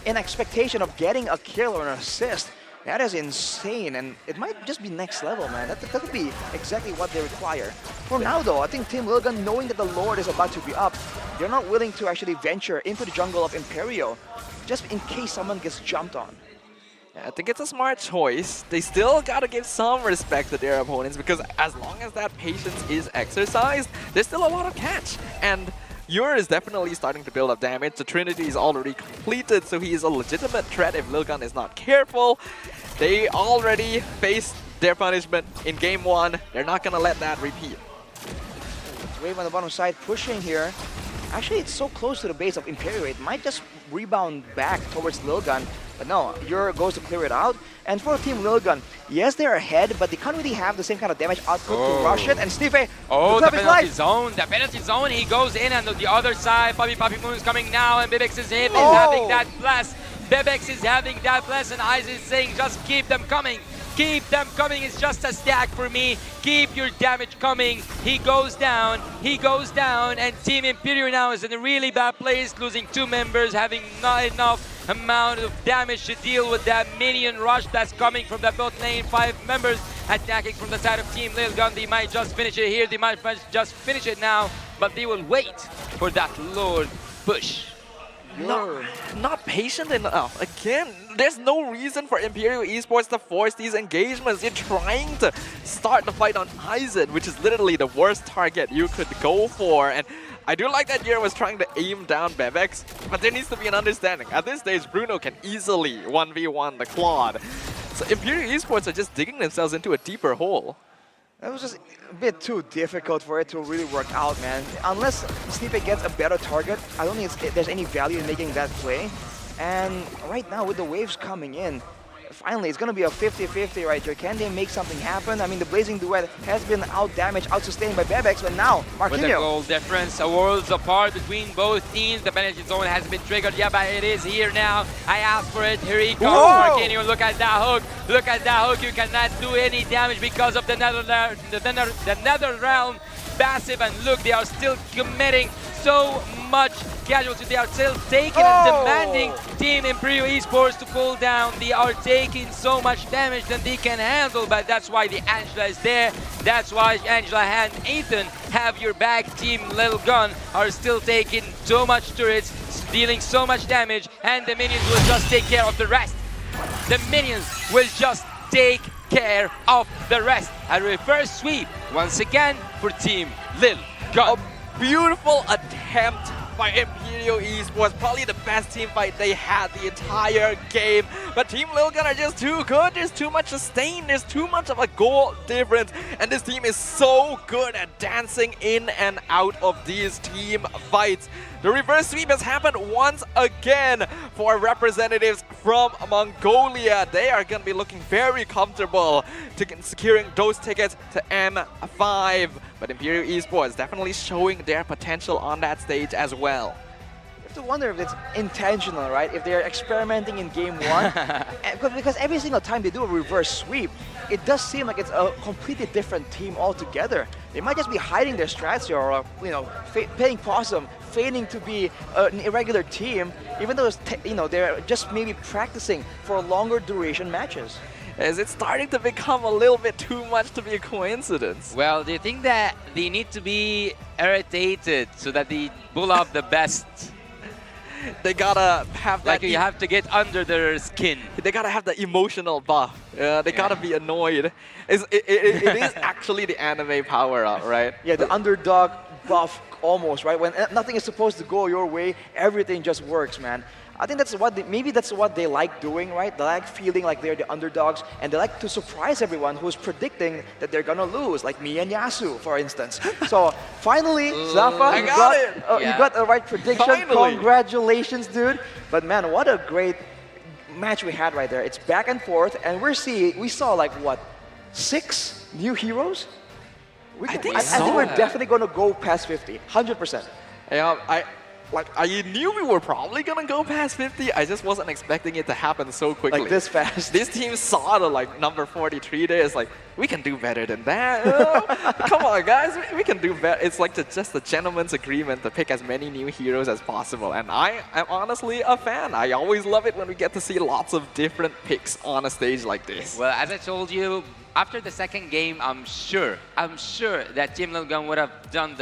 in expectation of getting a kill or an assist. That is insane, and it might just be next level, man. That could be exactly what they require. For now, though, I think Team Lilgun, knowing that the Lord is about to be up, they're not willing to actually venture into the jungle of Imperio, just in case someone gets jumped on. I think it's a smart choice. They still gotta give some respect to their opponents because as long as that patience is exercised, there's still a lot of catch. And Ure is definitely starting to build up damage. The Trinity is already completed, so he is a legitimate threat if Lilgun is not careful. They already faced their punishment in game 1. They're not gonna let that repeat. Wave on the bottom side pushing here. Actually, it's so close to the base of Imperio, it might just rebound back towards Lilgun. But no, Ure goes to clear it out. And for Team Lilgun, yes, they're ahead, but they can't really have the same kind of damage output to rush it. And Stipe, the penalty zone, the penalty zone, he goes in, and on the other side, Puppy Moon's coming now, and Bibex is in, is having that blast. Bibex is having that blast, and Ice is saying, just keep them coming. Keep them coming, it's just a stack for me. Keep your damage coming. He goes down, and Team Imperio now is in a really bad place, losing 2 members, having not enough amount of damage to deal with that minion rush that's coming from the bot lane. 5 members attacking from the side of Team Lilgun. They might just finish it here, they might just finish it now, but they will wait for that Lord push. Not patient enough. Again, there's no reason for Imperial Esports to force these engagements. You're trying to start the fight on Aizen, which is literally the worst target you could go for. And I do like that Yer was trying to aim down Bebex, but there needs to be an understanding. At this stage, Bruno can easily 1v1 the Claude. So Imperial Esports are just digging themselves into a deeper hole. That was just a bit too difficult for it to really work out, man. Unless Stipe gets a better target, I don't think there's any value in making that play. And right now, with the waves coming in, finally, it's going to be a 50-50 right here. Can they make something happen? I mean, the Blazing Duet has been out-damaged, out-sustained by Bebex, but now, Marquinhos. With a goal difference, a worlds apart between both teams. The penalty zone has been triggered. Yeah, but it is here now. I asked for it. Here he comes, Marquinhos. Look at that hook. Look at that hook. You cannot do any damage because of the Nether Realm passive. And look, they are still committing so much casualty. They are still taking and demanding Team Imperial Esports to pull down. They are taking so much damage than they can handle, but that's why the Angela is there. That's why Angela and Ethan have your back. Team Lilgun are still taking so much turrets, dealing so much damage, and the minions will just take care of the rest. The minions will just take care of the rest. A reverse sweep once again for Team Lilgun. Beautiful attempt by Imperial Esports, probably the best team fight they had the entire game. But Team Lilgun are just too good. There's too much sustain. There's too much of a goal difference. And this team is so good at dancing in and out of these team fights. The reverse sweep has happened once again for representatives from Mongolia. They are going to be looking very comfortable to securing those tickets to M5. But Imperial Esports definitely showing their potential on that stage as well. You have to wonder if it's intentional, right? If they're experimenting in game 1. Because every single time they do a reverse sweep, it does seem like it's a completely different team altogether. They might just be hiding their strats here, or playing possum, feigning to be an irregular team, even though they're just maybe practicing for longer duration matches. Is it starting to become a little bit too much to be a coincidence? Well, do you think that they need to be irritated so that they pull off the best? They gotta have that. Like you have to get under their skin. They gotta have the emotional buff. They gotta be annoyed. It is actually the anime power-up, right? Yeah, the underdog buff almost, right? When nothing is supposed to go your way, everything just works, man. I think that's what maybe that's what they like doing, right? They like feeling like they're the underdogs, and they like to surprise everyone who's predicting that they're gonna lose, like me and Yasu, for instance. So finally, Zafa, you got the right prediction. Finally. Congratulations, dude. But man, what a great match we had right there. It's back and forth, and we saw like what, 6 new heroes? I think we're definitely gonna go past 50, 100%. Yeah, like I knew we were probably gonna go past 50. I just wasn't expecting it to happen so quickly. Like this fast. This team saw the like number 43 there. It's like, we can do better than that. Come on, guys, we can do better. It's like just a gentleman's agreement to pick as many new heroes as possible. And I am honestly a fan. I always love it when we get to see lots of different picks on a stage like this. Well, as I told you, after the second game, I'm sure that Team Lilgun would have done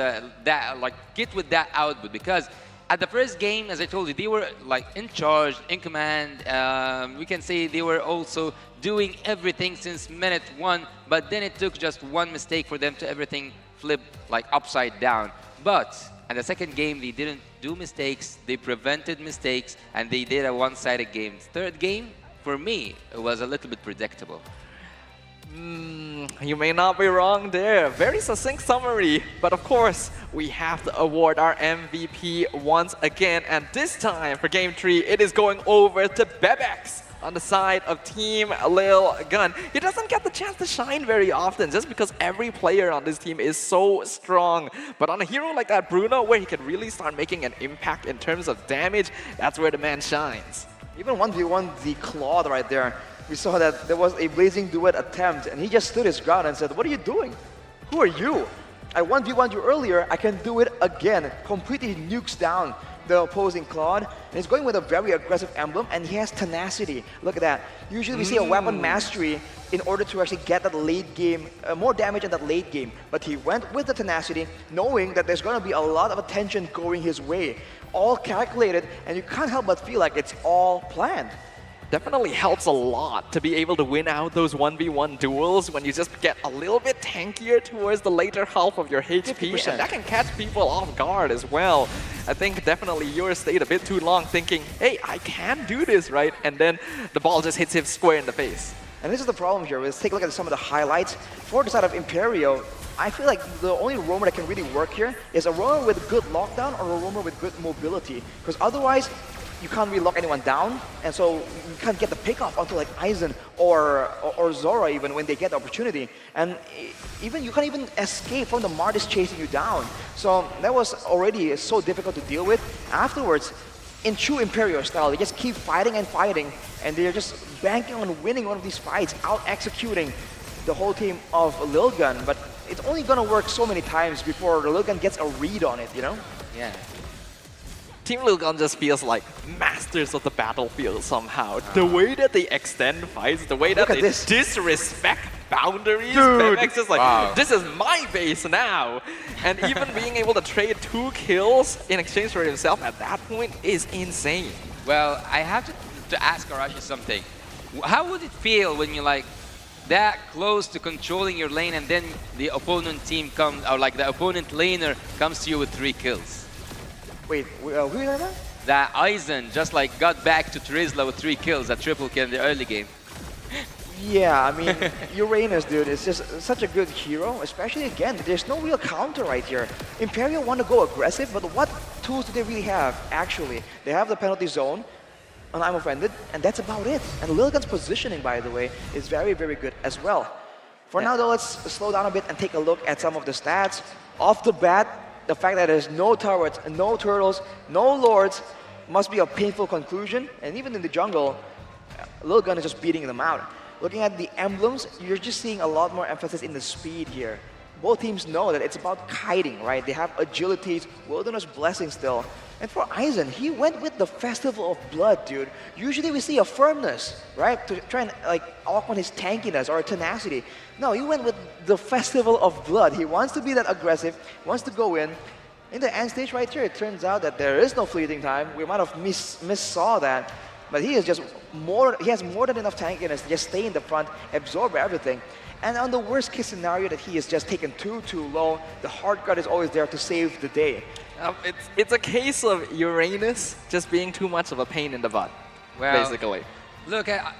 get with that output, because at the first game, as I told you, they were like in charge, in command. We can say they were also doing everything since minute 1, but then it took just one mistake for them to everything flip like upside down. But at the second game, they didn't do mistakes, they prevented mistakes, and they did a one-sided game. Third game, for me, it was a little bit predictable. You may not be wrong there. Very succinct summary. But of course, we have to award our MVP once again. And this time, for Game 3, it is going over to Bebex on the side of Team Lil Gun. He doesn't get the chance to shine very often just because every player on this team is so strong. But on a hero like that, Bruno, where he can really start making an impact in terms of damage, that's where the man shines. Even 1v1 the Claude right there. We saw that there was a blazing duet attempt, and he just stood his ground and said, "What are you doing? Who are you? I 1v1'd you earlier, I can do it again." Completely nukes down the opposing Claude, and he's going with a very aggressive emblem, and he has tenacity. Look at that. Usually we see a weapon mastery in order to actually get that late game, more damage in that late game. But he went with the tenacity, knowing that there's going to be a lot of attention going his way. All calculated, and you can't help but feel like it's all planned. Definitely helps a lot to be able to win out those 1v1 duels when you just get a little bit tankier towards the later half of your HP, 50%. and that can catch people off guard as well. I think definitely yours stayed a bit too long thinking, hey, I can do this, right? And then the ball just hits him square in the face. And this is the problem here. Let's take a look at some of the highlights. For the side of Imperio, I feel like the only roamer that can really work here is a roamer with good lockdown or a roamer with good mobility. Because otherwise, you can't really lock anyone down, and so you can't get the pick off onto like Aizen or Zora even when they get the opportunity. And even you can't even escape from the Martis chasing you down. So that was already so difficult to deal with. Afterwards, in true Imperio style, they just keep fighting and fighting, and they're just banking on winning one of these fights, out-executing the whole team of Lilgun. But it's only gonna work so many times before Lilgun gets a read on it, you know? Yeah. Team Lilgun just feels like masters of the battlefield somehow. The way that they extend fights, the way that they disrespect boundaries. Bebex is like, this is my base now. And even being able to trade 2 kills in exchange for himself at that point is insane. Well, I have to ask Arashi something. How would it feel when you're like that close to controlling your lane and then the opponent team comes, or like the opponent laner comes to you with 3 kills? Wait, who are you talking about? That Aizen just like got back to Terizla with 3 kills, a triple kill in the early game. Yeah, I mean, Uranus, dude, is just such a good hero, especially again, there's no real counter right here. Imperial want to go aggressive, but what tools do they really have, actually? They have the penalty zone, and I'm offended, and that's about it. And Lilgun's positioning, by the way, is very, very good as well. For now, though, let's slow down a bit and take a look at some of the stats. Off the bat, the fact that there's no turrets, no turtles, no lords must be a painful conclusion. And even in the jungle, Lilgun is just beating them out. Looking at the emblems, you're just seeing a lot more emphasis in the speed here. Both teams know that it's about kiting, right? They have agilities, Wilderness Blessing still. And for Aizen, he went with the Festival of Blood, dude. Usually we see a firmness, right? To try and like augment his tankiness or tenacity. No, he went with the Festival of Blood. He wants to be that aggressive, wants to go in. In the end stage right here, it turns out that there is no fleeting time. We might have miss-saw that. But he is just he has more than enough tankiness to just stay in the front, absorb everything. And on the worst case scenario that he is just taken too low, the hard guard is always there to save the day. It's a case of Uranus just being too much of a pain in the butt, basically. Look, I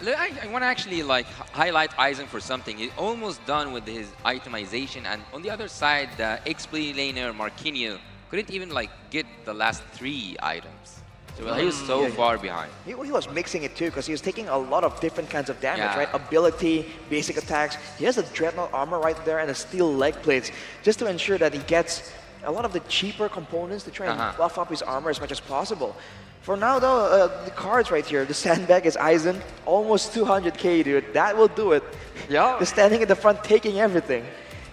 want to actually like highlight Aizen for something. He's almost done with his itemization, and on the other side, the XP laner Marquinhos couldn't even like get the last 3 items. So he was so far behind. He was mixing it too, because he was taking a lot of different kinds of damage, right? Ability, basic attacks. He has a Dreadnought armor right there and a steel leg plates, just to ensure that he gets a lot of the cheaper components to try and buff up his armor as much as possible. For now though, the cards right here, the sandbag is Aizen, almost 200k, dude. That will do it. Yeah. Just standing in the front, taking everything.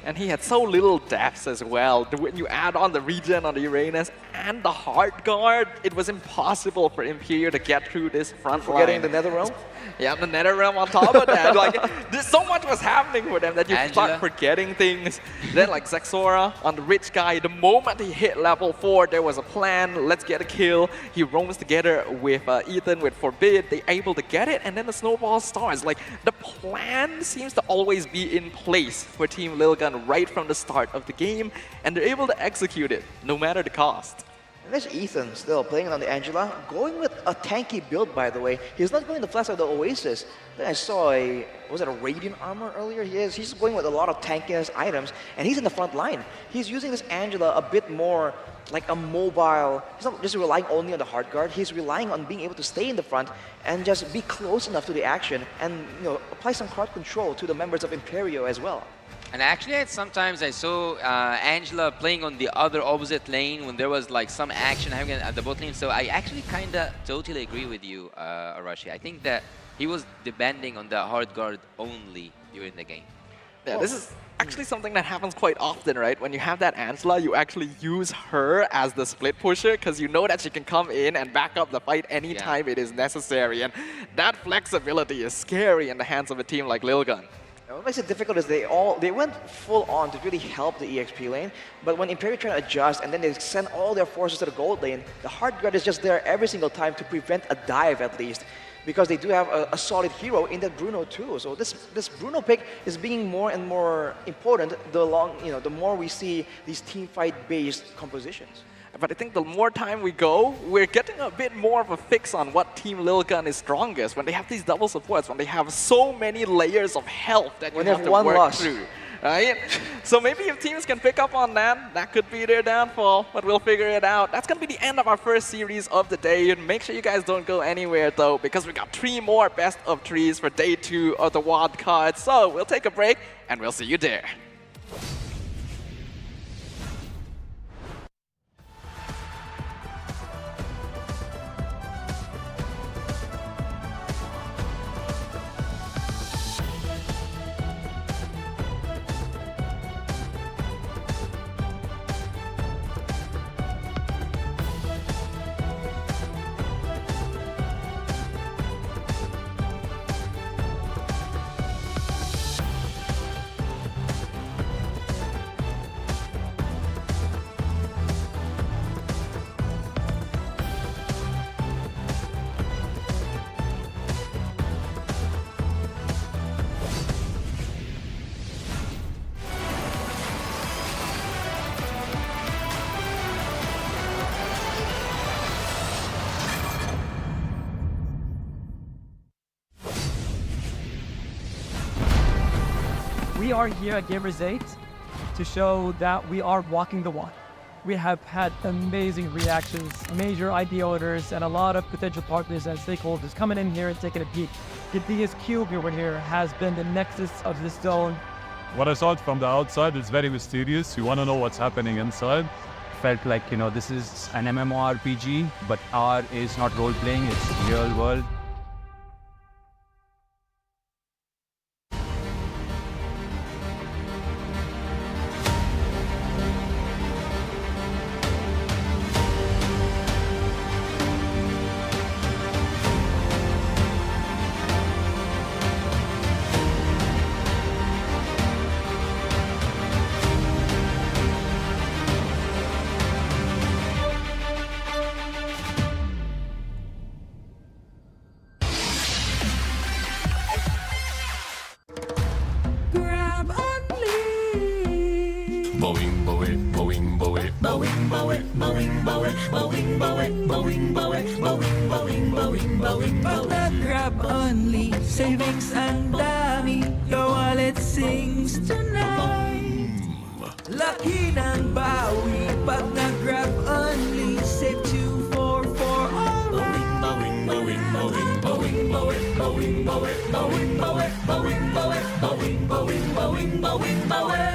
And he had so little depth as well. When you add on the regen on the Uranus and the hard guard, it was impossible for Imperial to get through this front line. Forgetting the Nether Realm? Yeah, the Nether Realm on top of that. Like, there's so much was happening for them that you start forgetting things. Then like Zexora on the rich guy, the moment he hit level 4, there was a plan, let's get a kill. He roams together with Ethan with Forbid, they're able to get it, and then the snowball starts. Like, the plan seems to always be in place for Team Lilgun right from the start of the game, and they're able to execute it, no matter the cost. And there's Ethan still playing on the Angela, going with a tanky build, by the way. He's not going to flex out the Oasis. Then I saw was it a Radiant armor earlier? He's going with a lot of tankiness items, and he's in the front line. He's using this Angela a bit more like a mobile. He's not just relying only on the hard guard. He's relying on being able to stay in the front and just be close enough to the action and apply some card control to the members of Imperio as well. And actually, sometimes I saw Angela playing on the other opposite lane when there was like some action happening at the bot lane. So I actually kind of totally agree with you, Arashi. I think that he was depending on the hard guard only during the game. Yeah, this is actually something that happens quite often, right? When you have that Angela, you actually use her as the split pusher because you know that she can come in and back up the fight anytime it is necessary. And that flexibility is scary in the hands of a team like Lilgun. What makes it difficult is they went full on to really help the EXP lane, but when Imperial try to adjust and then they send all their forces to the gold lane, the hard guard is just there every single time to prevent a dive at least, because they do have a solid hero in that Bruno too. So this Bruno pick is being more and more important the more we see these team fight based compositions. But I think the more time we go, we're getting a bit more of a fix on what Team Lilgun is strongest. When they have these double supports, when they have so many layers of health that you have to work through. Right? So maybe if teams can pick up on that, that could be their downfall, but we'll figure it out. That's going to be the end of our first series of the day. And make sure you guys don't go anywhere though, because we got 3 more best of 3s for day 2 of the wild card. So we'll take a break and we'll see you there. We are here at Gamers 8 to show that we are walking the walk. We have had amazing reactions, major idea owners, and a lot of potential partners and stakeholders coming in here and taking a peek. The DS Cube over here has been the nexus of this zone. What I saw from the outside is very mysterious. You want to know what's happening inside. Felt like, this is an MMORPG, but R is not role-playing, it's real world. Boing, boing, boing, boing, boing, boing, boing, boing, boing, boing, boing, boing, boing, boing, boing, boing, Pag nag-grab only, savings ang dami, your wallet sings tonight. Laki ng bawi, pag nag-grab only, save 2 4 4 alright. boing, boing, boing, boing, boing, boing, boing, boing, boing, boing, boing, boing, boing, boing, boing, boing.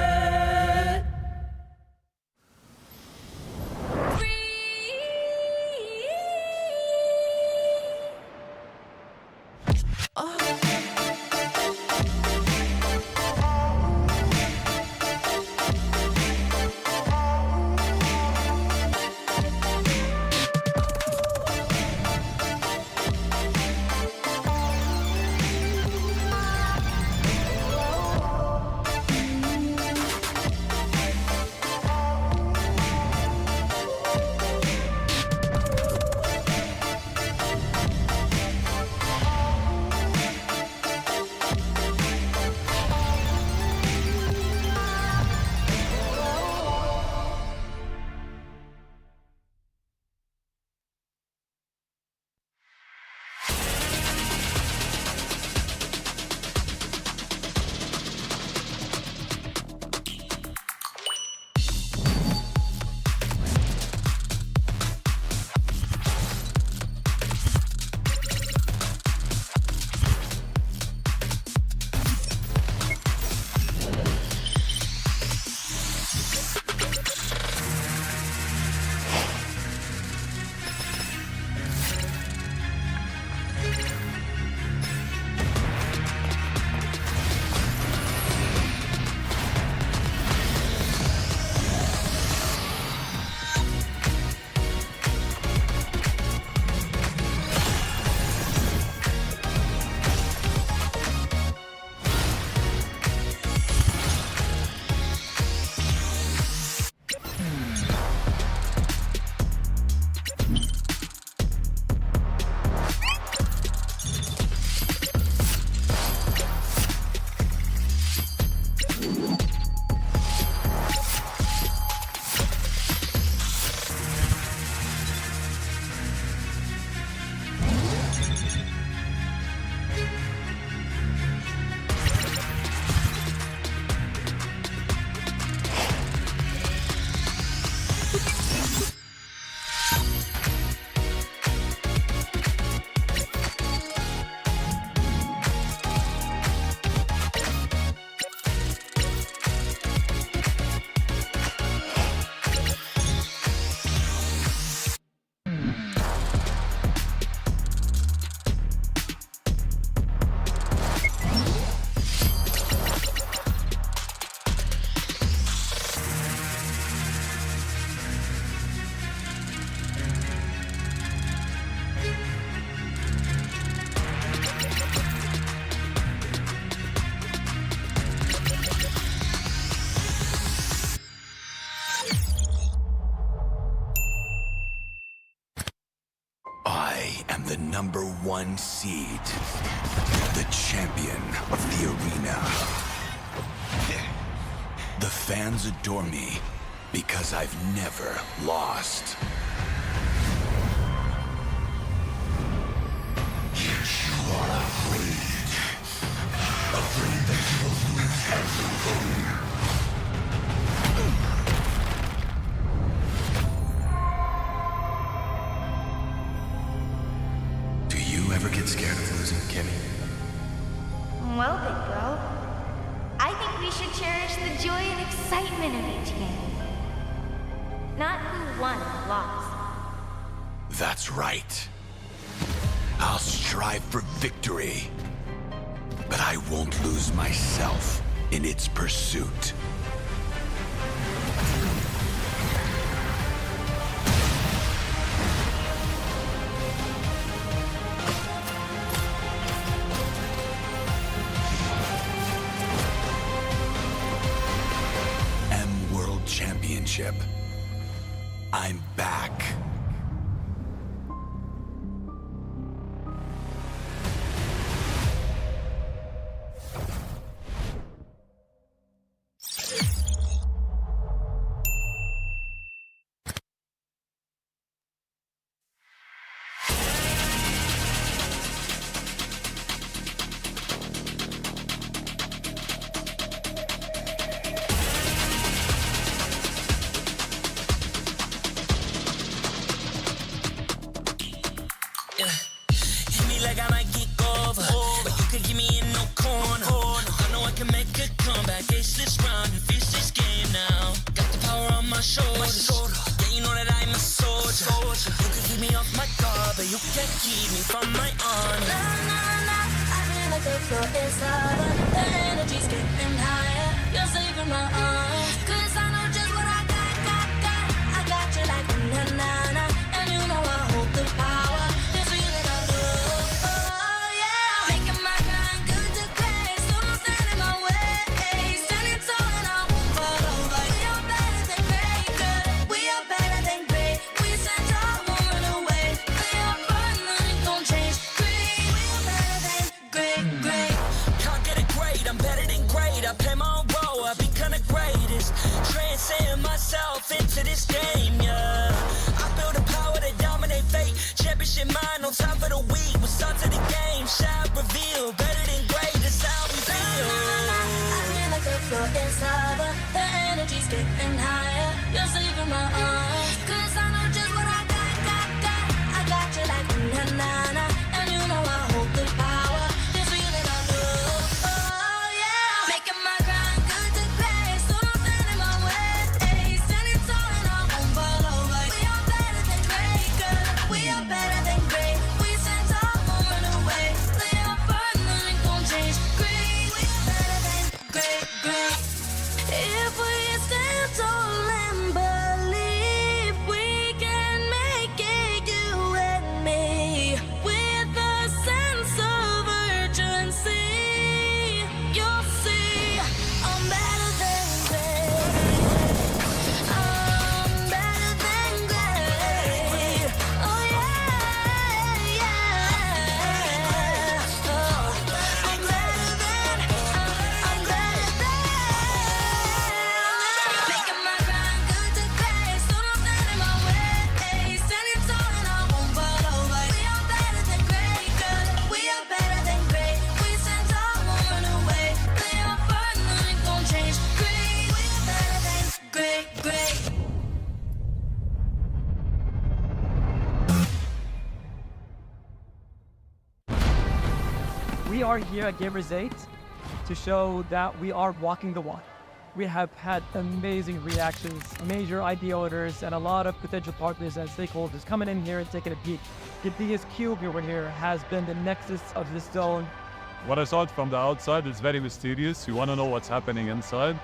the number 1 seed, the champion of the arena. The fans adore me because I've never lost. You are afraid that you will lose everything. Do you ever get scared of losing, Kimmy? Well, big bro, I think we should cherish the joy and excitement of each game. Not who won or lost. That's right. I'll strive for victory, but I won't lose myself in its pursuit. World Championship. I'm back. floor is lava. The energy's getting higher. You're saving my arms. 'Cause I know just what I got. I got you like na-na-na. And you know I hold the power. This feeling I love. Oh yeah. Making my grind good to great. So don't stand in my way. Standing tall and I won't fall over. We are better than great, good. We are better than great. We stand tall, won't run away. We are fun, nothing gon' change. Great. We are better than great. Can't get it great, I'm better than great. I play my own role, I become the greatest. Transcend myself into this game, yeah. I build a power to dominate fate. Championship mind on top of the week. We start to the game, shout, reveal. Better than great, that's how we feel. I feel like the floor is lava. The energy's getting higher. You're saving my arms. 'Cause I know just what I got. I got you like na-na-na. And you know I hold the power. This feeling I love. Oh yeah. Making my grind good to great. So don't stand in my way. Standing tall and I won't fall over. We are better than great, good. We are better than great. We stand tall, won't run away. We are fun, nothing gon' change. Great. We are better than great. If we stand tall and believe we can make it, you and me, with a sense of urgency, you'll see I'm better than great. I'm better than great. Oh yeah. Oh, I'm better than. Making my grind good to great. So don't stand in my way. Standing tall and I won't fall over. We are better than great, good. We are better than great. We stand tall, won't run away. We are fun, nothing gon' change. Great. We are better than great. We are here at Gamers 8 to show that we are walking the walk. We have had amazing reactions, major idea owners, and a lot of potential partners and stakeholders coming in here and taking a peek. The biggest cube over here has been the nexus of this zone. What I saw it from the outside is very mysterious. You want to know what's happening inside.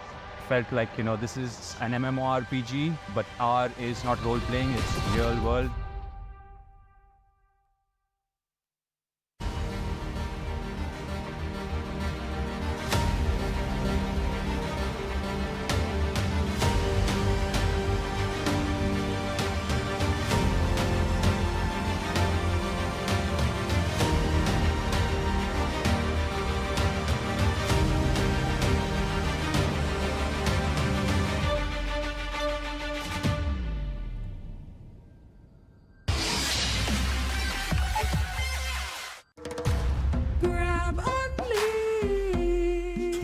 Felt like, this is an MMORPG, but R is not role-playing, it's real world. Grab only.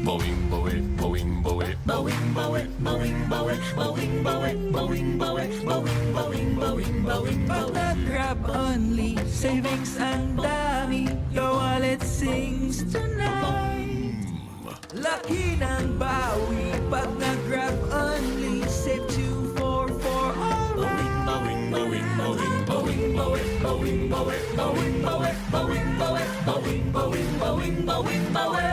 Boing, boing, boing, boing, boing, boing, boing, boing, boing, boing, boing, boing, boing, boing, boing, boing, boing. Grab only. Savings ang dami. Your wallet sings tonight. Laki ng bawi. Pag nag-grab only. Save 244 alright. Boing, boing, boing, boing, boing, boing, boing, boing, boing, boing, boing, boing, boing, boing, boing, boing.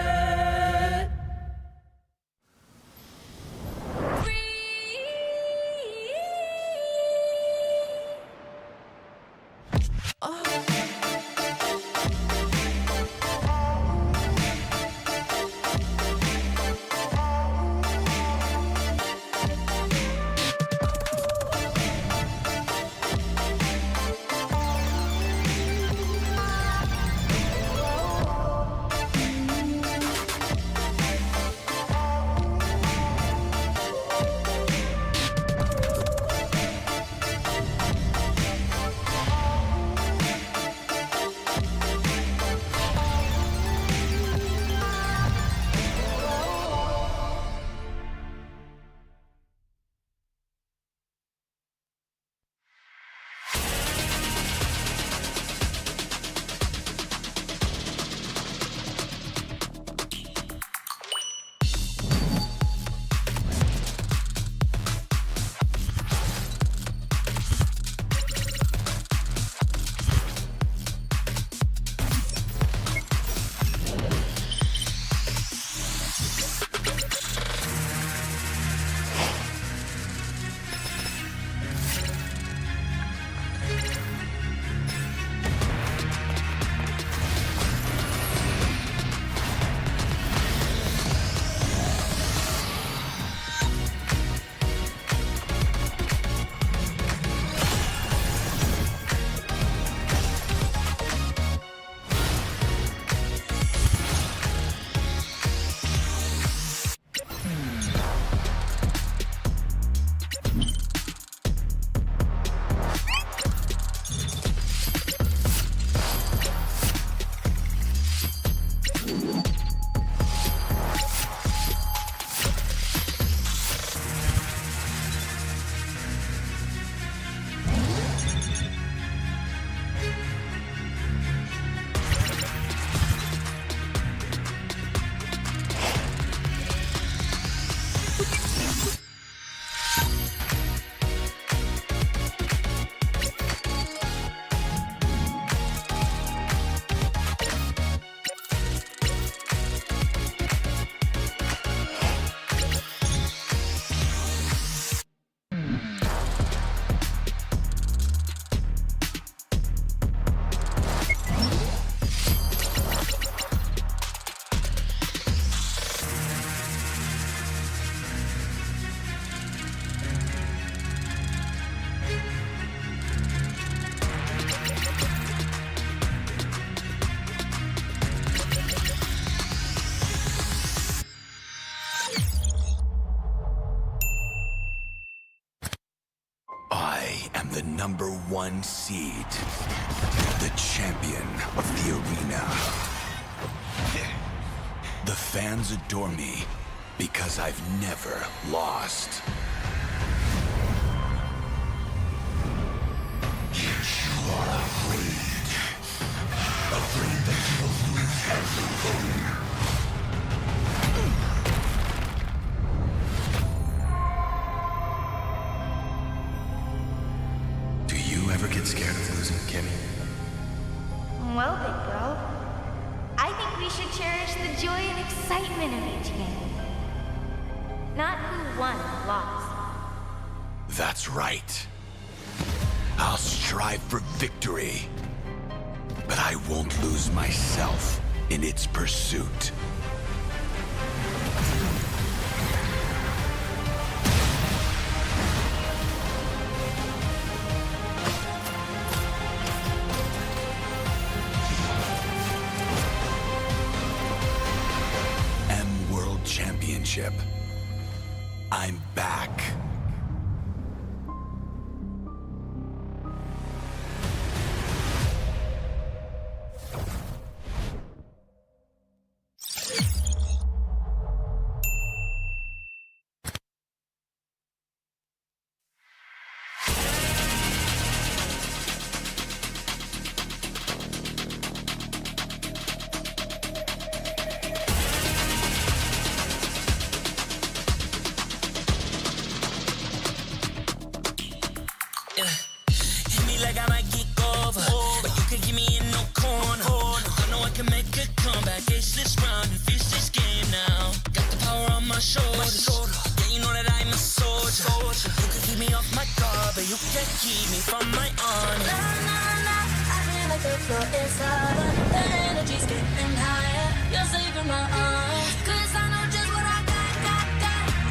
number 1 seed, the champion of the arena. The fans adore me because I've never lost. You are afraid that you'll lose everything. Do you ever get scared of losing, Kimmy? Well, big bro, I think we should cherish the joy and excitement of each game. Not who won or lost. That's right. I'll strive for victory, but I won't lose myself in its pursuit. World Championship. I'm back. Hit me like I might get over, but you can give me in no corner. I know I can make a comeback. Ace this round and finish this game now. Got the power on my shoulders. Yeah, you know that I'm a soldier. You can keep me off my guard, but you can't keep me from my honor. I feel like the floor is harder. The energy's getting higher. You're saving my arms. 'Cause I know just what I got.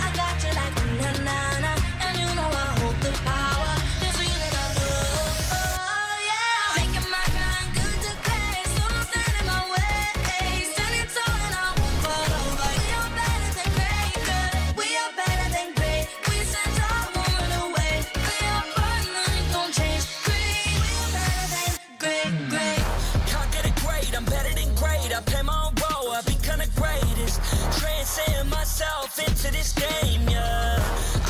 I got you like na-na-na. And you know I hold the power. This feeling I love. Oh yeah. Making my grind good to grace. So don't stand in my way. Standing tall and I won't fall over. We are better than great, good. We are better than great. We stand tall, won't run away. We are fun, nothing gon' change. Great. We are better than great. Can't get it great, I'm better than great. I play my own role, I become the greatest. Transcend myself into this game, yeah.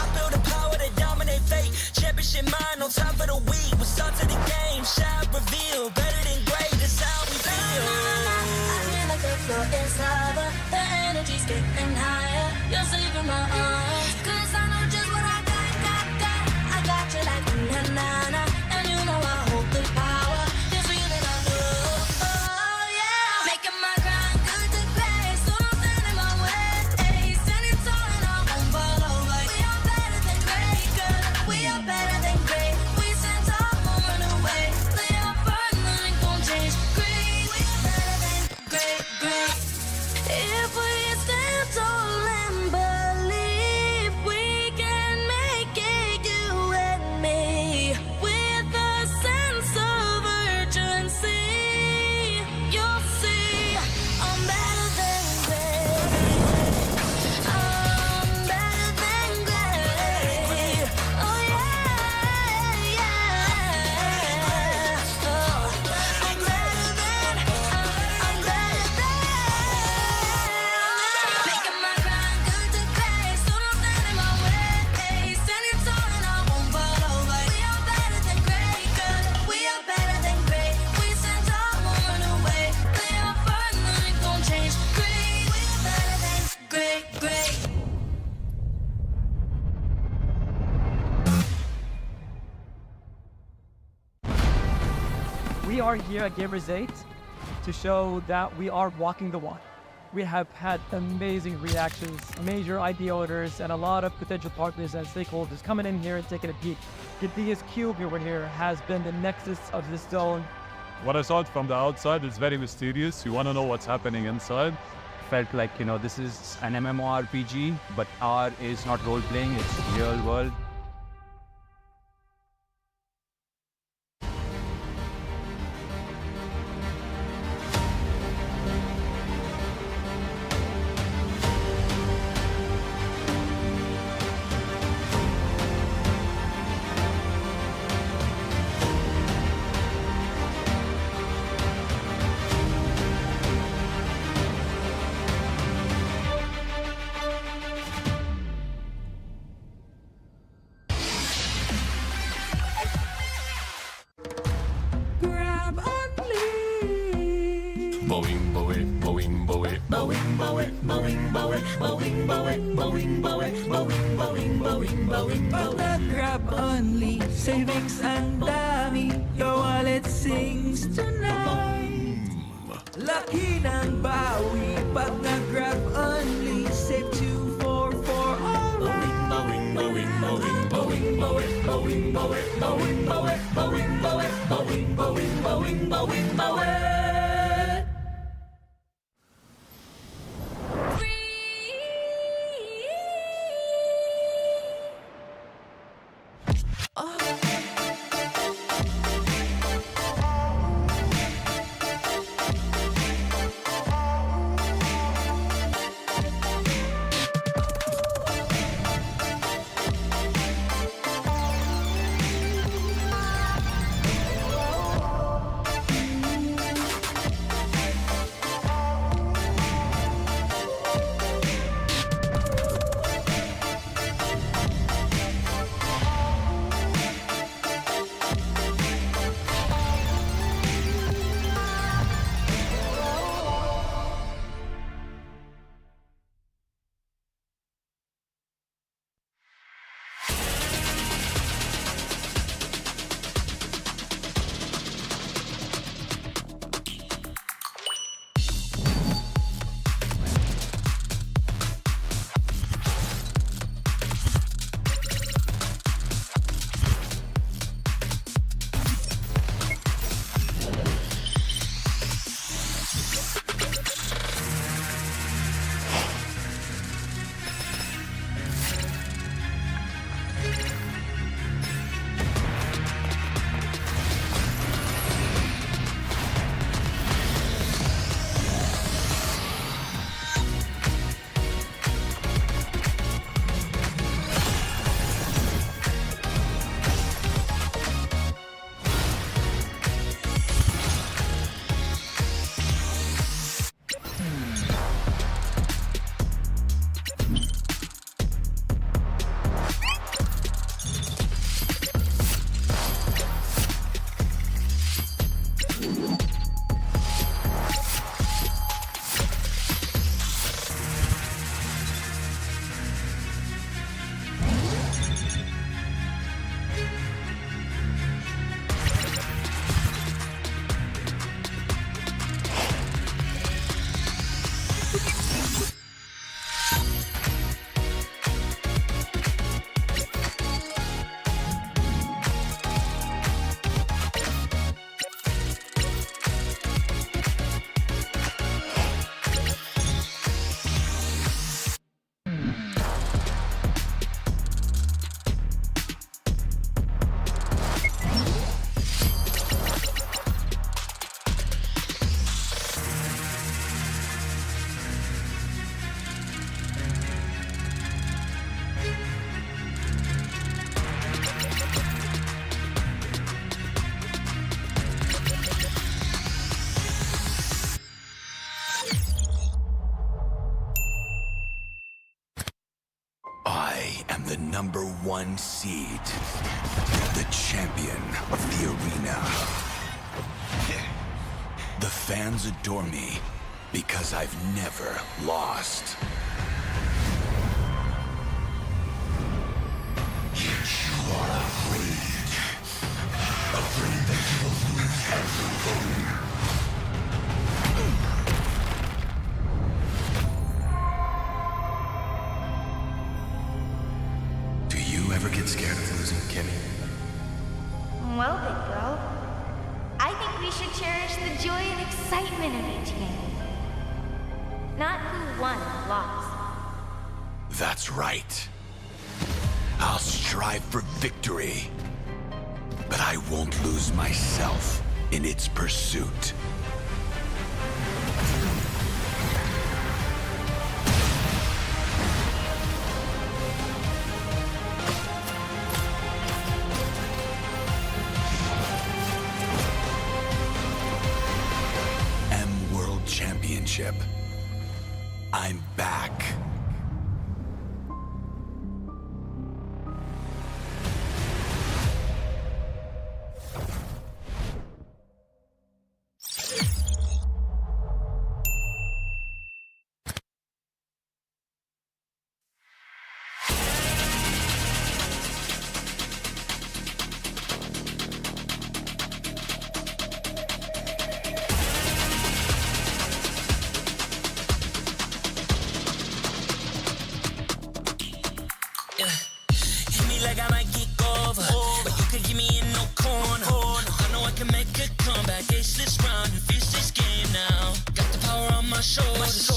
I build a power to dominate fate. Championship mind, no time for the weak. We'll start to the game, shout, reveal. Better than great, that's how we feel. I feel like the floor is harder. The energy's getting higher. You're saving my arms. 'Cause I know just what I got. I got you like na-na-na. And you know I hold the power. This feeling I love. Oh yeah. Making my grind good to grace. So don't stand in my way. Standing tall and I won't fall over. We are better than great, good. We are better than great. We stand tall, won't run away. We are fun, nothing gon' change. Great. We are better than great. If we stand tall and believe we can make it, you and me, with a sense of urgency, you'll see I'm better than great. I'm better than great. Oh yeah. Oh, I'm better than. Making my grind good to grace. So don't stand in my way. Standing tall and I won't fall over. We are better than great, good. We are better than great. We stand tall, won't run away. We are fun, nothing gon' change. Great. We are better than great. We are here at Gamers 8 to show that we are walking the walk. We have had amazing reactions, major idea owners, and a lot of potential partners and stakeholders coming in here and taking a peek. Gidea's Cube over here has been the nexus of this zone. What I saw it from the outside, it's very mysterious. You want to know what's happening inside. Felt like, this is an MMORPG, but R is not role-playing, it's real world. Boing, boing, boing, boing, boing, boing, boing, boing, boing, boing, boing, boing, boing, boing, Pag nag-grab only, savings ang dami, your wallet sings tonight. Laki ng bawi, pag nag-grab only, save 244 alright. boing, boing, boing, boing, boing, boing, boing, boing, boing, boing, boing, boing, boing, boing, boing, boing. the #1 seed, the champion of the arena. The fans adore me because I've never lost. Yet you are afraid that you will lose everything. Do you ever get scared of losing, Kimmy? Well, big girl, I think we should cherish the joy and excitement of each game. Not who won or lost. That's right. I'll strive for victory, but I won't lose myself in its pursuit. World Championship. I'm back. shoulders.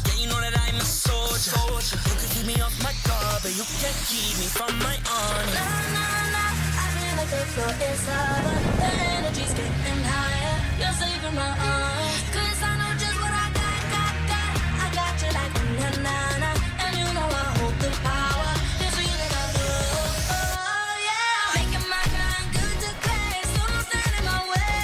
Yeah, you know that I'm a soldier. You can keep me off my guard, but you can't keep me from my honor. Nah, nah, nah, I feel like the floor is lava. The energy's getting higher. You're saving my arms. 'Cause I know just what I got. I got you like na-na-na. And you know I hold the power. This feeling I love. Oh, yeah. Making my grind good to grace. So don't stand in my way.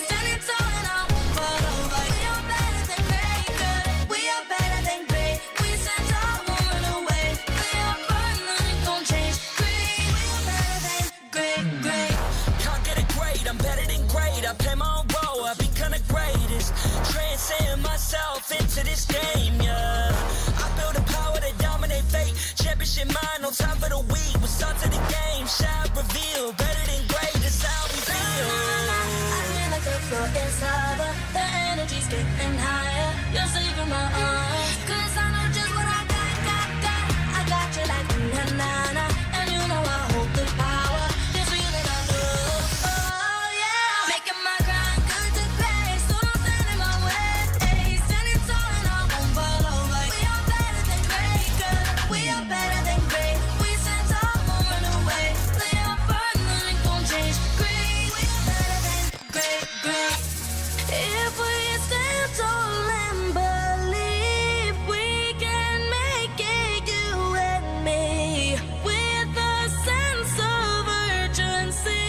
Standing tall and I won't fall over. We are better than great, good. We are better than great. We stand tall, won't run away. We are burning, nothing gon' change. Great. We are better than great. Can't get it great, I'm better than great. I play my own role, I become the greatest. Transcend myself into this game, yeah. I build a power to dominate fate. Championship mind, no time for the weak. We start to the game, shout, reveal. Better than great, that's how we feel. I feel like the floor is lava. The energy's getting higher. You're saving my arms. 'Cause I know just what I got. I got you like na-na-na. And you know I hold the power. This feeling I love. Oh, yeah. Making my grind good to grace. So don't stand in my way. Standing tall and I won't fall over. We are better than great, good. We are better than great. We stand tall, won't run away. We are burning, nothing gon' change. Great. We are better than great. If we stand tall and believe we can make it, you and me, with a sense of urgency,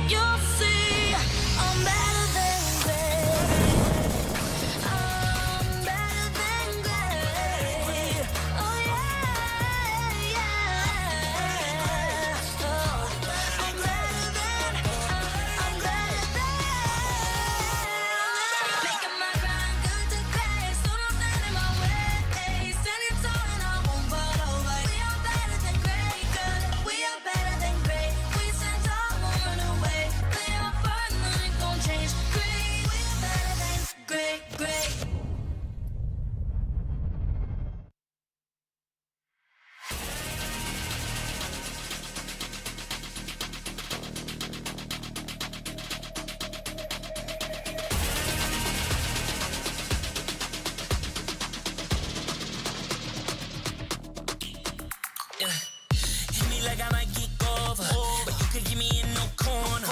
you'll see I'm better than great. I'm better than great. Oh yeah, yeah. Oh, I'm better than. Making my grind good to grace. So don't stand in my way. Standing tall and I won't fall over. We are better than great, good. We are better than great. We stand tall, won't run away. We are burning, nothing gon' change. Great. We are better than great. Hit me like I might kick over, but you can get me in no corner.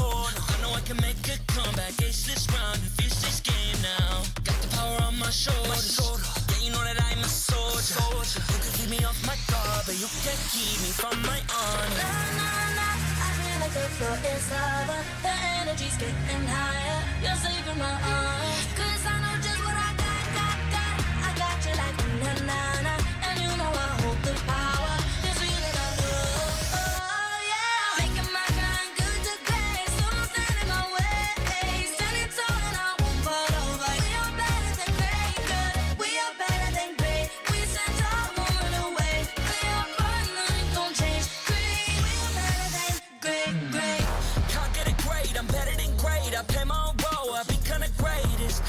I know I can make a comeback. Ace this round and finish this game now. Got the power on my shoulders. Yeah, you know that I'm a soldier. You can keep me off my guard, but you can't keep me from my honor. Nah, nah, nah. I feel like the floor is lava. The energy's getting higher. You're saving my arms. 'Cause I know just what I got. I got you like na-na-na. And you know I hold the power. This feeling I love. Oh, yeah. Making my grind good to grace. So don't stand in my way. Standing tall and I won't fall over. We are better than great, good. We are better than great. We stand tall, won't run away. We are burning, nothing gon' change. Great. We are better than great. Can't get it great, I'm better than great. I play my own role, I become the greatest.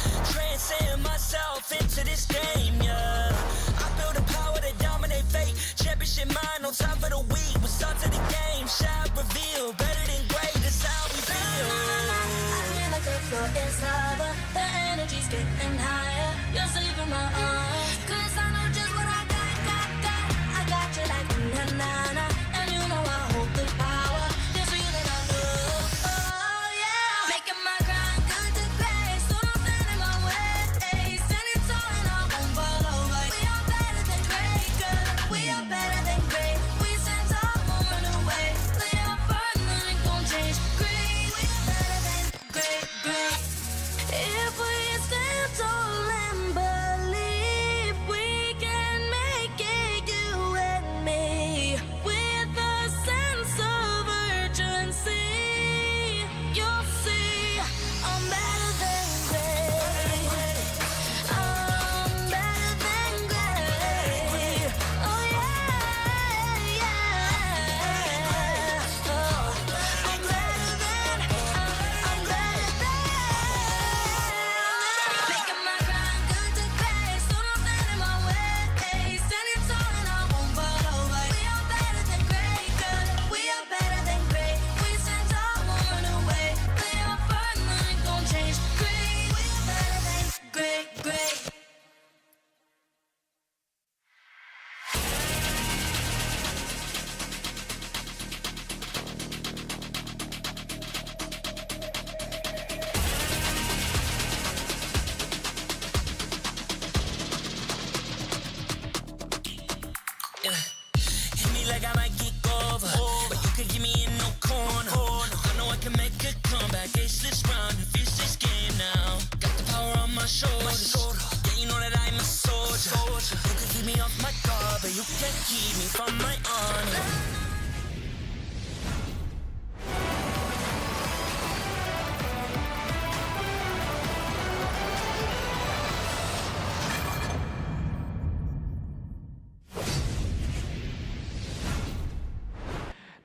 can't keep me from my honor.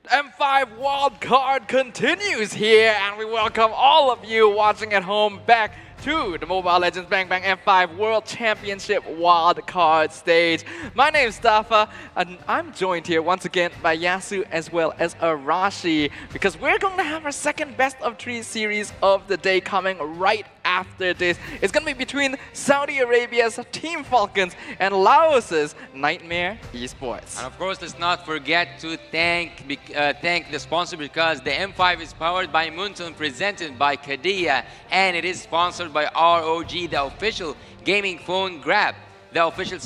M5 wildcard continues here, and we welcome all of you watching at home back to the Mobile Legends Bang Bang M5 World Championship wildcard stage. My name is Stafa, and I'm joined here once again by Yasu as well as Arashi, because we're going to have our second best of 3 series of the day coming right after this. It's going to be between Saudi Arabia's Team Falcons and Laos's Nightmare Esports. And of course, let's not forget to thank the sponsor, because the M5 is powered by Muntun, presented by Kadia, and it is sponsored by ROG, the official gaming phone grab, the official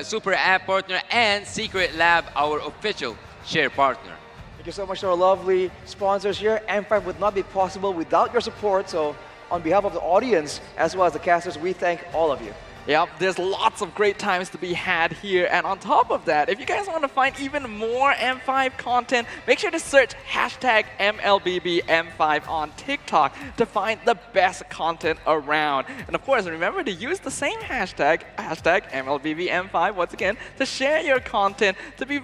super app partner, and Secret Lab, our official share partner. Thank you so much to our lovely sponsors here. M5 would not be possible without your support, so on behalf of the audience as well as the casters, we thank all of you. Yep, there's lots of great times to be had here, and on top of that, if you guys want to find even more M5 content, make sure to search hashtag MLBB M5 on TikTok to find the best content around. And of course, remember to use the same hashtag MLBB M5 once again to share your content to be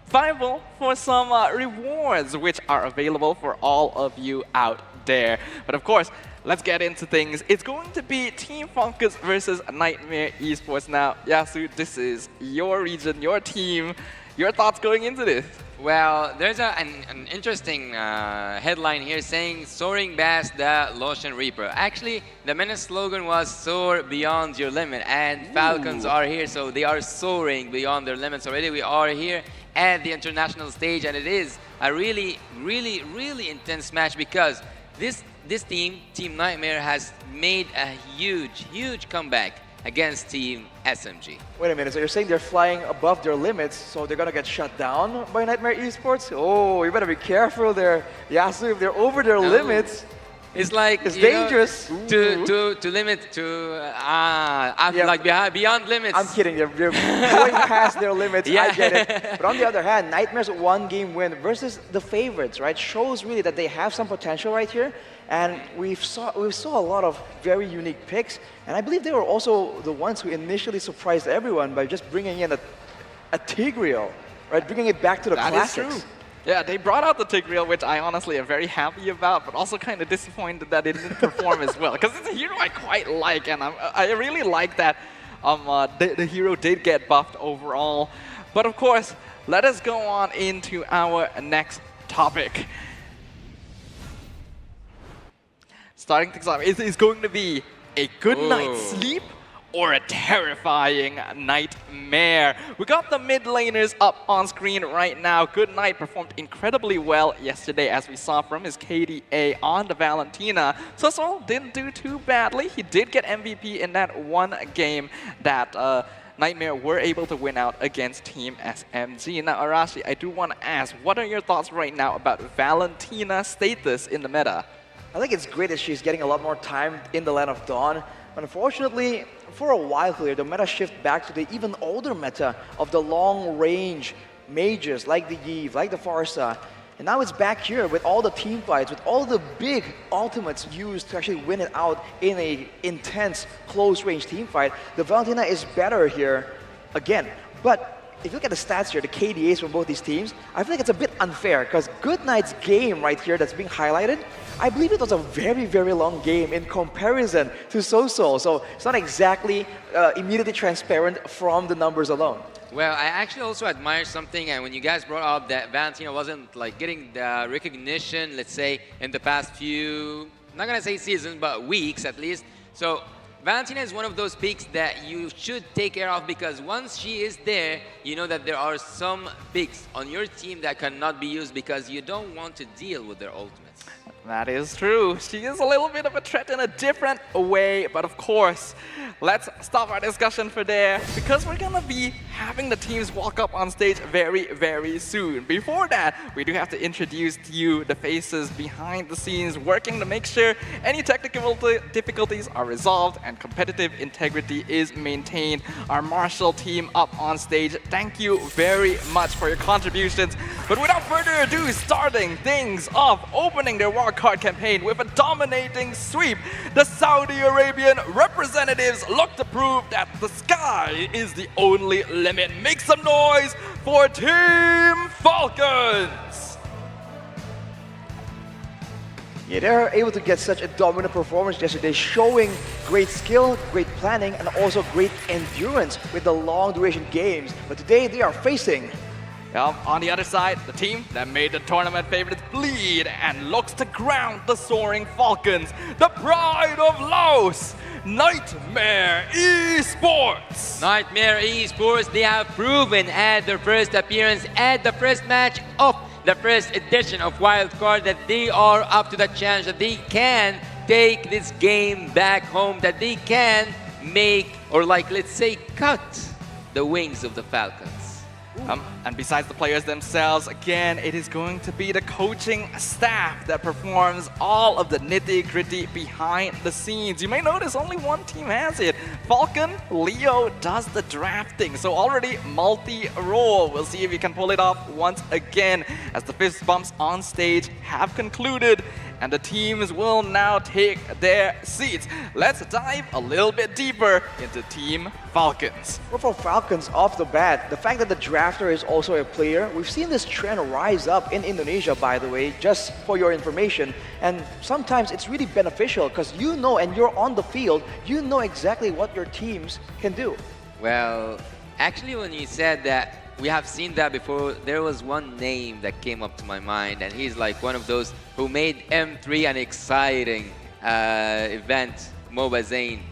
viable for some rewards, which are available for all of you out there. But of course, let's get into things. It's going to be Team Falcons versus Nightmare Esports. Now, Yasu, this is your region, your team. Your thoughts going into this? Well, there's an interesting headline here saying "Soaring Bass, the Lotion Reaper." Actually, the MENA slogan was "Soar beyond your limit," and Falcons are here, so they are soaring beyond their limits already. We are here at the international stage, and it is a really, really, really intense match, because this team, Team Nightmare, has made a huge comeback against Team SMG. Wait a minute, so you're saying they're flying above their limits, so they're gonna get shut down by Nightmare Esports? Oh, you better be careful there, Yasu. If they're over their limits, it's like it's dangerous. To limit like beyond limits. I'm kidding. They're going past their limits. Yeah. I get it. But on the other hand, Nightmare's one-game win versus the favorites, right, shows really that they have some potential right here. And we saw a lot of very unique picks, and I believe they were also the ones who initially surprised everyone by just bringing in a Tigreal, right, bringing it back to the classics. That is true. Yeah, they brought out the Tigreal, which I honestly am very happy about, but also kind of disappointed that it didn't perform as well, because it's a hero I quite like, and I really like that the hero did get buffed overall. But of course, let us go on into our next topic. Starting things off, is going to be a good night's sleep or a terrifying nightmare. We got the mid laners up on screen right now. Good Night performed incredibly well yesterday, as we saw from his KDA on the Valentina. Sussel didn't do too badly. He did get MVP in that one game that Nightmare were able to win out against Team SMG. Now, Arashi, I do want to ask, what are your thoughts right now about Valentina's status in the meta? I think it's great that she's getting a lot more time in the Land of Dawn. But unfortunately, for a while here, the meta shift back to the even older meta of the long-range mages like the Eve, like the Farsa. And now it's back here with all the team fights, with all the big ultimates used to actually win it out in a intense, close-range team fight. The Valentina is better here again. But if you look at the stats here, the KDAs from both these teams, I feel like it's a bit unfair, because Good Night's game right here that's being highlighted, I believe it was a very, very long game in comparison to Soso. So it's not exactly immediately transparent from the numbers alone. Well, I actually also admire something, and when you guys brought up that Valentina wasn't like getting the recognition, let's say, in the past few, not gonna say seasons, but weeks at least. So Valentina is one of those picks that you should take care of, because once she is there, you know that there are some picks on your team that cannot be used because you don't want to deal with their ultimates. That is true. She is a little bit of a threat in a different way, but of course, let's stop our discussion for there because we're gonna be having the teams walk up on stage very, very soon. Before that, we do have to introduce to you the faces behind the scenes working to make sure any technical difficulties are resolved and competitive integrity is maintained. Our Marshall team up on stage, thank you very much for your contributions. But without further ado, starting things off, opening their wildcard campaign with a dominating sweep, the Saudi Arabian representatives look to prove that the sky is the only limit. Make some noise for Team Falcons! Yeah, they're able to get such a dominant performance yesterday, showing great skill, great planning, and also great endurance with the long duration games. But today they are facing on the other side, the team that made the tournament favorites bleed and looks to ground the soaring Falcons, the pride of Laos, Nightmare Esports. Nightmare Esports, they have proven at their first appearance at the first match of the first edition of Wildcard that they are up to the challenge, that they can take this game back home, that they can make, or like let's say cut the wings of the Falcons. And besides the players themselves, again, it is going to be the coaching staff that performs all of the nitty-gritty behind the scenes. You may notice only one team has it. Falcon, Leo does the drafting, so already multi-role. We'll see if he can pull it off once again as the fist bumps on stage have concluded and the teams will now take their seats. Let's dive a little bit deeper into Team Falcons. Well, for Falcons off the bat, the fact that the drafter is also a player, we've seen this trend rise up in Indonesia, by the way, just for your information. And sometimes it's really beneficial because you know, and you're on the field, you know exactly what your teams can do. Well, actually when you said that, we have seen that before. There was one name that came up to my mind, and he's like one of those who made M3 an exciting event, MOBA Zane.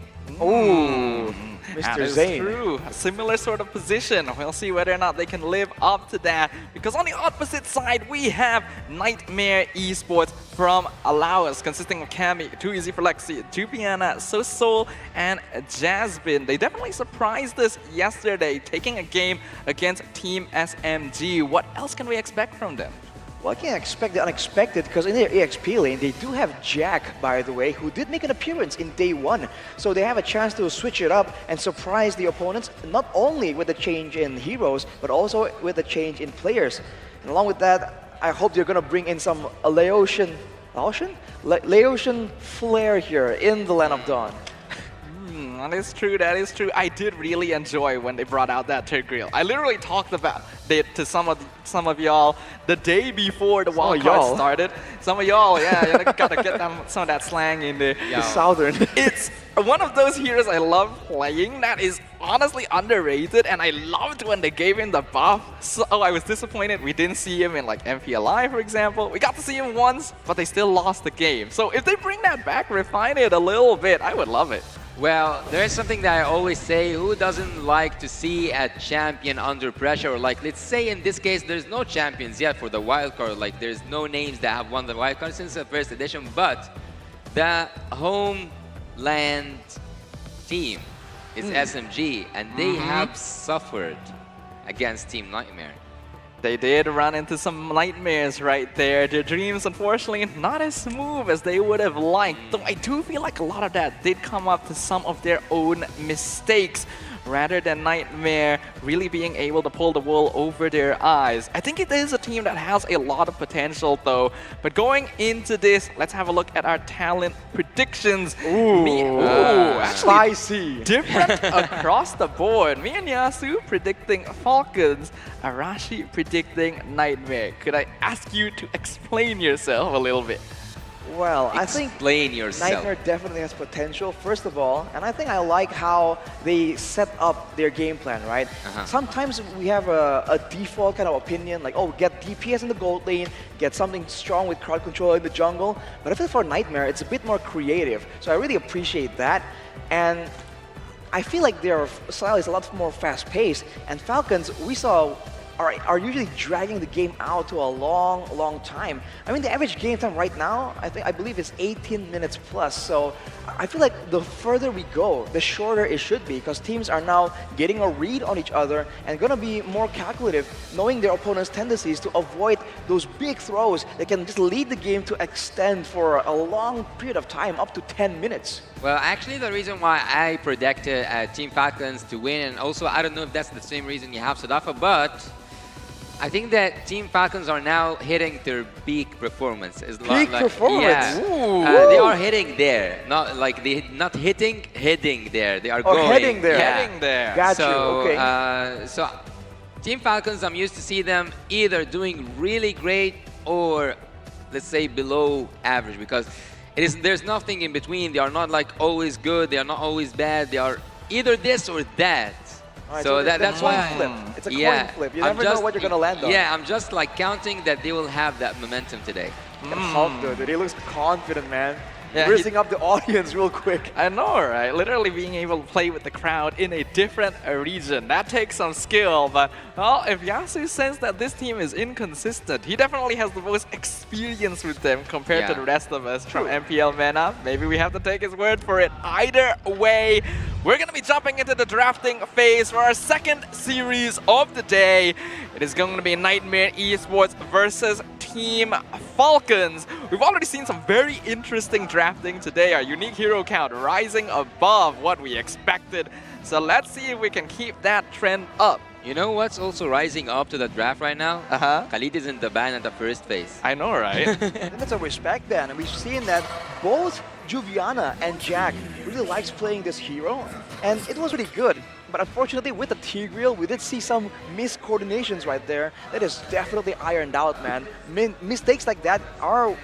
Ooh, Mr. Zane. True. A similar sort of position. We'll see whether or not they can live up to that. Because on the opposite side, we have Nightmare Esports from Laos, consisting of Cammy, Too Easy for Lexi, Jupiana, Sosol, and Jasmine. They definitely surprised us yesterday, taking a game against Team SMG. What else can we expect from them? Well, I can't expect the unexpected because in their EXP lane, they do have Jack, by the way, who did make an appearance in day one. So they have a chance to switch it up and surprise the opponents, not only with the change in heroes, but also with the change in players. And along with that, I hope they're going to bring in some Laotian flair here in the Land of Dawn. That is true, that is true. I did really enjoy when they brought out that third grill. I literally talked about it to some of y'all the day before the wildcard started. Some of y'all, yeah, you gotta get them some of that slang in there. The Southern. It's one of those heroes I love playing that is honestly underrated, and I loved when they gave him the buff. So I was disappointed we didn't see him in like MPLI, for example. We got to see him once, but they still lost the game. So if they bring that back, refine it a little bit, I would love it. Well, there's something that I always say, who doesn't like to see a champion under pressure? Or like, let's say in this case, there's no champions yet for the wildcard. Like, there's no names that have won the wildcard since the first edition, but the homeland team is SMG, and they have suffered against Team Nightmare. They did run into some nightmares right there. Their dreams, unfortunately, not as smooth as they would have liked. Though I do feel like a lot of that did come up to some of their own mistakes, rather than Nightmare really being able to pull the wool over their eyes. I think it is a team that has a lot of potential, though. But going into this, let's have a look at our talent predictions. Spicy. Different across the board. Me and Yasu predicting Falcons, Arashi predicting Nightmare. Could I ask you to explain yourself a little bit? Well, I think Explain yourself. Nightmare definitely has potential, first of all, and I think I like how they set up their game plan, right? Sometimes we have a default kind of opinion, like, oh, get DPS in the gold lane, get something strong with crowd control in the jungle, but if it's for Nightmare, it's a bit more creative, so I really appreciate that, and I feel like their style is a lot more fast-paced, and Falcons, we saw are usually dragging the game out to a long time. I mean, the average game time right now, I believe is 18 minutes plus. So I feel like the further we go, the shorter it should be, because teams are now getting a read on each other and gonna be more calculative, knowing their opponent's tendencies to avoid those big throws that can just lead the game to extend for a long period of time, up to 10 minutes. Well, actually, the reason why I predicted Team Falcons to win, and also I don't know if that's the same reason you have Sadafa, but I think that Team Falcons are now hitting their peak performance. Peak performance? Yeah. They are hitting there, not like not heading there. They are going. Heading there. Yeah. Heading there. Got So, you, okay. So Team Falcons, I'm used to see them either doing really great or, let's say, below average, because there's nothing in between. They are not like always good. They are not always bad. They are either this or that. Right, so that's why. flip. It's a coin flip. You never know what you're gonna land on. Yeah, I'm just like counting that they will have that momentum today. Hulk, dude. He looks confident, man. Yeah, Raising up the audience real quick. I know, right? Literally being able to play with the crowd in a different region. That takes some skill, but well, if Yasu senses that this team is inconsistent, he definitely has the most experience with them compared to the rest of us from MPL MENA. Maybe we have to take his word for it. Either way, we're going to be jumping into the drafting phase for our second series of the day. It is going to be Nightmare Esports versus Team Falcons. We've already seen some very interesting drafting today. Our unique hero count rising above what we expected. So let's see if we can keep that trend up. You know what's also rising up to the draft right now? Khalid is in the ban at the first phase. I know, right? And that's a respect then. And we've seen that both Juviana and Jack really likes playing this hero, and it was really good. But unfortunately, with the Tigreal, we did see some miscoordinations right there. That is definitely ironed out, man. Mistakes like that are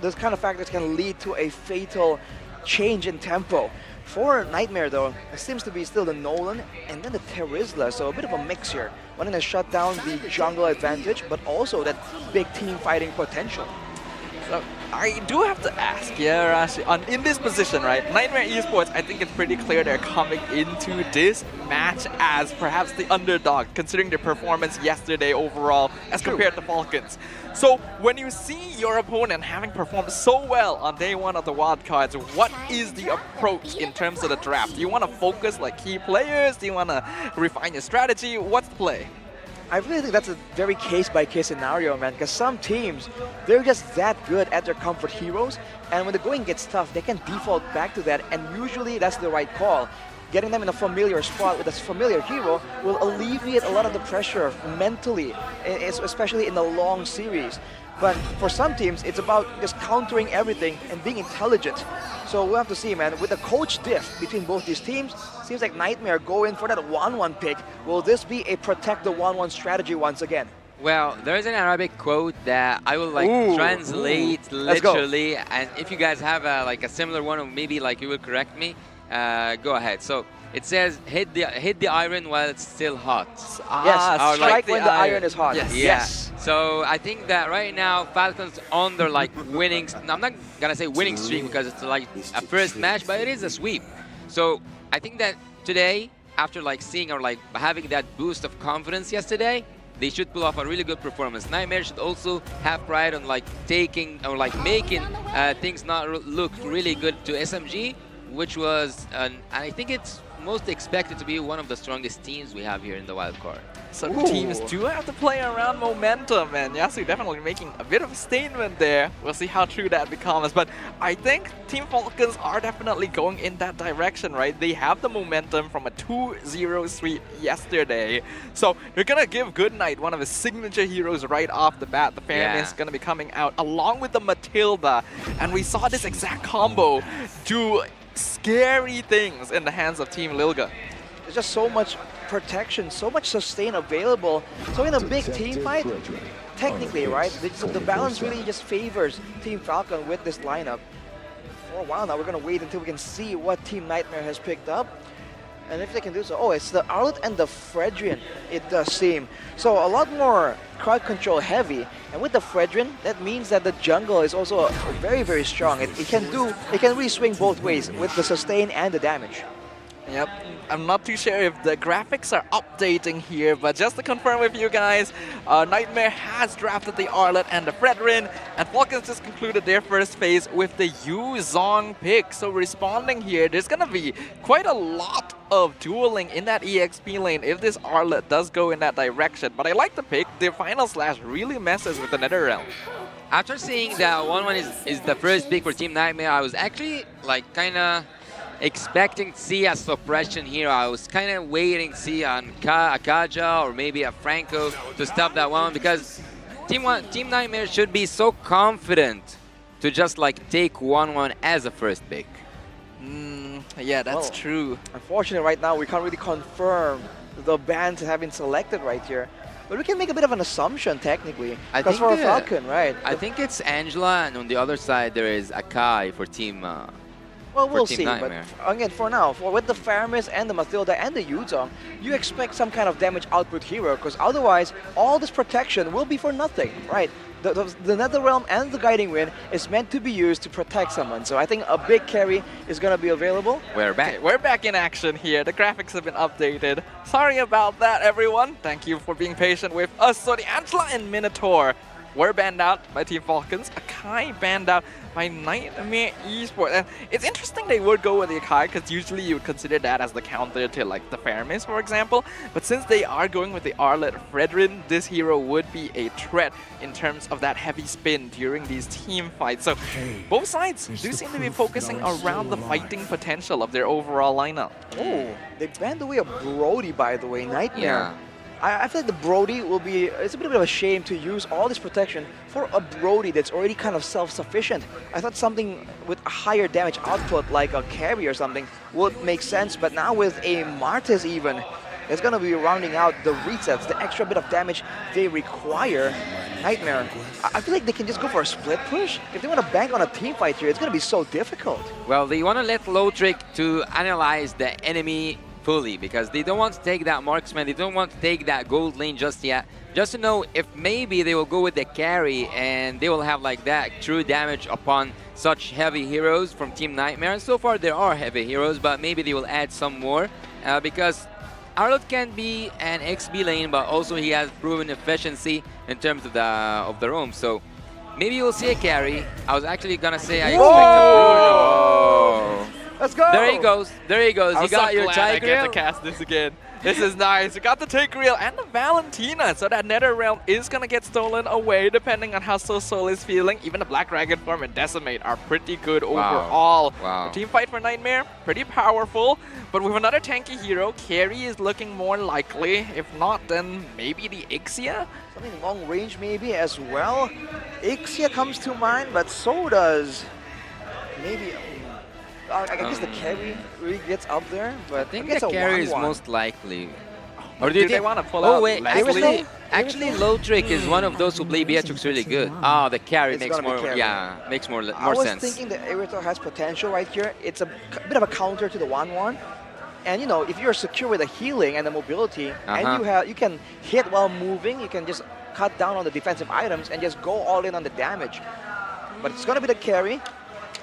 those kind of factors can lead to a fatal change in tempo. For Nightmare, though, it seems to be still the Nolan and then the Terizla, so a bit of a mix here. Wanting to shut down the jungle advantage, but also that big team fighting potential. So I do have to ask, Rashi, in this position, right? Nightmare Esports, I think it's pretty clear they're coming into this match as perhaps the underdog, considering their performance yesterday overall as compared to Falcons. So when you see your opponent having performed so well on day one of the wildcards, what is the approach in terms of the draft? Do you want to focus like key players? Do you want to refine your strategy? What's the play? I really think that's a very case-by-case scenario, man, because some teams, they're just that good at their comfort heroes, and when the going gets tough, they can default back to that, and usually that's the right call. Getting them in a familiar spot with a familiar hero will alleviate a lot of the pressure mentally, especially in the long series. But for some teams, it's about just countering everything and being intelligent. So we'll have to see, man. With the coach diff between both these teams, seems like Nightmare go in for that 1-1 pick. Will this be a protect the 1-1 strategy once again? Well, there's an Arabic quote that I will translate literally, and if you guys have a similar one, or maybe like you will correct me, go ahead. So it says, hit the iron while it's still hot. Yes, strike when the iron is hot. Yes. Yes. So I think that right now Falcons on their winning. I'm not gonna say winning streak because it's like a first match, but it is a sweep. So I think that today, after seeing or having that boost of confidence yesterday, they should pull off a really good performance. Nightmare should also have pride on taking or making things not look really good to SMG, which was I think it's most expected to be one of the strongest teams we have here in the wildcard. So teams do have to play around momentum, and Yasu definitely making a bit of a statement there. We'll see how true that becomes, but I think Team Falcons are definitely going in that direction, right? They have the momentum from a 2-0 sweep yesterday. So they're gonna give Goodnight one of his signature heroes right off the bat. The Fairness is gonna be coming out along with the Matilda, and we saw this exact combo do scary things in the hands of Team Lilga. There's just so much protection, so much sustain available. So in a big team fight, technically, right, the balance really just favors Team Falcon with this lineup. For a while now, we're going to wait until we can see what Team Nightmare has picked up. And if they can do so, oh, it's the Arlet and the Fredrian, it does seem. So a lot more crowd control heavy. And with the Fredrian, that means that the jungle is also very, very strong. It can really swing both ways with the sustain and the damage. Yep, I'm not too sure if the graphics are updating here, but just to confirm with you guys, Nightmare has drafted the Arlet and the Fredrin, and Falcons just concluded their first phase with the Yu-Zong pick. So responding here, there's gonna be quite a lot of dueling in that EXP lane if this Arlet does go in that direction. But I like the pick. The final slash really messes with the NetherRealm. After seeing that 1-1 is the first pick for Team Nightmare, I was actually like kind of expecting to see a suppression here. I was kind of waiting to see a Kaja or maybe a Franco to stop that one, because Team Nightmare should be so confident to just like take 1-1 as a first pick. Yeah, that's true. Unfortunately, right now we can't really confirm the bands have been selected right here. But we can make a bit of an assumption, technically. Because for a Falcon, right? I think it's Angela, and on the other side there is Akai for Team well, we'll see. Nightmare. But again, for now, with the Faramis and the Mathilda and the Yu-Zong, you expect some kind of damage output hero, because otherwise, all this protection will be for nothing, right? The NetherRealm and the Guiding Wind is meant to be used to protect someone. So I think a big carry is going to be available. We're back. Okay, we're back in action here. The graphics have been updated. Sorry about that, everyone. Thank you for being patient with us. So the Angela and Minotaur were banned out by Team Falcons. Akai banned out by Nightmare Esports. And it's interesting they would go with the Akai, because usually you would consider that as the counter to like the Faramis, for example. But since they are going with the Arlet Fredrin, this hero would be a threat in terms of that heavy spin during these team fights. So both sides do seem to be focusing around the fighting potential of their overall lineup. Oh, they banned away a Brody, by the way, Nightmare. Yeah. I feel like the Brody will be, it's a bit of a shame to use all this protection for a Brody that's already kind of self-sufficient. I thought something with a higher damage output, like a carry or something, would make sense, but now with a Martis even, it's going to be rounding out the resets, the extra bit of damage they require. Nightmare, I feel like they can just go for a split push. If they want to bank on a team fight here, it's going to be so difficult. Well, they want to let Lotrick to analyze the enemy fully, because they don't want to take that marksman, they don't want to take that gold lane just yet, just to know if maybe they will go with the carry and they will have like that true damage upon such heavy heroes from Team Nightmare. So far there are heavy heroes, but maybe they will add some more, because Arlet can be an XB lane, but also he has proven efficiency in terms of the roam. So maybe you'll see a carry. I was actually gonna say I expect a Bruno. Let's go! There he goes. There he goes. I'm You got so your glad I Tiger. get to cast this again. This is nice. We got the Tigreal and the Valentina. So that NetherRealm is going to get stolen away depending on how Soul is feeling. Even the Black Dragon Form and Decimate are pretty good overall. Wow. The team fight for Nightmare, pretty powerful. But with another tanky hero, carry is looking more likely. If not, then maybe the Ixia? Something long range maybe as well. Ixia comes to mind, but so does maybe... I guess the carry really gets up there, but I think the carry is most likely. Or do they want to pull out? Oh wait, actually Lotrick is one of those who play Beatrix really good. Oh, the carry makes more, makes more sense. I was thinking that Erythor has potential right here. It's a bit of a counter to the 1-1. And you know, if you're secure with the healing and the mobility, and you can hit while moving, you can just cut down on the defensive items and just go all in on the damage. But it's gonna be the carry.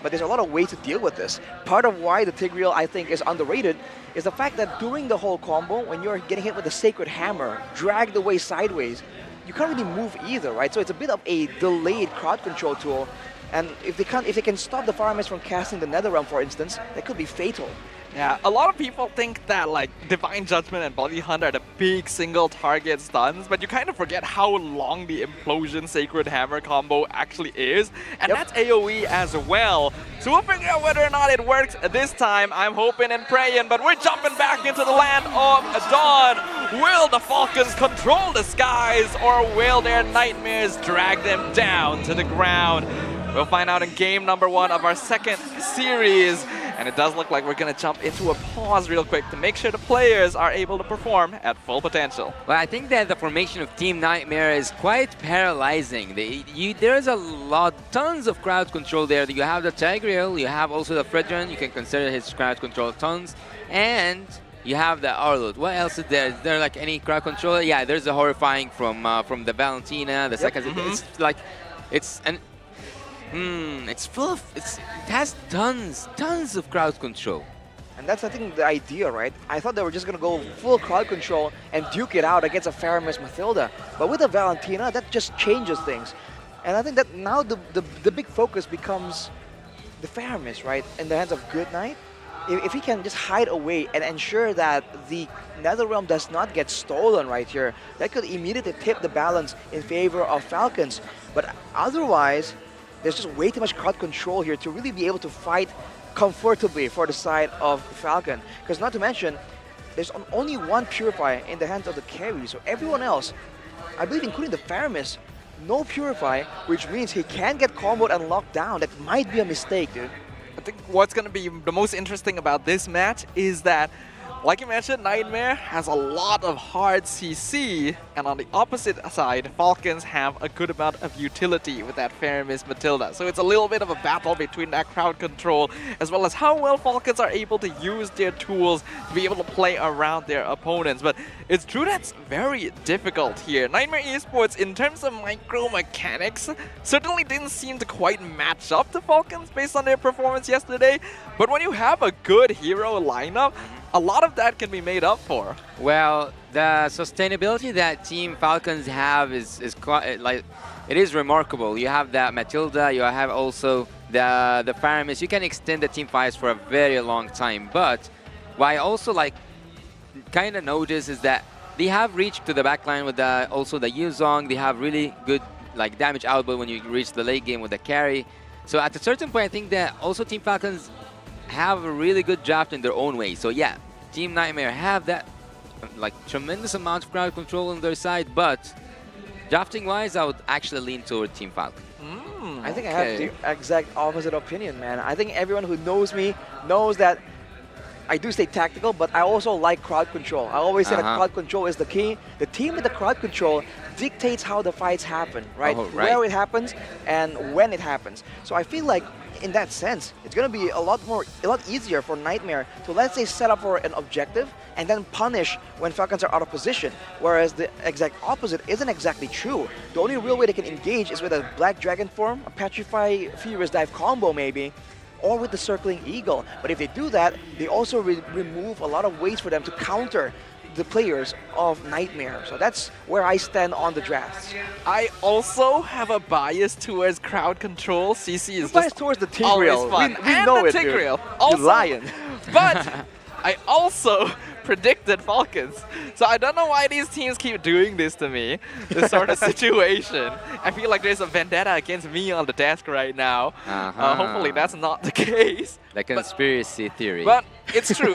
But there's a lot of ways to deal with this. Part of why the Tigreal, I think, is underrated is the fact that during the whole combo, when you're getting hit with the Sacred Hammer, dragged away sideways, you can't really move either, right? So it's a bit of a delayed crowd control tool. And if they can stop the Faramis from casting the NetherRealm, for instance, that could be fatal. Yeah, a lot of people think that like Divine Judgment and Body Hunter are the big single target stuns, but you kind of forget how long the Implosion Sacred Hammer combo actually is, and that's AoE as well. So we'll figure out whether or not it works this time. I'm hoping and praying, but we're jumping back into the land of Dawn. Will the Falcons control the skies, or will their nightmares drag them down to the ground? We'll find out in game number 1 of our second series. And it does look like we're going to jump into a pause real quick to make sure the players are able to perform at full potential. Well, I think that the formation of Team Nightmare is quite paralyzing. There's tons of crowd control there. You have the Tigreal, you have also the Fredrin, you can consider his crowd control tons, and you have the Arlet. What else is there? Is there like any crowd control? Yeah, there's the Horrifying from the Valentina, the second. It's like, it's full of, it has tons of crowd control. And that's, I think, the idea, right? I thought they were just going to go full crowd control and duke it out against a Faramis Mathilda. But with a Valentina, that just changes things. And I think that now the big focus becomes the Faramis, right? In the hands of Goodnight. If he can just hide away and ensure that the Netherrealm does not get stolen right here, that could immediately tip the balance in favor of Falcons. But otherwise, there's just way too much crowd control here to really be able to fight comfortably for the side of Falcon. Because not to mention, there's only one Purify in the hands of the carry, so everyone else, I believe including the Faramis, no Purify, which means he can get comboed and locked down. That might be a mistake, dude. I think what's going to be the most interesting about this match is that, like you mentioned, Nightmare has a lot of hard CC, and on the opposite side, Falcons have a good amount of utility with that Faramis Matilda. So it's a little bit of a battle between that crowd control, as well as how well Falcons are able to use their tools to be able to play around their opponents. But it's true that's very difficult here. Nightmare Esports, in terms of micro mechanics, certainly didn't seem to quite match up to Falcons based on their performance yesterday. But when you have a good hero lineup, a lot of that can be made up for. Well, the sustainability that Team Falcons have is quite, like, it is remarkable. You have that Matilda, you have also the Faramis. You can extend the team fights for a very long time. But what I also kind of notice is that they have reached to the backline with also the Yuzong. They have really good damage output when you reach the late game with the carry. So at a certain point, I think that also Team Falcons have a really good draft in their own way. So yeah, Team Nightmare have that tremendous amount of crowd control on their side, but drafting-wise, I would actually lean toward Team Falcon. I think I have the exact opposite opinion, man. I think everyone who knows me knows that I do stay tactical, but I also like crowd control. I always say that crowd control is the key. The team with the crowd control dictates how the fights happen, right? Where it happens and when it happens. So I feel like in that sense, it's going to be a lot easier for Nightmare to, let's say, set up for an objective and then punish when Falcons are out of position. Whereas the exact opposite isn't exactly true. The only real way they can engage is with a Black Dragon form, a Petrify Furious Dive combo maybe, or with the Circling Eagle. But if they do that, they also remove a lot of ways for them to counter the players of Nightmare. So that's where I stand on the drafts. I also have a bias towards crowd control. CC is biased towards the Tigreal. We know it, Tigreal. Also, you lion. But I also predicted Falcons. So I don't know why these teams keep doing this to me, this sort of situation. I feel like there's a vendetta against me on the desk right now. Hopefully that's not the case. The conspiracy theory. But it's true.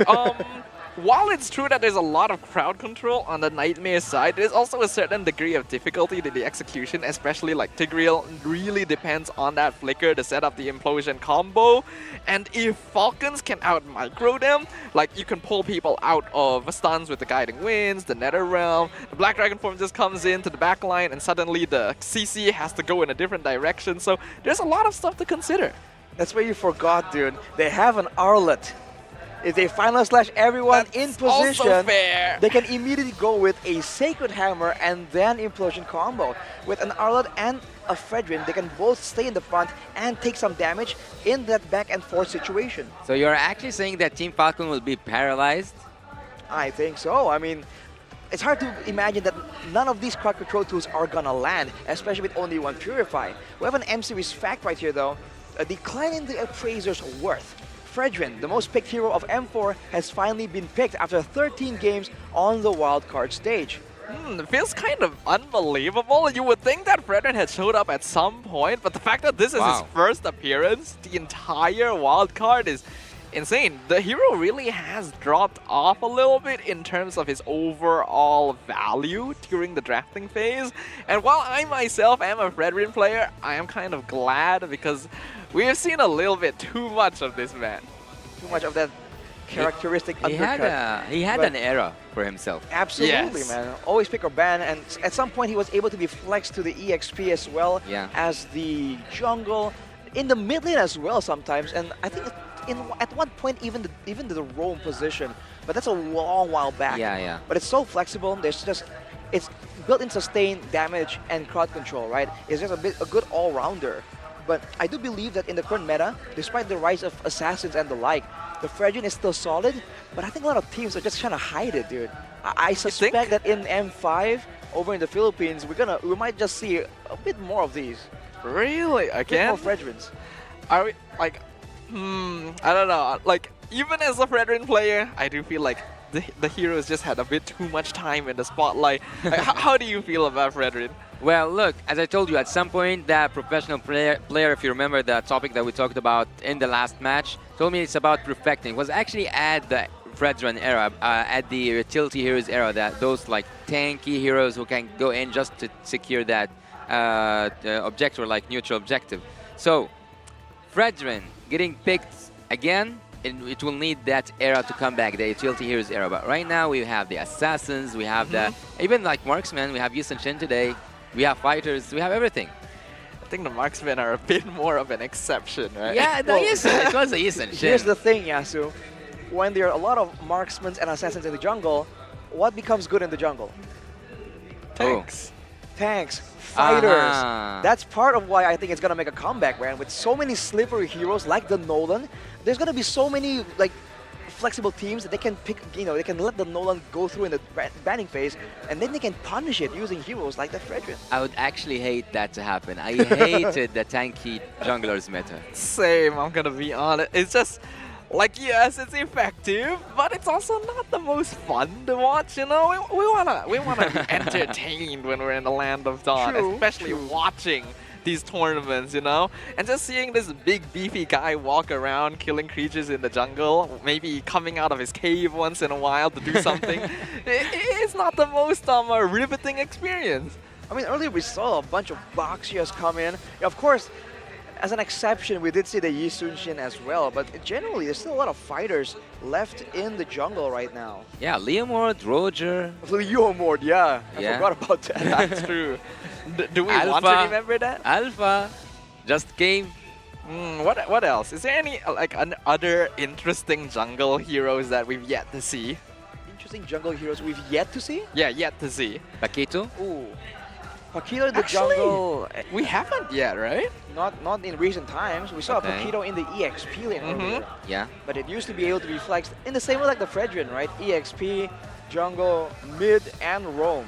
While it's true that there's a lot of crowd control on the Nightmare side, there's also a certain degree of difficulty to the execution, especially like Tigreal really depends on that flicker to set up the implosion combo. And if Falcons can out-micro them, like you can pull people out of stuns with the Guiding Winds, the Netherrealm, the Black Dragon form just comes into the backline and suddenly the CC has to go in a different direction. So there's a lot of stuff to consider. That's where you forgot, dude. They have an Arlet. If they final slash everyone in position, they can immediately go with a Sacred Hammer and then Implosion combo. With an Arlet and a Fredrin, they can both stay in the front and take some damage in that back and forth situation. So you're actually saying that Team Falcon will be paralyzed? I think so. I mean, it's hard to imagine that none of these crowd control tools are gonna land, especially with only one Purify. We have an M-Series fact right here though, a decline in the Appraiser's worth. Fredrin, the most picked hero of M4, has finally been picked after 13 games on the wildcard stage. It feels kind of unbelievable. You would think that Fredrin had showed up at some point, but the fact that this is his first appearance, the entire wildcard is insane. The hero really has dropped off a little bit in terms of his overall value during the drafting phase. And while I myself am a Fredrin player, I am kind of glad because we have seen a little bit too much of this man. Too much of that characteristic undercut. He had an era for himself. Absolutely, man. Always pick or ban, and at some point he was able to be flexed to the EXP as well as the jungle, in the mid lane as well sometimes, and I think at one point even the roam position, but that's a long while back. But it's so flexible. It's built-in sustain, damage, and crowd control, right? It's just a good all-rounder. But I do believe that in the current meta, despite the rise of assassins and the like, The Fredrin is still solid, but I think a lot of teams are just trying to hide it, dude. I suspect that in M5 over in the Philippines, we might just see a bit more of these. Really? Again? A bit more Fredrins. Are we like? I don't know. Like even as a Fredrin player, I do feel like the heroes just had a bit too much time in the spotlight. Like, how do you feel about Fredrin? Well, look, as I told you, at some point, that professional player, if you remember the topic that we talked about in the last match, told me it's about perfecting. It was actually at the Fredrin era, at the utility heroes era, that those like tanky heroes who can go in just to secure that objective, or like neutral objective. So, Fredrin getting picked again, it will need that era to come back, the utility heroes era. But right now we have the assassins, we have the even like marksmen, we have Yusun Shin today, we have fighters, we have everything. I think the marksmen are a bit more of an exception, right? Yeah, it was a Yusun Shin. Here's the thing, Yasu. When there are a lot of marksmen and assassins in the jungle, what becomes good in the jungle? Tanks. Tanks. Fighters. That's part of why I think it's going to make a comeback, man. With so many slippery heroes like the Nolan, there's going to be so many like flexible teams that they can pick, they can let the Nolan go through in the banning phase, and then they can punish it using heroes like the Fredrin. I would actually hate that to happen. I hated the tanky junglers meta. Same, I'm gonna be honest. It's just, like, yes, it's effective, but it's also not the most fun to watch, We wanna be entertained when we're in the land of Dawn, especially watching these tournaments, And just seeing this big beefy guy walk around killing creatures in the jungle, maybe coming out of his cave once in a while to do something, it's not the most riveting experience. I mean, earlier we saw a bunch of Boxias come in. Of course, as an exception, we did see the Yusun Shin as well, but generally there's still a lot of fighters left in the jungle right now. Yeah, Leomord, Roger. Leomord, yeah. I forgot about that. That's true. Do we want to remember that? Alpha just came. What else? Is there any other interesting jungle heroes that we've yet to see? Interesting jungle heroes we've yet to see? Yeah, yet to see. Paquito? Ooh. Paquito in the jungle. We haven't yet, right? Not in recent times. We saw Paquito in the EXP lane earlier. Yeah. But it used to be able to be flexed in the same way like the Fredrin, right? EXP, jungle, mid, and roam.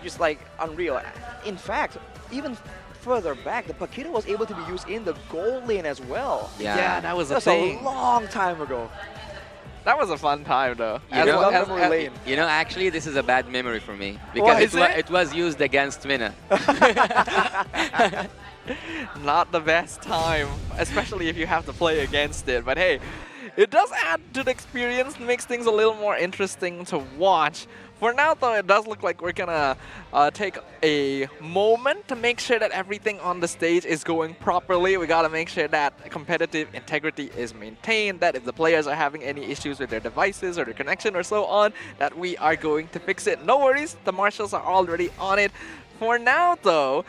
Just like unreal. In fact, even further back, the Paquito was able to be used in the gold lane as well. Yeah, that was a thing. A long time ago. That was a fun time, though. Actually, this is a bad memory for me because it was used against Mina. Not the best time, especially if you have to play against it. But hey, it does add to the experience, makes things a little more interesting to watch. For now, though, it does look like we're gonna take a moment to make sure that everything on the stage is going properly. We gotta make sure that competitive integrity is maintained, that if the players are having any issues with their devices or their connection or so on, that we are going to fix it. No worries, the marshals are already on it. For now, though,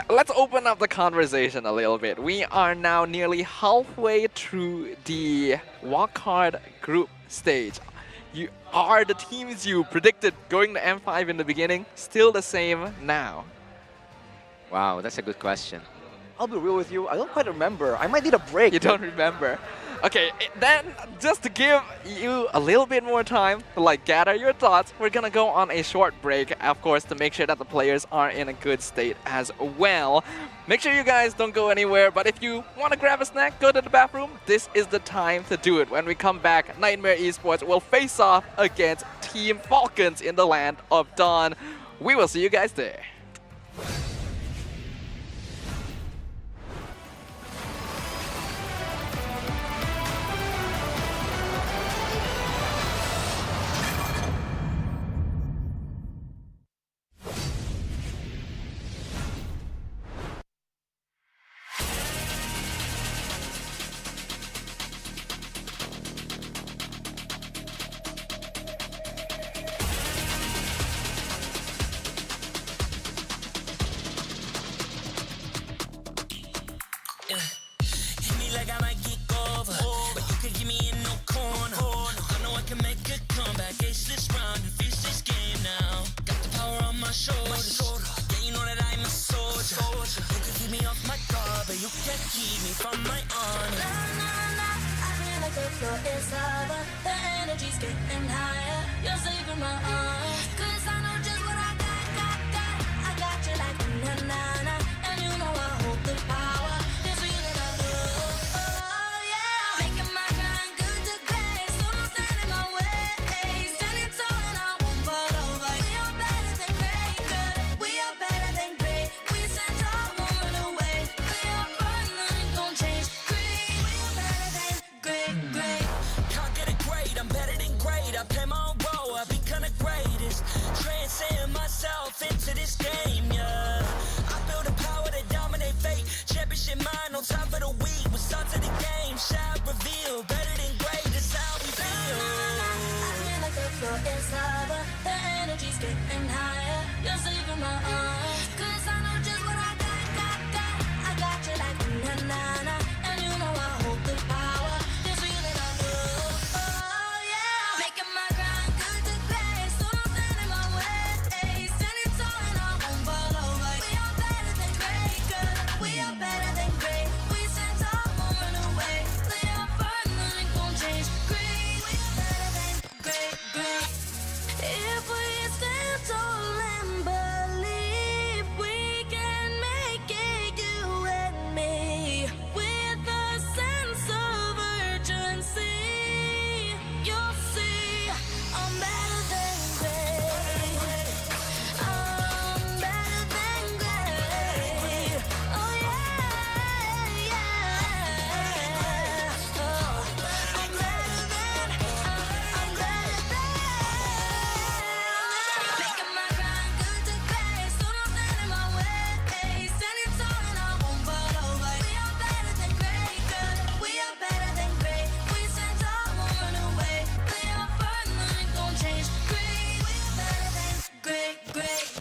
let's open up the conversation a little bit. We are now nearly halfway through the wildcard group stage. Are the teams you predicted going to M5 in the beginning still the same now? Wow, that's a good question. I'll be real with you, I don't quite remember. I might need a break. You don't remember? Okay, then just to give you a little bit more time to gather your thoughts, we're gonna go on a short break, of course, to make sure that the players are in a good state as well. Make sure you guys don't go anywhere, but if you want to grab a snack, go to the bathroom, this is the time to do it. When we come back, Nightmare Esports will face off against Team Falcons in the land of Dawn. We will see you guys there. the floor is lava. The energy's getting higher. You're saving my arms. 'Cause I know just what I got. I got you like na-na-na. And you know I hold the power. This feeling I love. Oh yeah. Making my grind good to great. So don't stand in my way. Standing tall and I won't fall over. We are better than great. Good. We are better than great. We stand tall, won't run away. We are fun, nothing gon' change. Great. We are better than great. Can't get it great, I'm better than great. I play my own role, I become the greatest. Transcend myself into this game, yeah. I build a power to dominate fate. Championship mind on top of the week. We start to the game, shout, reveal. Better than great, that's how we feel. I feel like the floor is lava. The energy's getting higher. You're saving my arms. 'Cause I know just what I got. I got you like na-na-na. And you know I hold the power. This feeling I love. Oh yeah. Making my grind good to great. So don't stand in my way. Standing tall and I won't fall over. We are better than great. Good. We are better than great. We stand tall, won't run away. We are fun, nothing gon' change. Great. We are better than great. If we stand tall and believe we can make it, you and me, with a sense of urgency, you'll see I'm better than great. I'm better than great. Oh yeah. Oh, I'm better than. Making my grind good to great. So don't stand in my way. Standing tall and I won't fall over. We are better than great. Good. We are better than great. We stand tall, won't run away. We are fun, nothing gon' change. Great. We are better than great.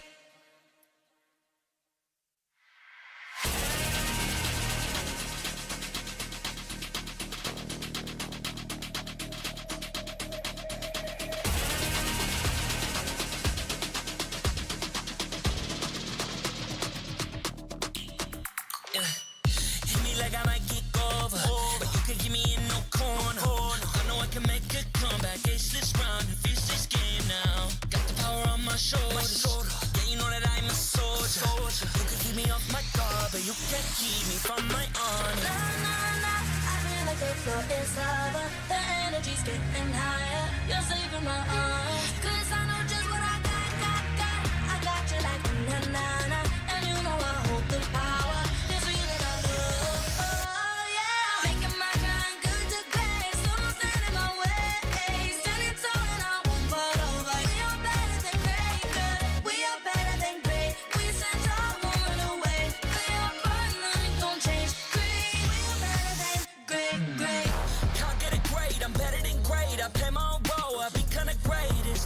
Hit me like I might get over, but you can get me in no corner. I know I can make a comeback. Ace this round and finish this game now. Got the power on my shoulders. Yeah, you know that I'm a soldier. You can keep me off my guard, but you can't keep me from my honor. Na. I feel like the floor is lava. The energy's getting higher. You're saving my arms. 'Cause I know just what I got. I got you like na-na-na. And you know I hold the power. This feeling I love. Oh yeah. Making my grind good to great. So don't stand in my way. Standing tall and I won't fall over. We are better than great. Good. We are better than great. We stand tall, won't run away. We are fun, nothing gon' change. Great. We are better than great. Can't get it great, I'm better than great. I play my own role, I become the greatest.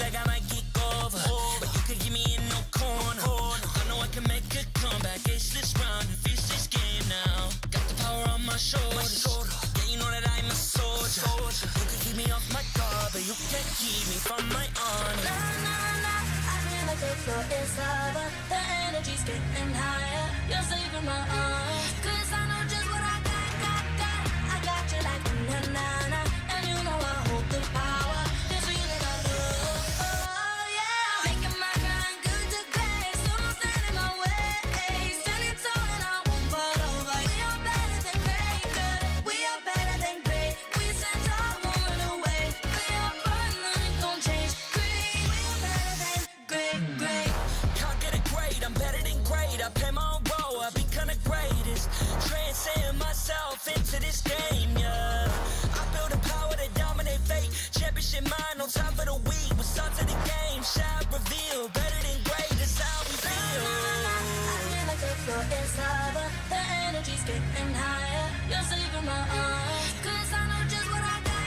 like I might get over, but you could give me in no corner. I know I can make a comeback, ace this round and finish this game now. Got the power on my shoulders. Yeah, you know that I'm a soldier. You could keep me off my guard, but you can't keep me from my honor. Nah, nah, nah, I feel like the floor is lava. The energy's getting higher. You're saving my arms. 'Cause I know just what I got. I got you like na-na-na. And you know I hold the power. This feeling I love. Oh, yeah. Making my grind good to great. So don't stand in my way. Standing tall and I won't fall over. We are better than great, good. We are better than great. We stand tall, won't run away. We are fun, nothing gon' change. Great. We are better than great. Can't get it great, I'm better than great. I play my own role, I become the greatest. Transcend myself into this game, yeah. I build a power to dominate fate. Championship mind, no time for the weak. We start to the game, shout, reveal. Better than great, that's how we feel. I feel like the floor is lava. The energy's getting higher. You're saving my arms. 'Cause I know just what I got.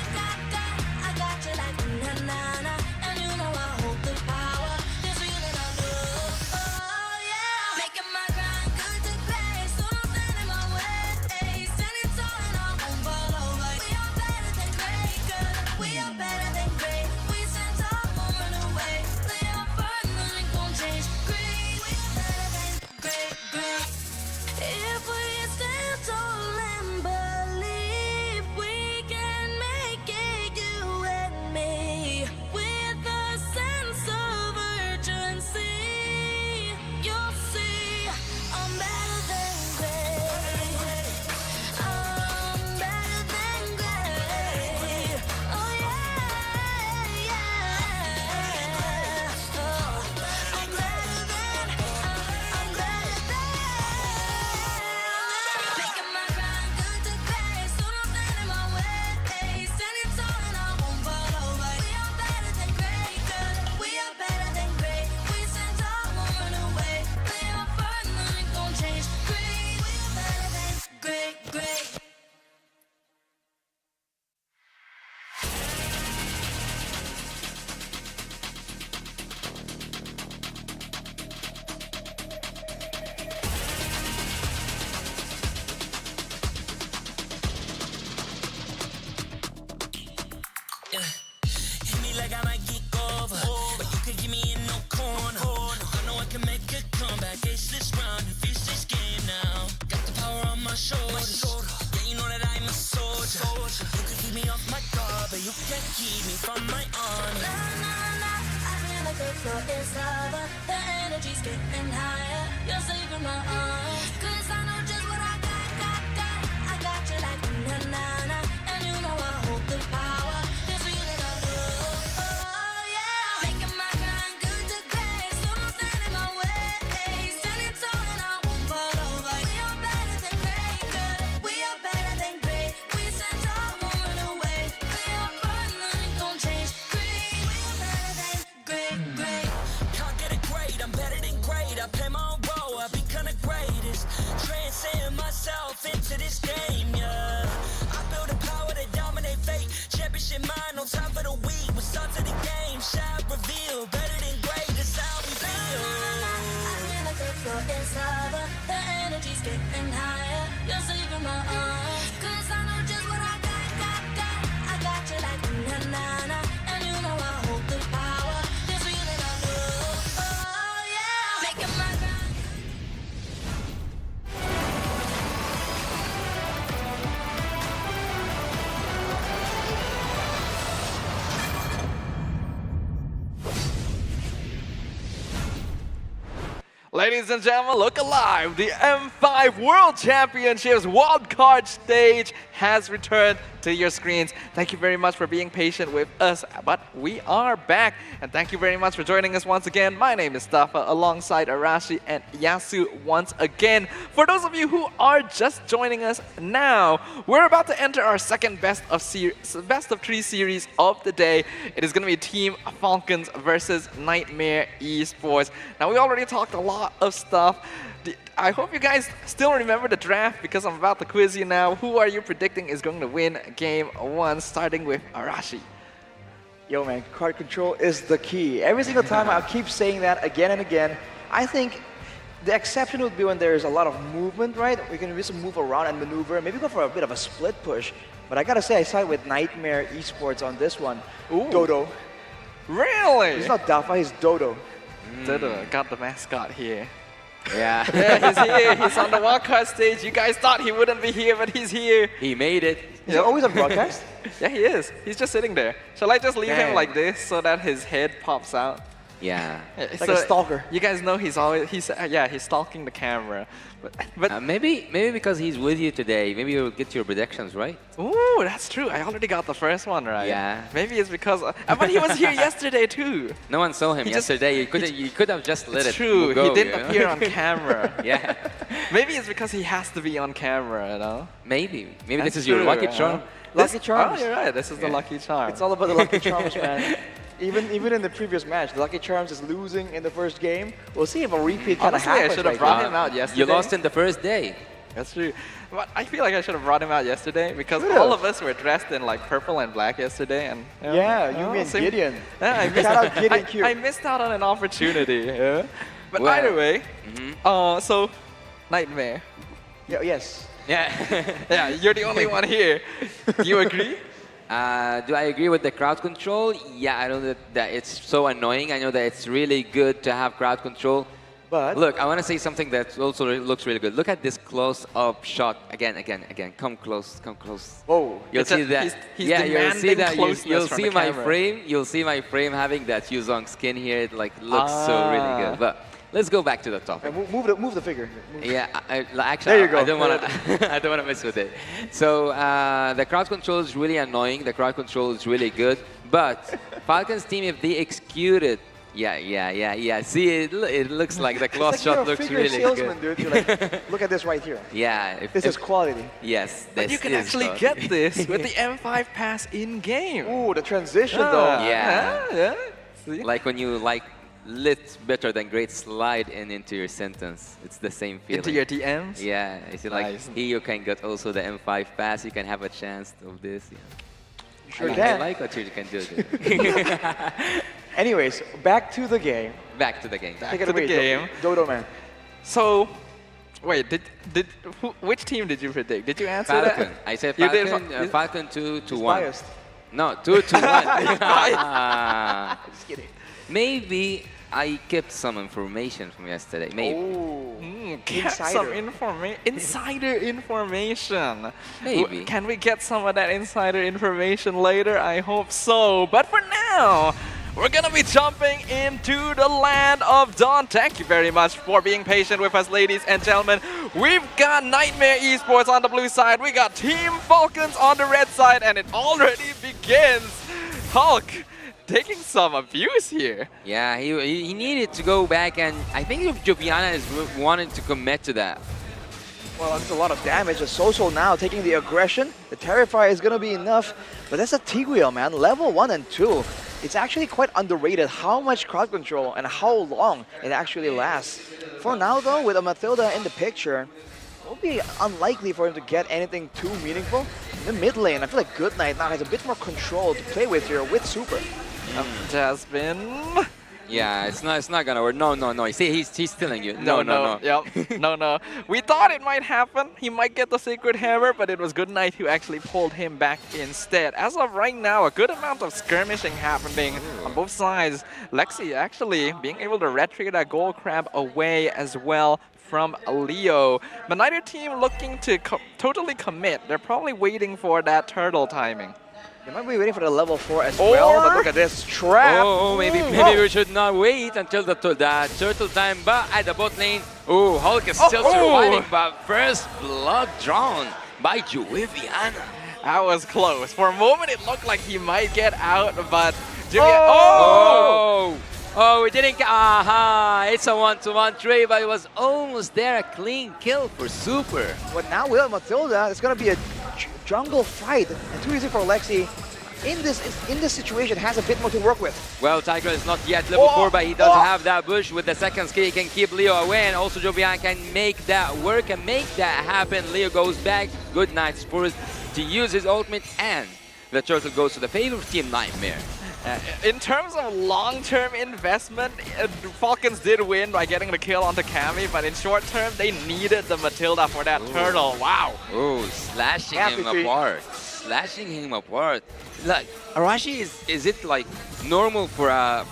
I got you like na-na-na. And you know I hold the power. This feeling I love. Oh, yeah. Making my grind good to great. So don't stand in my way. Standing tall and I won't fall over. We are better than great, good. We are better than great. We stand tall, won't run away. We are fun, nothing gon' change. Great. We are better than great. If we stand tall and believe we can make it, you and me, with a sense of urgency, you'll see I'm better than great. I'm better than great. Oh yeah, yeah. Oh, I'm better than. Making my grind good to great. So don't stand in my way. Standing tall and I won't fall over. We are better than great, good. We are better than great. We stand tall, won't run away. We are fun, nothing gon' change. Great. We are better than great. Hit me like I might get over, but you could give me in no corner. I know I can make a comeback, ace this round and finish this game now. Got the power on my shoulders. Yeah, you know that I'm a soldier. You could keep me off my guard, but you can't keep me from my honor. Nah, nah, nah. I feel like the floor is lava. The energy's getting higher. You're saving my arms. 'Cause I know just what I got. I got you like na-na-na. And you know I hold the power. This feeling I love. Oh, yeah. Making my grind good to great. So don't stand in my way. Standing tall and I won't fall over. We are better than great, good. We are better than great. We stand tall, won't run away. We are fun, nothing gon' change. Great. We are better than great. Can't get it great, I'm better than great. I play my own role, I become the greatest. Transcend myself into this game, yeah. I build a power to dominate fate. Championship mind, no time for the weak. We start to the game, shout, reveal. Better than great, that's how we feel. I feel like the floor is lava. The energy's getting higher. You're saving my arms. 'Cause I know just what I got. I got you like na-na-na. And you know I hold the power. This feeling I love. Oh, yeah. Making my grind. Ladies and gentlemen, look alive! The M5 World Championships wildcard stage has returned to your screens. Thank you very much for being patient with us, but we are back. And thank you very much for joining us once again. My name is Tafa, alongside Arashi and Yasu once again. For those of you who are just joining us now, we're about to enter our second best of 3 series of the day. It is going to be Team Falcons versus Nightmare Esports. Now, we already talked a lot of stuff. I hope you guys still remember the draft, because I'm about to quiz you now. Who are you predicting is going to win game 1, starting with Arashi? Yo, man, card control is the key. Every single time I'll keep saying that again and again. I think the exception would be when there's a lot of movement, right? We can just move around and maneuver, maybe go for a bit of a split push. But I gotta say, I side with Nightmare Esports on this one. Ooh. Dodo. Really? He's not Dafa, he's Dodo. Dodo got the mascot here. Yeah. Yeah, he's here. He's on the wildcard stage. You guys thought he wouldn't be here, but he's here. He made it. Is he always on broadcast? Yeah, he is. He's just sitting there. Shall I just leave him Dang. like this so that his head pops out? Yeah. It's like a stalker. You guys know he's always he's stalking the camera. But maybe because he's with you today, maybe you'll get your predictions right. ooh, that's true. I already got the first one right. Yeah. Maybe it's because but he was here yesterday too. No one saw him He just- yesterday. You could have just let It's it true. go. He didn't you know? appear on camera. Yeah. Maybe it's because he has to be on camera, you know? Maybe this That's is your true, lucky huh? charm. Lucky Charms. Oh, you're right. This is the lucky charm. It's all about the Lucky Charms, man. Even in the previous match, the Lucky Charms is losing in the first game. We'll see if a repeat kind of Honestly, I happens. should have right brought now. him out yesterday. You lost in the first day. That's true. But I feel like I should have brought him out yesterday because Should've. all of us were dressed in like purple and black yesterday. And Yeah, you mean same- Gideon. Yeah, I missed, Shout out Gideon Q. I missed out on an opportunity. Yeah. But Well, either way, so Nightmare. Yes. Yeah. Yeah, you're the only one here. Do you agree? Do I agree with the crowd control? Yeah, I know that it's so annoying. I know that it's really good to have crowd control. But Look, I want to say something that also looks really good. Look at this close-up shot. Again. Come close. Whoa. You'll It's see a- that. he's you'll see demanding that. closeness You'll from see the my camera. frame. You'll see my frame having that Yuzong skin here. It like looks so really good. But let's go back to the topic. Move the figure. Move. Yeah, actually, There you go. I don't want to. I don't want to mess with it. So the crowd control is really annoying. The crowd control is really good. But Falcon's team, if they execute it, yeah. See, it looks like the close It's like shot you're a looks figure really salesman, good. dude. You're like, look at this right here. Yeah. This is quality. Yes. But you this can is actually quality. get this with the M5 pass in game. Ooh, the transition though. Yeah. See? Like when you lit better than great slide into your sentence. It's the same feeling. Into your DMs? Yeah. It's like Nice. here you can get also the M5 pass. You can have a chance of this. Yeah. Sure I can. like what you can do there. Anyways, back to the game. Back to the game. Take it to the away, game. Dodo man. So, wait, which team did you predict? Did you answer Falcon. that? I said You did Falcon. Falcon 2-1. Biased. No, 2-1. Just kidding. Maybe I kept some information from yesterday. Maybe. Get some insider information. Maybe. Can we get some of that insider information later? I hope so. But for now, we're gonna be jumping into the land of Dawn. Thank you very much for being patient with us, ladies and gentlemen. We've got Nightmare Esports on the blue side. We got Team Falcons on the red side, and it already begins. Hulk taking some abuse here. Yeah, he needed to go back, and I think if Joviana is wanting to commit to that. Well, that's a lot of damage. The Soso now taking the aggression. The Terrifier is going to be enough. But that's a T-Wheel, man. Level 1 and 2. It's actually quite underrated how much crowd control and how long it actually lasts. For now, though, with a Mathilda in the picture, it will be unlikely for him to get anything too meaningful. In the mid lane, I feel like Goodnight now has a bit more control to play with here with Super. Jasmine. Yeah, it's not gonna work. No. You see, he's stealing you. No. Yep. No. We thought it might happen. He might get the Sacred Hammer, but it was Goodnight who actually pulled him back instead. As of right now, a good amount of skirmishing happening on both sides. Lexi actually being able to red trigger that gold crab away as well from Leo. But neither team looking to totally commit. They're probably waiting for that turtle timing. They might be waiting for the level 4 as well, but look at this trap. Oh, maybe we should not wait until the turtle time. But at the bot lane, Hulk is still surviving. But first blood drawn by Joviana. That was close. For a moment, it looked like he might get out, but Oh, it didn't. Aha! It's a 1-to-1 trade, but it was almost there. A clean kill for Super. But now with Mathilda, it's going to be a jungle fight. And too easy for Lexi. In this situation, has a bit more to work with. Well, Tiger is not yet level 4, but he does have that bush. With the second skill, he can keep Leo away, and also Jovian can make that work and make that happen. Leo goes back. Goodnight's forced to use his ultimate, and the turtle goes to the favor of Team Nightmare. In terms of long-term investment, Falcons did win by getting the kill onto Cammy, but in short term, they needed the Matilda for that turtle. Wow. Oh, slashing him apart. Slashing him apart. Like, Arashi, is it like normal for an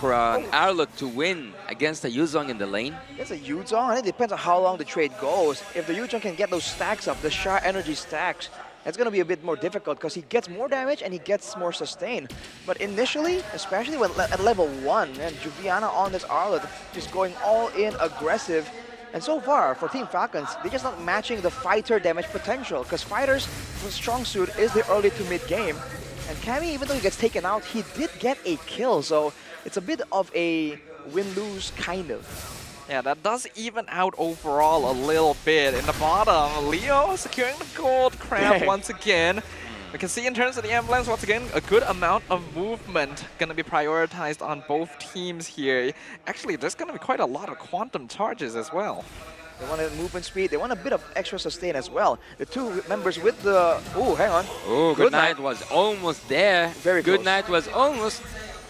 Arlok to win against a Yuzong in the lane? It's a Yuzong, and it depends on how long the trade goes. If the Yuzong can get those stacks up, the Char energy stacks, it's going to be a bit more difficult because he gets more damage and he gets more sustain. But initially, especially when at level 1, and Juviana on this Arlott just going all in aggressive. And so far, for Team Falcons, they're just not matching the fighter damage potential because fighters' strong suit is the early to mid game. And Cammy, even though he gets taken out, he did get a kill. So it's a bit of a win-lose kind of. Yeah, that does even out overall a little bit. In the bottom, Leo securing the gold crab once again. We can see in terms of the emblems, once again, a good amount of movement going to be prioritized on both teams here. Actually, there's going to be quite a lot of quantum charges as well. They want a movement speed. They want a bit of extra sustain as well. The two members with the... Oh, hang on. Oh, Good Night was almost there. Very close. Good Night was almost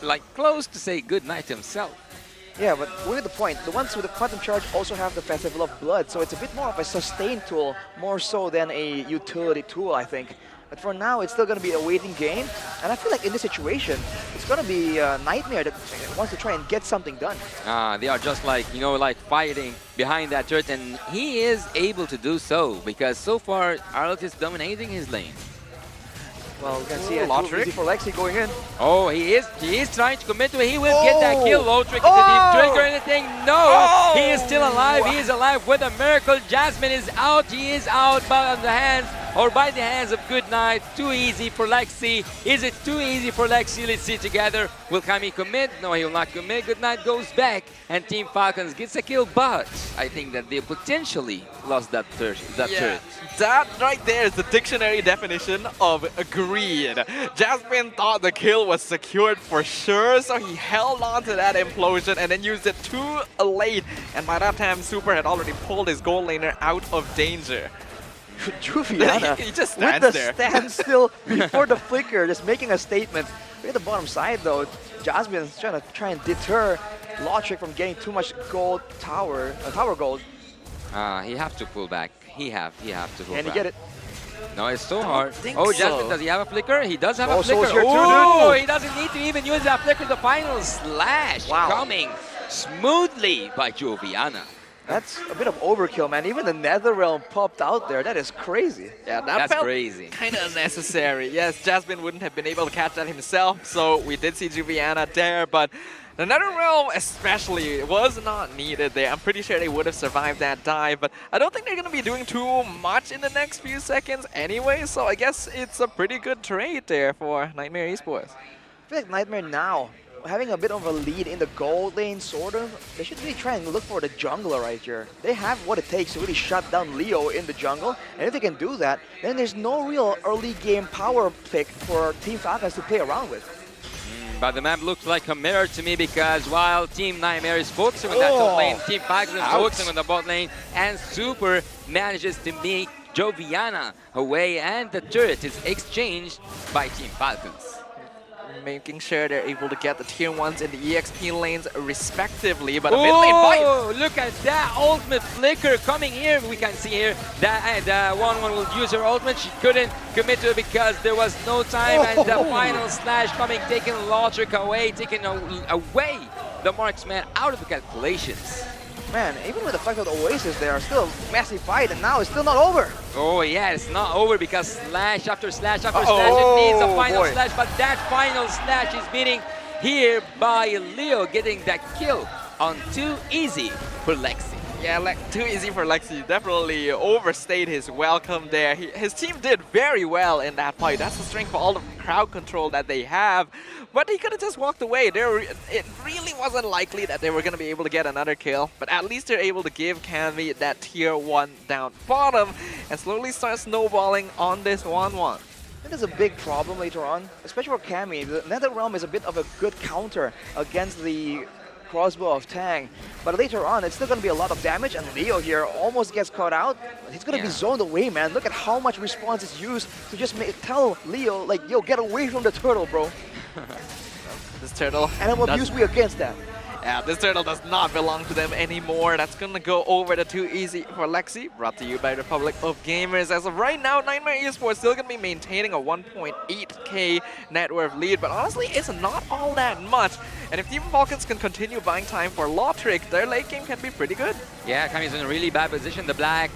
like close to say Good Night himself. Yeah, but with the point, the ones with the quantum charge also have the Festival of Blood, so it's a bit more of a sustain tool, more so than a utility tool, I think. But for now, it's still going to be a waiting game, and I feel like in this situation, it's going to be a Nightmare that wants to try and get something done. They are just like, you know, like fighting behind that turret, and he is able to do so, because so far, Arlott is dominating his lane. Well, we can see a lot easy for Lexi going in. Oh, he is trying to commit to it. He will get that kill. Low trick. Did he trigger anything? No. He is still alive. He is alive with a miracle. Jasmine is out. He is out by the hands of Good Night. Too easy for Lexi. Is it too easy for Lexi? Let's see together. Will Cammy commit? No, he will not commit. Good Night goes back, and Team Falcons gets a kill. But I think that they potentially lost that turret. That right there is the dictionary definition of greed. Jasmine thought the kill was secured for sure, so he held on to that implosion and then used it too late. And by that time, Super had already pulled his gold laner out of danger. Juviana, he just stands with the there. standstill before the flicker, just making a statement. Look at the bottom side though. Jasmine's trying and deter Logic from getting too much gold tower gold. He have to pull back. He have to pull back. Can he get it? No, it's so hard. Oh, Jasmine, does he have a flicker? He does have a Souls flicker. here too, Oh, dude. he doesn't need to even use that flicker. The final slash coming smoothly by Joviana. That's a bit of overkill, man. Even the Netherrealm popped out there. That is crazy. Yeah, That's crazy. Kind of unnecessary. Yes, Jasmine wouldn't have been able to catch that himself, so we did see Juviana there, but the Netherrealm especially was not needed there. I'm pretty sure they would have survived that dive, but I don't think they're going to be doing too much in the next few seconds anyway, so I guess it's a pretty good trade there for Nightmare Esports. I feel like Nightmare now, having a bit of a lead in the gold lane, sort of, they should really try and look for the jungler right here. They have what it takes to really shut down Leo in the jungle, and if they can do that, then there's no real early game power pick for Team Falcons to play around with. But the map looks like a mirror to me because while Team Nightmare is focusing on that top lane, Team Falcons is focusing on the bot lane, and Super manages to make Joviana away, and the turret is exchanged by Team Falcons. Making sure they're able to get the tier 1s in the EXP lanes respectively, but a mid lane fight. Oh, look at that ultimate flicker coming here. We can see here that the 1-1 will use her ultimate. She couldn't commit to it because there was no time, and the final slash coming, taking Logic away, taking away the marksman out of the calculations. Man, even with the fact that Oasis there, still a massive fight, and now it's still not over. Oh yeah, it's not over because slash after slash after slash, it needs a final slash, but that final slash is beating here by Leo, getting that kill on too easy for Lexi. Yeah, too easy for Lexi. Definitely overstayed his welcome there. His team did very well in that fight. That's the strength for all the crowd control that they have. But he could have just walked away. It really wasn't likely that they were going to be able to get another kill. But at least they're able to give Cammy that tier 1 down bottom and slowly start snowballing on this 1-1. That is a big problem later on, especially for Cammy. The Netherrealm is a bit of a good counter against the crossbow of Tang, but later on it's still going to be a lot of damage, and Leo here almost gets caught out. He's going to be zoned away, man. Look at how much response is used to just tell Leo, like, yo, get away from the turtle, bro. This turtle. And I'm abuse we against that. Yeah, this turtle does not belong to them anymore. That's gonna go over to Too Easy for Lexi. Brought to you by Republic of Gamers. As of right now, Nightmare Esports still gonna be maintaining a 1.8k net worth lead, but honestly, it's not all that much. And if Team Falcons can continue buying time for Lotric, their late game can be pretty good. Yeah, Kami's in a really bad position. The Black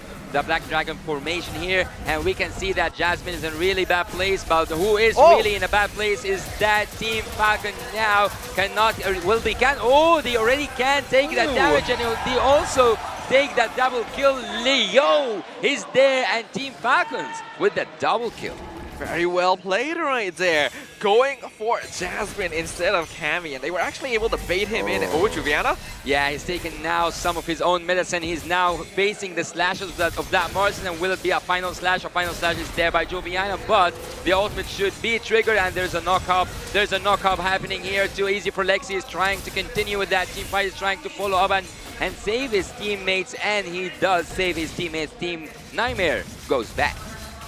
Dragon formation here, and we can see that Jasmine is in a really bad place, but who is really in a bad place is that Team Falcon now cannot, they already can take that damage, and they also take that double kill. Leo is there, and Team Falcons with the double kill. Very well played right there. Going for Jasmine instead of Cammy, and they were actually able to bait him in. Oh, Juviana? Yeah, he's taken now some of his own medicine. He's now facing the slashes of that Martian, and will it be a final slash? A final slash is there by Juviana, but the ultimate should be triggered, and there's a knock-up. There's a knock-up happening here. Too Easy for Lexi is trying to continue with that team fight. He's trying to follow up and save his teammates, and he does save his teammates. Team Nightmare goes back.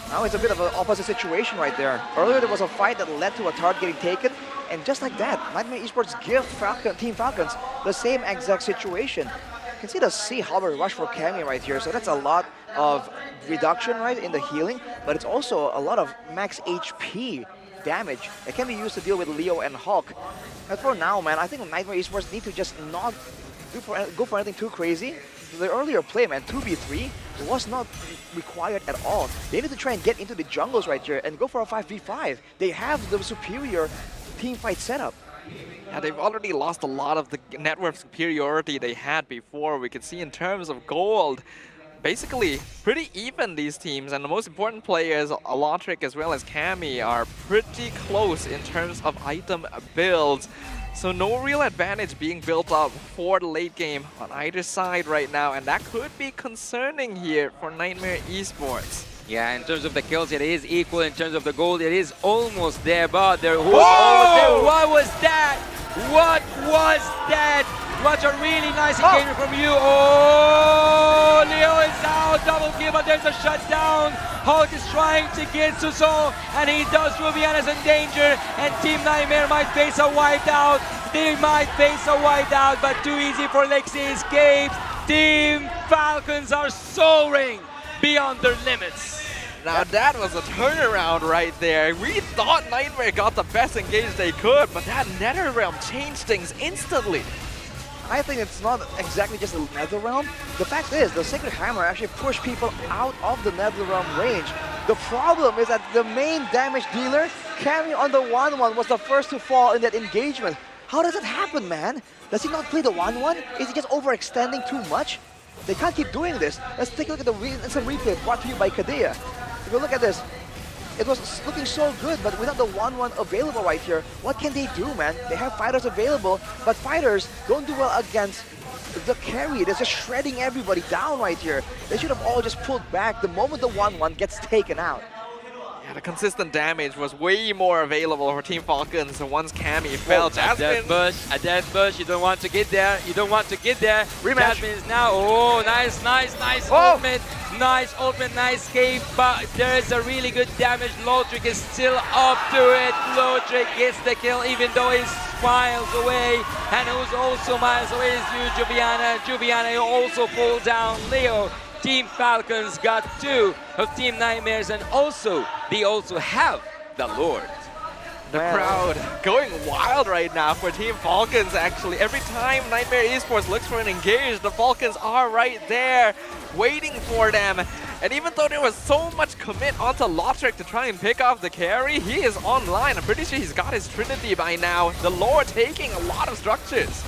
Now it's a bit of an opposite situation right there. Earlier there was a fight that led to a target getting taken, and just like that, Nightmare Esports give Team Falcons the same exact situation. You can see the C Hover rush for Cammy right here, so that's a lot of reduction right in the healing, but it's also a lot of max HP damage that can be used to deal with Leo and Hulk. And for now, man, I think Nightmare Esports need to just not go for anything too crazy. The earlier play, man, 2v3 was not required at all. They need to try and get into the jungles right here and go for a 5v5. They have the superior team fight setup. Yeah, they've already lost a lot of the network superiority they had before. We can see in terms of gold, basically pretty even, these teams, and the most important players, Lotric as well as Cammy, are pretty close in terms of item builds. So no real advantage being built up for the late game on either side right now, and that could be concerning here for Nightmare Esports. Yeah, in terms of the kills, it is equal. In terms of the gold, it is almost there, but there was almost there. What was that? What was that? What a really nice engagement from you. Oh, Leo is out. Double kill, but there's a shutdown. Hulk is trying to get Suso, and he does. Rubiana's in danger, and Team Nightmare might face a whiteout. They might face a whiteout, but Too Easy for Lexi escapes. Team Falcons are soaring beyond their limits. Now that was a turnaround right there. We thought Nightmare got the best engage they could, but that NetherRealm changed things instantly. I think it's not exactly just the NetherRealm. The fact is, the Sacred Hammer actually pushed people out of the NetherRealm range. The problem is that the main damage dealer, Cammy on the 1-1, was the first to fall in that engagement. How does it happen, man? Does he not play the 1-1? Is he just overextending too much? They can't keep doing this. Let's take a look at the instant replay brought to you by Kadea. If you look at this, it was looking so good, but without the 1-1 available right here, what can they do, man? They have fighters available, but fighters don't do well against the carry. They're just shredding everybody down right here. They should have all just pulled back the moment the 1-1 gets taken out. Yeah, the consistent damage was way more available for Team Falcons once Cammy fell. Jasmine. A death bush, you don't want to get there. You don't want to get there. Rematch. Jasmine is now, nice ultimate. Nice ultimate, nice escape, but there is a really good damage. Lotric is still up to it. Lotric gets the kill even though he's miles away. And who's also miles away is you, Juviana. Juviana also pulls down Leo. Team Falcons got 2 of Team Nightmares, and also they also have the Lord. The crowd going wild right now for Team Falcons, actually. Every time Nightmare Esports looks for an engage, the Falcons are right there waiting for them. And even though there was so much commit onto Lotric to try and pick off the carry, he is online. I'm pretty sure he's got his Trinity by now. The Lord taking a lot of structures.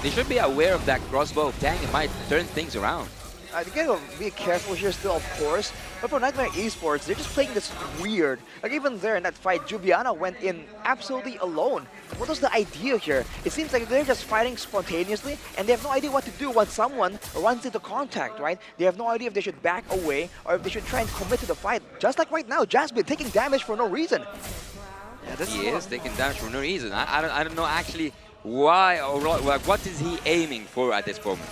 They should be aware of that crossbow of Tang. It might turn things around. You gotta be careful here still, of course. But for Nightmare Esports, they're just playing this weird. Like even there in that fight, Juviana went in absolutely alone. What was the idea here? It seems like they're just fighting spontaneously, and they have no idea what to do when someone runs into contact, right? They have no idea if they should back away or if they should try and commit to the fight. Just like right now, Jasmine taking damage for no reason. Yeah, he is taking damage for no reason. I don't know actually why or what is he aiming for at this moment.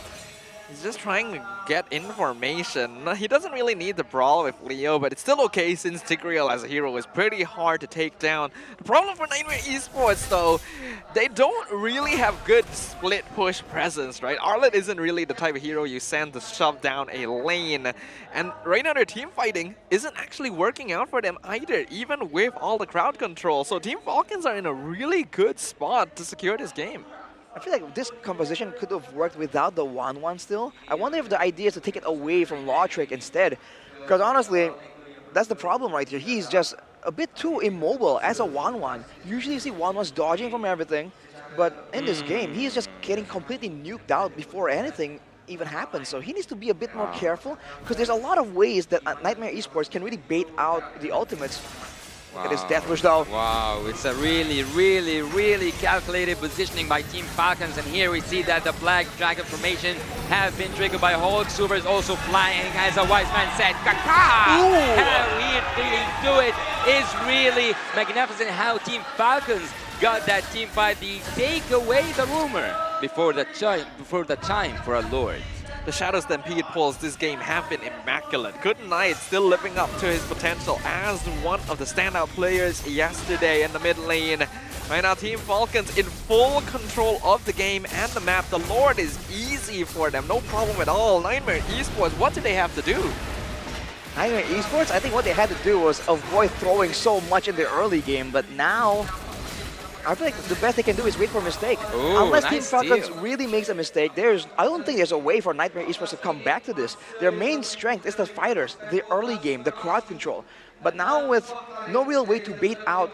He's just trying to get information. He doesn't really need the brawl with Leo, but it's still okay since Tigreal as a hero is pretty hard to take down. The problem for Nightmare Esports though, they don't really have good split push presence, right? Arlet isn't really the type of hero you send to shove down a lane. And right now their team fighting isn't actually working out for them either, even with all the crowd control. So Team Falcons are in a really good spot to secure this game. I feel like this composition could have worked without the 1-1 still. I wonder if the idea is to take it away from Lautrec instead. Because honestly, that's the problem right here. He's just a bit too immobile as a 1-1. Usually you see 1-1s dodging from everything, but in this game, he is just getting completely nuked out before anything even happens. So he needs to be a bit more careful, because there's a lot of ways that Nightmare Esports can really bait out the ultimates. Look at his death wish though. Wow, it's a really calculated positioning by Team Falcons, and here we see that the Black Dragon formation has been triggered by Hulk. Super is also flying, as a wise man said. How he do it is really magnificent. How Team Falcons got that team fight. They take away the rumor before the time for a Lord. The Shadow Stampede pulls this game have been immaculate. Good Knight still living up to his potential as one of the standout players yesterday in the mid lane. Right now, Team Falcons in full control of the game and the map. The Lord is easy for them, no problem at all. Nightmare Esports, what do they have to do? Nightmare Esports, I think what they had to do was avoid throwing so much in the early game, but now I feel like the best they can do is wait for a mistake. Ooh, Unless Team nice Falcons steal. really makes a mistake, I don't think there's a way for Nightmare Esports to come back to this. Their main strength is the fighters, the early game, the crowd control. But now with no real way to bait out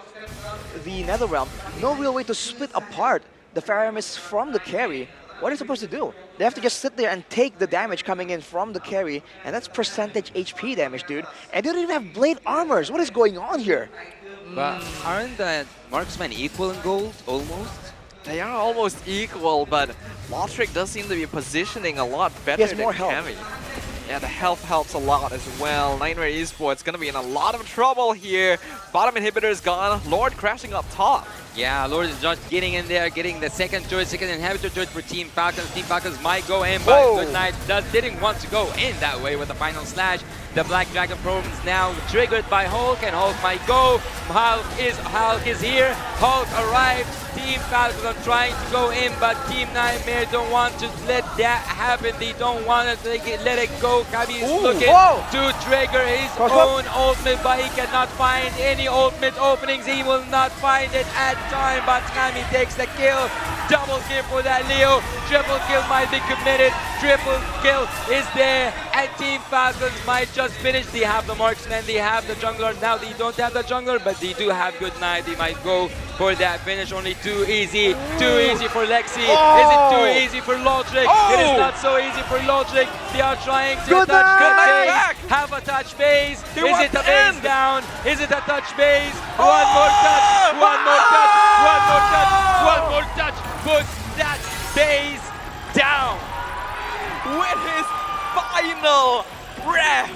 the Netherrealm, no real way to split apart the Pharaohs from the carry, what are they supposed to do? They have to just sit there and take the damage coming in from the carry, and that's percentage HP damage, dude. And they don't even have blade armors. What is going on here? But aren't the marksmen equal in gold, almost? They are almost equal, but Lautrec does seem to be positioning a lot better than Cammy. Yeah, the health helps a lot as well. Nightmare Esports gonna be in a lot of trouble here. Bottom inhibitor is gone. Lord crashing up top. Yeah, Lord is just getting in there, getting the second inhibitor choice for Team Falcons. Team Falcons might go in, but Good Knight didn't want to go in that way with the final slash. The Black Dragon probe is now triggered by Hulk, and Hulk might go. Hulk is here. Hulk arrived. Team Falcons are trying to go in, but Team Nightmare don't want to let that happen. They don't want to let it go. Kabi is looking to trigger his own ultimate, but he cannot find any ultimate openings. He will not find it at time, but Kami takes the kill. Double kill for that Leo. Triple kill might be committed. Triple kill is there, and Team Falcons might just finish. They have the marksman, they have the jungler. Now they don't have the jungler, but they do have Good Knight. They might go for that finish. Only too easy for Lexi. Is it too easy for Lautrec? It is not so easy for Lautrec. They are trying to touch the base. Have a touch base. Is it a base down? Is it a touch base? One more touch. One more touch. One more touch. One more touch. Puts that base down. With his final breath,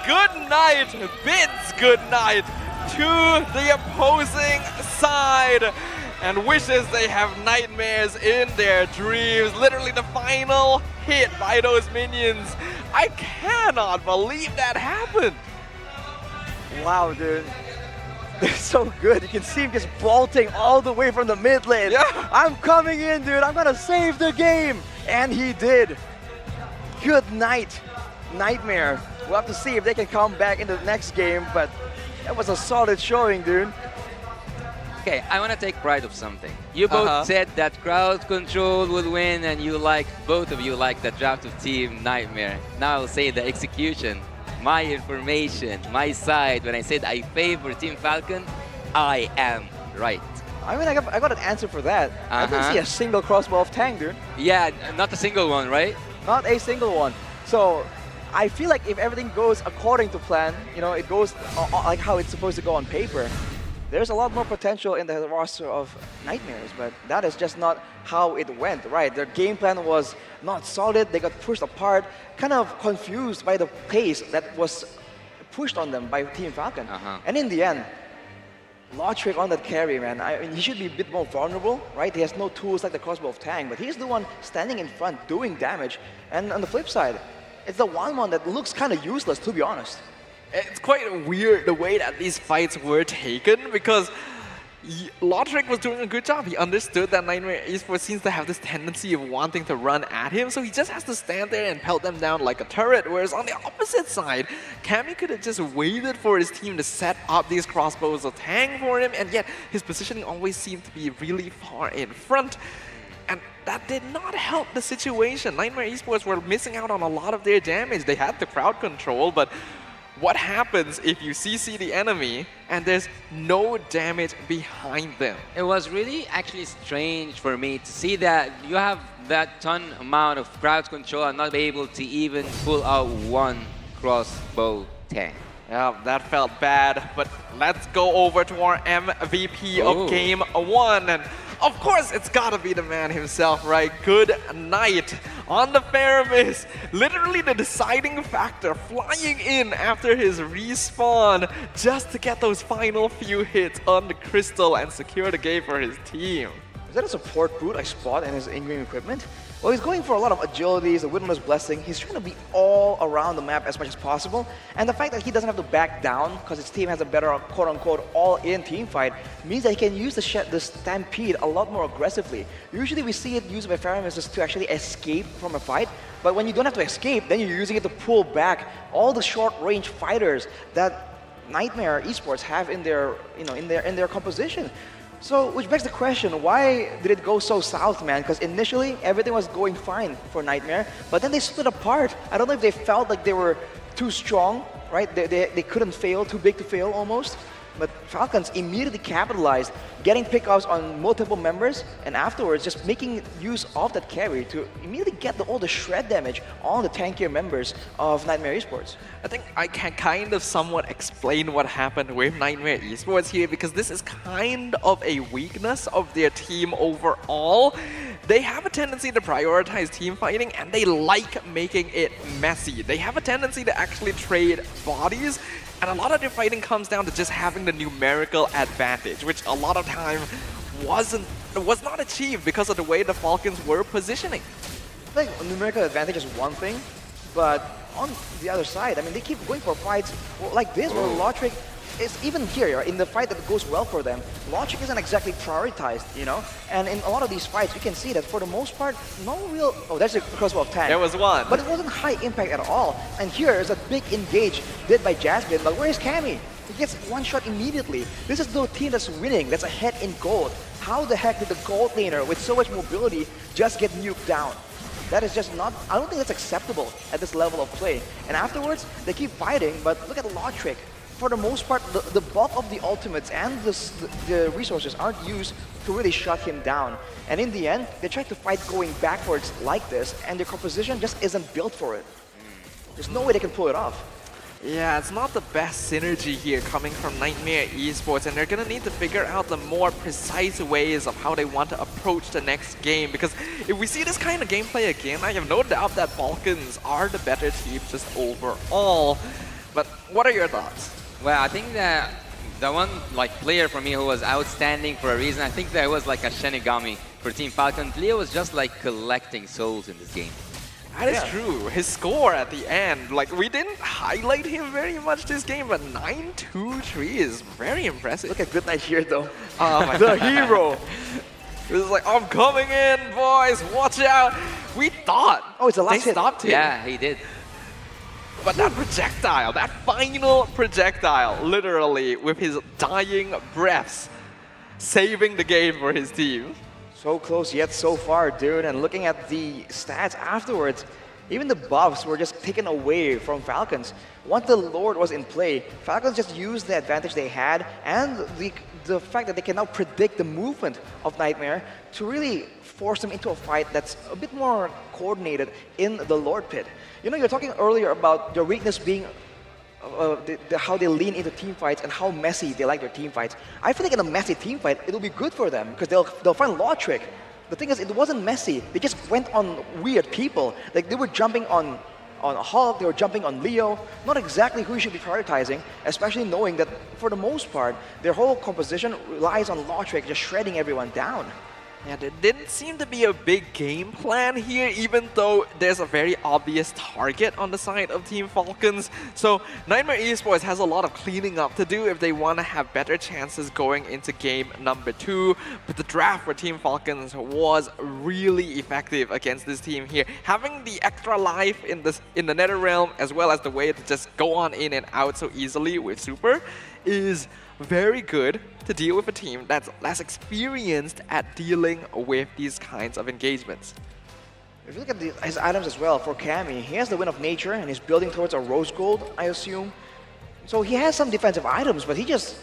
Good Knight bids Good Knight to the opposing side and wishes they have nightmares in their dreams. Literally the final hit by those minions. I cannot believe that happened. Wow, dude. They're so good. You can see him just vaulting all the way from the mid lane. Yeah. I'm coming in, dude. I'm gonna save the game. And he did. Good Night, Nightmare. We'll have to see if they can come back in the next game, but that was a solid showing, dude. Okay, I want to take pride of something. You both said that crowd control would win, and both of you like the draft of Team Nightmare. Now I'll say the execution. My information, my side, when I said I favor Team Falcon, I am right. I mean, I got an answer for that. I didn't see a single crossbow of Tang, dude. Yeah, not a single one, right? Not a single one. So I feel like if everything goes according to plan, you know, it goes like how it's supposed to go on paper, there's a lot more potential in the roster of Nightmares, but that is just not how it went, right? Their game plan was not solid, they got pushed apart, kind of confused by the pace that was pushed on them by Team Falcon. And in the end, Logic on that carry, man. I mean, he should be a bit more vulnerable, right? He has no tools like the crossbow of Tang, but he's the one standing in front doing damage. And on the flip side, it's the one that looks kind of useless, to be honest. It's quite weird the way that these fights were taken because Lotric was doing a good job. He understood that Nightmare Esports seems to have this tendency of wanting to run at him, so he just has to stand there and pelt them down like a turret, whereas on the opposite side, Cammy could have just waited for his team to set up these crossbows of Tang for him, and yet his positioning always seemed to be really far in front. And that did not help the situation. Nightmare Esports were missing out on a lot of their damage. They had the crowd control, but what happens if you CC the enemy and there's no damage behind them? It was really actually strange for me to see that you have that ton amount of crowd control and not be able to even pull out one crossbow tank. Yeah, that felt bad, but let's go over to our MVP of Game 1. And of course, it's gotta be the man himself, right? Good night on the Faramis. Literally the deciding factor, flying in after his respawn just to get those final few hits on the crystal and secure the game for his team. Is that a support boot I spot in his in-game equipment? Well, he's going for a lot of agilities, the Widow's Blessing. He's trying to be all around the map as much as possible. And the fact that he doesn't have to back down because his team has a better quote-unquote all-in team fight means that he can use the Stampede a lot more aggressively. Usually we see it used by Faramis to actually escape from a fight, but when you don't have to escape, then you're using it to pull back all the short-range fighters that Nightmare Esports have in their, in their composition. So, which begs the question, why did it go so south, man? Because initially, everything was going fine for Nightmare, but then they split apart. I don't know if they felt like they were too strong, right? They couldn't fail, too big to fail almost. But Falcons immediately capitalized, getting pickups on multiple members, and afterwards just making use of that carry to immediately get all the shred damage on the tankier members of Nightmare Esports. I think I can kind of somewhat explain what happened with Nightmare Esports here, because this is kind of a weakness of their team overall. They have a tendency to prioritize team fighting, and they like making it messy. They have a tendency to actually trade bodies, and a lot of their fighting comes down to just having the numerical advantage, which a lot of time was not achieved because of the way the Falcons were positioning. I think numerical advantage is one thing, but on the other side, I mean, they keep going for fights like this, where Lotric is even here, in the fight that goes well for them, Logic isn't exactly prioritized, And in a lot of these fights, you can see that for the most part, no real... Oh, there's a crossbow of Tang. There was one. But it wasn't high impact at all. And here is a big engage did by Jasmine, but where's Cammy? He gets one shot immediately. This is no team that's winning, that's ahead in gold. How the heck did the gold laner with so much mobility just get nuked down? That is just not... I don't think that's acceptable at this level of play. And afterwards, they keep fighting, but look at Lotric. For the most part, the bulk of the ultimates and the resources aren't used to really shut him down. And in the end, they try to fight going backwards like this, and their composition just isn't built for it. There's no way they can pull it off. Yeah, it's not the best synergy here coming from Nightmare Esports, and they're gonna need to figure out the more precise ways of how they want to approach the next game, because if we see this kind of gameplay again, I have no doubt that Falcons are the better team just overall. But what are your thoughts? Well, I think that the one player for me who was outstanding for a reason, I think that it was like a Shinigami for Team Falcon. Leo was just like collecting souls in this game. That is true. His score at the end, we didn't highlight him very much this game, but 9-2-3 is very impressive. Look at Goodnight here, though. The hero. This is like, I'm coming in, boys. Watch out. We thought. Oh, it's a last hit. They stopped him. Yeah, he did. But that projectile, that final projectile, literally with his dying breaths, saving the game for his team. So close yet so far, dude. And looking at the stats afterwards, even the buffs were just taken away from Falcons. Once the Lord was in play, Falcons just used the advantage they had and the fact that they can now predict the movement of Nightmare to really force them into a fight that's a bit more coordinated in the Lord Pit. You're talking earlier about their weakness being how they lean into team fights and how messy they like their team fights. I feel like in a messy team fight, it'll be good for them because they'll find Lotric. The thing is, it wasn't messy. They just went on weird people. Like they were jumping on on Hulk, they were jumping on Leo. Not exactly who you should be prioritizing, especially knowing that for the most part, their whole composition relies on Lotric just shredding everyone down. Yeah, there didn't seem to be a big game plan here, even though there's a very obvious target on the side of Team Falcons. So Nightmare Esports has a lot of cleaning up to do if they want to have better chances going into game number 2. But the draft for Team Falcons was really effective against this team here. Having the extra life in the Nether Realm, as well as the way to just go on in and out so easily with Super, is very good to deal with a team that's less experienced at dealing with these kinds of engagements. If you look at his items as well, for Cammy, he has the Wind of Nature and he's building towards a Rose Gold, I assume. So he has some defensive items, but he just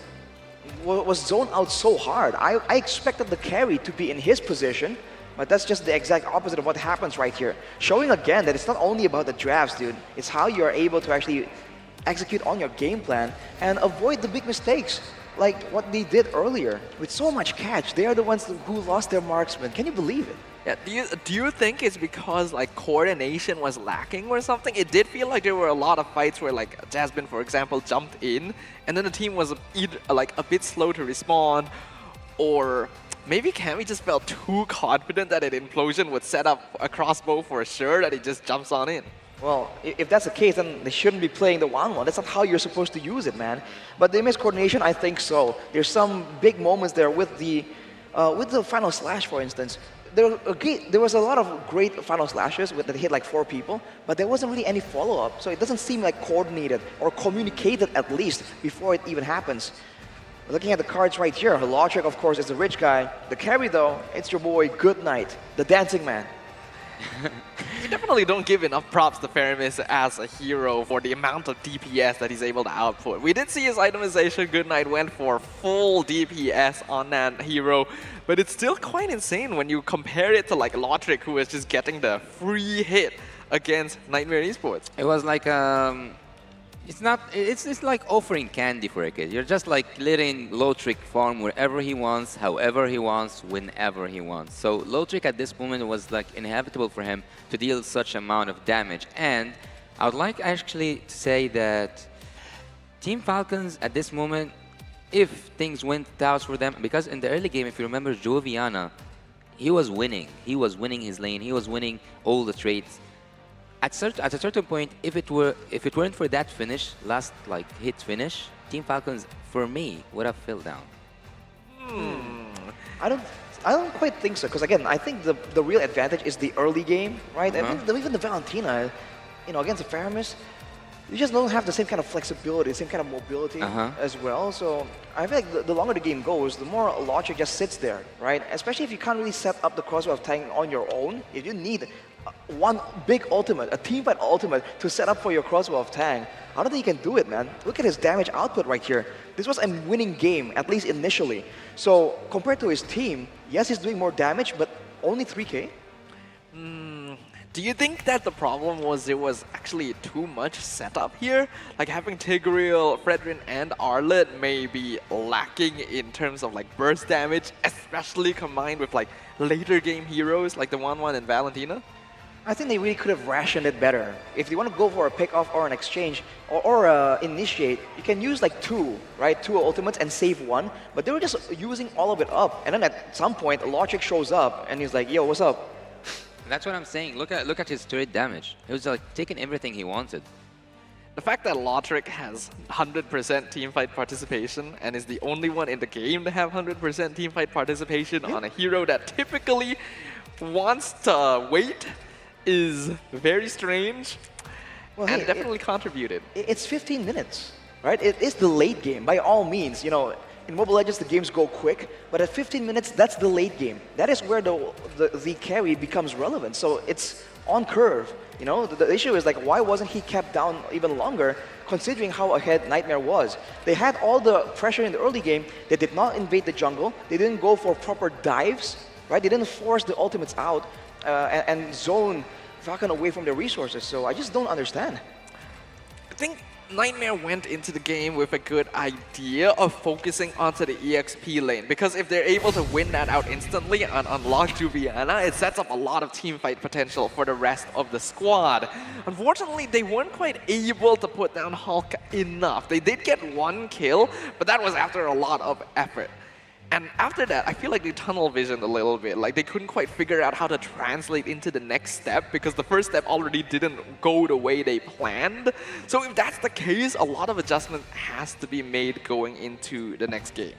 was zoned out so hard. I expected the carry to be in his position, but that's just the exact opposite of what happens right here. Showing again that it's not only about the drafts, dude. It's how you're able to actually execute on your game plan and avoid the big mistakes like what they did earlier. With so much catch, they are the ones who lost their marksman. Can you believe it? Yeah, do you think it's because like coordination was lacking or something? It did feel like there were a lot of fights where like Jasmine, for example, jumped in and then the team was either like a bit slow to respond, or maybe Cammy just felt too confident that an implosion would set up a crossbow for sure that he just jumps on in. Well, if that's the case, then they shouldn't be playing the 1-1. That's not how you're supposed to use it, man. But they missed coordination, I think so. There's some big moments there with the final slash, for instance. There was a lot of great final slashes that hit like 4 people, but there wasn't really any follow-up. So it doesn't seem like coordinated or communicated at least before it even happens. Looking at the cards right here, Lotric, of course, is the rich guy. The carry, though, it's your boy Goodnight, the dancing man. You definitely don't give enough props to Faramis as a hero for the amount of DPS that he's able to output. We did see his itemization. Goodnight went for full DPS on that hero, but it's still quite insane when you compare it to like Lotric, who is just getting the free hit against Nightmare Esports. It was like it's like offering candy for a kid. You're just like letting Lotric farm wherever he wants, however he wants, whenever he wants. So Lotric at this moment was like inevitable for him to deal such amount of damage. And I would like actually to say that Team Falcons at this moment, if things went south for them, because in the early game, if you remember Joviana, he was winning. He was winning his lane. He was winning all the trades. At a certain point, if it weren't for that finish, last like hit finish, Team Falcons for me would have fell down. I don't quite think so, because again, I think the real advantage is the early game, right? Even the Valentina, against the Faramis, you just don't have the same kind of flexibility, same kind of mobility as well. So I feel like the longer the game goes, the more Lotric just sits there, right? Especially if you can't really set up the crossbow of Tang on your own. If you need one big ultimate, a teamfight ultimate to set up for your crossbow of Tang, I don't think he can do it, man. Look at his damage output right here. This was a winning game, at least initially. So compared to his team, yes, he's doing more damage, but only 3K. Do you think that the problem was there was actually too much setup here? Like having Tigreal, Fredrin, and Arlet may be lacking in terms of like burst damage, especially combined with like later game heroes like the 1-1 and Valentina? I think they really could have rationed it better. If you want to go for a pick-off or an exchange or initiate, you can use like 2, right? 2 ultimates and save 1, but they were just using all of it up. And then at some point, Lotric shows up and he's like, yo, what's up? That's what I'm saying. Look at his turret damage. He was like taking everything he wanted. The fact that Lotric has 100% teamfight participation and is the only one in the game to have 100% teamfight participation on a hero that typically wants to wait is very strange, and hey, definitely contributed. It's 15 minutes, right? It is the late game, by all means. In Mobile Legends, the games go quick, but at 15 minutes, that's the late game. That is where the carry becomes relevant. So it's on curve. The issue is like, why wasn't he kept down even longer, considering how ahead Nightmare was? They had all the pressure in the early game. They did not invade the jungle. They didn't go for proper dives, right? They didn't force the ultimates out and zone Falcon away from their resources. So I just don't understand. I think Nightmare went into the game with a good idea of focusing onto the EXP lane, because if they're able to win that out instantly and unlock Juviana, it sets up a lot of team fight potential for the rest of the squad. Unfortunately, they weren't quite able to put down Hulk enough. They did get 1 kill, but that was after a lot of effort. And after that, I feel like they tunnel visioned a little bit. Like they couldn't quite figure out how to translate into the next step because the first step already didn't go the way they planned. So if that's the case, a lot of adjustment has to be made going into the next game.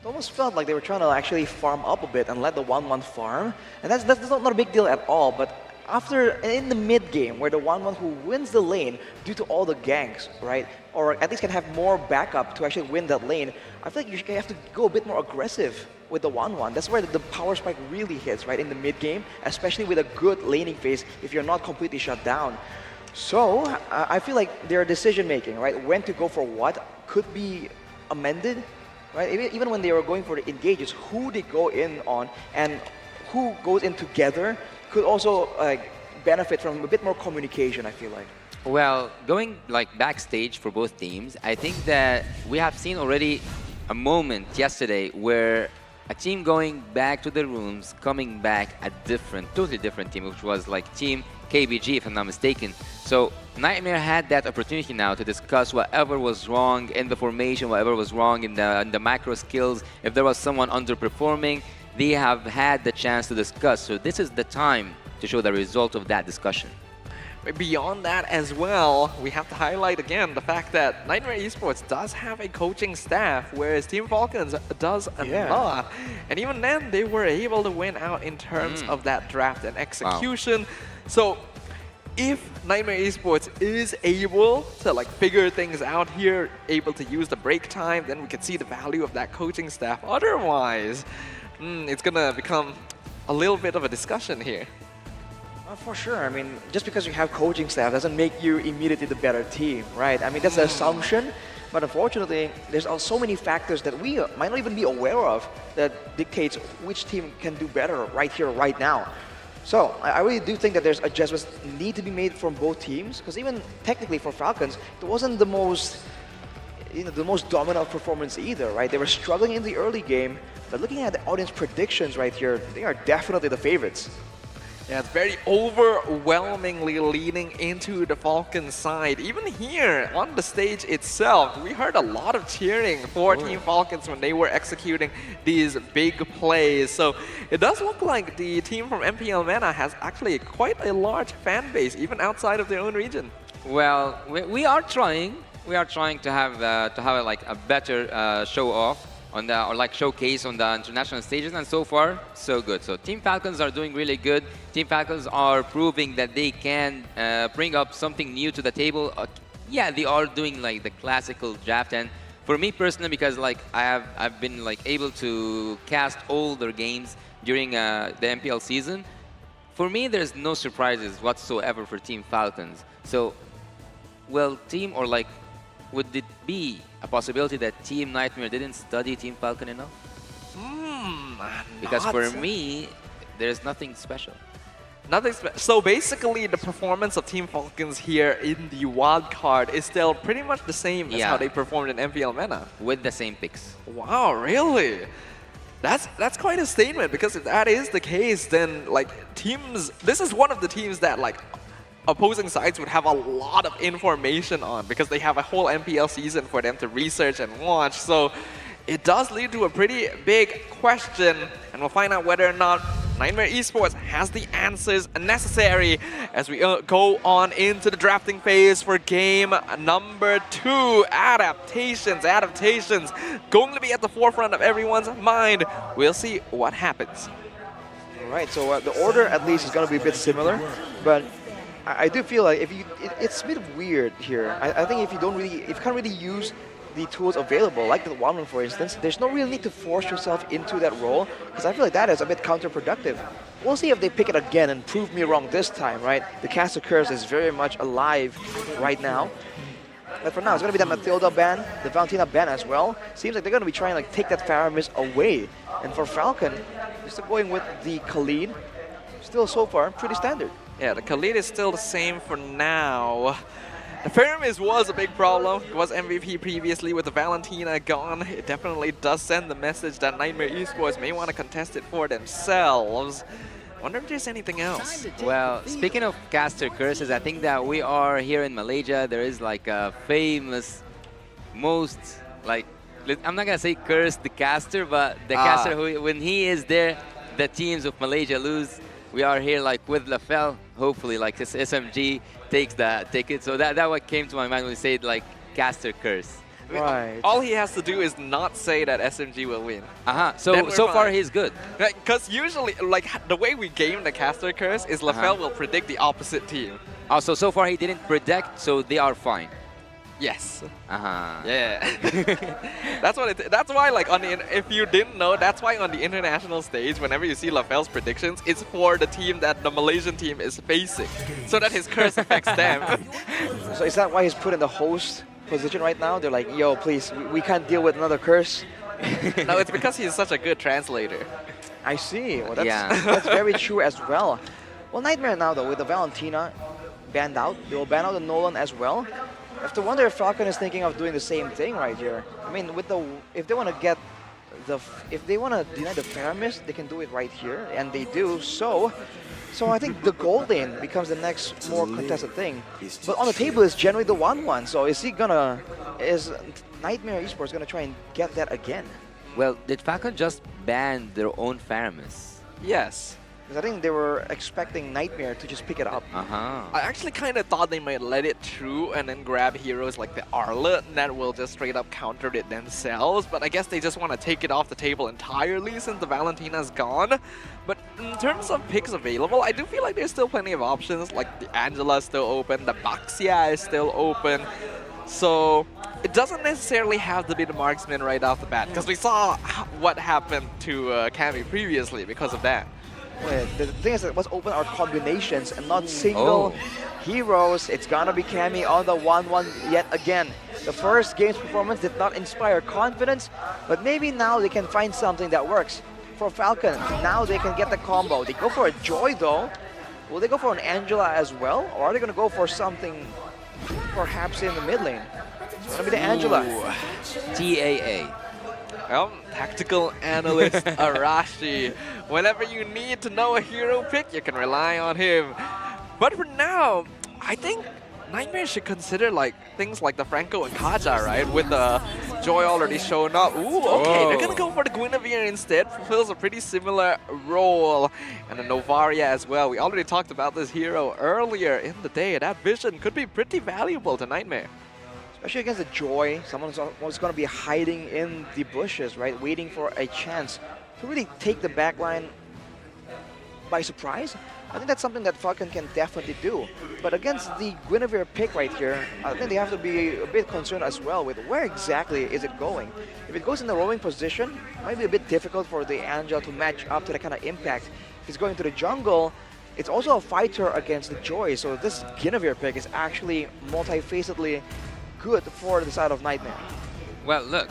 It almost felt like they were trying to actually farm up a bit and let the 1-1 farm. And that's not a big deal at all, but after, in the mid game, where the 1-1 who wins the lane due to all the ganks, right? Or at least can have more backup to actually win that lane, I feel like you have to go a bit more aggressive with the 1-1. That's where the power spike really hits, right? In the mid game, especially with a good laning phase if you're not completely shut down. So, I feel like their decision making, right? When to go for what could be amended, right? Even when they were going for the engages, who they go in on and who goes in together could also benefit from a bit more communication, I feel like. Well, going like backstage for both teams, I think that we have seen already a moment yesterday where a team going back to the rooms, coming back a totally different team, which was like Team KBG, if I'm not mistaken. So Nightmare had that opportunity now to discuss whatever was wrong in the formation, whatever was wrong in the macro skills. If there was someone underperforming, they have had the chance to discuss. So this is the time to show the result of that discussion. Beyond that as well, we have to highlight again the fact that Nightmare Esports does have a coaching staff, whereas Team Falcons does not. And even then, they were able to win out in terms of that draft and execution. Wow. So if Nightmare Esports is able to like figure things out here, able to use the break time, then we can see the value of that coaching staff. Otherwise, it's gonna become a little bit of a discussion here. For sure. I mean, just because you have coaching staff doesn't make you immediately the better team, right? I mean, that's the assumption. But unfortunately, there's so many factors that we might not even be aware of that dictates which team can do better right here, right now. So I really do think that there's adjustments need to be made from both teams, because even technically for Falcons, it wasn't the most dominant performance either, right? They were struggling in the early game, but looking at the audience predictions right here, they are definitely the favorites. Yeah, it's very overwhelmingly leaning into the Falcons side. Even here on the stage itself, we heard a lot of cheering for Team Falcons when they were executing these big plays. So it does look like the team from MPL MENA has actually quite a large fan base, even outside of their own region. Well, we are trying. We are trying to have like a better show off on the showcase on the international stages, and so far so good. So Team Falcons are doing really good. Team Falcons are proving that they can bring up something new to the table. Yeah, they are doing like the classical draft, and for me personally, because like I've been like able to cast all their games during the MPL season, for me there's no surprises whatsoever for Team Falcons. So, well, would it be a possibility that Team Nightmare didn't study Team Falcon enough? Because for me, there's nothing special. So basically, the performance of Team Falcons here in the wild card is still pretty much the same as how they performed in MPL MENA. With the same picks. Wow, really? That's quite a statement, because if that is the case, then like teams, this is one of the teams that like opposing sides would have a lot of information on, because they have a whole MPL season for them to research and watch. So it does lead to a pretty big question, and we'll find out whether or not Nightmare Esports has the answers necessary as we go on into the drafting phase for game number 2. Adaptations going to be at the forefront of everyone's mind. We'll see what happens. All right, so the order at least is going to be a bit similar, but I do feel like it's a bit weird here. I think if you can't really use the tools available, like the 1-1 for instance, there's no real need to force yourself into that role, because I feel like that is a bit counterproductive. We'll see if they pick it again and prove me wrong this time, right? The Caster Curse is very much alive right now. But for now, it's going to be the Matilda ban, the Valentina ban as well. Seems like they're going to be trying to like take that Faramis away. And for Falcon, they're still going with the Khalid. Still so far, pretty standard. Yeah, the Khalid is still the same for now. The Faramis was a big problem. It was MVP previously with the Valentina gone. It definitely does send the message that Nightmare Esports may want to contest it for themselves. Wonder if there's anything else. Well, speaking of caster curses, I think that we are here in Malaysia. There is like a famous, most like, I'm not gonna say curse the caster, but the caster who, when he is there, the teams of Malaysia lose. We are here like with Lafel. Hopefully, like this SMG takes the ticket. So that what came to my mind when we said like caster curse. Right. All he has to do is not say that SMG will win. So far he's good. Because usually, like the way we game the caster curse is Lafel will predict the opposite team. Also, so far he didn't predict, so they are fine. Yes. Yeah. That's what. That's why, like, on the if you didn't know, that's why on the international stage, whenever you see Lafel's predictions, it's for the team that the Malaysian team is facing, so that his curse affects them. So is that why he's put in the host position right now? They're like, yo, please, we can't deal with another curse. No, it's because he's such a good translator. I see. Well, that's very true as well. Well, Nightmare now though, with the Valentina banned out, they will ban out the Nolan as well. I have to wonder if Falcon is thinking of doing the same thing right here. I mean, with the if they want to deny the Faramis, they can do it right here, and they do. So I think the gold lane becomes the next more contested thing. But on the table is generally the 1-1. So is Nightmare Esports gonna try and get that again? Well, did Falcon just ban their own Faramis? Yes. Because I think they were expecting Nightmare to just pick it up. I actually kind of thought they might let it through and then grab heroes like the Arlet that will just straight up counter it themselves. But I guess they just want to take it off the table entirely since the Valentina's gone. But in terms of picks available, I do feel like there's still plenty of options. Like the Angela's still open, the Baxia is still open. So it doesn't necessarily have to be the marksman right off the bat, because we saw what happened to Cammy previously because of that. Wait, the thing is that what's open are combinations and not single heroes. It's gonna be Cammy on the 1-1 yet again. The first game's performance did not inspire confidence, but maybe now they can find something that works. For Falcon, now they can get the combo. They go for a Joy though. Will they go for an Angela as well? Or are they gonna go for something perhaps in the mid lane? It's gonna be the Angela. TAA. Well, tactical analyst Arashi. Whenever you need to know a hero pick, you can rely on him. But for now, I think Nightmare should consider like things like the Franco and Kaja, right? With the Joy already showing up. Ooh, okay, they're gonna go for the Guinevere instead. Fulfills a pretty similar role. And the Novaria as well. We already talked about this hero earlier in the day. That vision could be pretty valuable to Nightmare. Especially against the Joy, someone's going to be hiding in the bushes, right? Waiting for a chance to really take the backline by surprise. I think that's something that Falcon can definitely do. But against the Guinevere pick right here, I think they have to be a bit concerned as well with where exactly is it going. If it goes in the roaming position, it might be a bit difficult for the Angel to match up to that kind of impact. If it's going to the jungle, it's also a fighter against the Joy. So this Guinevere pick is actually multifacetedly good for the side of Nightmare. Well, look,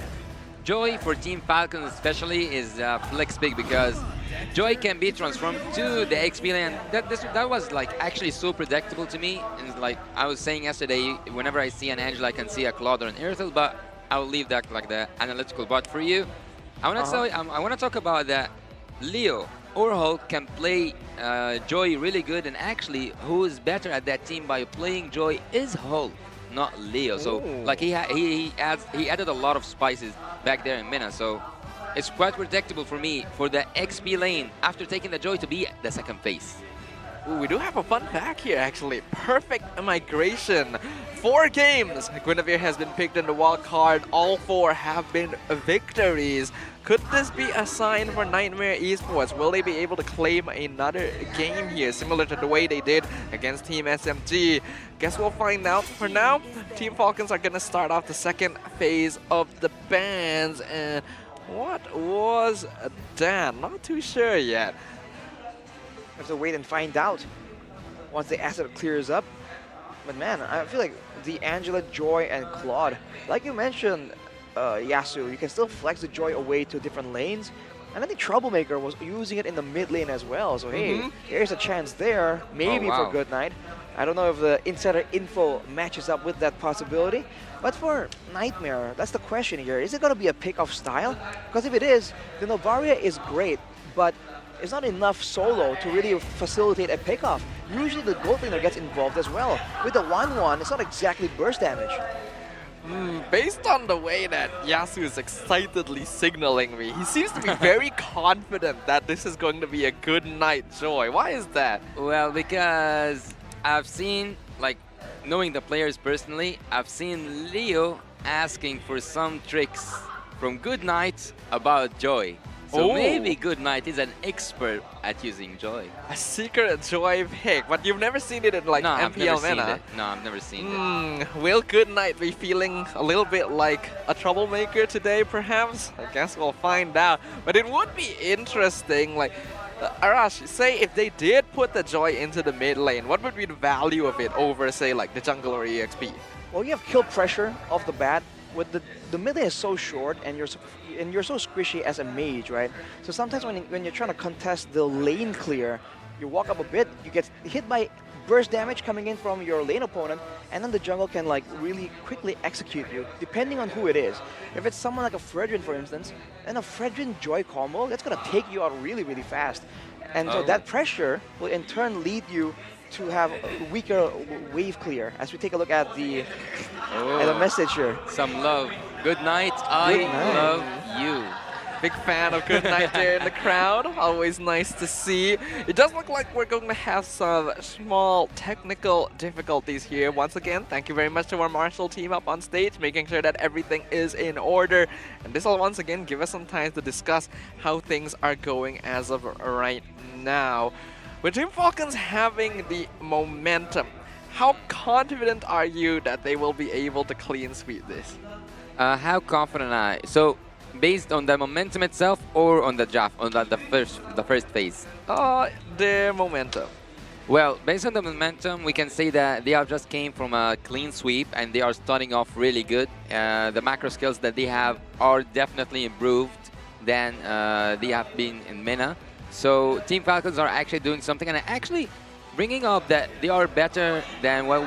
Joy for Team Falcon especially is flex pick because Joy can be transformed to the XP lane. That was like actually so predictable to me. And like I was saying yesterday, whenever I see an Angela, I can see a Claude or an Earthel, but I will leave that like the analytical bot for you. I want to I want to talk about that Leo or Hulk can play Joy really good, and actually who is better at that team by playing Joy is Hulk, not Leo. So like he added a lot of spices back there in Mina, so it's quite predictable for me for the XP lane after taking the Joy to be the second phase. Ooh, we do have a fun fact here actually. Perfect migration. 4 games. Guinevere has been picked in the wild card. All 4 have been victories. Could this be a sign for Nightmare Esports? Will they be able to claim another game here, similar to the way they did against Team SMG? Guess we'll find out. For now, Team Falcons are going to start off the second phase of the bans. And what was that? Not too sure yet. We have to wait and find out once the asset clears up. But man, I feel like the Angela, Joy, and Claude, like you mentioned Yasu, you can still flex the Joy away to different lanes. And I think Troublemaker was using it in the mid lane as well. So hey, here's a chance there, maybe for Good Night. I don't know if the insider info matches up with that possibility. But for Nightmare, that's the question here. Is it going to be a pick-off style? Because if it is, the Novaria is great, but it's not enough solo to really facilitate a pick-off. Usually the gold laner gets involved as well. With the 1-1, it's not exactly burst damage. Based on the way that Yasu is excitedly signaling me, he seems to be very confident that this is going to be a good night Joy. Why is that? Well, because I've seen, like, knowing the players personally, I've seen Leo asking for some tricks from Good Night about Joy. So maybe Good Night is an expert at using Joy. A secret Joy pick, but you've never seen it in like No, MPL I've never seen meta. it. No, I've never seen it. Will Good Night be feeling a little bit like a troublemaker today, perhaps? I guess we'll find out. But it would be interesting, like, Arash, say if they did put the Joy into the mid lane, what would be the value of it over, say, like the jungle or EXP? Well, you have kill pressure off the bat. With the mid lane is so short, and you're so squishy as a mage, right? So sometimes when you're trying to contest the lane clear, you walk up a bit, you get hit by burst damage coming in from your lane opponent, and then the jungle can like really quickly execute you, depending on who it is. If it's someone like a Fredrin, for instance, then a Fredrin Joy combo, that's gonna take you out really, really fast. And so that pressure will in turn lead you to have a weaker wave clear. As we take a look at the message here. Some love. Good night. I love you. Big fan of Good Night there in the crowd. Always nice to see. It does look like we're going to have some small technical difficulties here. Once again, thank you very much to our Marshall team up on stage, making sure that everything is in order. And this will once again give us some time to discuss how things are going as of right now. With Team Falcons having the momentum, how confident are you that they will be able to clean sweep this? How confident am I? So, based on the momentum itself or on the draft, on the first phase? Their momentum. Well, based on the momentum, we can say that they have just came from a clean sweep and they are starting off really good. The macro skills that they have are definitely improved than they have been in MENA. So Team Falcons are actually doing something, and actually bringing up that they are better than what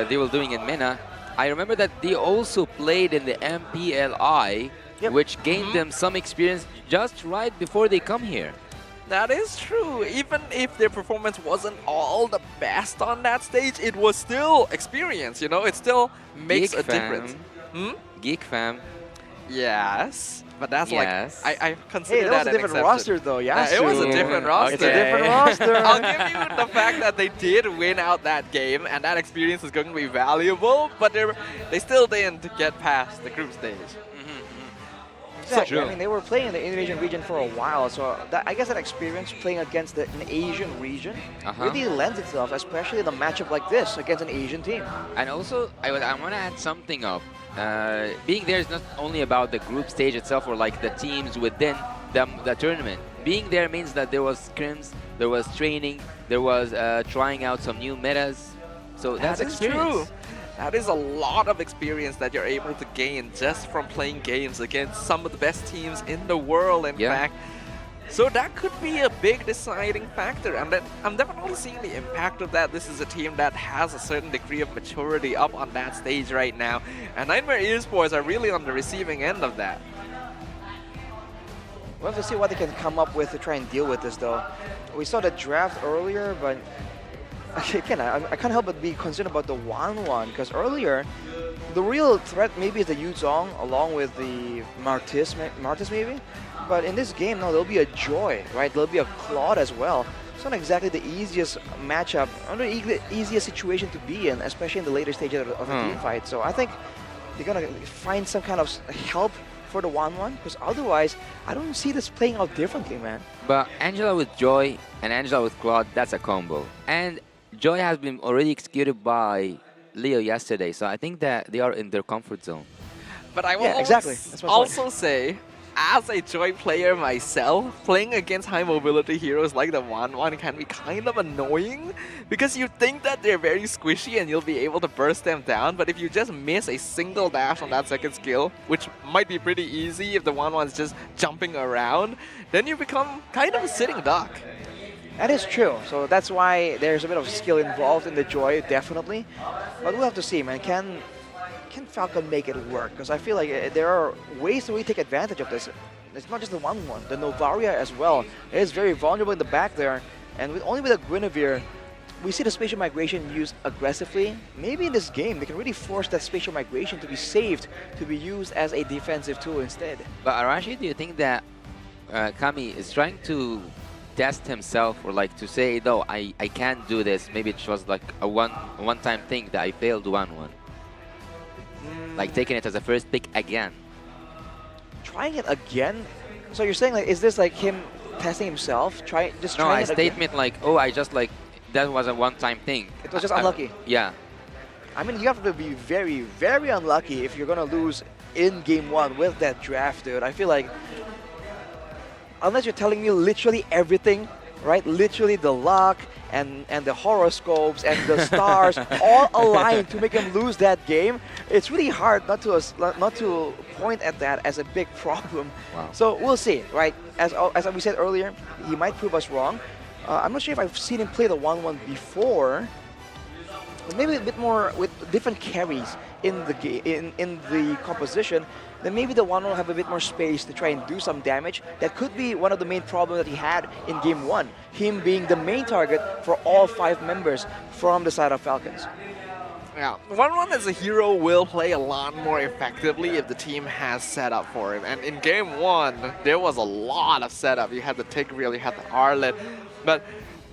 they were doing in MENA. I remember that they also played in the MPLI, which gained them some experience just right before they come here. That is true. Even if their performance wasn't all the best on that stage, it was still experience, you know? It still makes a difference. Geek fam. Yes. But that's like, I consider that that was a different roster though, yeah. It was a different roster. It's a different roster. I'll give you the fact that they did win out that game, and that experience is going to be valuable, but they still didn't get past the group stage. Exactly. I mean, they were playing in the Indonesian region for a while, so I guess that experience playing against an Asian region really lends itself, especially in a matchup like this against an Asian team. And also, I want to add something up. Being there is not only about the group stage itself or like the teams within the tournament. Being there means that there was scrims, there was training, there was trying out some new metas. So that's experience. True. That is a lot of experience that you're able to gain just from playing games against some of the best teams in the world, in fact. So that could be a big deciding factor, and I'm definitely seeing the impact of that. This is a team that has a certain degree of maturity up on that stage right now, and Nightmare Esports are really on the receiving end of that. We'll have to see what they can come up with to try and deal with this, though. We saw the draft earlier, but again, I can't help but be concerned about the 1-1, because earlier, the real threat maybe is the Yuzong along with the Martis maybe. But in this game, no, there'll be a Joy, right? There'll be a Claude as well. It's not exactly the easiest matchup, or the easiest situation to be in, especially in the later stages of a team fight. So I think they're going to find some kind of help for the 1-1, because otherwise, I don't see this playing out differently, man. But Angela with Joy and Angela with Claude, that's a combo. And Joy has been already executed by Leo yesterday, so I think that they are in their comfort zone. But I will also say as a Joy player myself, playing against high mobility heroes like the 1-1 can be kind of annoying because you think that they're very squishy and you'll be able to burst them down, but if you just miss a single dash on that second skill, which might be pretty easy if the 1-1's just jumping around, then you become kind of a sitting duck. That is true. So that's why there's a bit of skill involved in the Joy, definitely. But we'll have to see, man. Can Falcon make it work? Because I feel like there are ways to really take advantage of this. It's not just the 1-1, the Novaria as well. It is very vulnerable in the back there. And only with a Guinevere, we see the spatial migration used aggressively. Maybe in this game, they can really force that spatial migration to be saved, to be used as a defensive tool instead. But Arashi, do you think that Kami is trying to test himself, or like to say, no, I can't do this? Maybe it was like a one-time thing that I failed 1-1. Like taking it as a first pick again. Trying it again? So you're saying, like, is this like him testing himself? Trying it statement again? Like, oh, I just like, that was a one-time thing. It was just unlucky. Yeah. I mean, you have to be very, very unlucky if you're gonna lose in game 1 with that draft, dude. I feel like, unless you're telling me literally everything, right? Literally the luck and the horoscopes and the stars all aligned to make him lose that game, it's really hard not to point at that as a big problem. Wow. So we'll see, right? As we said earlier, he might prove us wrong. I'm not sure if I've seen him play the 1-1 before. Maybe a bit more with different carries in the composition, then maybe the 1-1 will have a bit more space to try and do some damage. That could be one of the main problems that he had in game 1, him being the main target for all 5 members from the side of Falcons. Yeah, 1-1 as a hero will play a lot more effectively if the team has setup for him. And in game 1, there was a lot of setup. You had the Tigreal, you had the Arlet, but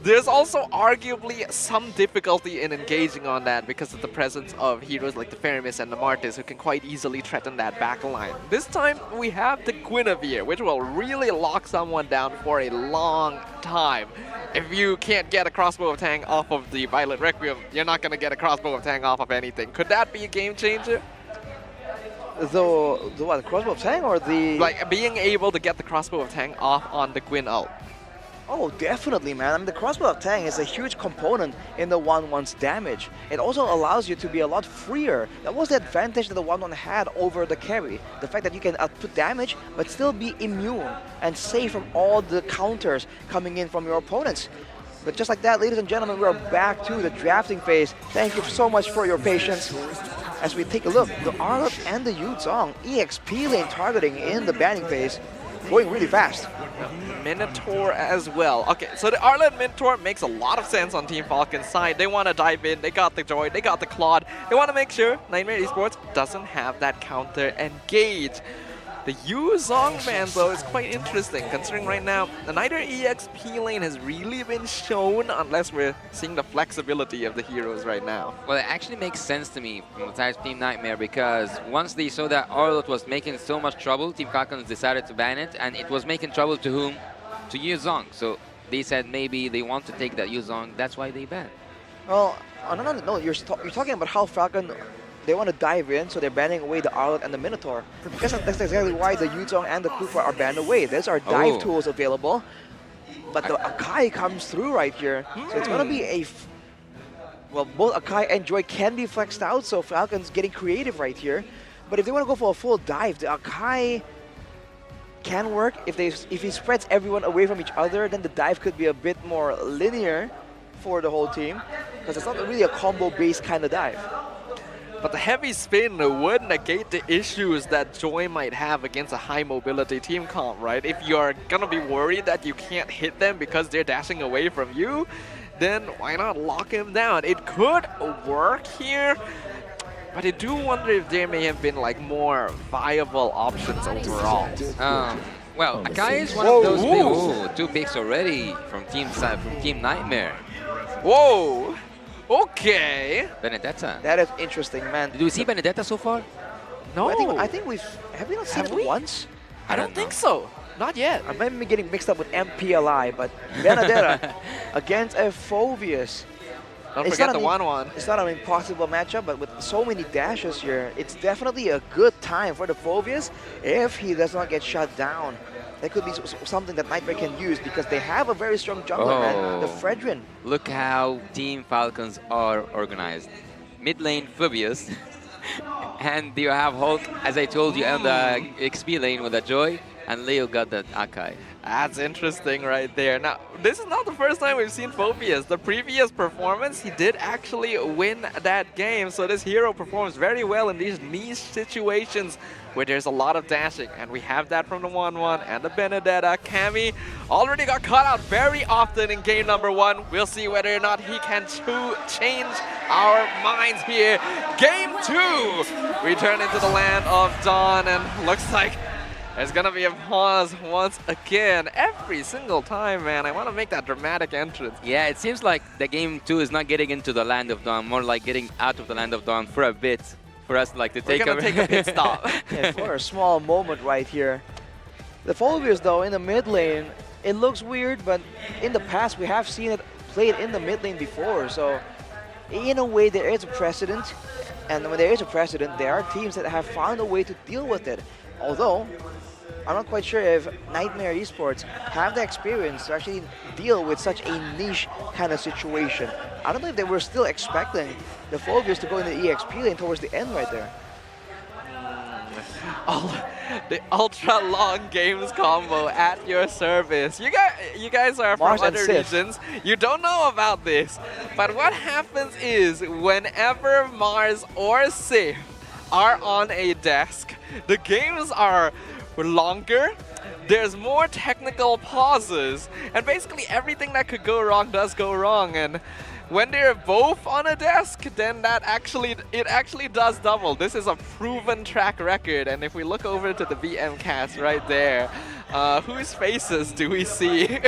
there's also arguably some difficulty in engaging on that because of the presence of heroes like the Feramis and the Martis who can quite easily threaten that backline. This time we have the Guinevere, which will really lock someone down for a long time. If you can't get a crossbow of Tang off of the Violet Requiem, you're not going to get a crossbow of Tang off of anything. Could that be a game changer? The what, the crossbow of Tang or the... Like being able to get the crossbow of Tang off on the Gwyn ult. Oh, definitely, man. I mean, the crossbow of Tang is a huge component in the 1-1's damage. It also allows you to be a lot freer. That was the advantage that the 1-1 had over the carry. The fact that you can output damage, but still be immune and safe from all the counters coming in from your opponents. But just like that, ladies and gentlemen, we are back to the drafting phase. Thank you so much for your patience. As we take a look, the Arlet and the Yuzong EXP lane targeting in the banning phase, going really fast. Minotaur as well. Okay, so the Arlet Minotaur makes a lot of sense on Team Falcon's side. They want to dive in, they got the Joy, they got the Claude. They want to make sure Nightmare Esports doesn't have that counter engage. The Yuzong ban, though, is quite interesting, considering right now neither EXP lane has really been shown unless we're seeing the flexibility of the heroes right now. Well, it actually makes sense to me from the side of Team Nightmare because once they saw that Arlet was making so much trouble, Team Falcons decided to ban it, and it was making trouble to whom? To Yuzong. So they said maybe they want to take that Yuzong, that's why they banned. Well, no, you're talking about how Falcon... They want to dive in, so they're banning away the Arlet and the Minotaur. Because that's exactly why the Yuzong and the Kufa are banned away. There's our dive tools available. But the Akai comes through right here. So it's going to be a... Well, both Akai and Joy can be flexed out, so Falcon's getting creative right here. But if they want to go for a full dive, the Akai can work. If he spreads everyone away from each other, then the dive could be a bit more linear for the whole team. Because it's not really a combo-based kind of dive. But the heavy spin would negate the issues that Joy might have against a high mobility team comp, right? If you're gonna be worried that you can't hit them because they're dashing away from you, then why not lock him down? It could work here, but I do wonder if there may have been like more viable options overall. Well, Akai is one of those big, 2 picks already from Team Nightmare. Whoa! Okay. Benedetta. That is interesting, man. Did we see Benedetta so far? No. I think have we not seen it once? I don't think so. Not yet. I might be getting mixed up with MPLI, but Benedetta against a Phoveus. Don't It's forget not the an 1-1. It's not an impossible matchup, but with so many dashes here, it's definitely a good time for the Phobias if he does not get shut down. That could be something that Nightmare can use because they have a very strong jungler, man. The Fredrin. Look how Team Falcons are organized. Mid lane, Phobius. And you have Hulk, as I told you, on the XP lane with a Joy. And Leo got the Akai. That's interesting right there. Now, this is not the first time we've seen Phobius. The previous performance, he did actually win that game. So this hero performs very well in these niche situations where there's a lot of dashing. And we have that from the 1-1 and the Benedetta. Cammy already got caught out very often in game number 1. We'll see whether or not he can change our minds here. Game 2, we turn into the land of Dawn, and looks like there's gonna be a pause once again. Every single time, man. I want to make that dramatic entrance. Yeah, it seems like the game 2 is not getting into the Land of Dawn, more like getting out of the Land of Dawn for a bit. For us like to take a pit stop. Yeah, for a small moment right here. The Phobias, though, in the mid lane, it looks weird, but in the past we have seen it played in the mid lane before. So in a way, there is a precedent. And when there is a precedent, there are teams that have found a way to deal with it. Although, I'm not quite sure if Nightmare Esports have the experience to actually deal with such a niche kind of situation. I don't know if they were still expecting the Phobias to go in the EXP lane towards the end right there. The ultra long games combo at your service. You guys are from Mars and other Sif. regions. You don't know about this. But what happens is whenever Mars or Sif are on a desk, the games are longer, there's more technical pauses, and basically everything that could go wrong does go wrong. And when they're both on a desk, then it actually does double. This is a proven track record, and if we look over to the VM cast right there, whose faces do we see?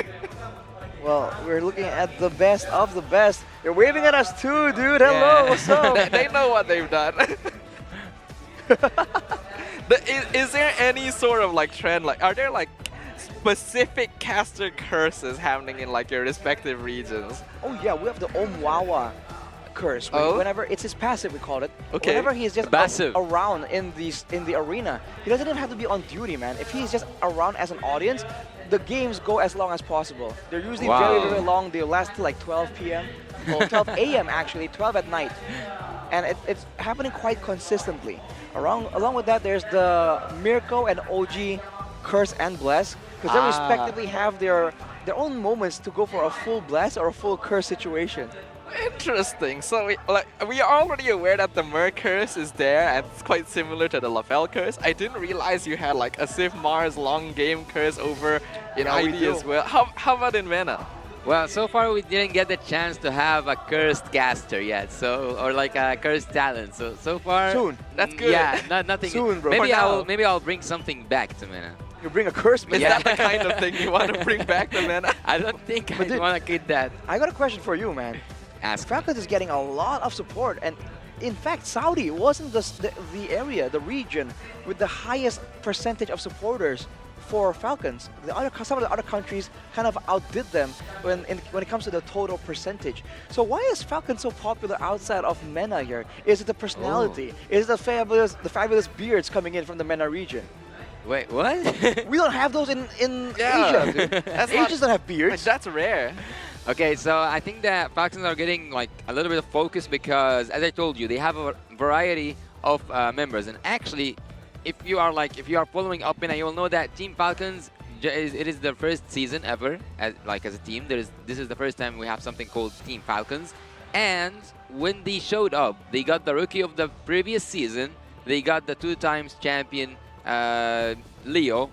Well, we're looking at the best of the best. They're waving at us too, dude. Hello, what's up? They know what they've done. Is there any sort of like trend? Like, are there like specific caster curses happening in like your respective regions? Oh yeah, we have the Omwawa curse. Whenever it's his passive, we call it. Okay. Whenever he's just Passive. around in the arena, he doesn't even have to be on duty, man. If he's just around as an audience, the games go as long as possible. They're usually very, very long. They last till like 12 p.m. or 12 a.m. actually, 12 at night, and it's happening quite consistently. Along with that, there's the Mirko and OG curse and bless, because they respectively have their own moments to go for a full bless or a full curse situation. Interesting. So we are already aware that the Mer curse is there, and it's quite similar to the Lafel curse. I didn't realize you had like a Sif Mars long game curse over in ID as well. How about in Vena? Well, so far we didn't get the chance to have a cursed caster yet, or like a cursed talent. So far, Soon. That's good. Yeah, nothing. Soon, bro. Maybe I'll bring something back to Mena. You bring a curse, man. Is that the kind of thing you want to bring back to Vena? I don't think I want to keep that. I got a question for you, man. Ask. Falcons is getting a lot of support, and in fact, Saudi wasn't the area, the region with the highest percentage of supporters for Falcons. Some of the other countries kind of outdid them when it comes to the total percentage. So why is Falcon so popular outside of MENA here? Is it the personality? Is it the fabulous beards coming in from the MENA region? Wait, what? We don't have those in Asia, dude. Asians don't have beards. That's rare. Okay, so I think that Falcons are getting like a little bit of focus because, as I told you, they have a variety of members. And actually, if you are following up MENA, you will know that Team Falcons, it is their first season ever as a team. This is the first time we have something called Team Falcons. And when they showed up, they got the rookie of the previous season. They got the 2-times champion Leo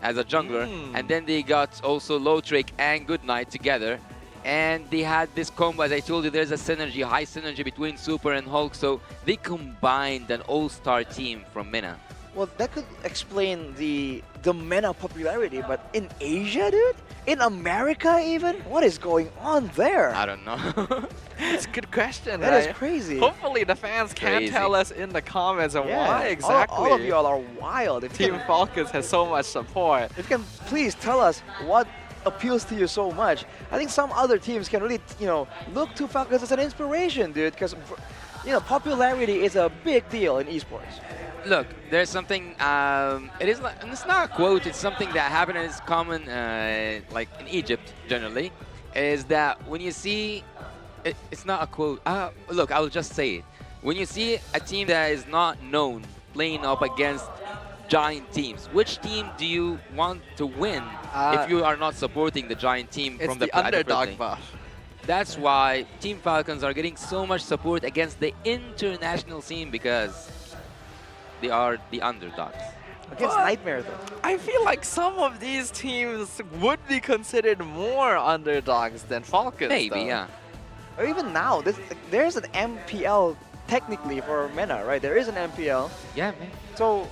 as a jungler, and then they got also Lotrick and Goodnight together, and they had this combo. As I told you, there's a synergy, high synergy between Super and Hulk, so they combined an all-star team from MENA. Well, that could explain the MENA popularity, but in Asia, dude? In America even? What is going on there? I don't know. It's a good question, That right? is crazy. Hopefully the fans can tell us in the comments of why exactly all of y'all are wild. Team Falcons has so much support. If you can please tell us what appeals to you so much. I think some other teams can really, look to Falcons as an inspiration, dude, because, popularity is a big deal in esports. Look, there's something. It's not a quote. It's something that happened and it's common, like in Egypt generally, is that when you see, it's not a quote. Look, I'll just say it. When you see a team that is not known playing up against giant teams, which team do you want to win if you are not supporting the giant team from the underdog buff? That's why Team Falcons are getting so much support against the international scene because they are the underdogs. Against Nightmare, though. I feel like some of these teams would be considered more underdogs than Falcons. Maybe, though. yeah. Or even now, there's an MPL technically for MENA, right? There is an MPL. Yeah, man. So,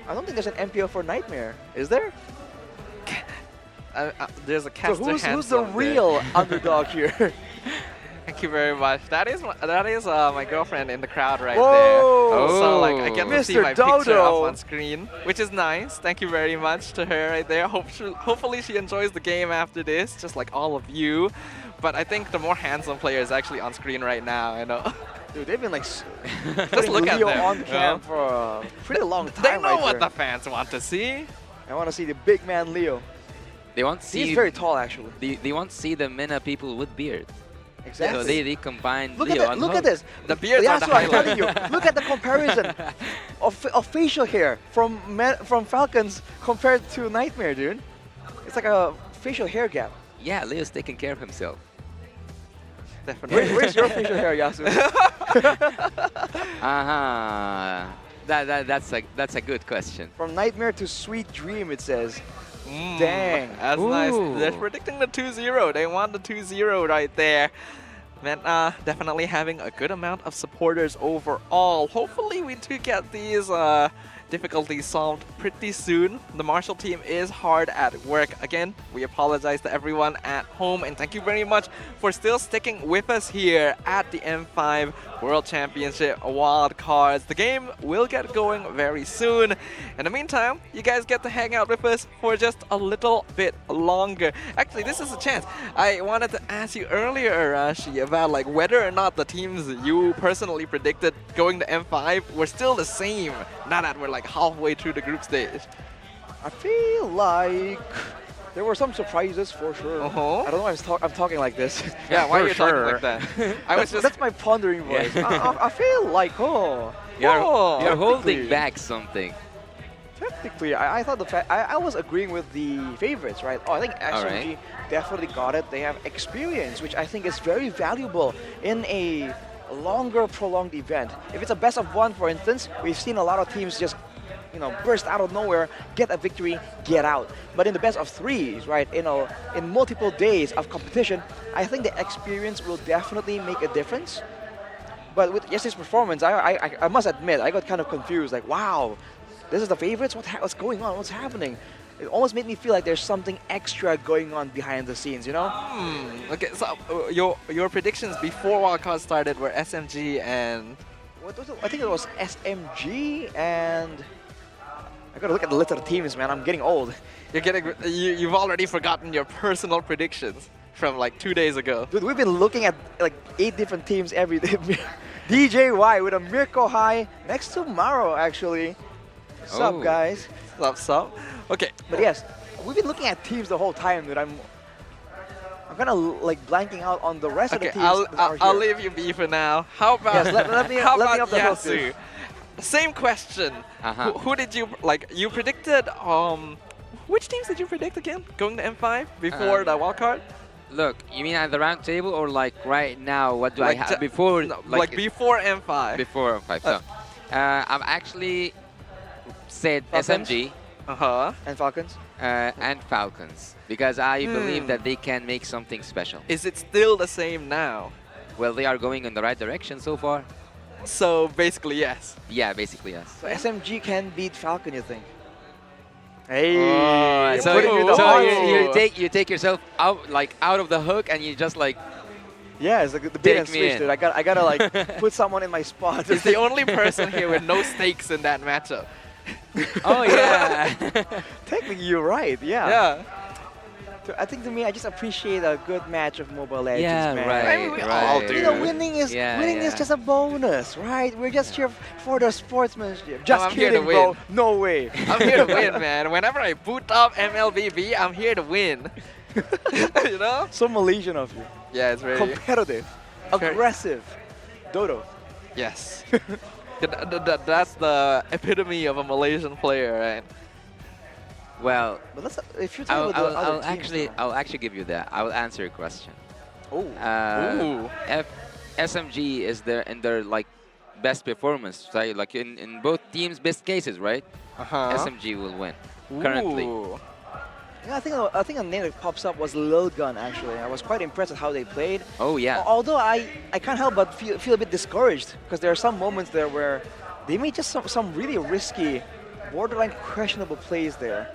I don't think there's an MPL for Nightmare. Is there? There's a caster So who's the real underdog here? Thank you very much. That is my girlfriend in the crowd right Whoa. there. Oh. So like I get to see Mr. my picture Dodo. up on screen, which is nice. Thank you very much to her right there. Hopefully she enjoys the game after this, just like all of you. But I think the more handsome player is actually on screen right now. I know. Dude, they've been like just look at Leo them. on cam for a pretty long time. They know right what there. the fans want to see. I want to see the big man Leo. They want to see. He's very tall, actually. They want to see the MENA people with beard. Exactly. So they combine Look Leo at that! and Look Hulk. at this. The beards are That's the what I'm highlight. telling you. Look at the comparison of facial hair from Falcons compared to Nightmare, dude. It's like a facial hair gap. Yeah, Leo's taking care of himself. Definitely. Where's your facial hair, Yasu? That's a good question. From Nightmare to Sweet Dream, it says. Dang. That's nice. They're predicting the 2-0. They want the 2-0 right there. Man, definitely having a good amount of supporters overall. Hopefully we do get these difficulties solved pretty soon. The Marshall team is hard at work. Again, we apologize to everyone at home and thank you very much for still sticking with us here at the M5 World Championship wildcards. The game will get going very soon. In the meantime, you guys get to hang out with us for just a little bit longer. Actually, this is a chance. I wanted to ask you earlier, Arashi, about like whether or not the teams you personally predicted going to M5 were still the same now that we're like halfway through the group stage. I feel like there were some surprises for sure. I don't know why I'm talking like this. Yeah, why are you talking like that? That's my pondering voice. I feel like, You're holding back something. Technically, I thought I was agreeing with the favorites, right? I think SMG definitely got it. They have experience, which I think is very valuable in a longer, prolonged event. If it's a best of one, for instance, we've seen a lot of teams just burst out of nowhere, get a victory, get out. But in the best of threes, right, in multiple days of competition, I think the experience will definitely make a difference. But with yesterday's performance, I must admit, I got kind of confused. Like, wow, this is the favorites? What's going on? What's happening? It almost made me feel like there's something extra going on behind the scenes, you know? Okay, so your predictions before wildcard started were SMG and... What was it? I think it was SMG and... I gotta look at the list of teams, man. I'm getting old. You've already forgotten your personal predictions from like 2 days ago. Dude, we've been looking at like 8 different teams every day. DJY with a Mirko High next to Maro, actually. What's up, guys? Sup? Okay. But yes, we've been looking at teams the whole time, dude. I'm kind of like blanking out on the rest of the teams. I'll leave you be for now. How about yes, let me up the hook, dude. Same question. Who did you like? You predicted which teams did you predict again? Going to M5 before the wildcard? Look, you mean at the round table or like right now? What do I have before? No, like before M5. Before M5. So, I've actually said Falcons? SMG. And Falcons. And Falcons, because I believe that they can make something special. Is it still the same now? Well, they are going in the right direction so far. So basically, yes. Yeah, basically yes. So SMG can beat Falcon, you think? Hey, so you take yourself out of the hook and you just like. Yeah, it's like the bait and switch, dude. I gotta like put someone in my spot. He's the only person here with no stakes in that matchup. Oh yeah. Technically, you're right. Yeah. Yeah. I think to me, I just appreciate a good match of Mobile Legends, Yeah, man. right, I mean, we right. all do. You know, Dude. winning is Yeah. just a bonus, right? We're just here for the sportsmanship. Just I'm here to kidding, bro. win. No way. I'm here to win, man. Whenever I boot up MLBB, I'm here to win. You know? So Malaysian of you. Yeah, it's very Competitive, aggressive, Dodo. Yes. That's the epitome of a Malaysian player, right? Well, But let's, if you're talking about the other teams, I'll actually give you that. I will answer your question. Oh. Ooh. SMG is in their like best performance, right? Like in both teams' best cases, right? SMG will win currently. Ooh. Yeah, I think a name that pops up was Lil Gun. Actually, I was quite impressed with how they played. Oh yeah. Although I can't help but feel a bit discouraged because there are some moments there where they made just some really risky, borderline questionable plays there.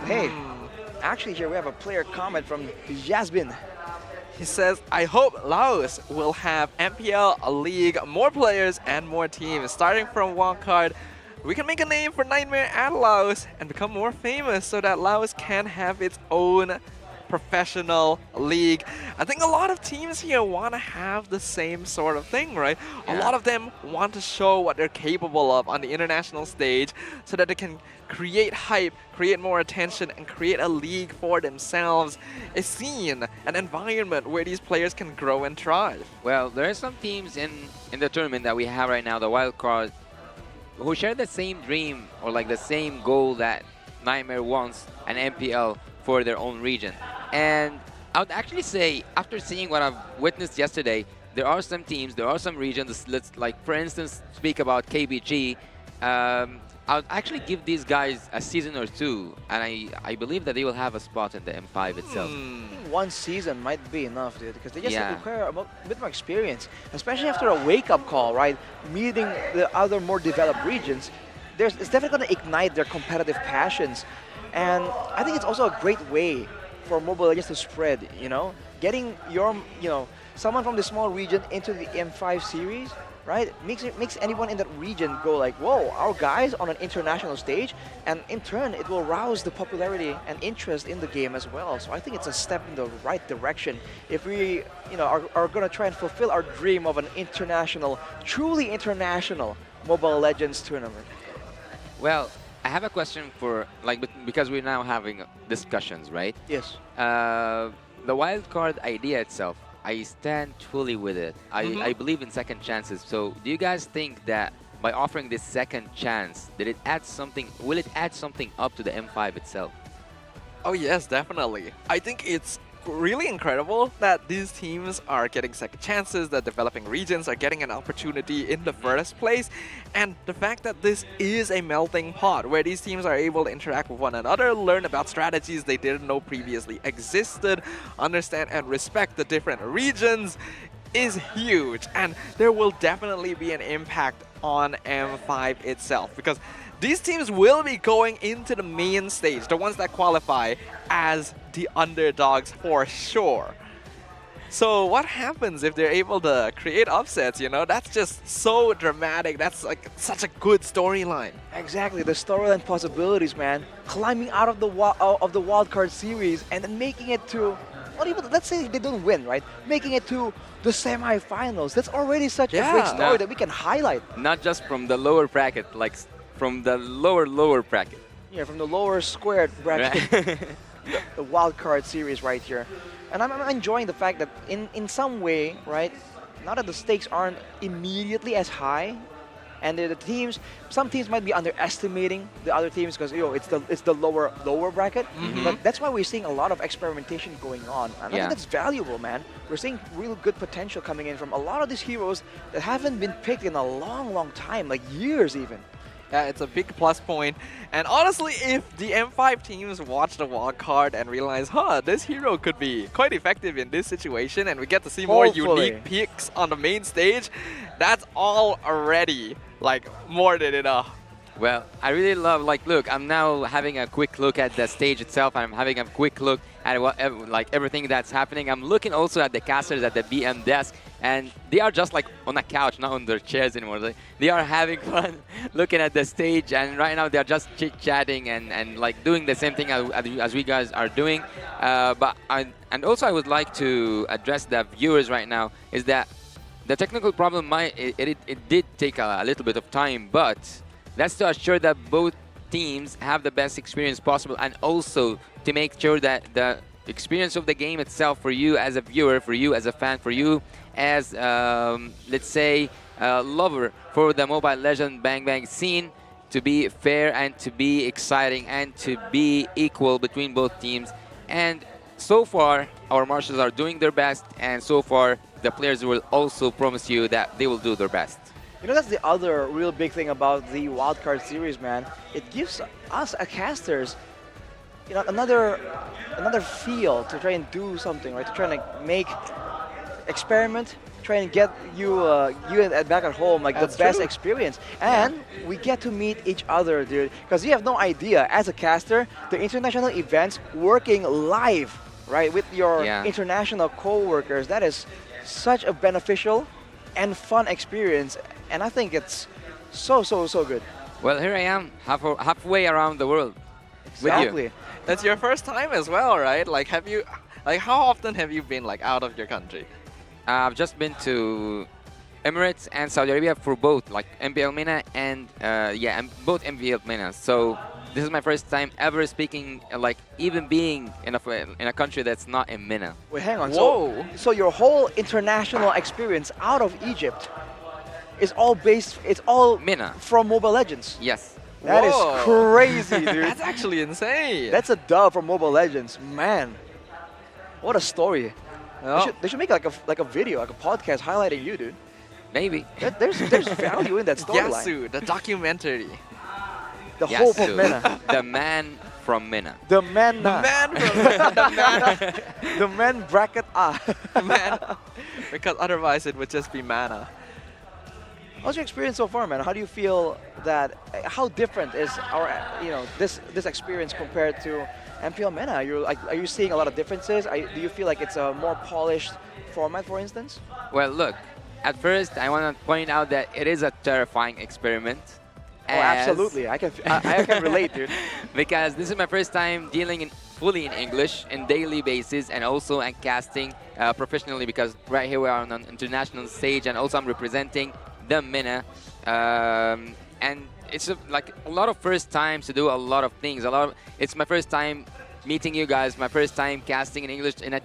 Hey, actually here we have a player comment from Jasmine. He says, I hope Laos will have MPL, a league, more players, and more teams. Starting from wildcard, we can make a name for Nightmare at Laos and become more famous so that Laos can have its own professional league. I think a lot of teams here want to have the same sort of thing, right? A lot of them want to show what they're capable of on the international stage so that they can create hype, create more attention, and create a league for themselves, a scene, an environment where these players can grow and thrive. Well, there are some teams in the tournament that we have right now, the wild card, who share the same dream or like the same goal that Nightmare wants an MPL for their own region. And I would actually say, after seeing what I've witnessed yesterday, there are some teams, there are some regions, let's like for instance speak about KBG. I would actually give these guys a season or two, and I believe that they will have a spot in the M5 itself. One season might be enough, dude, because they just require a bit more experience, especially after a wake-up call, right? Meeting the other more developed regions, it's definitely going to ignite their competitive passions. And I think it's also a great way for Mobile Legends to spread, you know? Getting your, someone from the small region into the M5 series, right? Makes anyone in that region go like, whoa, our guys on an international stage, and in turn, it will rouse the popularity and interest in the game as well. So I think it's a step in the right direction if we, are going to try and fulfill our dream of an international, truly international Mobile Legends tournament. Well, I have a question for, because we're now having discussions, right? Yes. The wildcard idea itself, I stand fully with it. I believe in second chances. So do you guys think that by offering this second chance, will it add something up to the M5 itself? Oh yes, definitely. I think it's really incredible that these teams are getting second chances, that developing regions are getting an opportunity in the first place, and the fact that this is a melting pot where these teams are able to interact with one another, learn about strategies they didn't know previously existed, understand and respect the different regions is huge, and there will definitely be an impact on M5 itself, because these teams will be going into the main stage, the ones that qualify, as the underdogs for sure. So what happens if they're able to create upsets, That's just so dramatic. That's like such a good storyline. Exactly, the storyline possibilities, man. Climbing out of the wildcard series and then making it to, not even, let's say they don't win, right? Making it to the semifinals. That's already such a great story that we can highlight. Not just from the lower bracket, like from the lower bracket. Yeah, from the lower squared bracket. The wildcard series right here. And I'm enjoying the fact that in some way, right, now that the stakes aren't immediately as high, and some teams might be underestimating the other teams because it's the lower bracket. But that's why we're seeing a lot of experimentation going on, and I think that's valuable, man. We're seeing real good potential coming in from a lot of these heroes that haven't been picked in a long time, like years even. Yeah, it's a big plus point. And honestly, if the M5 teams watch the wildcard and realize, this hero could be quite effective in this situation, and we get to see more unique picks on the main stage, that's all already more than enough. Well, I really love, look, I'm now having a quick look at the stage itself. I'm having a quick look at everything that's happening. I'm looking also at the casters at the BM desk. And they are just like on a couch, not on their chairs anymore. They are having fun looking at the stage, and right now they are just chit-chatting and like doing the same thing as we guys are doing. And also I would like to address the viewers right now is that the technical problem it did take a little bit of time, but that's to assure that both teams have the best experience possible, and also to make sure that the experience of the game itself for you as a viewer, for you as a fan, for you as, let's say, a lover for the Mobile Legends Bang Bang scene to be fair and to be exciting and to be equal between both teams. And so far, our marshals are doing their best, and so far, the players will also promise you that they will do their best. You know, that's the other real big thing about the wildcard series, man. It gives us as casters, you know, another feel to try and do something, right? To try and make experiment, try and get you back at home like the best experience. And we get to meet each other, dude. Because you have no idea, as a caster, the international events working live, right, with your international co-workers. That is such a beneficial and fun experience, and I think it's so good. Well, here I am, halfway around the world. Exactly. With you. That's your first time as well, right? Like, how often have you been like out of your country? I've just been to Emirates and Saudi Arabia for both, like MPL MENA and both MPL MENA. So this is my first time ever speaking, like even being in a country that's not in MENA. Wait, hang on. Whoa. So your whole international experience out of Egypt is all based. It's all MENA from Mobile Legends. Yes. That is crazy, dude. That's actually insane. That's a dub from Mobile Legends, man. What a story. They should make like a video, like a podcast highlighting you, dude. Maybe. There's value in that storyline. Yasu, the documentary. The hope of MENA. The man from MENA. The man. The man from The man bracket A. Man. Because otherwise it would just be mana. How's your experience so far, man? How do you feel that? How different is our, this experience compared to MPL MENA? Are you seeing a lot of differences? Do you feel like it's a more polished format, for instance? Well, look. At first, I want to point out that it is a terrifying experiment. Oh, absolutely. I can relate, dude. Because this is my first time dealing fully in English on daily basis, and also and casting professionally, because right here we are on an international stage, and also I'm representing the MENA. And it's like a lot of first times to do a lot of things. It's my first time meeting you guys, my first time casting in English in a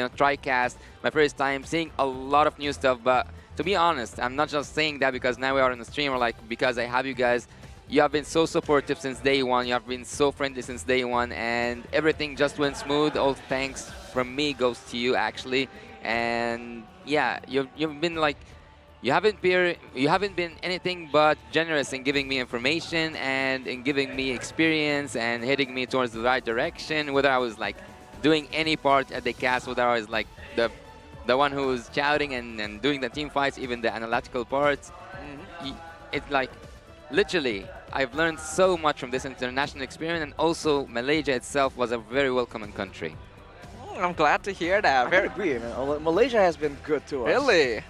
tri-cast, my first time seeing a lot of new stuff. But to be honest, I'm not just saying that because now we are on the stream, or like because I have you guys. You have been so supportive since day one. You have been so friendly since day one, and everything just went smooth. All thanks from me goes to you, actually. And yeah, you've been like, you haven't been anything but generous in giving me information and in giving me experience and heading me towards the right direction. Whether I was like doing any part at the cast, whether I was like the one who was shouting and doing the team fights, even the analytical parts. It's like, literally, I've learned so much from this international experience, and also Malaysia itself was a very welcoming country. I'm glad to hear that. I agree, man. Malaysia has been good to us. Really?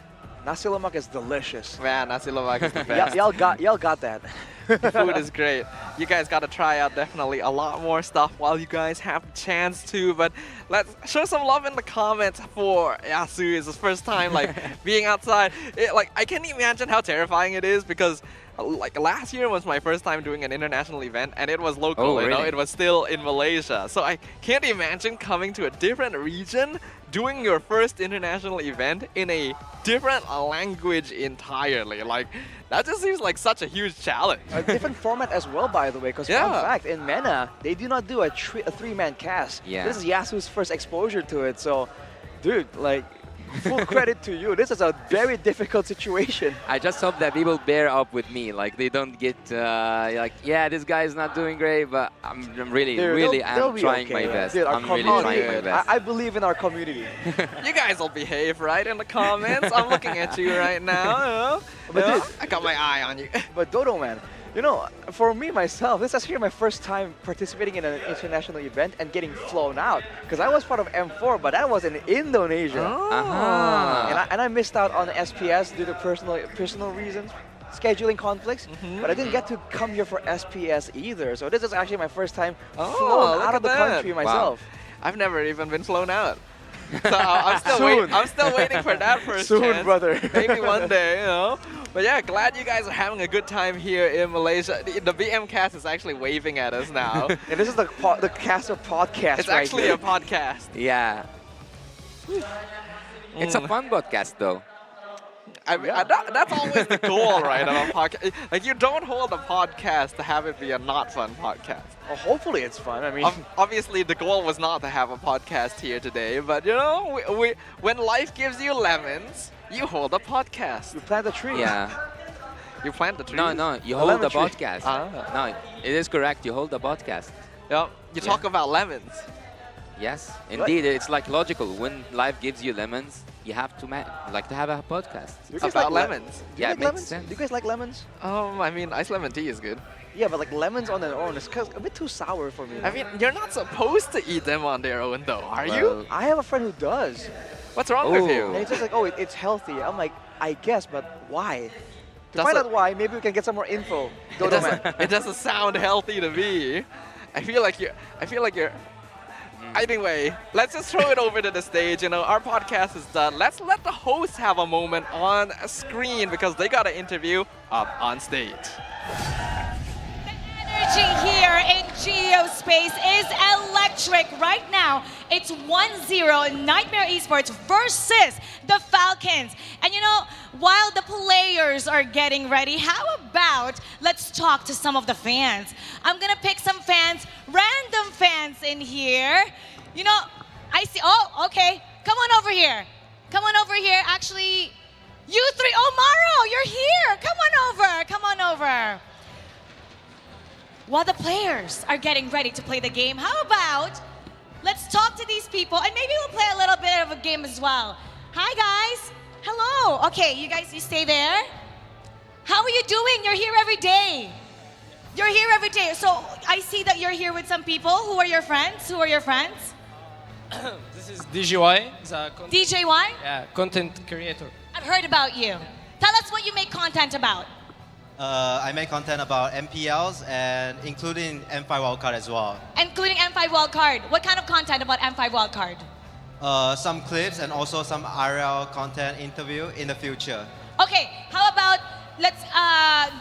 Nasi lemak is delicious. Man, nasi lemak is the best. Y'all got that. The food is great. You guys got to try out definitely a lot more stuff while you guys have the chance to. But let's show some love in the comments for Yasu. It's his first time like being outside. I can't imagine how terrifying it is, because like last year was my first time doing an international event, and it was local. Oh, really? You know, it was still in Malaysia. So I can't imagine coming to a different region, doing your first international event in a different language entirely. Like, that just seems like such a huge challenge. A different format as well, by the way, because fun fact, in MENA, they do not do a three-man cast. Yeah. This is Yasu's first exposure to it, so, dude, like, full credit to you. This is a very difficult situation. I just hope that people bear up with me, like they don't get like, yeah, this guy is not doing great, but I'm really trying my best. Dude, I'm really trying my best. I believe in our community. You guys will behave, right, in the comments. I'm looking at you right now. But dude, I got my eye on you. But Dodo, man, You know, for me myself, this is actually my first time participating in an international event and getting flown out. Because I was part of M4, but that was in Indonesia. And I missed out on SPS due to personal reasons, scheduling conflicts. But I didn't get to come here for SPS either. So this is actually my first time flown out of the country myself. I've never even been flown out. So I'm still waiting for that first chance. Brother. Maybe one day, you know. But yeah, glad you guys are having a good time here in Malaysia. The BM cast is actually waving at us now. And this is the cast of podcast. It's actually a podcast. Yeah. It's a fun podcast, though. That's always the goal, right, of a podcast. Like, you don't hold a podcast to have it be a not fun podcast. Well, hopefully it's fun. I mean, obviously the goal was not to have a podcast here today, but you know, when life gives you lemons, you hold a podcast. You plant a tree. Yeah. You plant the tree. No, you hold the podcast. No, it is correct. You hold the podcast. Yeah. You talk about lemons. Yes, indeed. It's like logical. When life gives you lemons, you have to have a podcast about lemons. Yeah, it makes sense. Do you guys like lemons? I mean, iced lemon tea is good. Yeah, but like lemons on their own is a bit too sour for me. I mean, you're not supposed to eat them on their own, though, are you? I have a friend who does. What's wrong with you? And he's just like, oh, it's healthy. I'm like, I guess, but why? To find out why, maybe we can get some more info. It doesn't sound healthy to me. I feel like you're. Anyway, let's just throw it over to the stage. You know, our podcast is done. Let's let the hosts have a moment on a screen because they got an interview up on stage. Energy here in Geospace is electric. Right now, it's 1-0 Nightmare Esports versus the Falcons. And you know, while the players are getting ready, how about let's talk to some of the fans. I'm gonna pick some fans, random fans in here. You know, I see, oh, okay, come on over here. Come on over here, actually, you three, oh, Maro, you're here. Come on over. While the players are getting ready to play the game, how about let's talk to these people and maybe we'll play a little bit of a game as well. Hi guys, hello. Okay, you guys, you stay there. How are you doing? You're here every day. You're here every day. So I see that you're here with some people. Who are your friends? This is DJY. DJY? Yeah, content creator. I've heard about you. Tell us what you make content about. I make content about MPLs and including M5 Wildcard as well. Including M5 Wildcard. What kind of content about M5 Wildcard? Some clips and also some RL content interview in the future. Okay, how about let's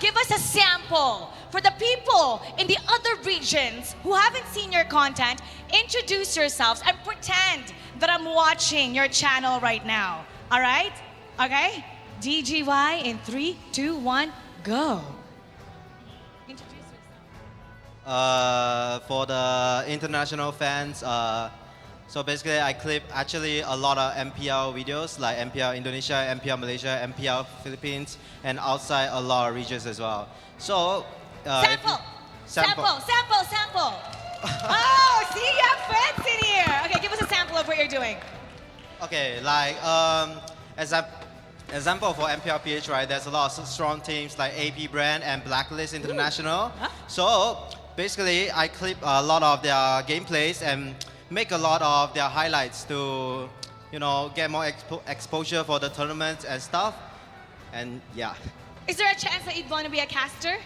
give us a sample for the people in the other regions who haven't seen your content. Introduce yourselves and pretend that I'm watching your channel right now. All right? Okay? DGY in 3, 2, 1, go. Introduce yourself. For the international fans, so basically I clip actually a lot of MPL videos like MPL Indonesia, MPL Malaysia, MPL Philippines, and outside a lot of regions as well. So Sample. Oh, see, you have fans in here. Okay, give us a sample of what you're doing. Okay, like example for MPLPH, right? There's a lot of strong teams like AP Brand and Blacklist International. So basically, I clip a lot of their gameplays and make a lot of their highlights to, you know, get more exposure for the tournaments and stuff. And yeah. Is there a chance that you'd want to be a caster?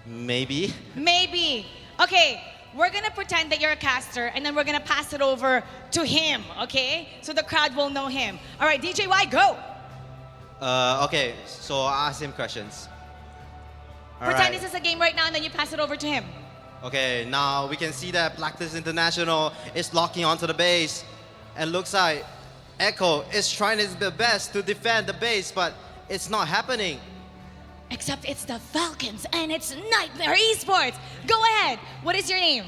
Maybe. Maybe. Okay, we're gonna pretend that you're a caster and then we're gonna pass it over to him, okay? So the crowd will know him. All right, DJY, go. Okay, so I ask him questions. Pretend this is a game right now and then you pass it over to him. Okay, now we can see that Blacklist International is locking onto the base. And looks like Echo is trying his best to defend the base, but it's not happening. Except it's the Falcons and it's Nightmare Esports. Go ahead. What is your name?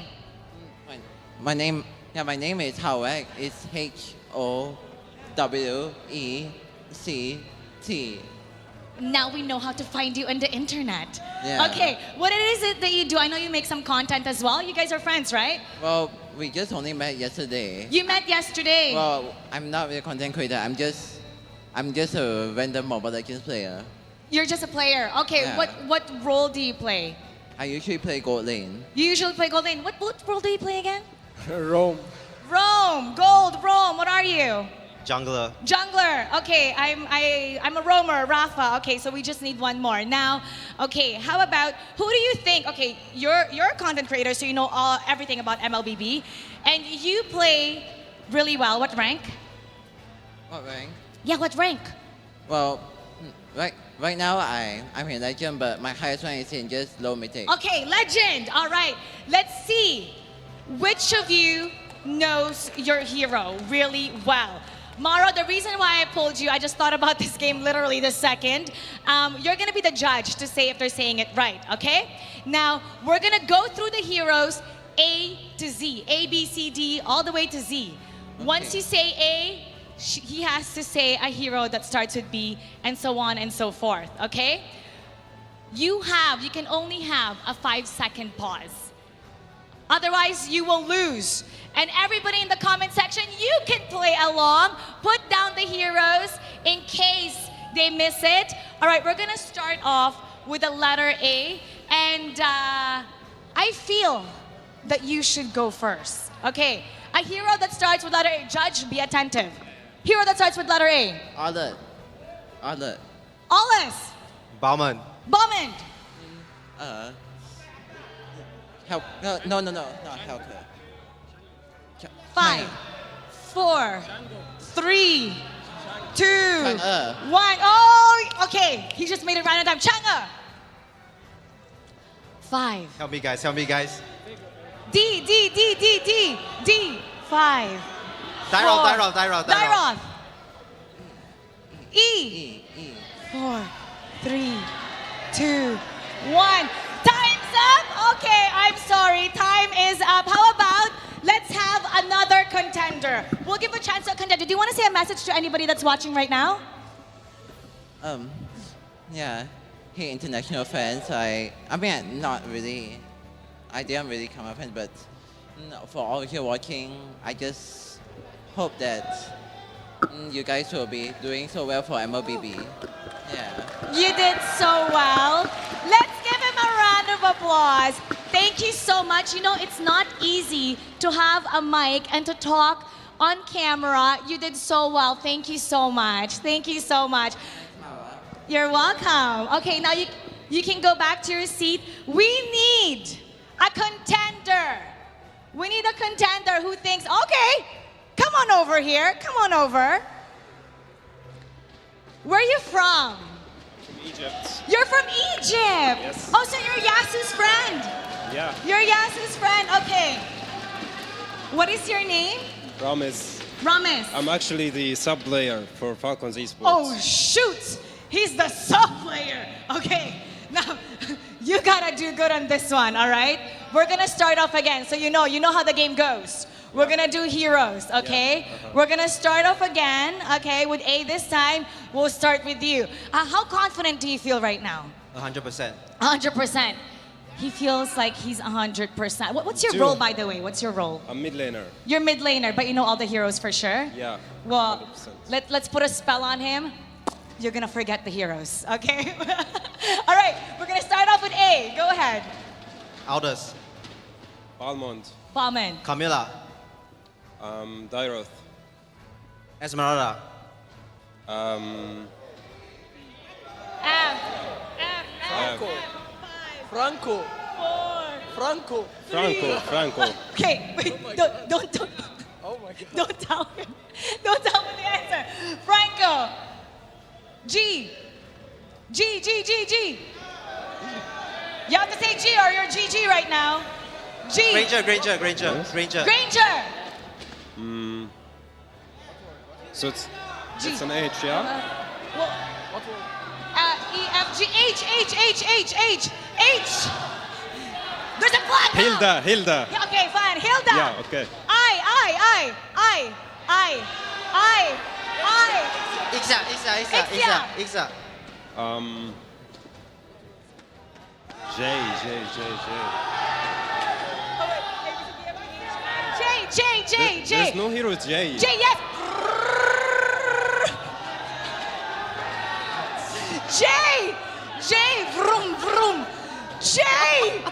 My name is Howek. It's HOWECT. Now we know how to find you on the internet. Yeah. Okay, what is it that you do? I know you make some content as well. You guys are friends, right? Well, we just only met yesterday. You met yesterday. Well, I'm not a content creator. I'm just a random Mobile Legends player. You're just a player. Okay, Yeah. what role do you play? I usually play gold lane. You usually play gold lane. What role do you play again? Rome. Rome, gold, Rome. What are you? Jungler. Jungler. Okay, I'm a roamer, Rafa. Okay, so we just need one more. Now, okay, how about who do you think? Okay, you're a content creator, so you know everything about MLBB, and you play really well. What rank? What rank? Yeah, what rank? Well, right now I'm in legend, but my highest rank is in just low mythic. Okay, legend. All right, let's see which of you knows your hero really well. Mara, the reason why I pulled you, I just thought about this game literally this second. You're gonna be the judge to say if they're saying it right, okay? Now, we're gonna go through the heroes A to Z, A, B, C, D, all the way to Z. Once you say A, he has to say a hero that starts with B, and so on and so forth, okay? You can only have a 5-second pause. Otherwise, you will lose. And everybody in the comment section, you can play along. Put down the heroes in case they miss it. All right, we're gonna start off with the letter A. And I feel that you should go first. Okay, a hero that starts with letter A. Judge, be attentive. Hero that starts with letter A. Arlet. Alles. Bauman. Bauman. Help. No, not help her. 5, 4, 3, 2, 1. Oh, okay. He just made it right on time. Chang'e. 5. Help me, guys. Help me, guys. D. 5. Dairoth. E. 4, 3, 2, 1. Time's up. Okay, I'm sorry. Time is up. How about let's have another contender. We'll give a chance to a contender. Do you want to say a message to anybody that's watching right now? Yeah. Hey, international fans. I mean, not really. I didn't really come up, but for all of you watching, I just hope that you guys will be doing so well for MLBB. Yeah. You did so well. Let's give him a round of applause. Thank you so much. You know, it's not easy to have a mic and to talk on camera. You did so well. Thank you so much. Thank you so much. You're welcome. Okay, now you can go back to your seat. We need a contender. We need a contender who thinks, okay, come on over here. Come on over. Where are you from? Egypt. You're from Egypt. Yes. Oh, so you're Yasu's friend. Yeah. You're Yasu's friend. Okay. What is your name? Rames. Rames. I'm actually the sub player for Falcons Esports. Oh shoot! He's the sub player. Okay. Now you gotta do good on this one. All right. We're gonna start off again, so you know how the game goes. We're gonna do heroes, okay? Yeah. We're gonna start off again, okay? With A this time, we'll start with you. How confident do you feel right now? 100%. 100%. He feels like he's 100%. What's your role, by the way? What's your role? I'm mid laner. You're mid laner, but you know all the heroes for sure? Yeah. Well, 100%. let's put a spell on him. You're gonna forget the heroes, okay? All right, we're gonna start off with A. Go ahead. Aldous. Balmond. Bauman. Camilla. Dairoth. Esmeralda. Franco. Franco. Okay, wait, don't. Oh my God. Don't tell him. Don't tell him the answer. Franco. G. You have to say G or you're GG right now. G. Granger. So it's an H, yeah? E, F, G, H. There's a platinum. Hilda. Yeah, okay, fine. Hilda. Yeah, okay. I. Ixa. J. There's no hero J. J, yes. Jay! Jay! Vroom, vroom! Jay!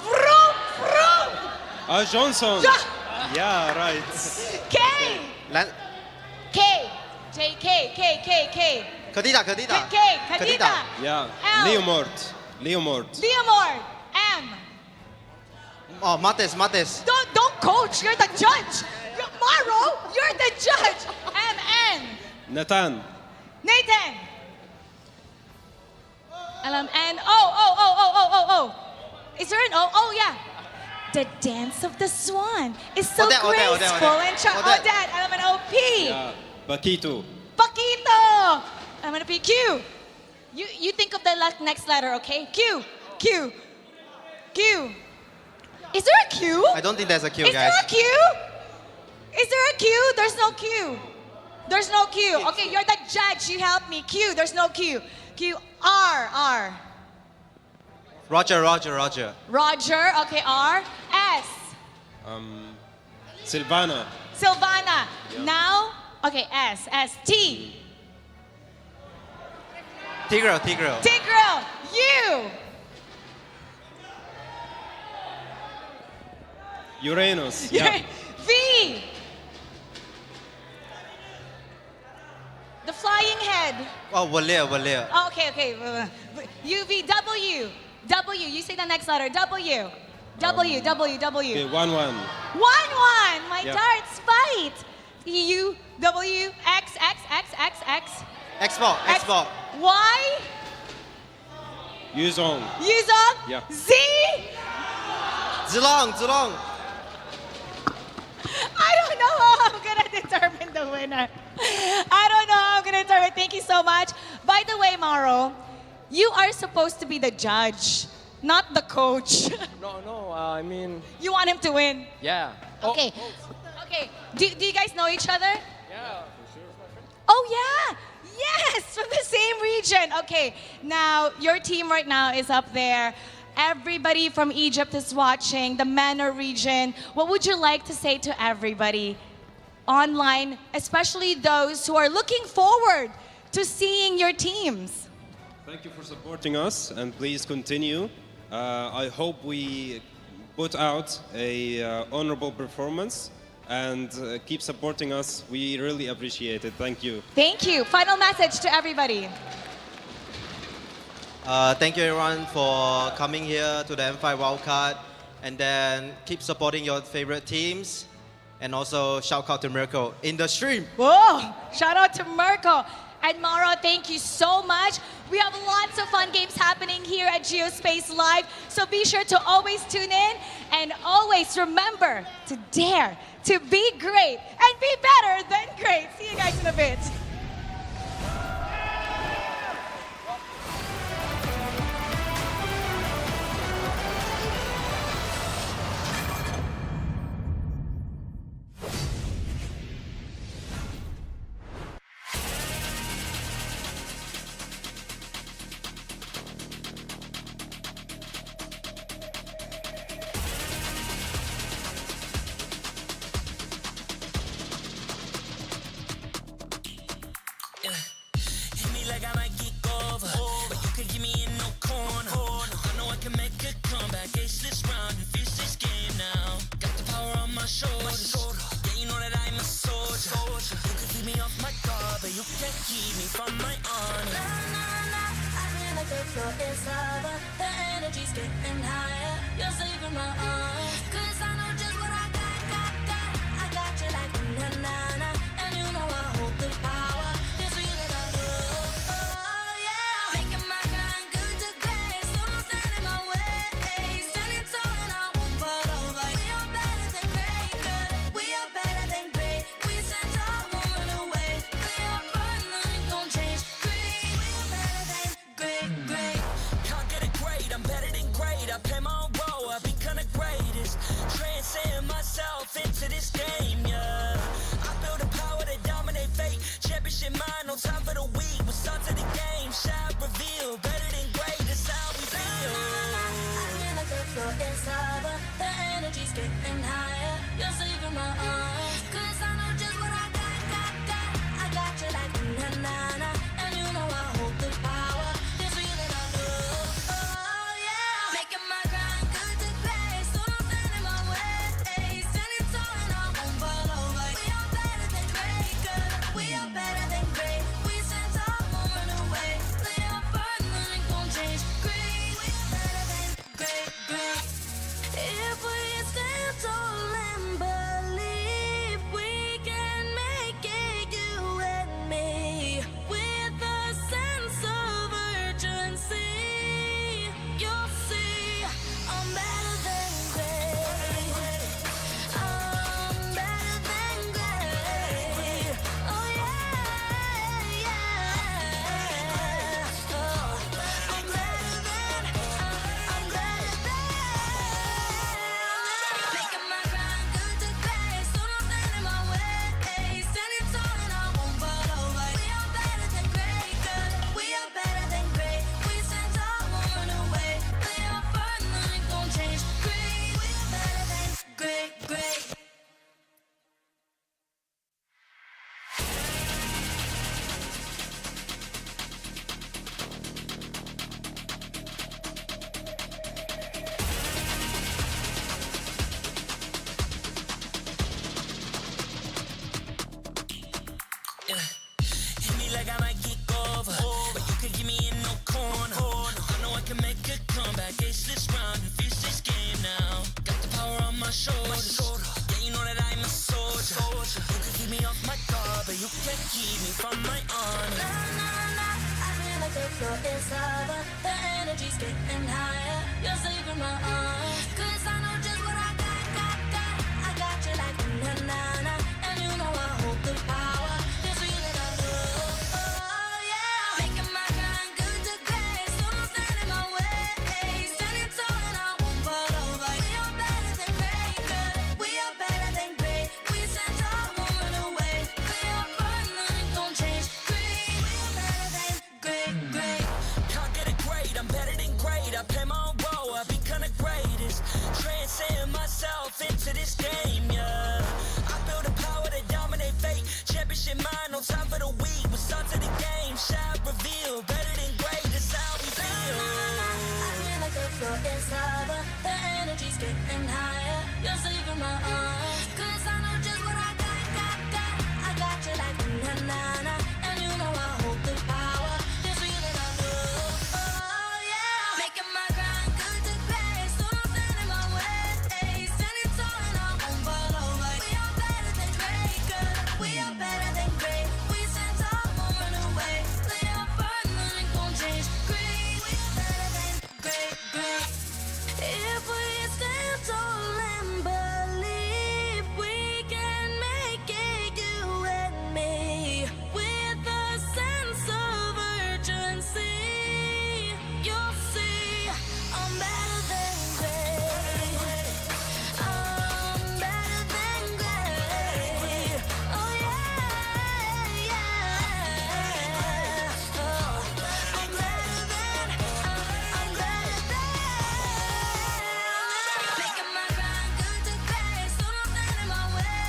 Vroom, vroom! Johnson. Ja- Yeah, right. K! Lan- K! J, K, K, K, K. Kadita, Kadita. K, Kadita. Yeah. L. Leomord. Leomord. M. Oh, Mates, Mates. Don't coach. You're the judge. Maro, you're the judge. M, N. Nathan. Nathan. LMN. Oh. Is there an O? Oh, yeah. The dance of the swan is so Odette, Odette, graceful Odette. and Odette. LMNOP. Yeah. Paquito. Paquito. LMNOP. Q. You think of the next letter, okay? Q. Q. Q. Is there a Q? I don't think there's a Q, Is guys. there a Q? Is there a Q? There's no Q. There's no Q. Okay, you're the judge. You help me. Q. There's no Q. Q. R. Roger. Roger. Okay, R. S. Silvana. Silvana. Now, okay, S. T. Tigro. Tigro. U. Uranus. Yeah. V. The flying head. Oh, Walia. Oh, okay. UV. W. You say the next letter. W. W. Okay, 1-1. 1-1. My Yeah. darts fight. U. W. X. Expo. Y. Yuzong. Yuzong. Yeah. Z. Zilong. I don't know how I'm gonna determine the winner. Thank you so much. By the way, Maro, you are supposed to be the judge, not the coach. No, I mean, You want him to win. yeah. Okay. Okay. Do you guys know each other? Yeah, for sure. Oh, yeah. Yes, from the same region. Okay. Now, your team right now is up there. Everybody from Egypt is watching, the MENA region. What would you like to say to everybody online, especially those who are looking forward to seeing your teams? Thank you for supporting us, and please continue. I hope we put out a honorable performance, and keep supporting us. We really appreciate it. Thank you. Thank you. Final message to everybody. Thank you everyone for coming here to the M5 Wildcard, and then keep supporting your favorite teams, and also shout out to Mirko in the stream. Whoa! Shout out to Mirko. And Maro, thank you so much. We have lots of fun games happening here at Geospace Live, so be sure to always tune in and always remember to dare to be great and be better than great. See you guys in a bit. Hit me like I might get over, but you can give me in no corner. I know I can make a comeback, ace this round and finish this game now. Got the power on my shoulders. Yeah, you know that I'm a soldier. You can keep me off my guard, but you can't keep me from my honor. I feel like the floor is lava. The energy's getting higher. You're saving my arms. 'Cause I know just what I got. I got you like na-na-na. And you know I hold the power. This feeling I love. Oh, yeah. Making my grind good to great. So don't stand in my way. Standing tall and I won't fall over. We are better than great. Good. We are better than great. We stand tall, won't run away. We are fun, nothing gon' change. Great. We are better than great. Can't get it great, I'm better than great. I play my own role, I be kinda great. me like I might get over, but you could give me in no corner. I know I can make a comeback, ace this round and finish this game now. Got the power on my shoulders. Yeah, you know that I'm a soldier. You could keep me off my guard, but you can't keep me from my honor. I feel like the floor is lava. The energy's getting higher. You're saving my arms. 'Cause I know just what I got. I got you like na-na-na. And you know I hold the power. This feeling I love. Oh yeah. Making my grind good to great. So don't stand in my way. Standing tall and I won't fall over. We are better than great. Good. We are better than great. We stand tall, won't run away. We are fun, nothing gon' change. Great. We are better than great. Can't get it great, I'm better than great. I play my own role, I become the greatest. Transcend myself into this game, yeah. I build a power to dominate fate. Championship mind, no time for the weak. We're start to the game, shall reveal. Better than great, that's how we feel. I feel like the floor is lava. The energy's getting higher. You're saving my arms. 'Cause I know just what I got. I got you like na-na-na. And you know I hold the power. This feeling I love. Oh yeah. Making my grind good to great. So don't stand in my way. Standing tall and I won't fall over. We are better than great. Good. We are better than great. We stand tall, won't run away. We are fun, nothing gon' change. Great. We are better than great. If we stand tall and believe we can make it, you and me, with a sense of urgency, you'll see I'm better than great. I'm better than great. Oh yeah. Oh, I'm better than. Making my grind good to great. So don't stand in my way.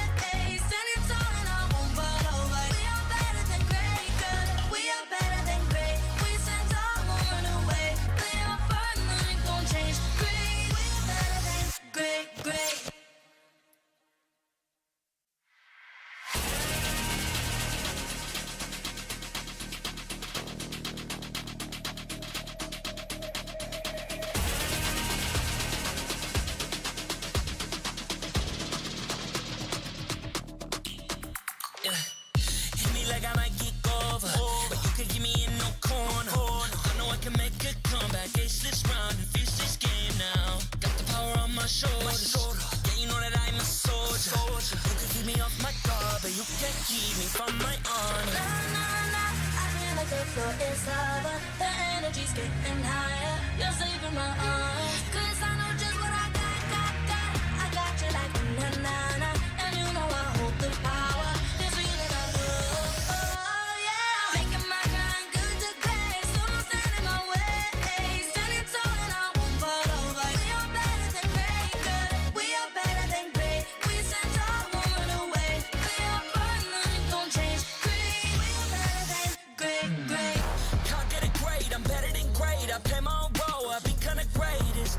Standing tall and I won't fall over. We are better than great. Good. We are better than great. We stand tall, won't run away. We are fun, nothing gon' change. Great. We are better than great. Hit me like I might get over, but you could give me in no corner. I know I can make a comeback, ace this round and finish this game now. Got the power on my shoulders. Yeah, you know that I'm a soldier. You could keep me off my guard, but you can't keep me from my honor. I feel like the floor is lava. The energy's getting higher. You're saving my arms. 'Cause I know just what I got. I got you like na-na-na. And you know I hold the power. This feeling I love. Oh yeah. Making my grind good to great. So don't stand in my way. Standing tall and I won't fall over. We are better than great. Good. We are better than great. We stand tall, won't run away. We are fun, nothing gon' change. Great. We are better than great. Can't get it great, I'm better than great. I play my own role, I become the greatest.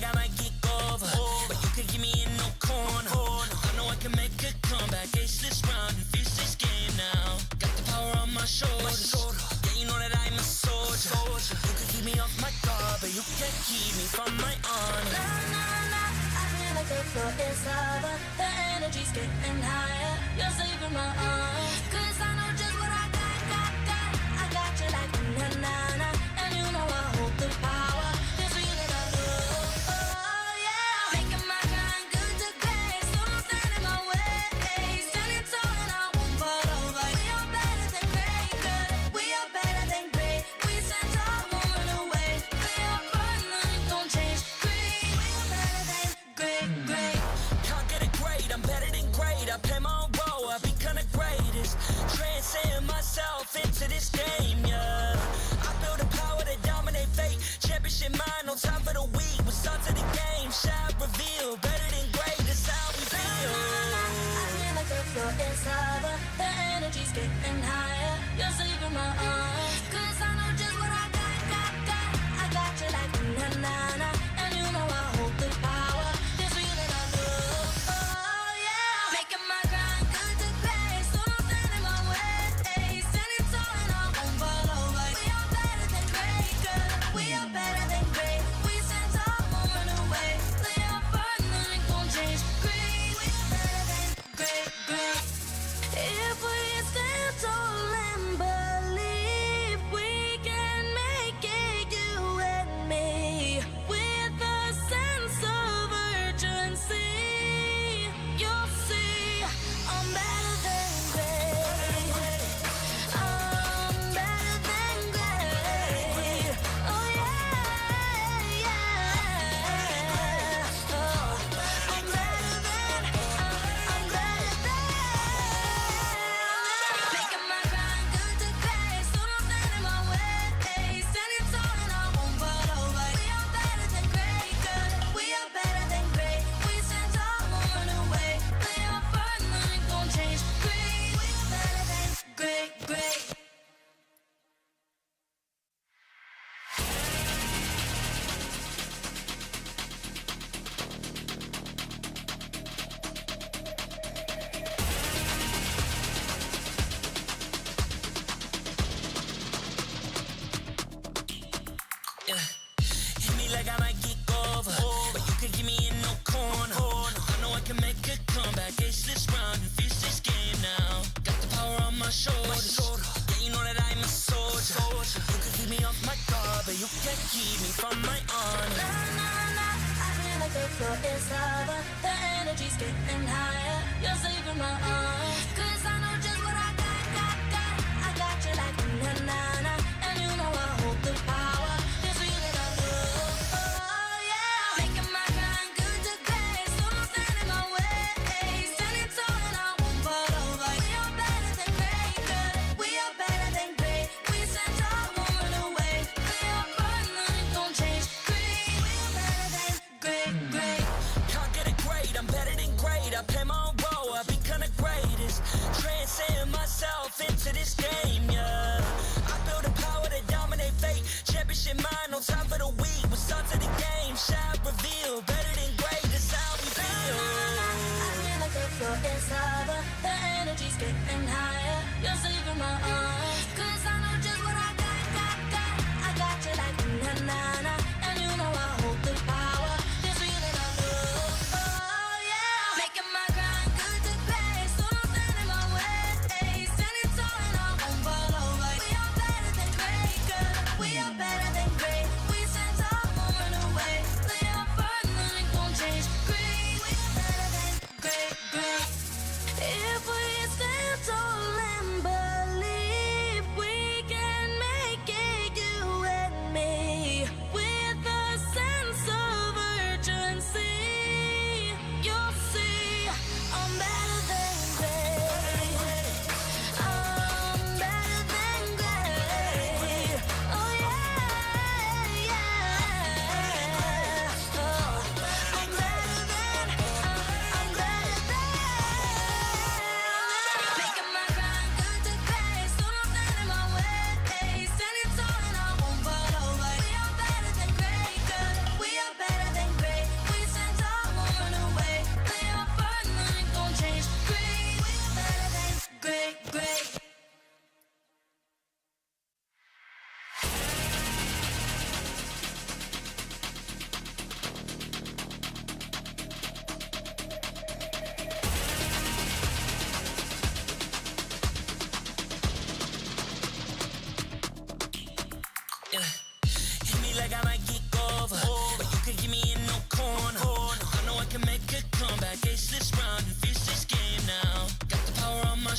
like I might get over, but you could give me in no corner. I know I can make a comeback, ace this round and finish this game now. Got the power on my shoulders, yeah, you know that I'm a soldier. You could keep me off my guard, but you can't keep me from my honor. I feel like the floor is lava, the energy's getting higher. You're saving my arms, 'cause I know just what I got. I got you like na-na-na, and you know I hold the power. This feeling I love, oh yeah. Making my grind good to great, so don't stand in my way. Standing tall and I won't fall over. We are better than great, good. We are better than great. We stand tall, won't run away. We are fun, nothing gon' change. Great, we are better than great. Can't get it great, I'm better than great. I play my own role, I become the greatest. Transcend myself into this game, yeah. I build a power to dominate fate. Championship mind, no time for the weak. What's up to the game, shall reveal. Better than great, that's how we feel. I feel like the floor is lava, the energy's getting higher. You're saving my arms, 'cause I know just what I got. I got you like na-na-na, and you know I hold the power. This feeling I love, oh yeah. Making my grind good to great, so don't stand in my way. Standing tall and I won't fall over. We are better than great, good. We are better than great. We stand tall, won't run away. We are fun, nothing gon' change. Great, we are better than great. If we stand tall and believe, we can make it, you and me. With a sense of urgency, you'll see I'm better than great. I'm better than great. Oh yeah. Oh, I'm better than. Making my grind good to great, so don't stand in my way. Standing tall and I won't fall over. We are better than great, good. We are better than great. We stand tall, won't run away. We are fun, nothing gon' change. Great, we are better than great. Yeah. Hit me like I might get over, but you could give me in no corner. I know I can make a comeback, ace this round and finish this game now. Got the power on my shoulders, yeah, you know that I'm a soldier. You could keep me off my guard, but you can't keep me from my honor. I feel like the floor is lava, the energy's getting higher. You're saving my arms, 'cause I know just what I got. I got you like na-na-na, and you know I hold the power. This feeling I love, oh yeah. Making my grind good to great, so don't stand in my way. Standing tall and I won't fall over. We are better than great, good. We are better than great. We stand tall, won't run away. We are fun, nothing gon' change. Great, we are better than great. Can't get it great, I'm better than great. I play my own role, I become the greatest.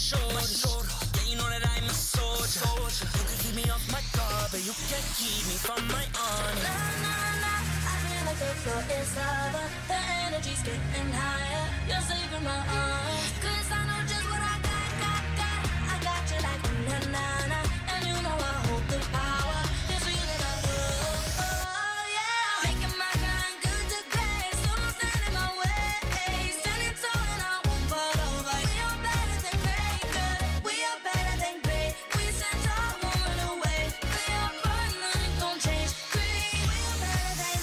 shoulders. Yeah, you know that I'm a soldier. You can keep me off my guard, but you can't keep me from my honor. I feel like the floor is lava. The energy's getting higher. You're saving my arms. 'Cause I know just what I got. I got you like na-na-na. And you know I hold the power. This feeling I love. Oh yeah. Making my grind good to great. So don't stand in my way. Standing tall and I won't fall over. We are better than great. Good. We are better than great. We stand tall, won't run away. We are fun, nothing gon' change. Great. We are better than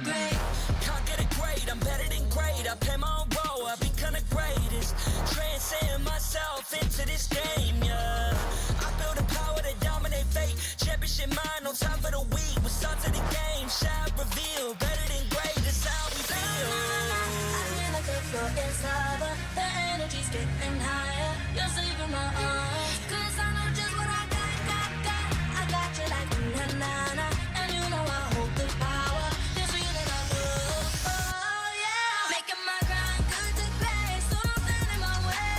great. Can't get it great, I'm better than great. I play my own role, I become the greatest. Transcend myself into this game, yeah. I build a power to dominate fate. Championship mind, no time for the weak. We're start to the game, shall reveal. Better than great, that's how we feel. I feel like the floor is lava. The energy's getting higher. You're saving my arms. 'Cause I know just what I got. I got you like na-na-na. And you know I hold the power. This feeling I love. Oh yeah. Making my grind good to great. So don't stand in my way.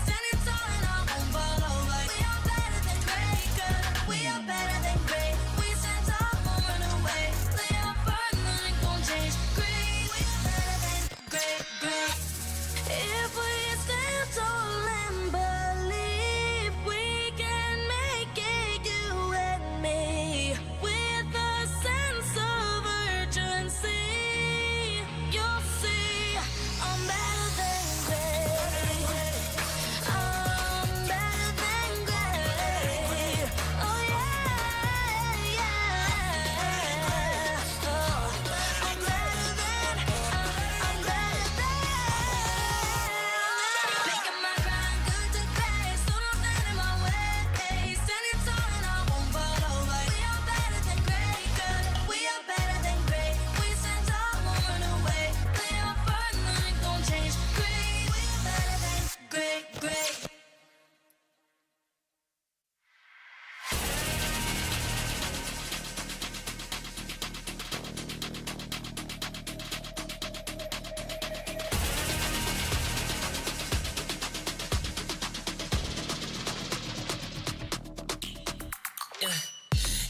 Standing tall and I won't fall over. We are better than great. Good. We are better than great. We stand tall, won't run away. We are fun, nothing gon' change. Great. We are better than great. If we stand tall and believe we can make it, you and me, with a sense of urgency, you'll see I'm better than great. I'm better than great. Oh yeah. Oh, I'm better than. Making my grind good to great. So don't stand in my way. Standing tall and I won't fall over. We are better than great. Good. We are better than great. We stand tall, won't run away. We are fun, nothing gon' change. Great. We are better than great. Yeah.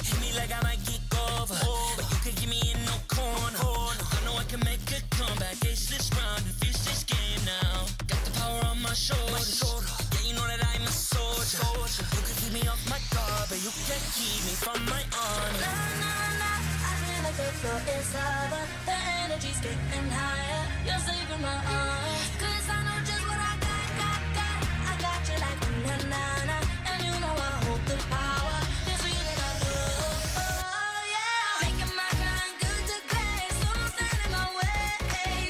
Hit me like I might get over, but you can give me in no corner. I know I can make a comeback, ace this round and finish this game now. Got the power on my shoulders. Yeah, you know that I'm a soldier. You can keep me off my guard, but you can't keep me from my honor. I feel like the floor is lava. The energy's getting higher. You're saving my arms. 'Cause I know just what I got. I got you like na-na-na. And you know I hold the power. This feeling I love. Oh yeah. Making my grind good to great. So don't stand in my way.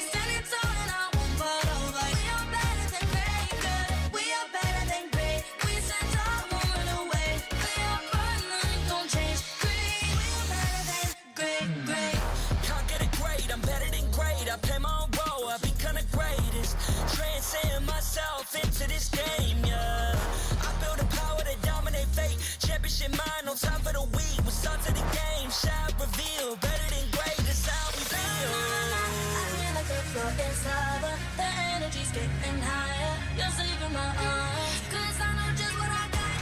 Standing tall and I won't fall over. We are better than great. Good. We are better than great. We stand tall, won't run away. We are fun, nothing gon' change. Great. We are better than great. Can't get it great, I'm better than great. I play my own role, I become the greatest. Transcend myself into this game, yeah. I build a power to dominate fate. Championship mind, no time for the weak. We start to the game, shall reveal. Better than great, that's how we feel. I feel like the floor is lava. The energy's getting higher. You're saving my arms. 'Cause I know just what I got.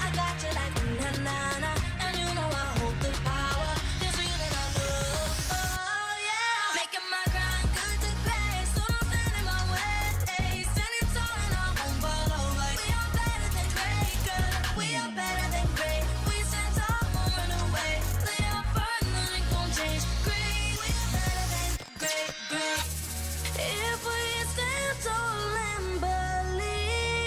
I got you like na-na-na. And you know I hold the power. This feeling I love. Oh yeah. Making my grind good to great. So don't stand in my way. Standing tall and I won't fall over. We are better than great. Good. We are better than great. We stand tall, won't run away. We are fun, nothing gon' change. Great. We are better than great. If we stand tall and believe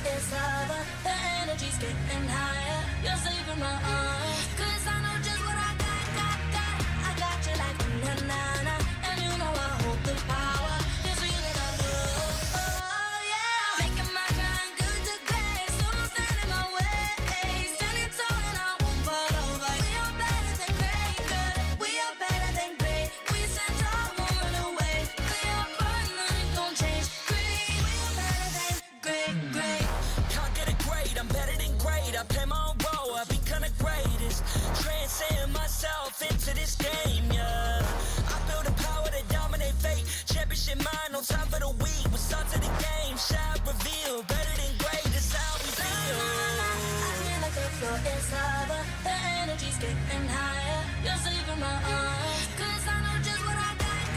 it's over. The energy's getting higher. You're saving my arms. 'Cause I know just what I got. I got you like na-na-na. And you know I hold the power. This feeling I love. Oh yeah. Making my grind good to great. So don't stand in my way. Standing tall and I won't fall over. We are better than great, good. We are better than great. We stand tall, won't run away. We are fun, nothing gon' change. Great, we are better than great. Can't get it great, I'm better than great. I play my own role, I become the greatest. Transcend myself into this game, yeah. I build a power to dominate fate. Championship mind on top of the week. What's up to the game? Shall reveal. Better than great, that's how we feel. I feel like the floor is over. The energy's getting higher. You're saving my arms. 'Cause I know just what I got.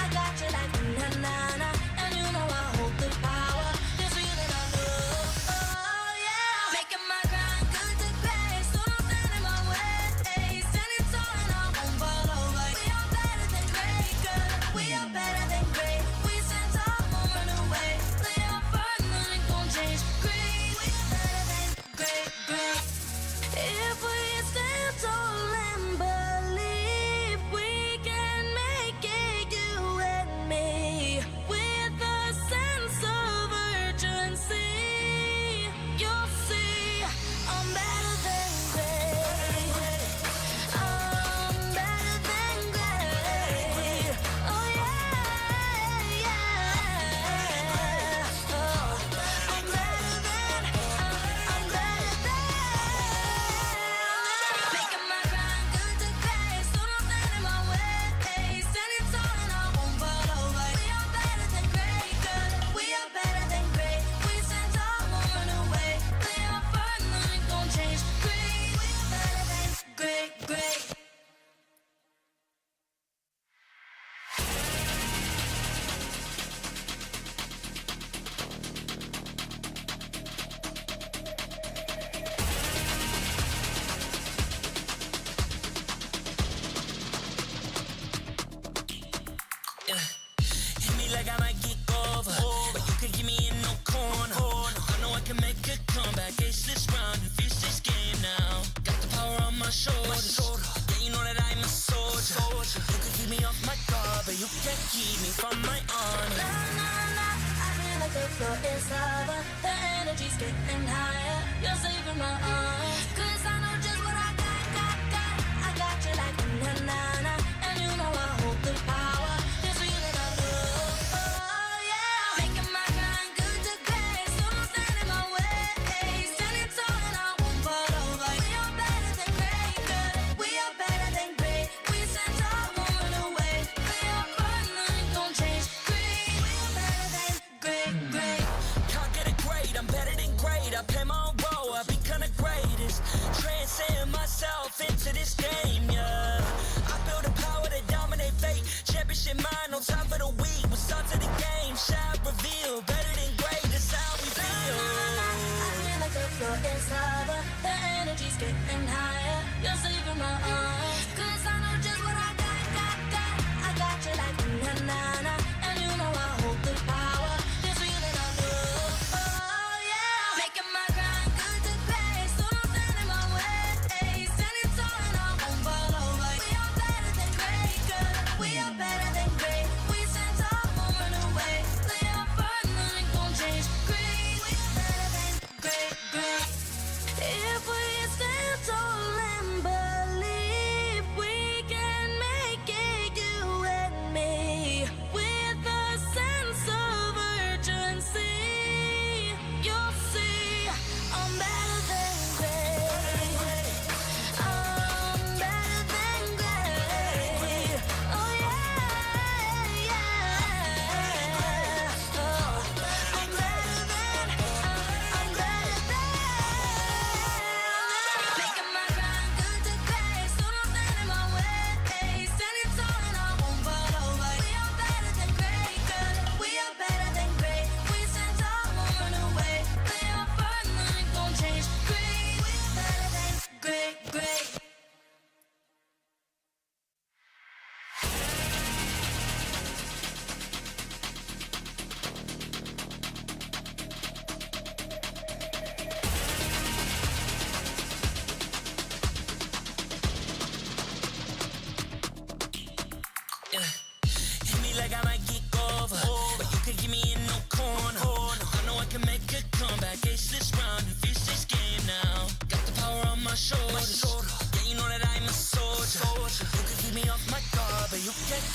I got you like na-na-na. And you know I hold the power. This feeling I love. Oh yeah. Making my grind good to great. So don't stand in my way. Standing tall and I won't fall over. We are better than great, good. We are better than great. We stand tall, won't run away. Play our part, nothing gon' change. Great, we are better than great. If we stand tall and believe we can make it, you and me, with a sense of urgency, you'll see I'm better than great. I'm better than great. Oh yeah. Oh, I'm better than. Making my grind good to great. So don't stand in my way. Standing tall and I won't fall over. We are better than great, good. We are better than great. We stand tall, won't run away. Play our part, nothing gon' change. Great, we are better than great. Hit me like I might get over, but you can give me in no corner. I know I can make a comeback, ace this round and finish this game now. Got the power on my shoulders, yeah, you know that I'm a soldier. You can keep me off my guard, but you can't keep me from my honor. I feel like the floor is over. The energy's getting higher. You're saving my arms. 'Cause I know just what I got. I got you like na-na-na. And you know I hold the power. This feeling I love. Oh yeah. Making my grind good to great. So don't stand in my way. Standing tall and I won't fall over. We are better than great, good. We are better than great. We stand tall, won't run away. Play our part, nothing gon' change. Great, we are better than great. Can't get it great, I'm better than great. I play my own role, I become the greatest.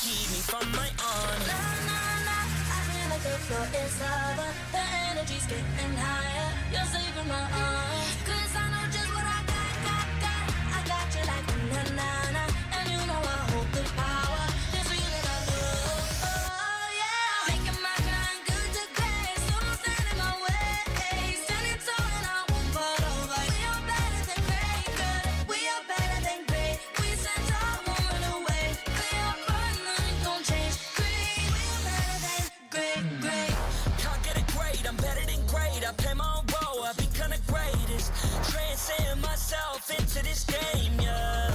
keep me from my honor. I feel like the floor is lava. The energy's getting higher. You're saving my arms. 'Cause I know just what I got. I got you like na-na-na. And you know I hold the power. This feeling I love. Oh yeah. Making my grind good to great. So don't stand in my way. Standing tall and I won't fall over. We are better than great, good. We are better than great. We stand tall, won't run away. We are fun, nothing gon' change. Great, we are better than great. Can't get it great, I'm better than great. I play my own role, I become the greatest. Transcend myself into this game, yeah.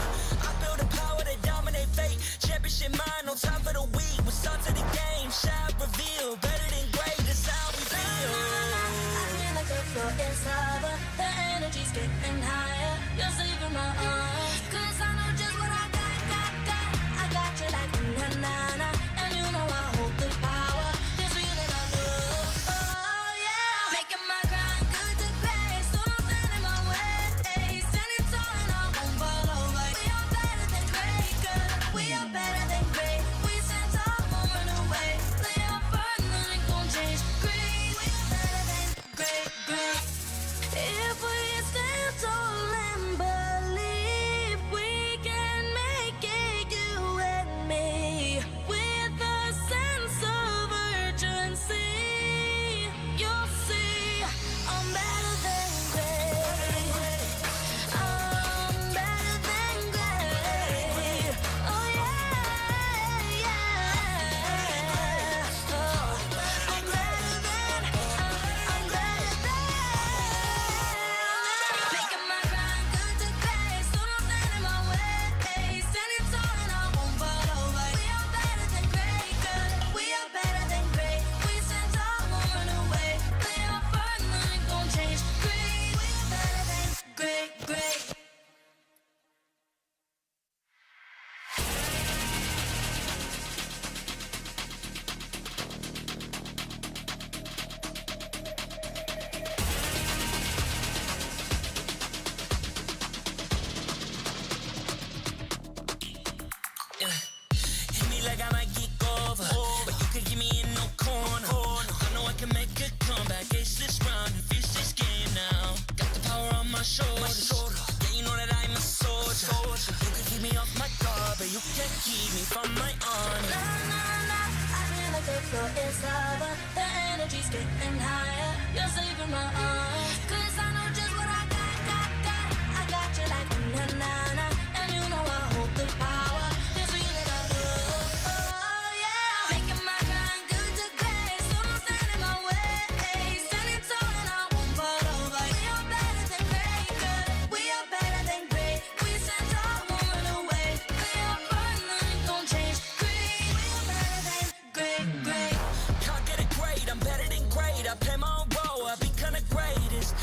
I build a power to dominate fate. Championship mind on top of the week. We start to the game, shall reveal. Better than great, that's how we feel. I feel like the floor is lava. The energy's getting higher. You're saving my arms. 'Cause I know just what I got. I got you like na-na-na. And you know I hold the power. This feeling I love. Oh yeah. Making my grind good to great. So don't stand in my way. Standing tall and I won't fall over. We are better than great, good. We are better than great. We stand tall, won't run away. Play our part, nothing gon' change. Great, we are better than great. If we stand tall and believe we can make it, you and me, with a sense of urgency, you'll see I'm better than great. I'm better than great. Oh yeah. Oh, I'm better than. Making my grind good to great. So don't stand in my way. Standing tall and I won't fall over. We are better than great, good. We are better than great. We stand tall, won't run away. Play our part, nothing gon' change. Great, we are better than great. Hit me like I might get over, but you can get me in no corner. I know I can make a comeback, ace this round and finish this game now. Got the power on my shoulders, yeah, you know that I'm a soldier. You can keep me off my guard, but you can't keep me from my honor. I feel like the floor is lava. The energy's getting higher. You're saving my arms. 'Cause I know just what I got. I got you like na-na-na. And you know I hold the power. This feeling I love. Oh yeah. Making my grind good to great. So don't stand in my way. Standing tall and I won't fall over. We are better than great, good. We are better than great. We stand tall, won't run away. Play our part, nothing gon' change. Great, we are better than great. Can't get it great, I'm better than great. I play my own role, I become the greatest.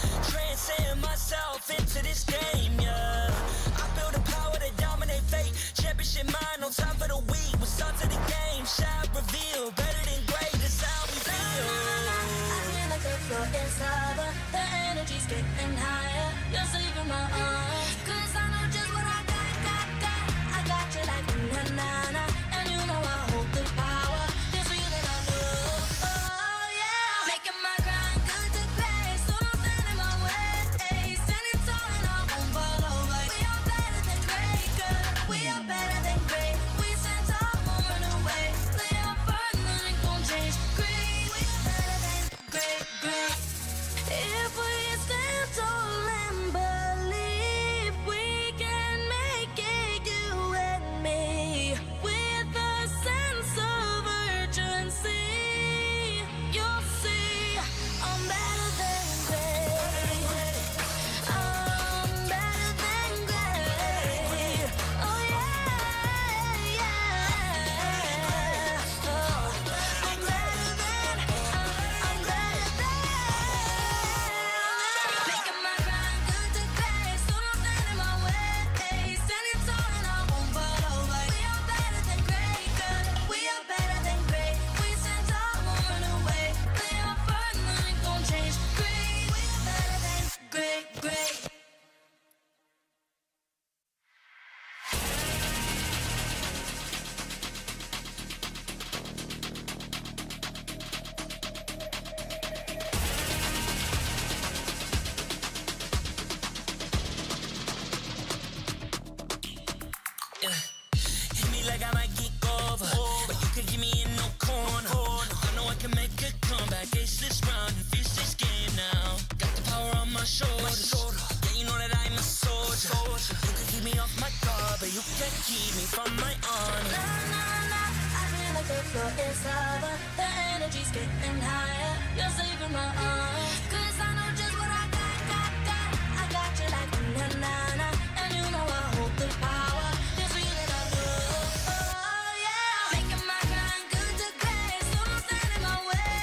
comeback. Ace this round and finish this game now. Got the power on my shoulders. Yeah, you know that I'm a soldier. You can keep me off my guard, but you can't keep me from my honor. Nah, nah, nah, I feel like the floor is lava. The energy's getting higher. You're saving my arms. 'Cause I know just what I got. I got you like na na na. And you know I hold the power. This feeling I love. Oh yeah, making my grind good to great. So don't stand in my way.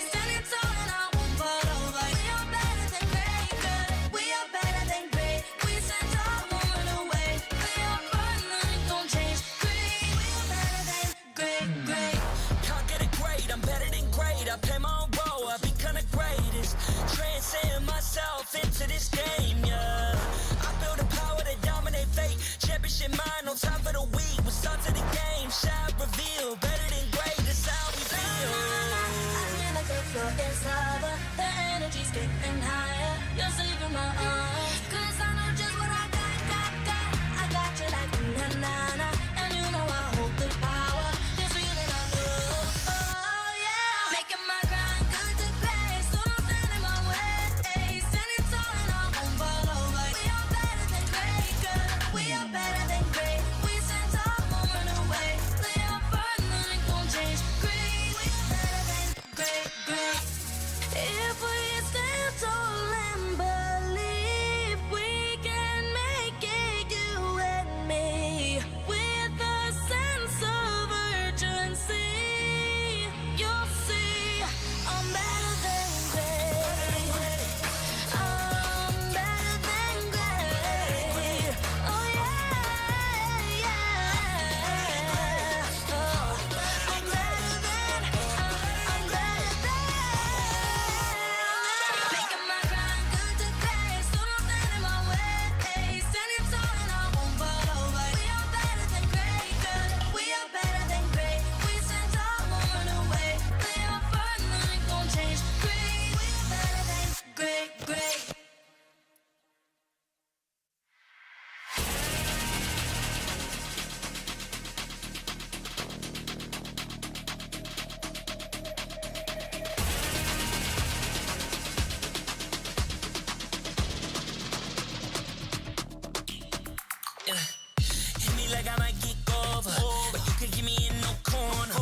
Standing tall and I won't fall over. We are better than great, good. We are better than great. We stand tall, won't run away. We are fun, nothing gon' change. Great, we are better than great, great. Can't get it great, I'm better than great. I play my own role, I become the greatest. Transcend myself into this game, yeah. I build a power to dominate fate. Championship mind, no time for the weak. We start to the game, shout, reveal. Better than great, that's how we feel. I feel like the floor is lava. The energy's getting higher. You're saving my arms. 'Cause I know just what I got. I got you like na na na. And you know I hold the power. This feeling I love. Oh yeah, making my grind good to great. So don't stand in my way. Standing tall and I won't fall over. We are better than great, good. We are better than great. We stand tall, won't run away. We are fun, nothing gon' change. Great, we are better than great, great. If we stand tall and believe we can make it, you and me, with a sense of urgency, you'll see I'm better than great. I'm better than great. Oh yeah, yeah. Oh, I'm better than. I'm better than. Making my grind good to great. So don't stand in my way. Standing tall and I won't fall over. We are better than great, good. We are better than great. We stand tall, won't run away. We are fun, nothing gon' change. Great, we are better than great, great. Hit me like I might get over, but you can get me in no corner.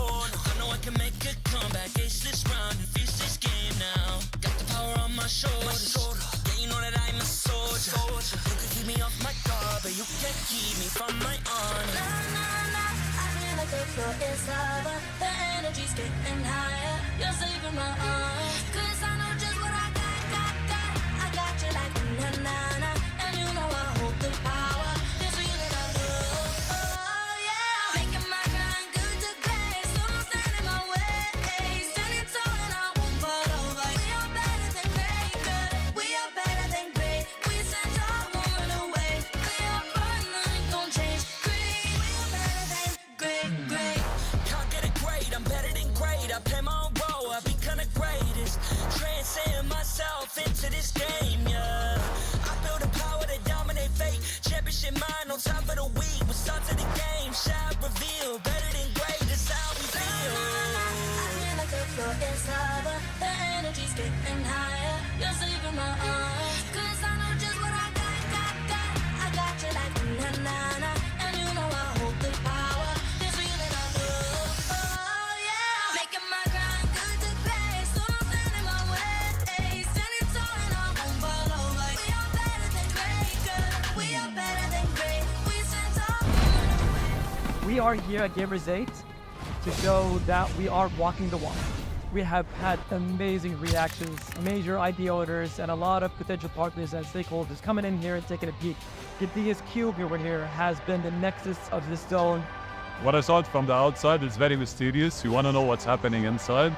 I know I can make a comeback. Ace this round and finish this game now. Got the power on my shoulders. Yeah, you know that I'm a soldier. You can keep me off my guard, but you can't keep me from my honor. Nah, nah, nah, I feel like the floor is lava. The energy's getting higher. You're saving my arms. 'Cause I know just what I got. I got you like na na na. And you know I hold the power. This feeling I love. Oh yeah, making my grind good to great. So don't stand in my way. Standing tall and I won't fall over. We are better than great, good. We are better than great. We stand tall, won't run away. We are fun, nothing gon' change. Great, we are better than great, great. Can't get it great, I'm better than great. I play my own role, I become the greatest. Transcend myself into this game, yeah. I build a power to dominate fate. Championship mind, no time for the weak. We start to the game, shout, reveal. Better than great, that's how we feel. I feel like the floor is lava. The energy's getting higher. You're saving my arms. 'Cause I know just what I got. I got you like na na na. And you know I hold the power. This feeling I love. Oh yeah, making my grind good to great. So don't stand in my way. Standing tall and I won't fall over. We are better than great, good. We are better than great. We stand tall, won't run away. We are here at Gamers 8 to show that we are walking the walk. We have had amazing reactions, major idea owners, and a lot of potential partners and stakeholders coming in here and taking a peek. The DS Cube over here has been the nexus of this zone. What I saw it from the outside is very mysterious. You want to know what's happening inside.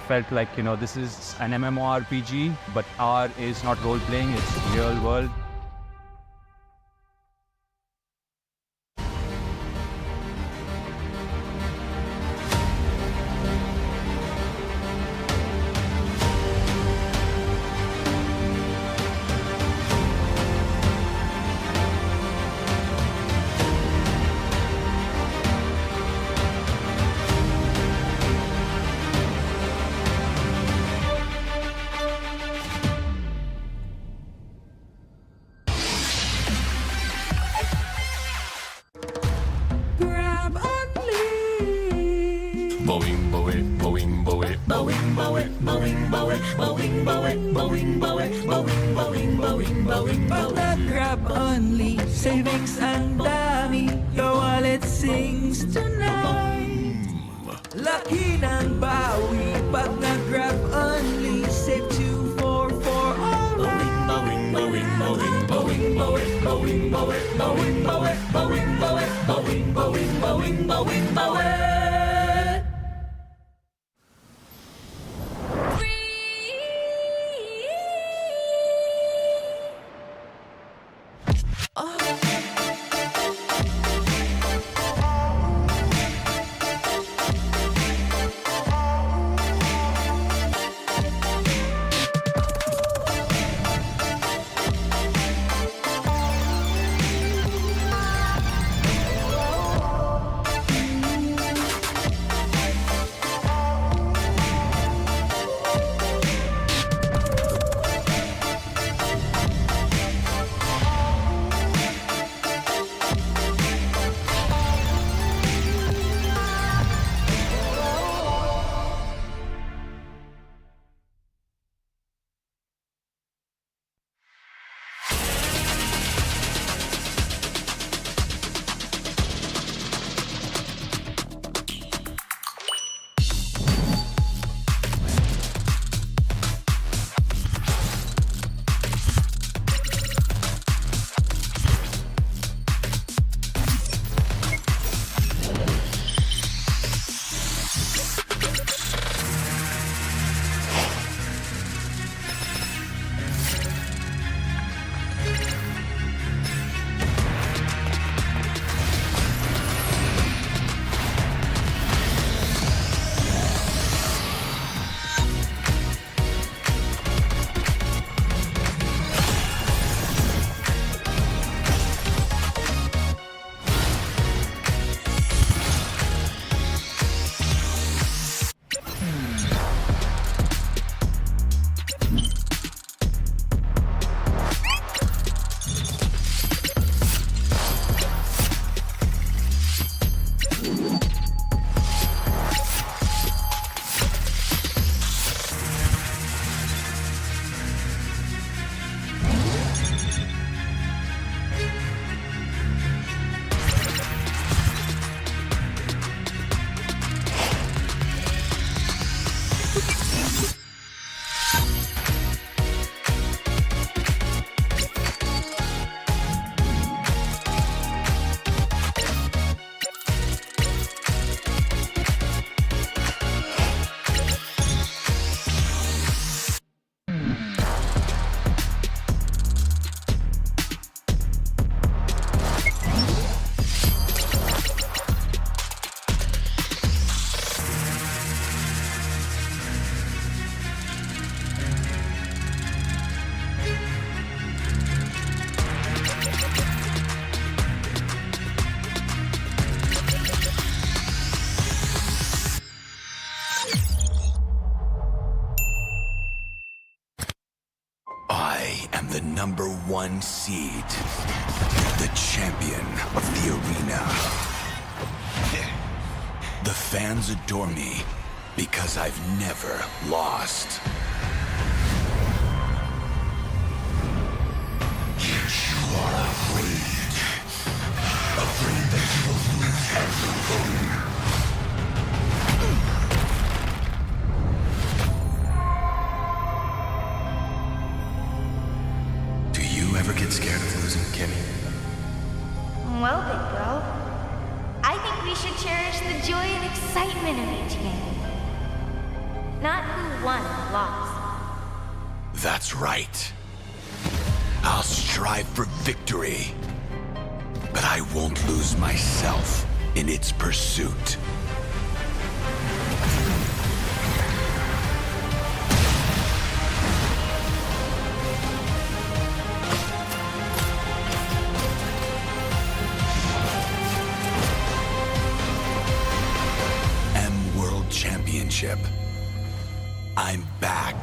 Felt like, this is an MMORPG, but R is not role-playing, it's real world. Pag nag-grab only, savings ang dami, your wallet sings tonight. Laki ng bawi, pag nag-grab only, save 2 4 for alright. the #1 seed, the champion of the arena. The fans adore me because I've never lost. You are afraid that you will lose everything. Do you ever get scared of losing, Kimmy? Well, big bro, I think we should cherish the joy and excitement of each game. Not who won or lost. That's right. I'll strive for victory, but I won't lose myself in its pursuit. World Championship. I'm back.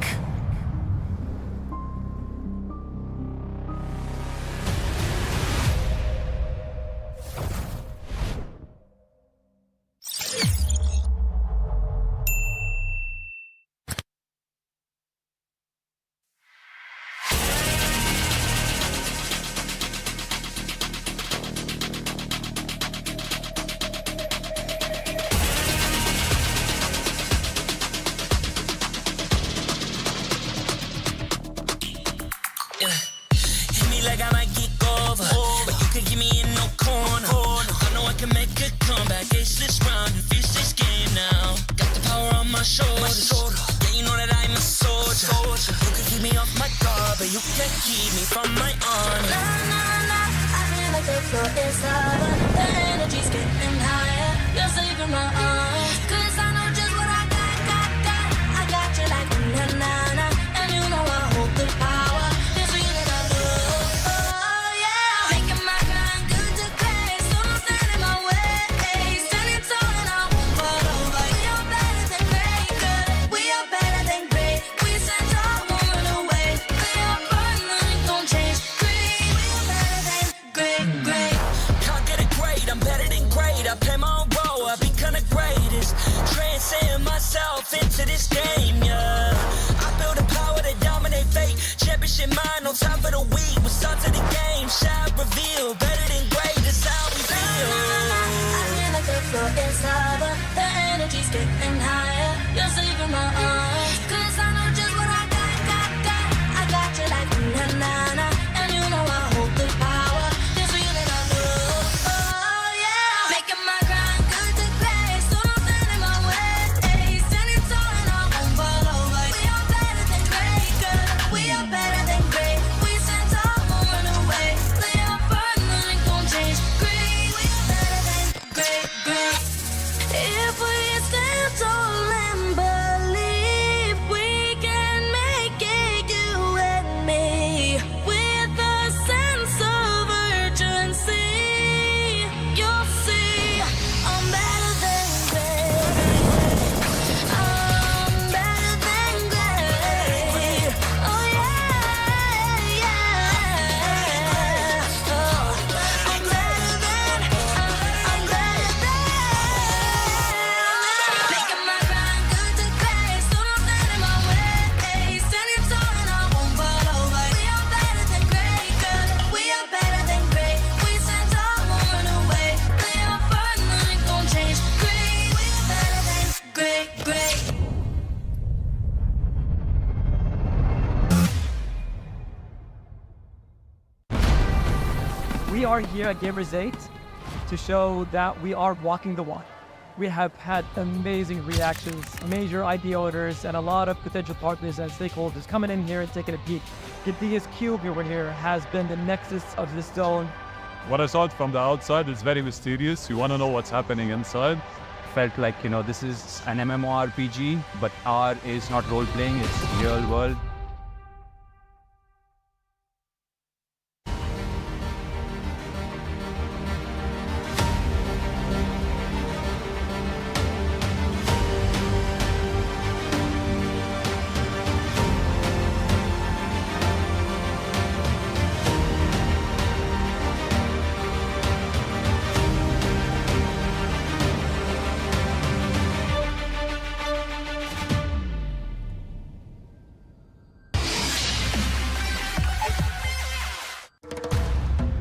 keep me from my honor. Nah, nah, nah, I feel like the floor is lava. The energy's getting higher. You're saving my arms. 'Cause I know just what I got. I got you like na na na. And you know I hold the power. This feeling I love. Oh yeah. Making my grind good to great. So don't stand in my way. Standing tall and I won't fall over. We are better than great. Good. We are better than great. We stand tall, won't run away. We are burn, nothing gon' change. Great. We are better than great. Can't get it great, I'm better than great. I play my own role, I become the greatest. Transcend myself into this game, yeah. I build a power to dominate fate. Championship mind, no time for the weak. We start to the game, shine, reveal. Better than great, that's how we feel. I feel like the floor is lava. The energy's getting higher. You're saving my arms. 'Cause I know just what I got. I got you like na na na. And you know I hold the power. This feeling I love. Oh yeah. Making my grind good to great. So don't stand in my way. Standing tall and I won't fall over. We are better than great. Good. We are better than great. We stand tall, won't run away. We are burn, nothing gon' change. Great. We are better than great. If we stand tall and believe we can make it, you and me, with a sense of urgency, you'll see I'm better than great. I'm better than great. Oh yeah, yeah. Oh, I'm better than. Making my grind good to great. So don't stand in my way. Standing tall and I won't fall over. We are better than great. Good. We are better than great. We stand tall, won't run away. We are burn, nothing gon' change. Great. We are better than great. We are here at Gamers 8 to show that we are walking the walk. We have had amazing reactions, major idea owners, and a lot of potential partners and stakeholders coming in here and taking a peek. Gidea's cube over here has been the nexus of this zone. What I saw it from the outside is very mysterious. You want to know what's happening inside. Felt like, this is an MMORPG, but R is not role-playing, it's real world.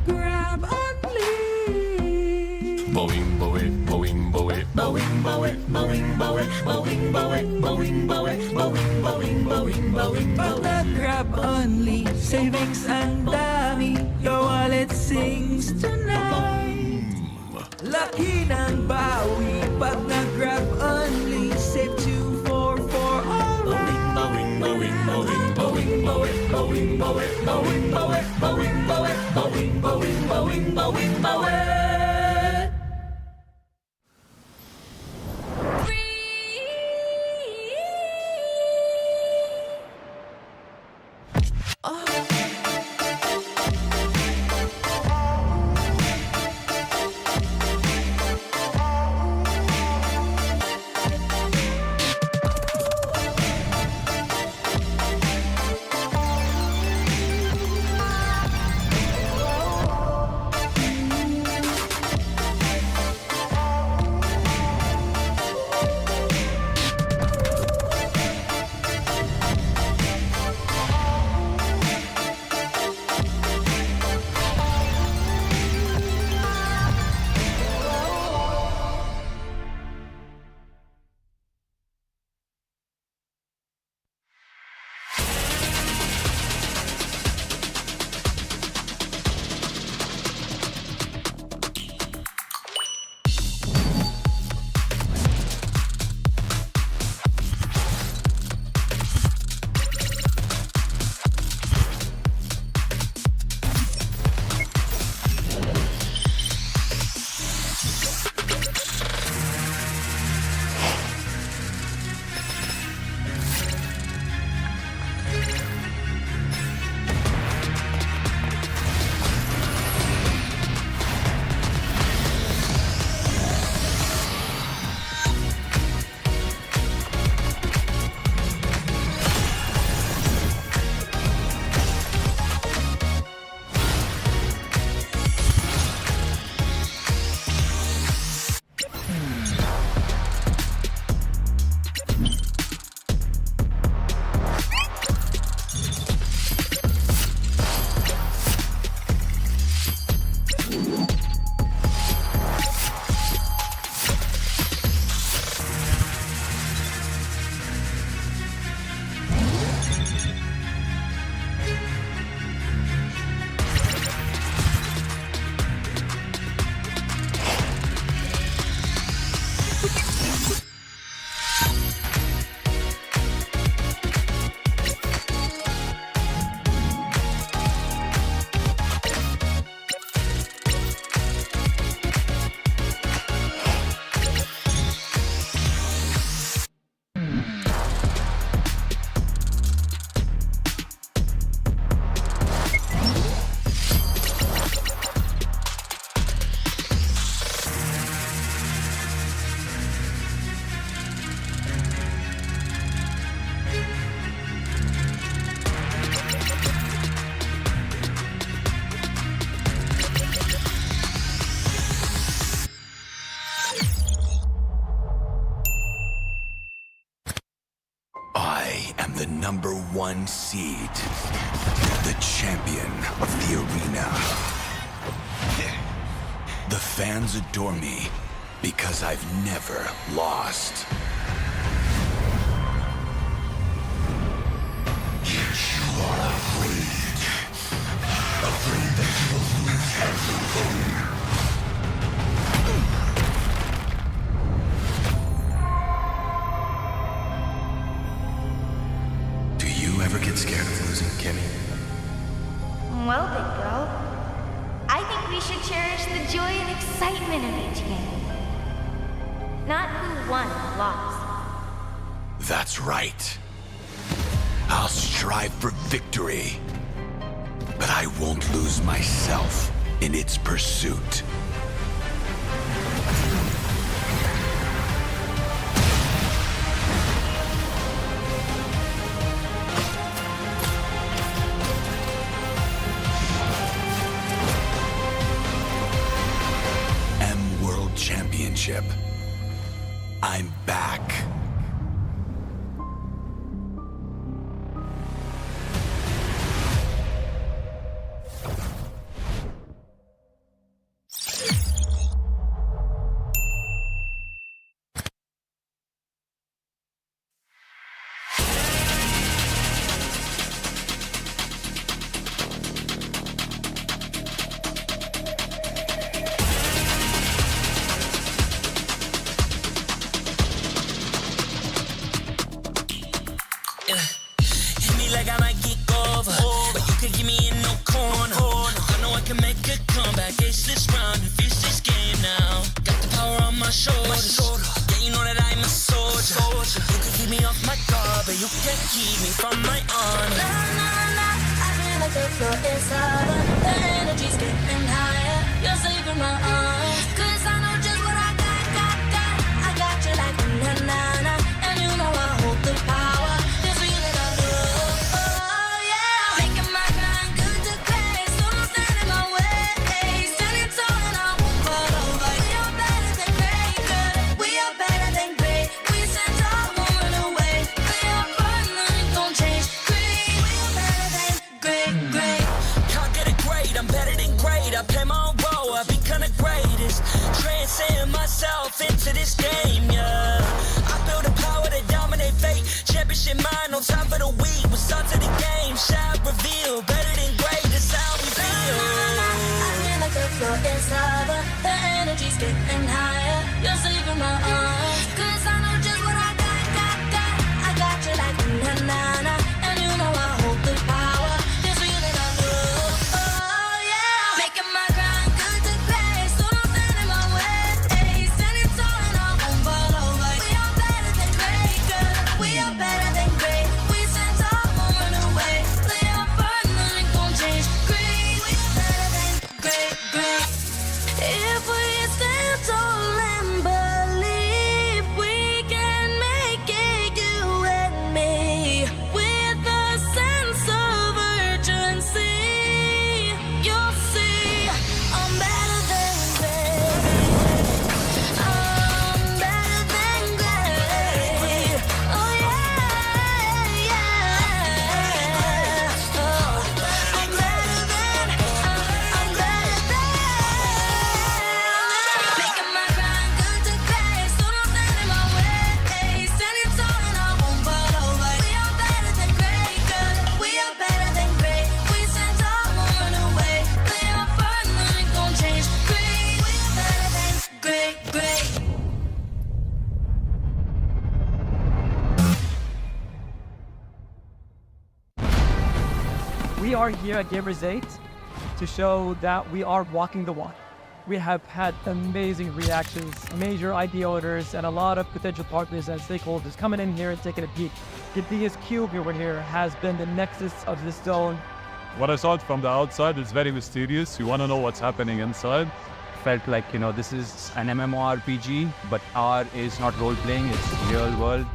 Grab only. Boing, boing, boing, boing, boing, boing, boing, boing, boing, boing, boing, boing, boing, boing, boing, boing, Pag nag-grab only, savings ang dami. Your wallet sings tonight. Laki ng bawi. Pag nag-grab only, save 2 4 4 alright. boing, boing, boing, boing, boing, boing, boing, boing, boing, boing, boing, boing, boing, boing, boing, boing. number 1 seed, the champion of the arena. The fans adore me because I've never lost. You are afraid. Afraid that you will lose everything. Do you ever get scared of losing, Kimmy? Well, big girl, I think we should cherish the joy and excitement of each game. Not who won or lost. That's right. I'll strive for victory, but I won't lose myself in its pursuit. World Championship. I'm back. Hit me like I might get over, but you can give me in no corner. I know I can make a comeback, ace this round and finish this game now. Got the power on my shoulders, yeah, you know that I'm a soldier. You can keep me off my guard, but you can't keep me from my honor. Nah, nah, nah, I feel like the floor is lava. The energy's getting higher. You're saving my arms, 'cause I know just what I got. I got you like na-na-na, and you know I hold the power. This feeling I love, oh yeah. Making my grind good to great, so don't stand in my way. Standing tall and I won't fall over. We are better than great, good. We are better than great. We stand tall, won't run away. We are fun, nothing gon' change. Great, we are better than great. Can't get it great, I'm better than great. I play my own role, I become the greatest. Transcend myself into this game, yeah. I build a power to dominate fate. Championship mind on top of the week. We start to the game, shout, reveal. Better than great, that's how we feel. I feel like the floor is lava. The energy's getting higher. You're saving my arms, 'cause I know just what I got. I got you like na-na-na, and you know I hold the power. This feeling I love, oh yeah. Making my grind good to great, so don't stand in my way. Standing tall and I won't fall over. We are better than great, good. We are better than great. We stand tall, won't run away. We are fun, nothing gon' change. Great, we are better than great. If we stand tall and believe, we can make it, you and me. With a sense of urgency, you'll see I'm better than great. I'm better than great. Oh yeah. Oh, I'm better than. Making my grind good to great, so don't stand in my way. Standing tall and I won't fall over. We are better than great, good. We are better than great. We stand tall, won't run away. We are fun, nothing gon' change. Great, we are better than great. We are here at Gamers 8 to show that we are walking the walk. We have had amazing reactions, major idea owners, and a lot of potential partners and stakeholders coming in here and taking a peek. The biggest cube over here has been the nexus of this zone. What I saw it from the outside is very mysterious. You want to know what's happening inside. Felt like, this is an MMORPG, but R is not role-playing, it's real world.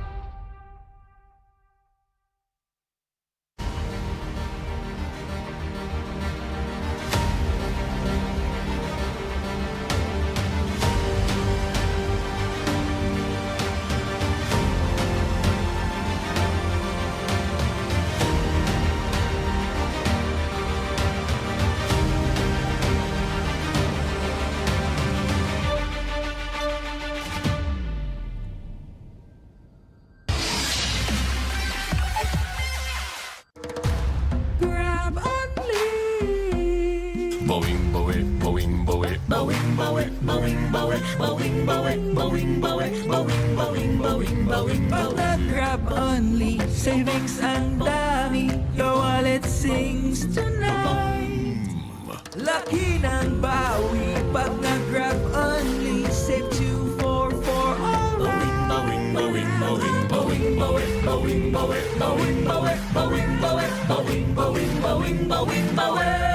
Boing, boing, boing, boing, boing, boing, boing, boing, boing, boing, boing, boing, Pag nag-grab only, savings ang dami, your wallet sings tonight. Laki ng bawi, pag nag-grab only, save 244 alright. boing, boing, boing, boing, boing, boing, boing, boing, boing, boing, boing, boing, boing, boing, boing, boing.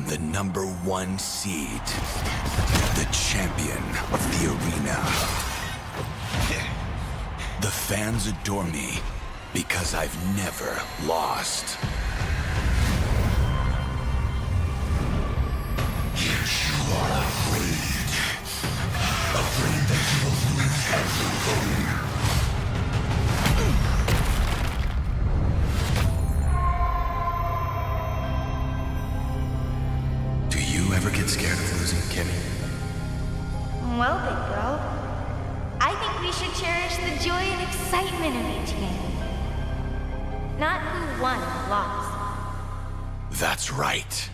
the number one seed, the champion of the arena. The fans adore me because I've never lost. You are afraid that you will lose everything. Do you ever get scared of losing, Kimmy? Well, big girl, I think we should cherish the joy and excitement of each game. Not who won or lost. That's right.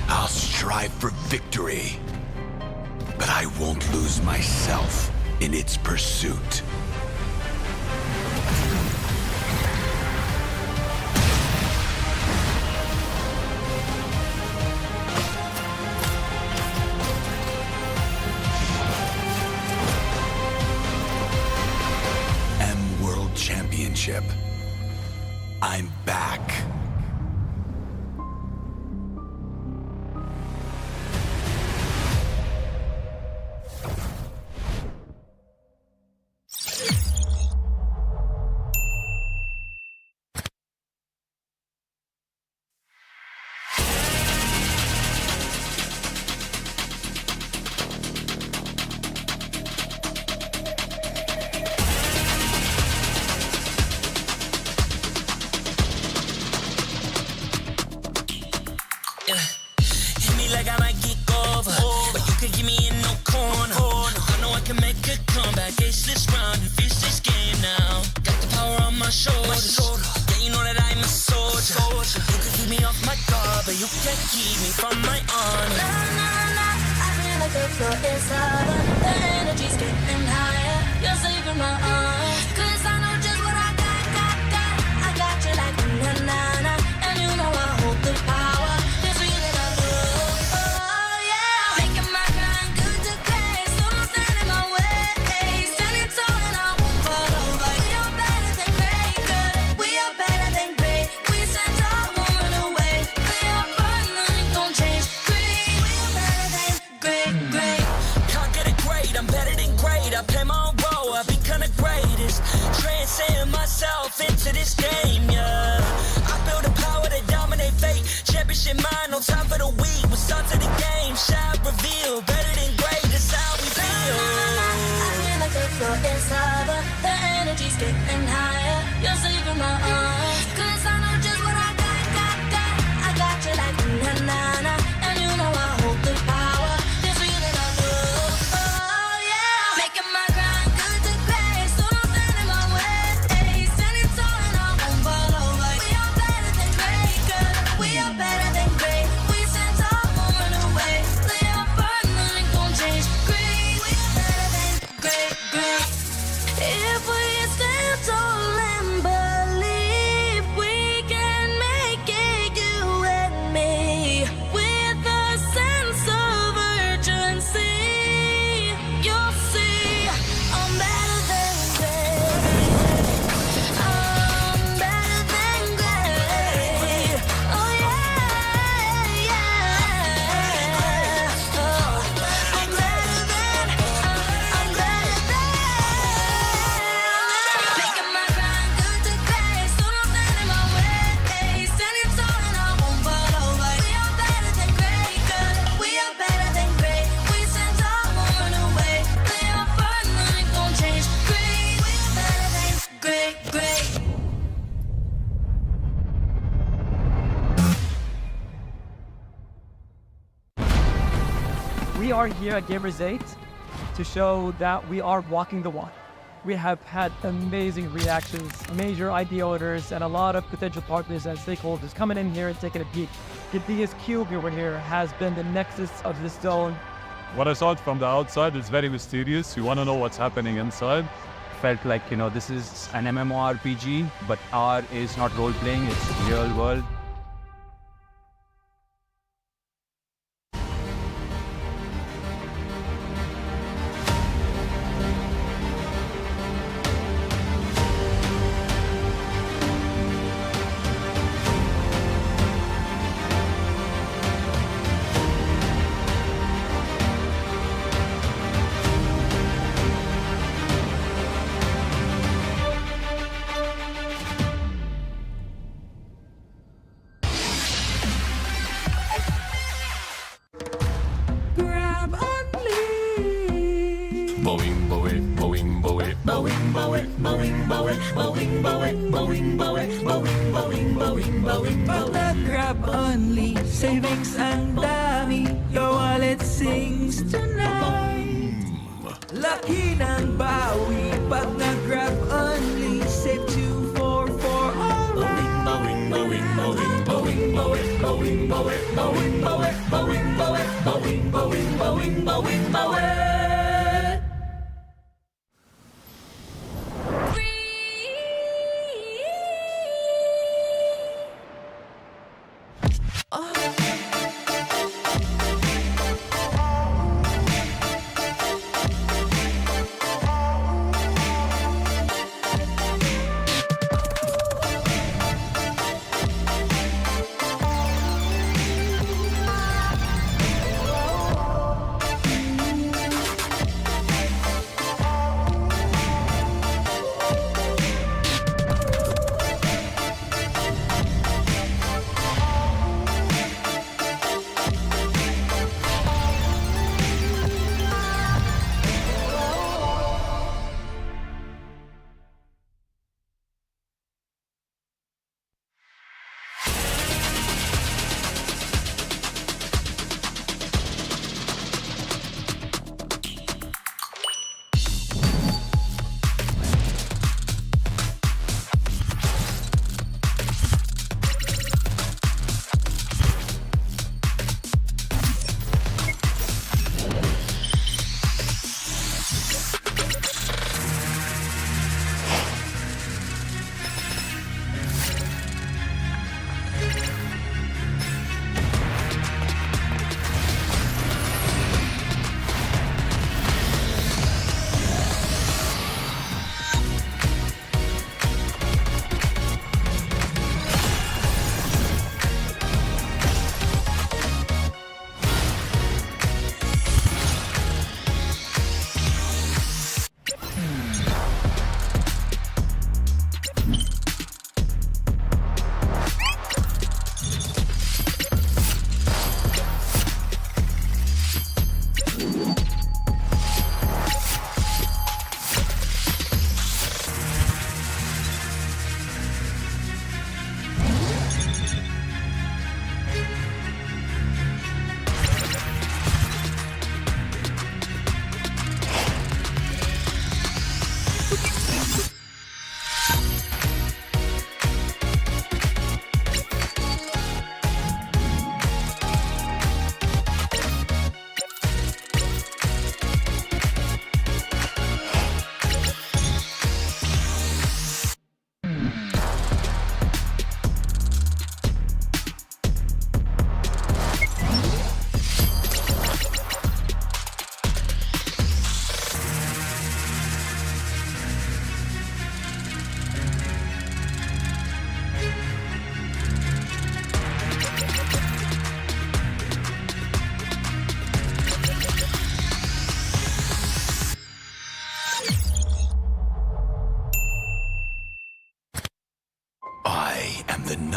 I'll strive for victory, but I won't lose myself in its pursuit. World Championship. I'm back. come back, ace this round and finish this game now. Got the power on my shoulders. Yeah, you know that I'm a soldier. You can keep me off my guard, but you can't keep me from my honor. I feel like the floor is lava. The energy's getting higher. You're saving my arms. 'Cause I know just what I got. I got you like na-na-na. And you know I hold the power. This feeling I love. Oh yeah. Making my grind good to great. So don't stand in my way. Standing tall and I won't fall over. We are better than great, good. We are better than great. We stand tall, won't run away. We are fun, nothing gon' change. Great. We are better than great. Can't get it great, I'm better than great. I play my own role, I become the greatest. Transcend myself into this game, yeah. I build a power to dominate fate. Championship mind, no time for the weak. We start to the game, shout, reveal. Better than great, that's how we feel. I feel like the floor is lava. The energy's getting higher. You're saving my arms. 'Cause I know just what I got. I got you like na-na-na. And you know I hold the power. This feeling I love. Oh yeah. Making my grind good to great. So don't stand in my way. Standing tall and I won't fall over. We are better than great, good. We are better than great. We stand tall, won't run away. We are fun, nothing gon' change. Great. We are better than great. If we stand tall and believe we can make it, you and me, with a sense of urgency, you'll see I'm better than great. I'm better than great. Oh yeah. Oh, I'm better than. Making my grind good to great. So don't stand in my way. Standing tall and I won't fall over. We are better than great, good. We are better than great. We stand tall, won't run away. We are fun, nothing gon' change. Great. We are better than great. We are here at Gamers 8 to show that we are walking the walk. We have had amazing reactions, major idea owners, and a lot of potential partners and stakeholders coming in here and taking a peek. The biggest cube over here has been the nexus of this zone. What I saw it from the outside is very mysterious. You want to know what's happening inside. Felt like, this is an MMORPG, but R is not role-playing, it's real world. Grab only. Boing, boing, boing, boing, boing, boing, boing, boing, boing, boing, boing, boing, boing, boing, boing, boing, Pag nag-grab only, savings ang dami. Your wallet sings tonight. Laki ng bawi. Pag nag-grab only, save 244 alright. boing, boing, boing, boing, boing, boing, boing, boing, boing, boing, boing, boing, boing, boing, boing, boing.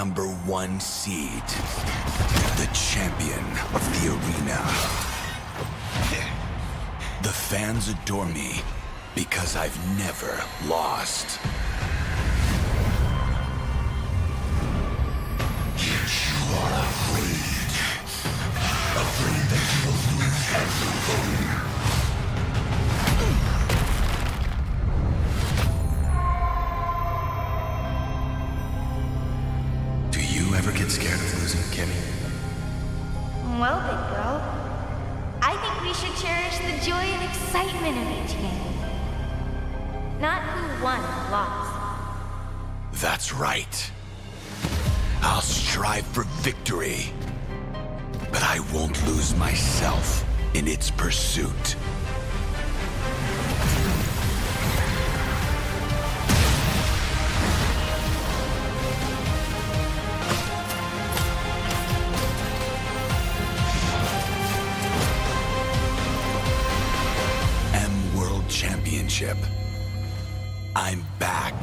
number 1 seed, the champion of the arena. The fans adore me because I've never lost. Yet you are afraid. Afraid that you will lose everything. Do you ever get scared of losing, Kimmy? Well, big girl, I think we should cherish the joy and excitement of each game. Not who won or lost. That's right. I'll strive for victory, but I won't lose myself in its pursuit. World Championship. I'm back.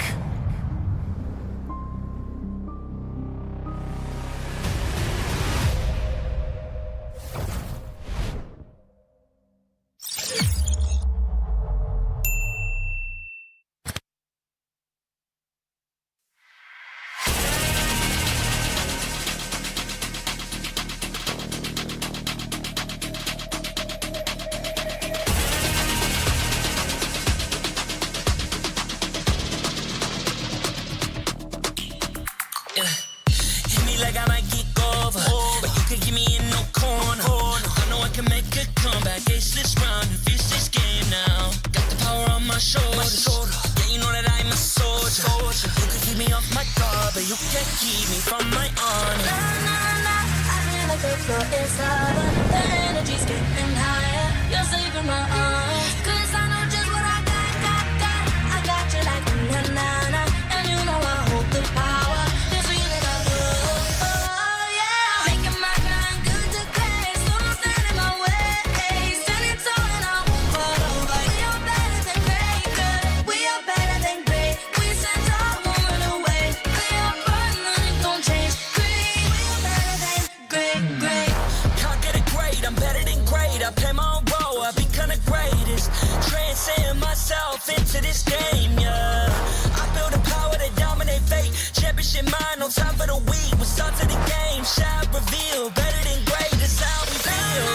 Hit me like I might get over, but you can get me in no corner. I know I can make a comeback, ace this round and finish this game now. Got the power on my shoulders, yeah, you know that I'm a soldier. You can keep me off my guard, but you can't keep me from my honor. I feel like the floor is lava. The energy's getting higher. You're saving my arms. 'Cause I know just what I got. I got you like na-na-na. And you know I hold the power. This feeling I love. Oh yeah. Making my grind good to grace. So don't stand in my way. Standing tall and I won't fall over. We are better than great, good. We are better than great. We stand tall, won't run away. We are burning, nothing gon' change. Great. We are better than great. Can't get it great, I'm better than great. I play my own role, I become the greatest. Transcend myself into this game, yeah. I build a power to dominate fate. Championship mind, no time for the weak. We start to the game, shout, reveal. Better than great, that's how we feel.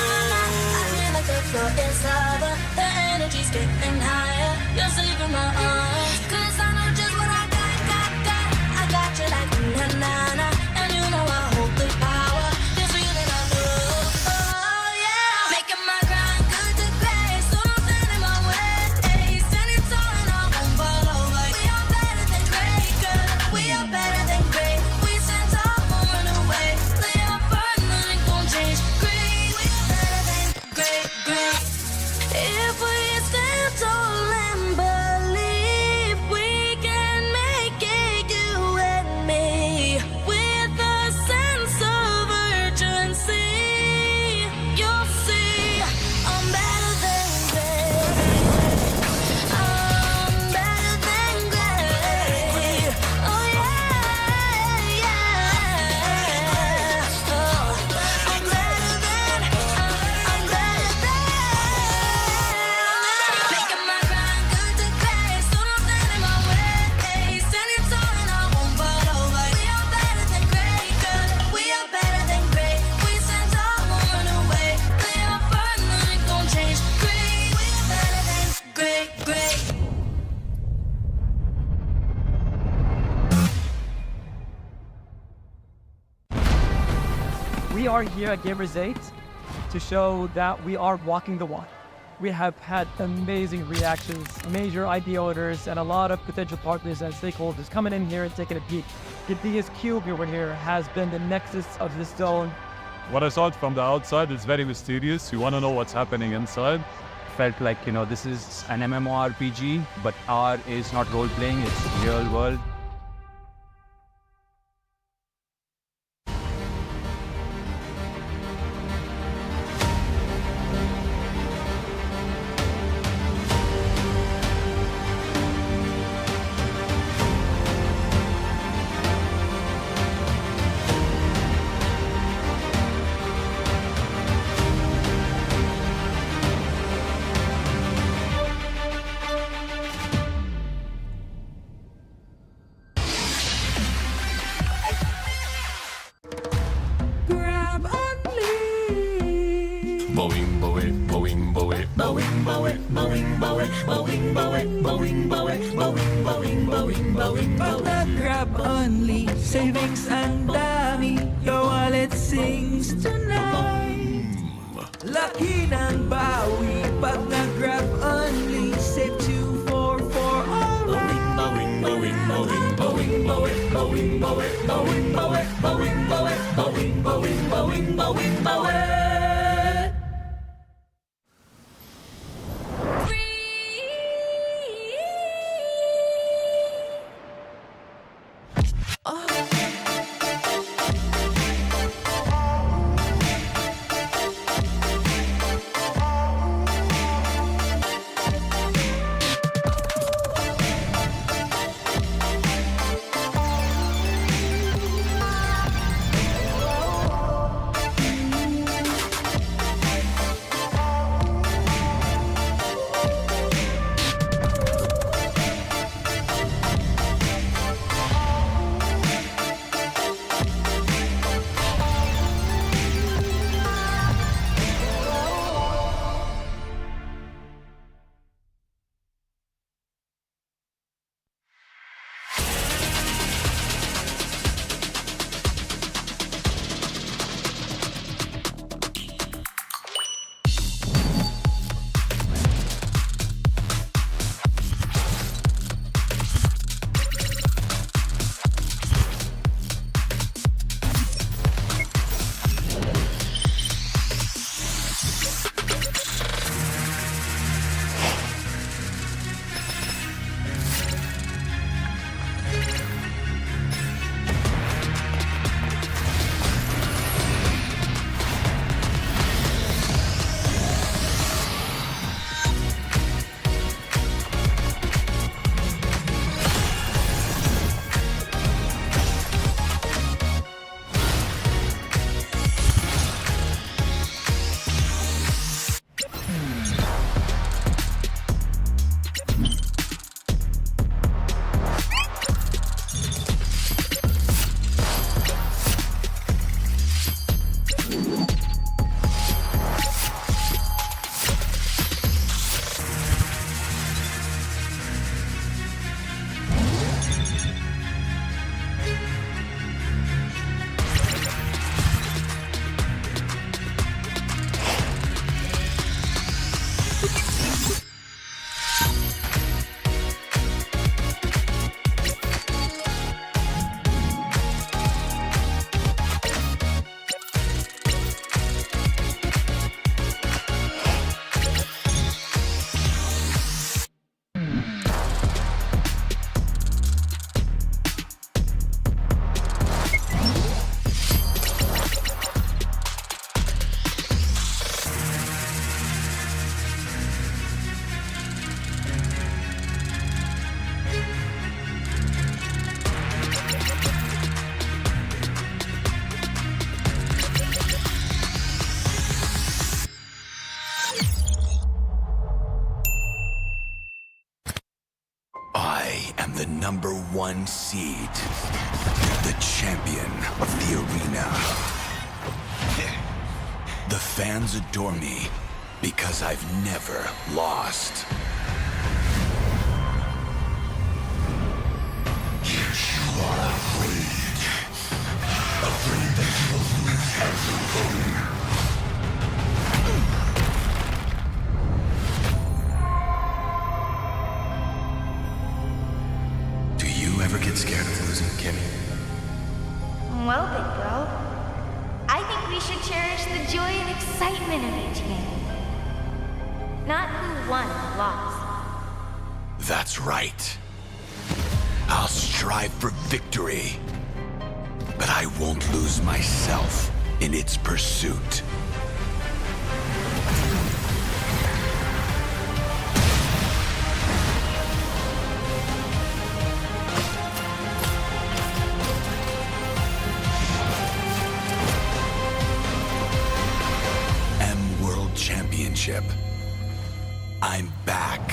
I feel like the floor is lava. The energy's getting higher. You're saving my arms. 'Cause I know just what I got. I got you like na-na-na. And you know I hold the power. This feeling I love. Oh yeah. Making my grind good to grace. So don't stand in my way. Standing tall and I won't fall over. We are better than great, good. We are better than great. We stand tall, won't run away. We are burning, nothing gon' change. Great. We are better than great. If we stand tall and believe we can make it, you and me, with a sense of urgency, you'll see I'm better than great. I'm better than great. Oh yeah. Oh, I'm better than. Making my grind good to grace. So don't stand in my way. Standing tall and I won't fall over. We are better than great, good. We are better than great. We stand tall, won't run away. We are burning, nothing gon' change. Great. We are better than great. We are here at Gamers 8 to show that we are walking the walk. We have had amazing reactions, major idea owners, and a lot of potential partners and stakeholders coming in here and taking a peek. Gidea's cube over here has been the nexus of this zone. What I saw it from the outside is very mysterious. You want to know what's happening inside. Felt like, this is an MMORPG, but R is not role-playing, it's real world. Boing, boing, boing, boing, boing, boing, boing, boing, boing, boing, boing, boing, boing, boing, boing, boing, Pag nag-grab only, savings ang dami, your wallet sings tonight. Laki ng bawi, pag nag-grab only, save 244 alright. Boing, boing, boing, boing, boing, boing, boing, boing, boing, boing, boing, boing, boing, boing, boing, boing. #1 seed, the champion of the arena. The fans adore me because I've never lost. Yet you are afraid. Afraid that you will lose everything. Ever get scared of losing, Kimmy? Well, big bro, I think we should cherish the joy and excitement of each game. Not who won or lost. That's right. I'll strive for victory, but I won't lose myself in its pursuit. World Championship. I'm back.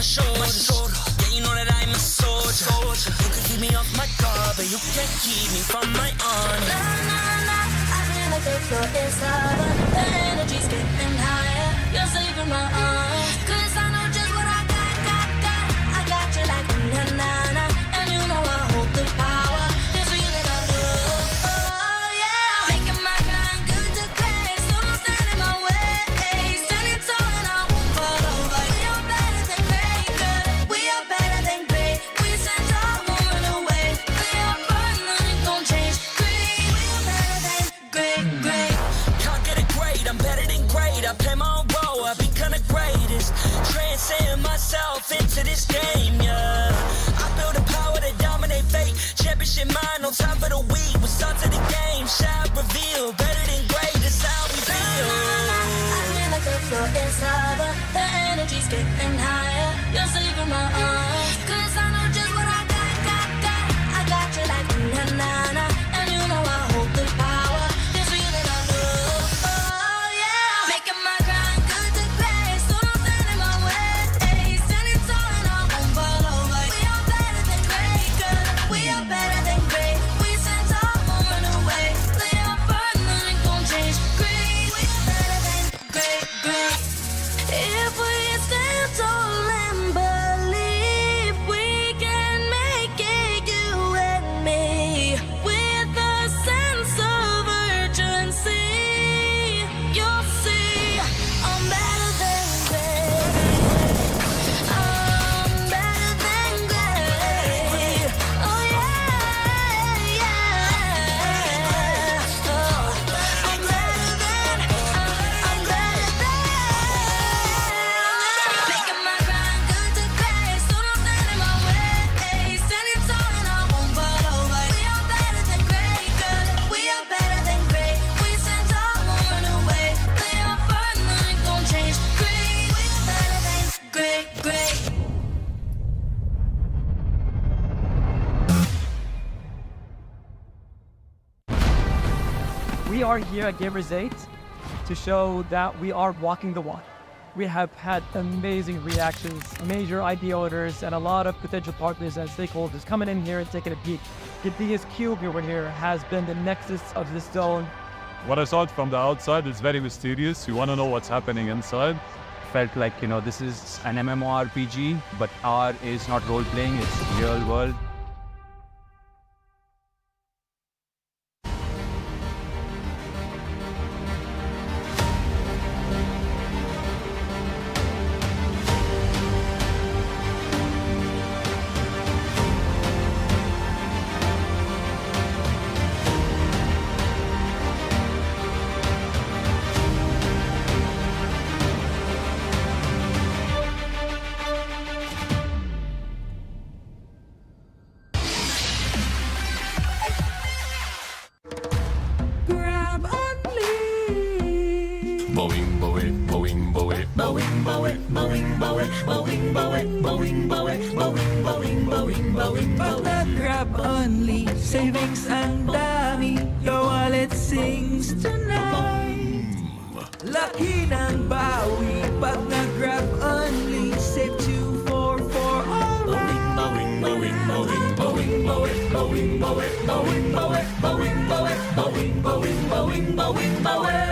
my shoulders. Yeah, you know that I'm a soldier. You can keep me off my guard, but you can't keep me from my honor. Nah, nah, nah, I feel like the floor is lava. The energy's getting higher. You're saving my arms. 'Cause I know just what I got. I got you like na-na-na. And you know I hold the power. This feeling I love. Oh, yeah. Making my grind good to great. So don't stand in my way. Standing tall and I won't fall over. We are better than great, good. We are better than great. We stand tall, won't run away. We are fun, nothing gon' change. Great, we are better than great. Can't get it great, I'm better than great. I play my own role, I become the greatest. Transcend myself into this game, yeah. I build a power to dominate fate. Championship mind on top of the week. What's up to the game? Shall reveal. Better than great, that's how we feel. I feel like the floor is lava. The energy's getting higher. You're saving my arms. 'Cause I know just what I got. I got you like na-na-na. And you know I hold the power. This feeling I love. Oh, yeah. Making my grind good to great. So don't stand in my way. Standing tall and I won't fall over. We are better than great, good. We are better than great. We stand tall, won't run away. Lay up firm, nothing gon' change. Great, we are better than great. If we stand tall and believe we can make it, you and me, with a sense of urgency, you'll see I'm better than great. I'm better than great. Oh yeah. Oh, I'm better than. Making my grind good to great. So don't stand in my way. Standing tall and I won't fall over. We are better than great, good. We are better than great. We stand tall, won't run away. Lay up firm, nothing gon' change. Great, we are better than great. We are here at Gamers 8 to show that we are walking the walk. We have had amazing reactions, major idea owners, and a lot of potential partners and stakeholders coming in here and taking a peek. Gidea's cube over here has been the nexus of this zone. What I saw it from the outside is very mysterious. You want to know what's happening inside. Felt like, this is an MMORPG, but R is not role-playing, it's real world. Grab only. Boing, boing, boing, boing, boing, boing, boing, boing, boing, boing, boing, boing, boing, boing, boing, boing, Pag nag-grab only, savings ang dami. Your wallet sings tonight. Laki ng bawi. Pag nag-grab only, save 244 alright. boing, boing, boing, boing, boing, boing, boing, boing, boing, boing, boing, boing, boing, boing, boing, boing.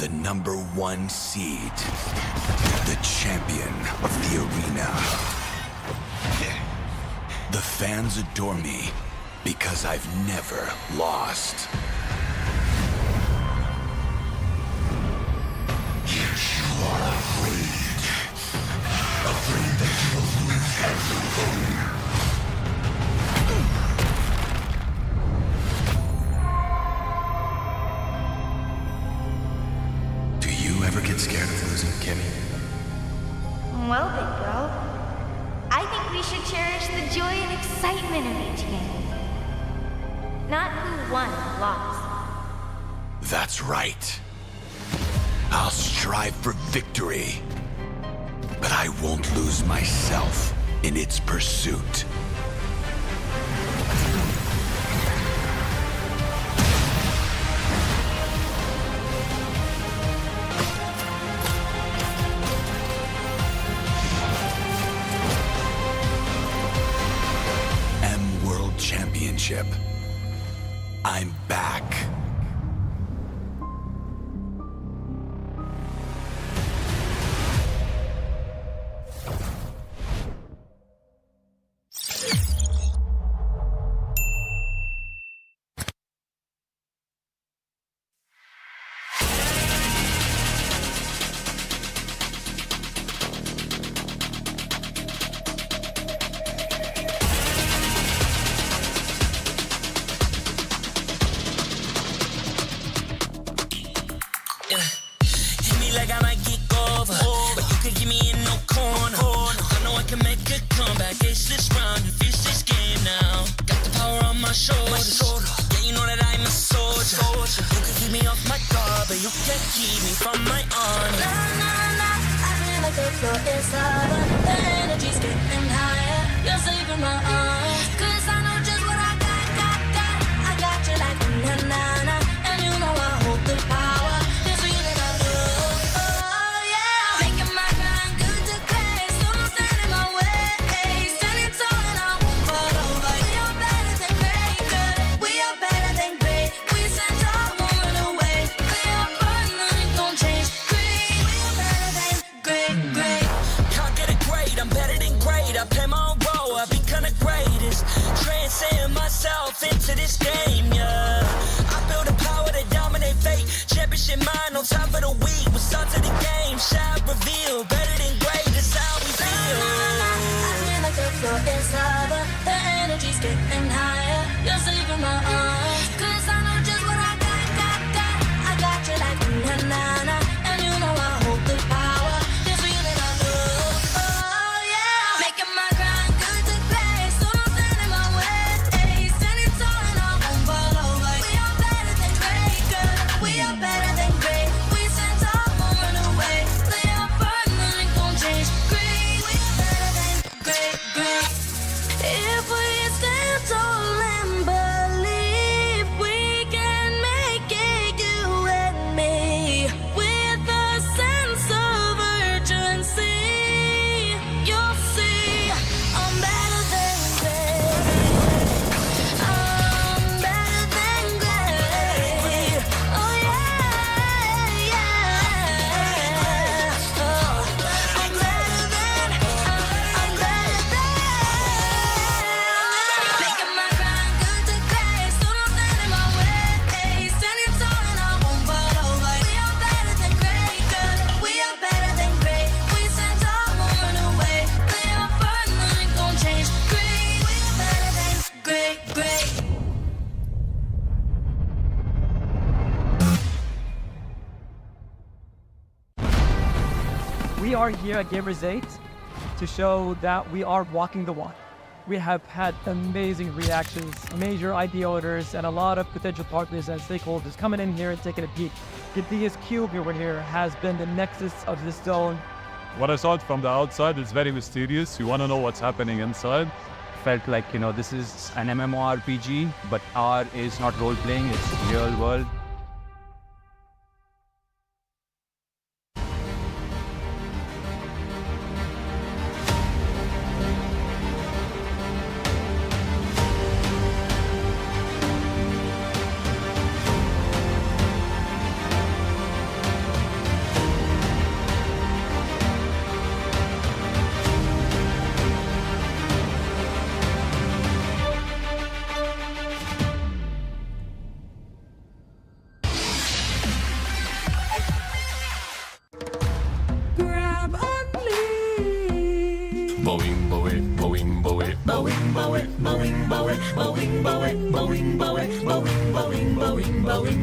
the #1 seed, the champion of the arena. The fans adore me because I've never lost. Yet you are afraid that you will lose everything. Do you ever get scared of losing, Kimmy? Well, big girl, I think we should cherish the joy and excitement of each game. Not who won or lost. That's right. I'll strive for victory, but I won't lose myself in its pursuit. World Championship. I'm back. Hit me like I might get over, but you can give me in no corner. I know I can make a comeback. Ace this round and finish this game now. Got the power on my shoulders. Yeah, you know that I'm a soldier. You can keep me off my guard, but you can't keep me from my honor. Nah, nah, nah, I feel like the floor is lava. The energy's getting higher. You're saving my arms. 'Cause I know just what I got. I got you like na na na, and you know I hold the power. This feeling I love. Oh yeah, making my grind good to great. So don't stand in my way. Standing tall and I won't fall over. We are better than great, good. We are better than great. We stand tall, won't run away. We are fun, nothing gon' change. Great, we are better than great. Can't get it great, I'm better than great. I play my own role, I become the greatest. Transcend myself into this game, yeah. I build a power to dominate fate. Championship mind on top of the week. What's up to the game? Shall reveal. Better than great, that's how we feel. I feel like the floor is lava. The energy's getting higher. You're saving my arms. 'Cause I know just what I got. I got you like na na na, and you know I hold the power. This feeling I love. Oh yeah, making my grind good to great. So don't stand in my way. Standing tall and I won't fall over. We are better than great, good. We are better than great. We stand tall, won't run away. Play our part, nothing gon' change. Great, we are better than great. If we stand tall and believe we can make it, you and me, with a sense of urgency, you'll see I'm better than great. I'm better than great. Oh yeah, yeah. Oh, I'm better than. Making my grind good to great. So don't stand in my way. Standing tall and I won't fall over. We are better than great, good. We are better than great. We stand tall, won't run away. Play our part, nothing gon' change. Great, we are better than great. We are here at Gamers 8 to show that we are walking the walk. We have had amazing reactions, major idea owners, and a lot of potential partners and stakeholders coming in here and taking a peek. The biggest cube over here has been the nexus of this zone. What I saw it from the outside is very mysterious. You want to know what's happening inside. Felt like, this is an MMORPG, but R is not role-playing, it's real world.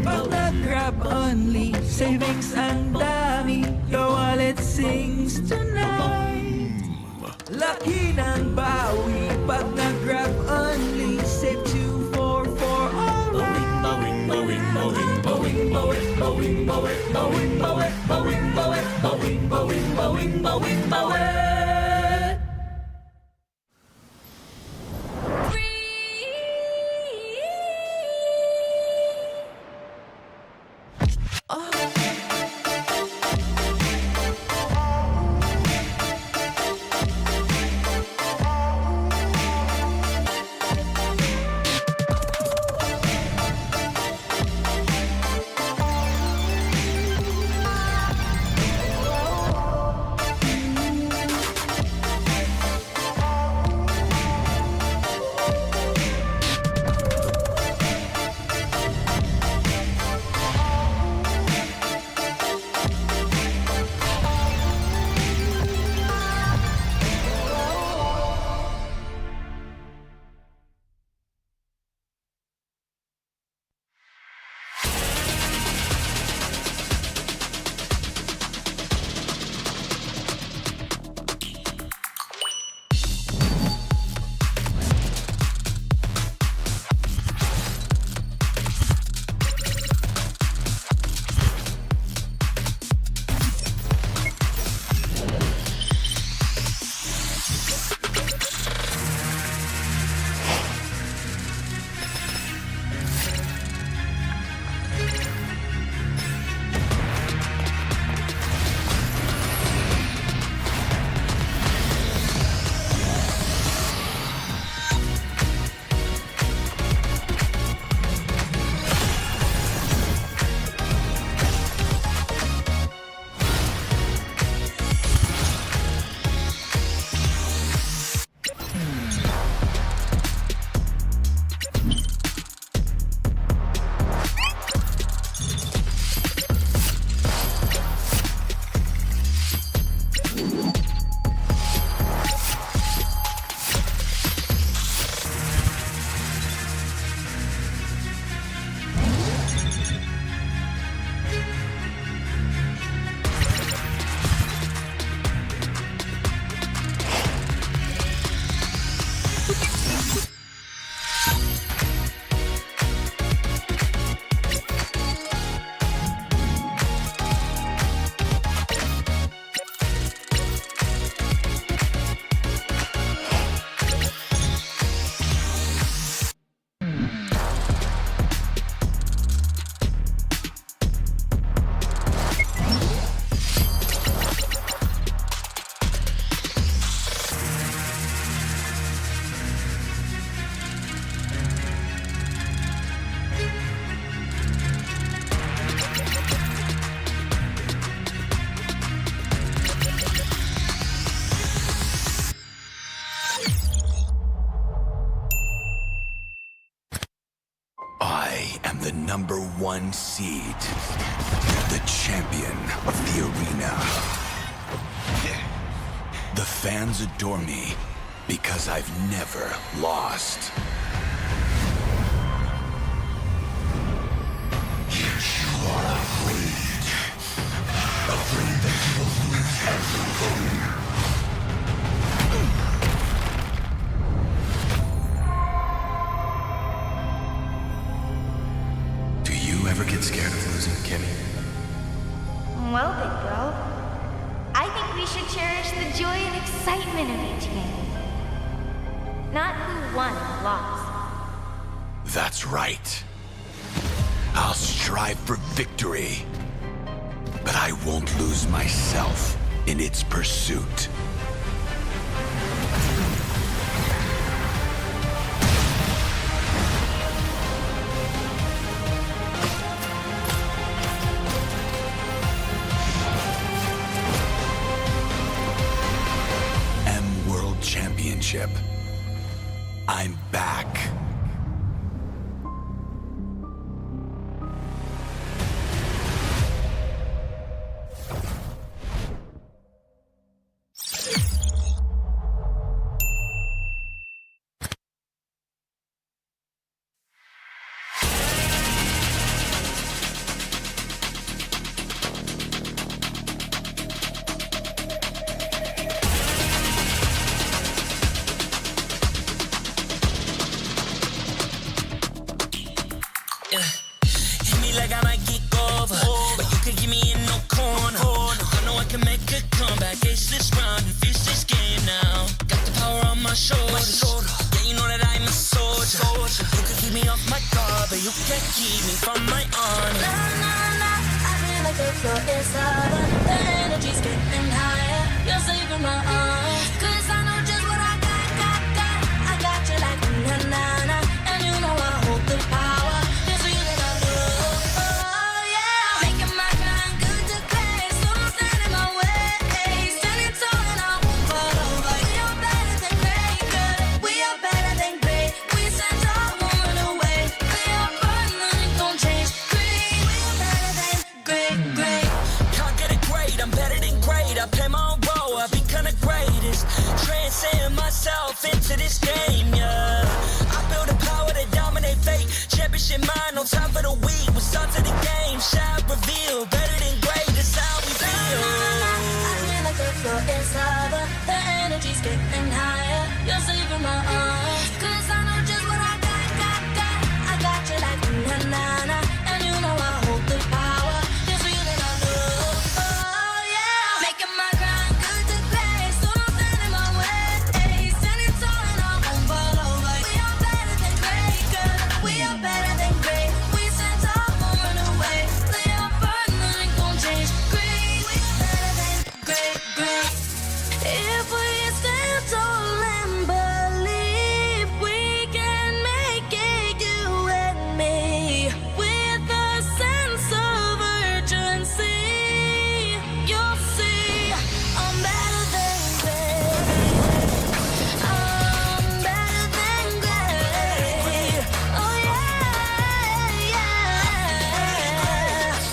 Pag nag-grab only, savings ang dami, your wallet sings tonight. Laki ng bawi, pag nag-grab only, save 244 alright. the #1 seed, the champion of the arena. The fans adore me because I've never lost. You are afraid that you will lose everything. Do you ever get scared of losing, Kimmy? Well, big bro, I think we should cherish the joy and excitement of each game. Not who won or lost. That's right. I'll strive for victory, but I won't lose myself in its pursuit. World Championship. I'm back. come back, ace this round and finish this game now. Got the power on my shoulders. Yeah, you know that I'm a soldier. You can keep me off my guard, but you can't keep me from my honor. Nah, nah, nah, I feel like the floor is harder. The energy's getting higher. You're saving my arms. 'Cause I know just what I got. I got you like na-na-na. And you know I hold the power. It's real that I love. Oh, yeah. Making my grind good to great. So don't stand in my way. Standing tall and I won't fall over. We are better than great, girl. We are better than great. We stand tall, won't run away. We are burning, nothing gon' change. Great. We are better than great. Can't get it great, I'm better than great. I play my own role, I've become the greatest. Transcend myself into this game, yeah. I build a power to dominate fate. Championship mind, no time for the weak. We start to the game, shout, reveal. Better than great, that's how we feel. I feel like the floor is harder. The energy's getting higher. You're saving my arms. 'Cause I know just what I got. I got you like na-na-na. And you know I hold the power. It's real that I love. Oh, yeah. Making my grind good to great. So don't stand in my way. Standing tall and I won't fall over. We are better than great, girl. We are better than great. We stand tall, won't run away. We are burning, nothing gon' change. Great. We are better than great. If we stand tall and believe we can make it, you and me, with a sense of urgency, you'll see I'm better than great. I'm better than great. Oh yeah.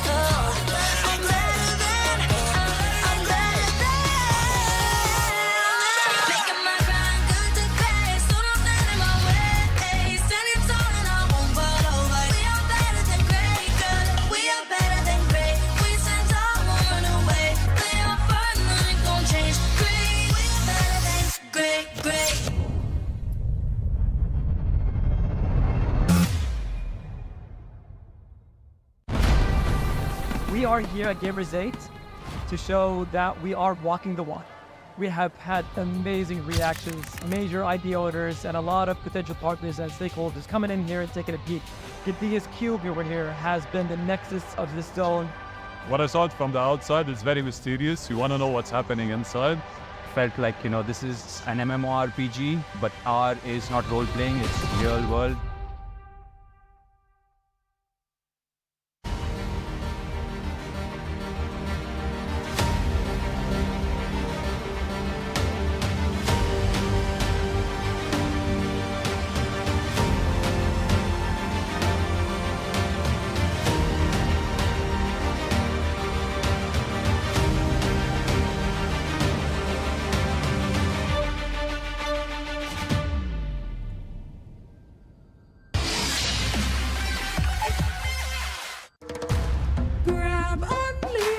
Oh, I'm better than. Making my grind good to great. So don't stand in my way. Standing tall and I won't fall over. We are better than great, girl. We are better than great. We stand tall, won't run away. We are burning, nothing gon' change. Great. We are better than great. We are here at Gamers 8 to show that we are walking the walk. We have had amazing reactions, major idea owners, and a lot of potential partners and stakeholders coming in here and taking a peek. Gidea's cube over here has been the nexus of this zone. What I saw it from the outside is very mysterious. You want to know what's happening inside. Felt like, this is an MMORPG, but R is not role-playing, it's real world. Grab only.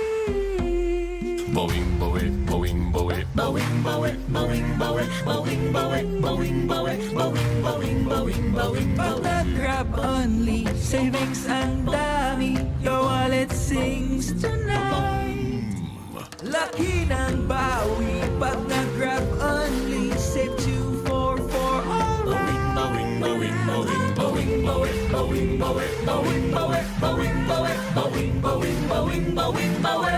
Boing, boing, boing, boing, boing, boing, boing, boing, boing, boing, boing, boing, boing, boing, boing, boing, Pag nag-grab only, savings ang dami. Your wallet sings tonight. Laki ng bawi. Pag nag-grab only, save 2 for alright. boing, boing, boing, boing, boing, boing, boing, boing, boing, boing, boing, boing, boing, boing, boing, boing.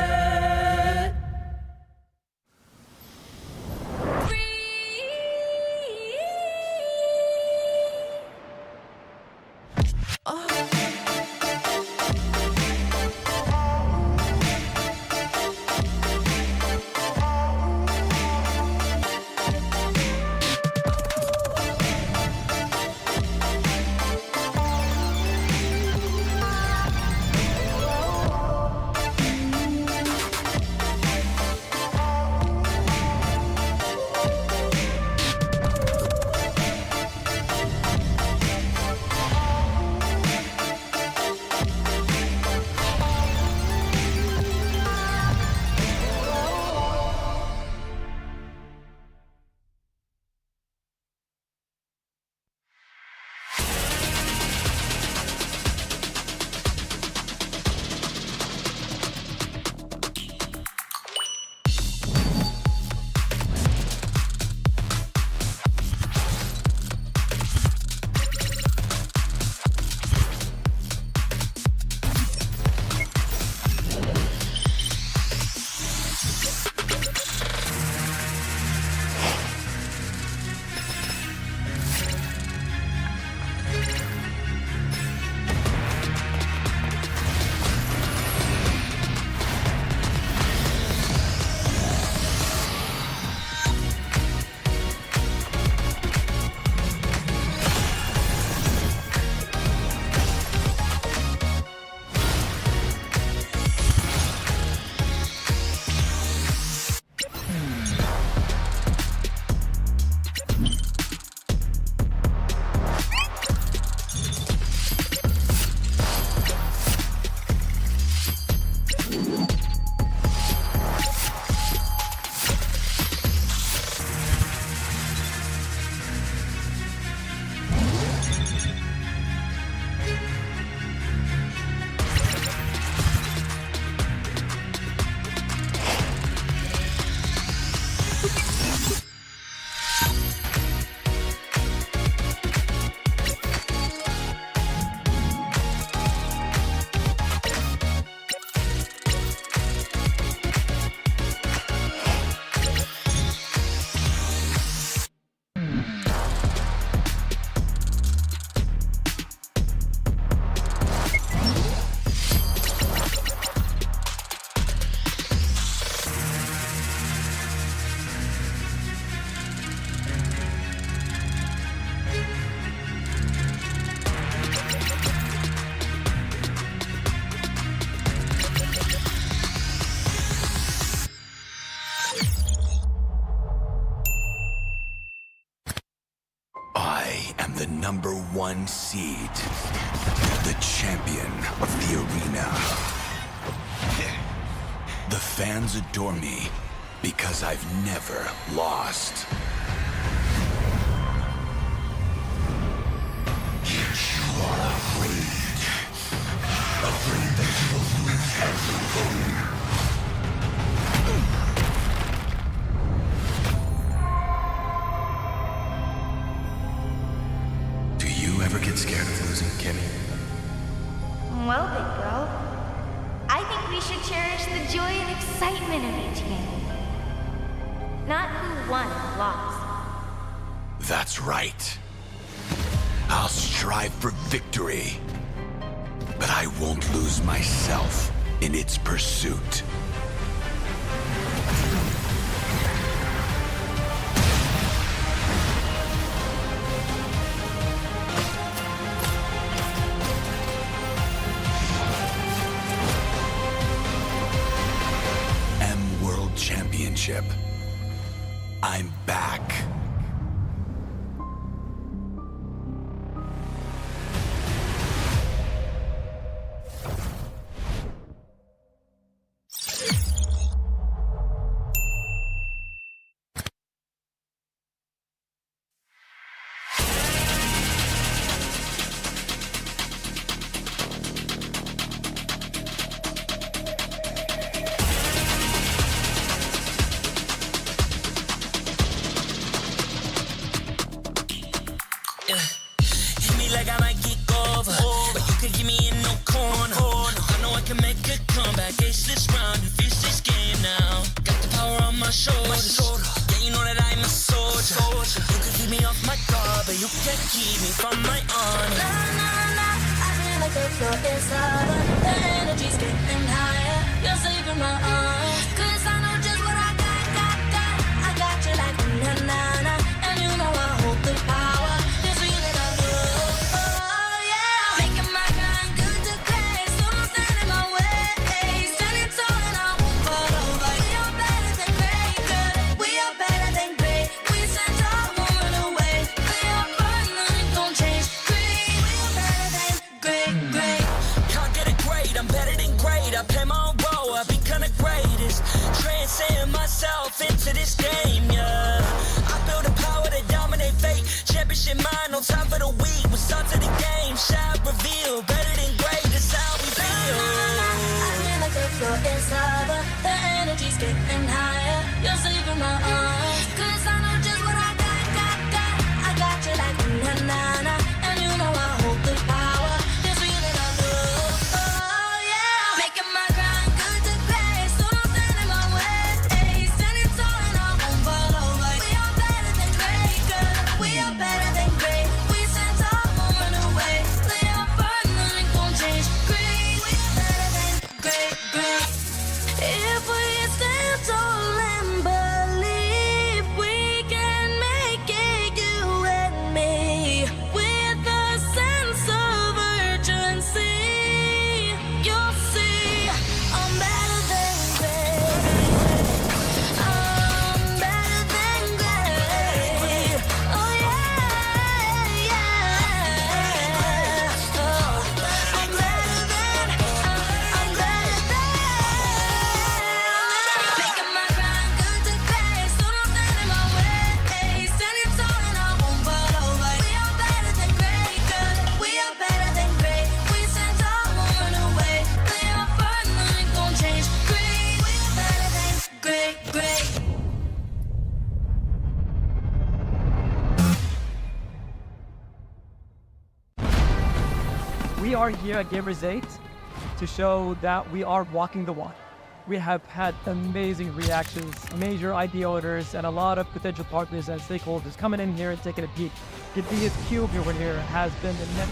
1 seed, the champion of the arena. The fans adore me because I've never lost. Yet you are afraid. Afraid that you will lose everything. Do you ever get scared of losing, Kimmy? Well, big girl, I think we should cherish the joy and excitement of each game. Not who won or lost. That's right. I'll strive for victory, but I won't lose myself in its pursuit. World Championship. I'm back. Hit me like I might get over, but you can get me in no corner. I know I can make a comeback, ace this round and finish this game now. Got the power on my shoulders, yeah, you know that I'm a soldier. You can keep me off my guard, but you can't keep me from my honor. I feel like the floor is lava. The energy's getting higher. You're saving my arms, 'cause I know just what I got. I got you like na-na-na, and you know I hold the power. This feeling I love, oh yeah. Making my grind good to great, so don't stand in my way. Standing tall and I won't fall over. We are better than great, good. We are better than great. We stand tall, won't run away. We are fun, nothing gon' change. Great, we are better than great. Can't get it great, I'm better than great. I play my own role, I become the greatest. Transcend myself into this game, yeah. I build a power to dominate fate. Championship mind, no time for the weak. What's up to the game, shall reveal. Better than great, that's how we feel. I feel like the floor is lava. The energy's getting higher. You're saving my arms, 'cause I know just what I got. I got you like na-na-na, and you know I hold the power. This feeling I love, oh yeah. Making my grind good to great, so don't stand in my way. Standing tall and I won't fall over. We are better than great, good. We are better than great. We stand tall, won't run away. We are fun, nothing gon' change. Great, we are better than great. If we stand tall and believe, we can make it, you and me. With a sense of urgency, you'll see I'm better than great. I'm better than great. Oh yeah. Oh, I'm better than. Making my grind good to great, so don't stand in my way. Standing tall and I won't fall over. We are better than great, good. We are better than great. We stand tall, won't run away. We are fun, nothing gon' change. Great, we are better than great. We are here at Gamers 8 to show that we are walking the walk. We have had amazing reactions, major idea owners, and a lot of potential partners and stakeholders coming in here and taking a peek. The biggest cube over here has been the net.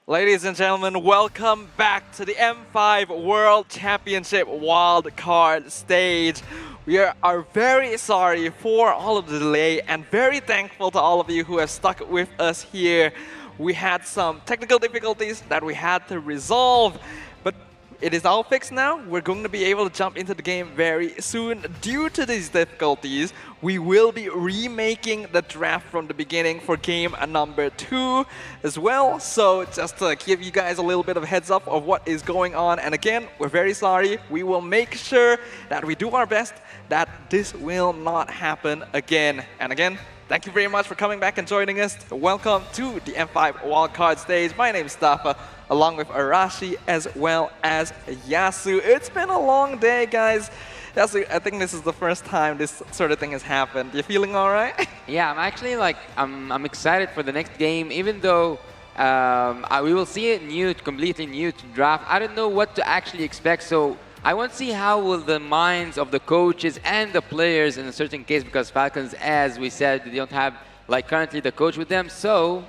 Ladies and gentlemen, welcome back to the M5 World Championship wildcard stage. We are very sorry for all of the delay and very thankful to all of you who have stuck with us here. we had some technical difficulties that we had to resolve. But it is all fixed now. We're going to be able to jump into the game very soon. Due to these difficulties, we will be remaking the draft from the beginning for game number 2 as well. So just to give you guys a little bit of a heads up of what is going on. And again, we're very sorry. We will make sure that we do our best that this will not happen again. And again, thank you very much for coming back and joining us. Welcome to the M5 Wildcard stage. My name is Stafa, along with Arashi as well as Yasu. It's been a long day, guys. Yasu, I think this is the first time this sort of thing has happened. You feeling all right? Yeah, I'm actually like, I'm excited for the next game, even though we will see a completely new draft. I don't know what to actually expect, so I want to see how will the minds of the coaches and the players in a certain case, because Falcons, as we said, they don't have like currently the coach with them. So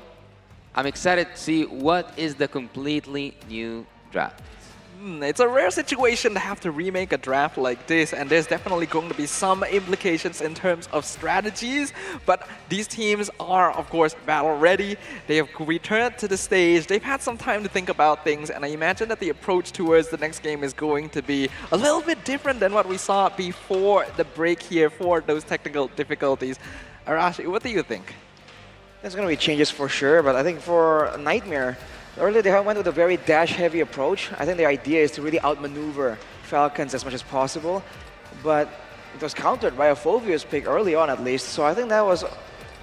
I'm excited to see what is the completely new draft. It's a rare situation to have to remake a draft like this, and there's definitely going to be some implications in terms of strategies, but these teams are, of course, battle ready. They have returned to the stage. They've had some time to think about things, and I imagine that the approach towards the next game is going to be a little bit different than what we saw before the break here for those technical difficulties. Arashi, what do you think? There's going to be changes for sure, but I think for Nightmare, earlier they went with a very dash-heavy approach. I think the idea is to really outmaneuver Falcons as much as possible, but it was countered by a Phoveus pick early on at least. So I think that was,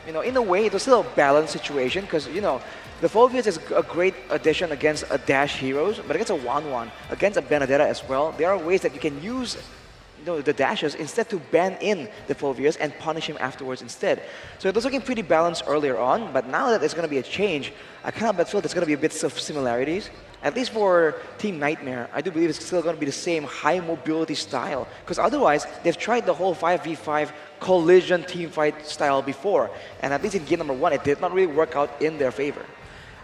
in a way, it was still a balanced situation because, the Phoveus is a great addition against a dash heroes, but against a 1-1, against a Benedetta as well, there are ways that you can use the dashes instead to ban in the Phoveus and punish him afterwards instead. So it was looking pretty balanced earlier on, but now that there's going to be a change, I kind of feel there's going to be a bit of similarities. At least for Team Nightmare, I do believe it's still going to be the same high mobility style, because otherwise they've tried the whole 5v5 collision teamfight style before, and at least in game number 1 it did not really work out in their favor.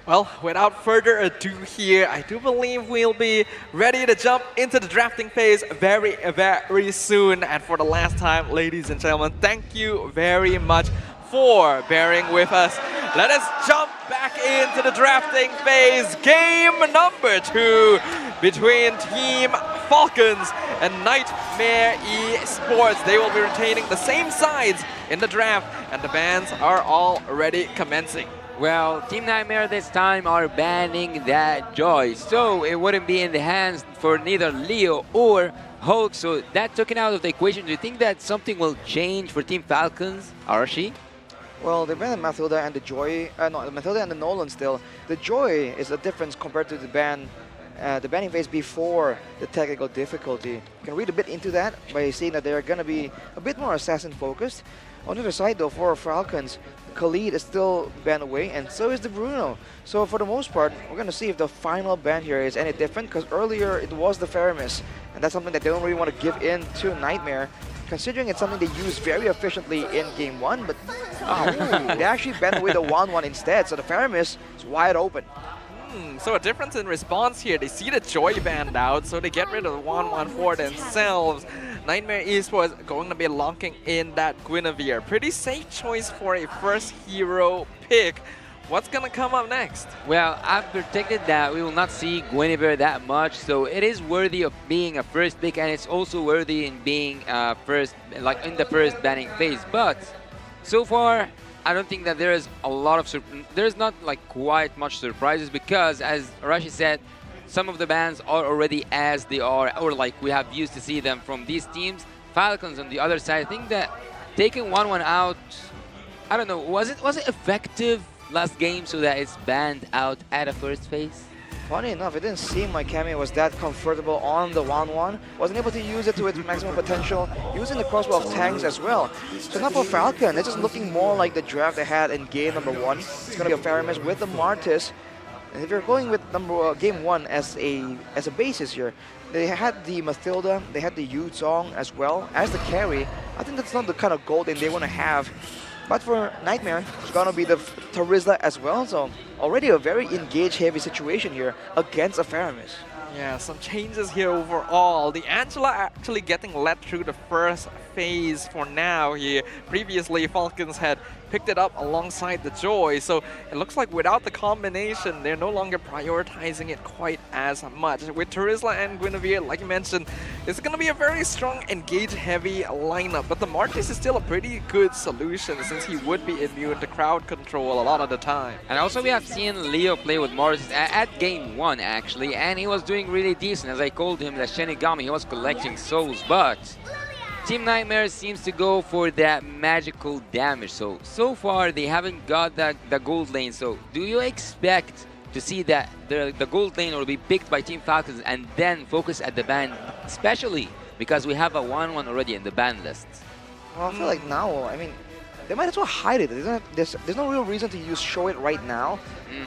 Well, without further ado here, I do believe we'll be ready to jump into the drafting phase very, very soon. And for the last time, ladies and gentlemen, thank you very much for bearing with us. Let us jump back into the drafting phase. Game number 2 between Team Falcons and Nightmare Esports. They will be retaining the same sides in the draft, and the bans are already commencing. Well, Team Nightmare this time are banning that Joy, so it wouldn't be in the hands for neither Leo or Hulk, so that taken out of the equation. Do you think that something will change for Team Falcons, Arashi? Well, they banned Mathilda and the Joy, no, Mathilda and the Nolan still. The Joy is a difference compared to the banning phase before the technical difficulty. You can read a bit into that by seeing that they're going to be a bit more assassin focused. On the other side though, for Falcons, Khalid is still banned away, and so is the Bruno. So for the most part, we're going to see if the final ban here is any different, because earlier it was the Faramis, and that's something that they don't really want to give in to Nightmare, considering it's something they use very efficiently in game 1, but they actually banned away the 1-1 instead, so the Faramis is wide open. So a difference in response here. They see the Joy banned out, so they get rid of the 1-1 for themselves. Nightmare Esports going to be locking in that Guinevere. Pretty safe choice for a first hero pick. What's going to come up next? Well, I've predicted that we will not see Guinevere that much, so it is worthy of being a first pick, and it's also worthy in being first, like in the first banning phase. But so far, I don't think that there is a lot of there's not like quite much surprises, because as Arashi said, some of the bans are already as they are, or like we have used to see them from these teams. Falcons on the other side, I think that taking 1-1 out, I don't know, was it effective last game so that it's banned out at a first phase? Funny enough, it didn't seem like Cammy was that comfortable on the 1-1. Wasn't able to use it to its maximum potential, using the crossbow of tanks as well. So now for Falcon, it's just looking more like the draft they had in game number 1. It's going to be a Faramis with the Martis. And if you're going with game 1 as a basis here, they had the Mathilda, they had the Yu Zhong as well as the carry. I think that's not the kind of golden they want to have. But for Nightmare, it's going to be the Tarizla as well, so already a very engage-heavy situation here against a Faramis. Yeah, some changes here overall. The Angela actually getting led through the first phase for now here. Previously, Falcons had picked it up alongside the Joy. So it looks like without the combination, they're no longer prioritizing it quite as much. With Terizla and Guinevere, like you mentioned, it's going to be a very strong engage-heavy lineup. But the Martis is still a pretty good solution since he would be immune to crowd control a lot of the time. And also we have seen Leo play with Mortis at game 1 actually, and he was doing really decent. As I called him the Shinigami, he was collecting souls, but Team Nightmare seems to go for that magical damage. So far they haven't got the gold lane. So do you expect to see that the gold lane will be picked by Team Falcons and then focus at the ban, especially because we have a 1-1 already in the ban list? Well, I feel like now, I mean, they might as well hide it. There's no real reason to show it right now,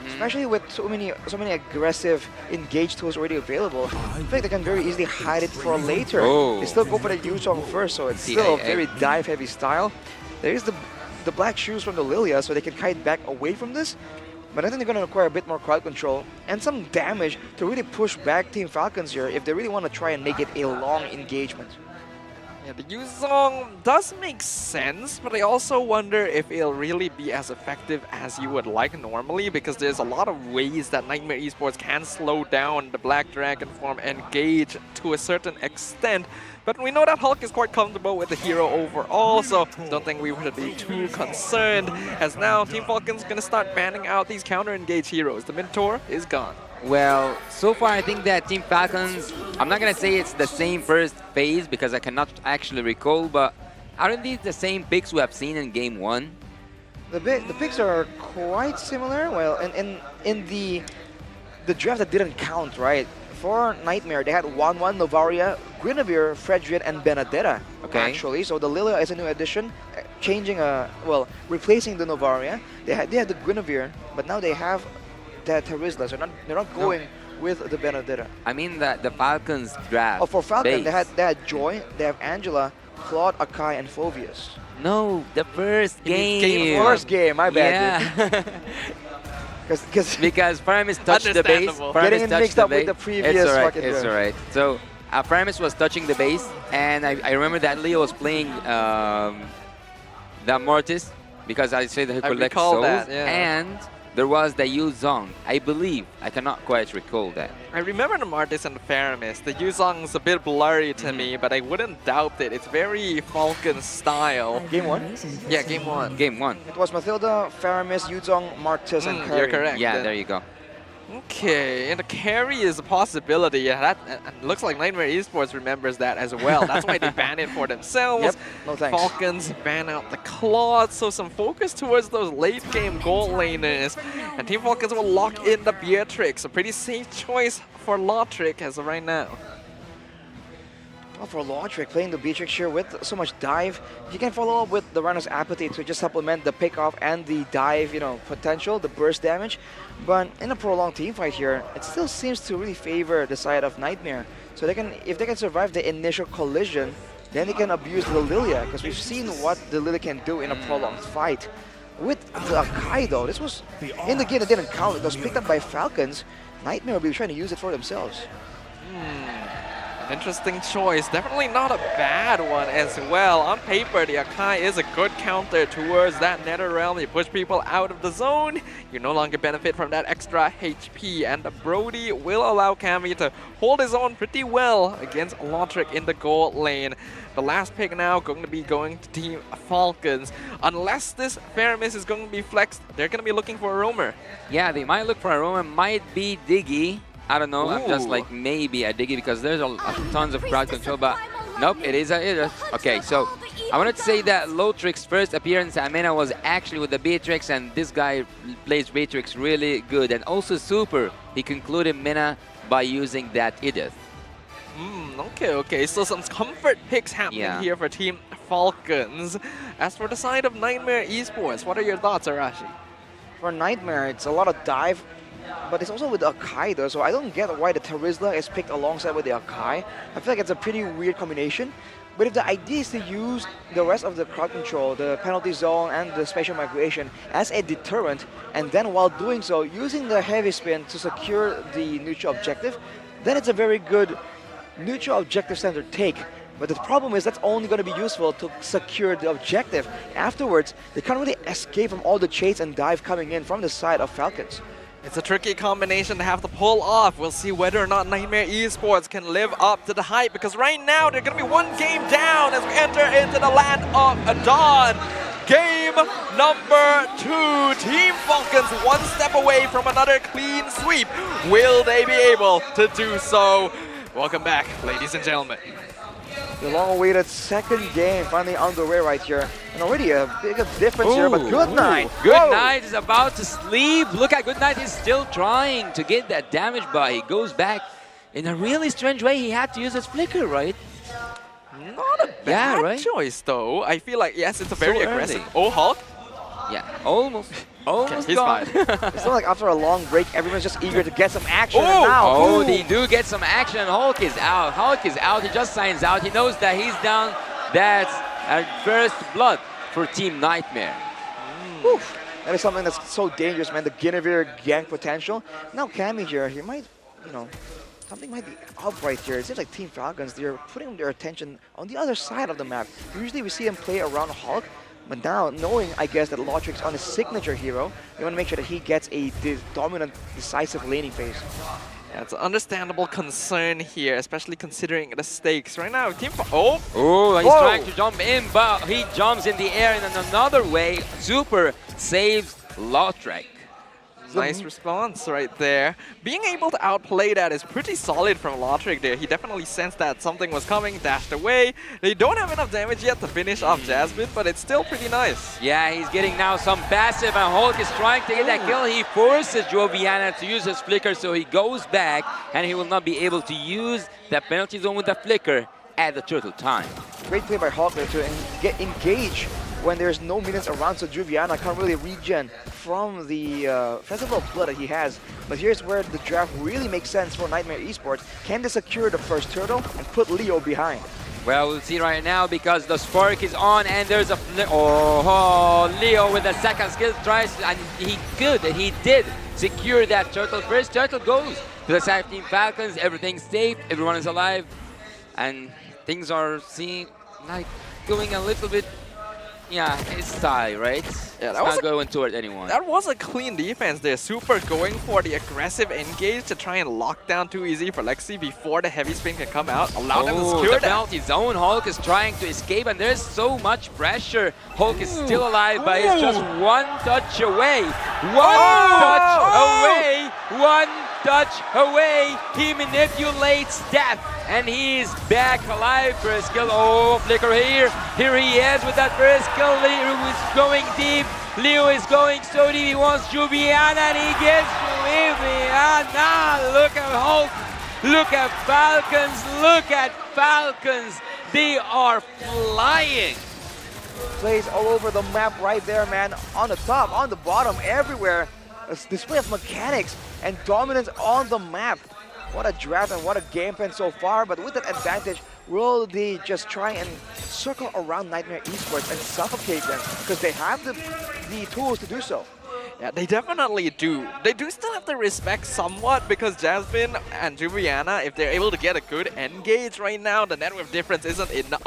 especially with so many aggressive engage tools already available. I think they can very easily hide it for later. Oh. They still go for the Yuzong first, so it's still a very dive-heavy style. There is the black shoes from the Lilia, so they can kite back away from this. But I think they're going to require a bit more crowd control and some damage to really push back Team Falcons here if they really want to try and make it a long engagement. Yeah, the Yuzong does make sense, but I also wonder if it'll really be as effective as you would like normally, because there's a lot of ways that Nightmare Esports can slow down the Black Dragon form engage to a certain extent. But we know that Hulk is quite comfortable with the hero overall, so don't think we would be too concerned, as now Team Falcon's gonna start banning out these counter-engage heroes. The Mentor is gone. Well, so far I think that Team Falcons, I'm not going to say it's the same first phase because I cannot actually recall, but aren't these the same picks we have seen in game 1? The picks are quite similar. Well, in the draft that didn't count, right? For Nightmare, they had 1-1 Novaria, Guinevere, Fredrian, and Benedetta, actually. So the Lilia is a new addition, replacing the Novaria. They had the Guinevere, but now they have that Terizla, so they're not going with the Benedetta. I mean the Falcons draft. Oh, for Falcon, base. they had Joy, they have Angela, Claude, Akai, and Phoveus. No, the first game. First game, my bad. Yeah. Because Paramis touched the base. Getting it mixed up with the previous fucking It's alright. So Paramis was touching the base, and I remember that Leo was playing the Mortis, because I say that he collects souls, and there was the Yuzong, I believe. I cannot quite recall that. I remember the Martis and the Faramis. The Yuzong's a bit blurry to me, but I wouldn't doubt it. It's very Falcon style. Game 1? Yeah, game 1. Game 1. It was Mathilda, Faramis, Yuzong, Martis, and Curry. You're correct. Yeah, then. there you go. Okay, and the carry is a possibility. Yeah, that looks like Nightmare Esports remembers that as well. That's why they ban it for themselves. Yep, no thanks. Falcons ban out the Claude, so some focus towards those late game gold laners. And Team Falcons will lock in the Beatrix, a pretty safe choice for Lautrec as of right now. Well, for Lautrec, playing the Beatrix here with so much dive, you can follow up with the Rhino's Apathy to just supplement the pick-off and the dive, potential, the burst damage. But in a prolonged team fight here, it still seems to really favor the side of Nightmare. So if they can survive the initial collision, then they can abuse the Lilia, because we've seen what the Lilia can do in a prolonged fight. With the Akai though, this was in the game that didn't count. It was picked up by Falcons. Nightmare will be trying to use it for themselves. Interesting choice. Definitely not a bad one as well. On paper, the Akai is a good counter towards that Nether Realm. You push people out of the zone, you no longer benefit from that extra HP. And the Brody will allow Cammy to hold his own pretty well against Lautrec in the gold lane. The last pick now going to be going to Team Falcons. Unless this Faramis is going to be flexed, they're going to be looking for a roamer. Yeah, they might look for a roamer. Might be Diggy. I don't know, I'm just like maybe a Diggy because there's tons of crowd control, but nope, it is a Idris. Okay, so I wanted to say that Lautric's first appearance at Mena was actually with the Beatrix, and this guy plays Beatrix really good. And also Super, he concluded Mena by using that Edith. Okay, so some comfort picks happening here for Team Falcons. As for the side of Nightmare Esports, what are your thoughts, Arashi? For Nightmare, it's a lot of dive, but it's also with the Akai though, so I don't get why the Terizla is picked alongside with the Akai. I feel like it's a pretty weird combination. But if the idea is to use the rest of the crowd control, the penalty zone and the special migration as a deterrent, and then while doing so, using the heavy spin to secure the neutral objective, then it's a very good neutral objective centered take. But the problem is that's only going to be useful to secure the objective. Afterwards, they can't really escape from all the chase and dive coming in from the side of Falcons. It's a tricky combination to have to pull off. We'll see whether or not Nightmare Esports can live up to the hype, because right now they're going to be one game down as we enter into the land of Dawn. Game number 2. Team Falcons one step away from another clean sweep. Will they be able to do so? Welcome back, ladies and gentlemen. The long-awaited second game finally underway right here. And already a big difference here, but Good Night. Good Night is about to sleep. Look at Good Night, he's still trying to get that damage, but he goes back in a really strange way. He had to use his flicker, right? Not a bad choice, though. I feel like, yes, it's a very aggressive. Oh, Hulk? Yeah, almost. Almost he's gone. fine. It's not like after a long break, everyone's just eager to get some action. Oh, and now, they do get some action. Hulk is out. Hulk is out. He just signs out. He knows that he's down. That's first blood for Team Nightmare. Oof. That is something that's so dangerous, man. The Guinevere gank potential. Now Cammy here, he might, you know, something might be up right here. It seems like Team Falcons, they're putting their attention on the other side of the map. Usually we see him play around Hulk, but now, knowing, I guess, that Lautric's on his signature hero, you want to make sure that he gets a dominant, decisive laning phase. Yeah, it's an understandable concern here, especially considering the stakes. Right now, Team he's trying to jump in, but he jumps in the air in another way. Super saves Lautric. Nice response right there. Being able to outplay that is pretty solid from Lautric there. He definitely sensed that something was coming, dashed away. They don't have enough damage yet to finish off Jasmine, but it's still pretty nice. Yeah, he's getting now some passive, and Hulk is trying to get that kill. He forces Joviana to use his flicker, so he goes back, and he will not be able to use that penalty zone with the flicker at the turtle time. Great play by Hulk there to get engaged when there's no minions around, so Juviana can't really regen from the Festival of Blood that he has. But here's where the draft really makes sense for Nightmare Esports. Can they secure the first turtle and put Leo behind? Well, we'll see right now because the spark is on and there's a Leo with the second skill tries, and he did secure that turtle. First turtle goes to the side of Team Falcons. Everything's safe, everyone is alive, and things are going a little bit. Yeah, it's tie, right? Yeah, that was not going toward anyone. That was a clean defense there. Super going for the aggressive engage to try and lock down too easy for Lexi before the heavy spin can come out. Allow them to secure the penalty zone. Hulk is trying to escape, and there's so much pressure. Hulk is still alive, but it's just one touch away. One touch away. He manipulates death, and he's back alive for a skill. Oh, flicker here. Here he is with that first skill. Leo is going deep. Leo is going so deep. He wants Juviana, and he gets Juviana. Look at Hulk. Look at Falcons. Look at Falcons. They are flying. Plays all over the map right there, man. On the top, on the bottom, everywhere. A display of mechanics and dominance on the map. What a draft and what a game plan so far, but with that advantage, will they just try and circle around Nightmare Esports and suffocate them? Because they have the tools to do so. Yeah, they definitely do. They do still have to respect somewhat, because Jasmine and Juviana, if they're able to get a good engage right now, the net worth difference isn't enough.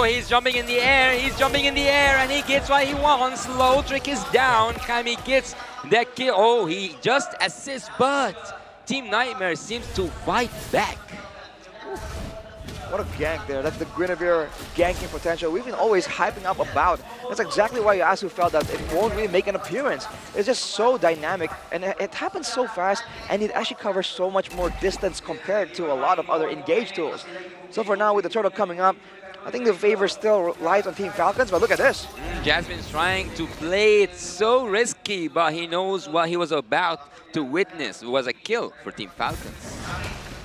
He's jumping in the air. He's jumping in the air, and he gets what he wants. Lautric is down. Kami gets that kill. Oh, he just assists, but Team Nightmare seems to fight back. What a gank there. That's the Guinevere ganking potential we've been always hyping up about. That's exactly why Yasu felt that it won't really make an appearance. It's just so dynamic, and it happens so fast, and it actually covers so much more distance compared to a lot of other engage tools. So for now, with the turtle coming up, I think the favor still lies on Team Falcons, but look at this. Jasmine's trying to play it so risky, but he knows what he was about to witness. It was a kill for Team Falcons.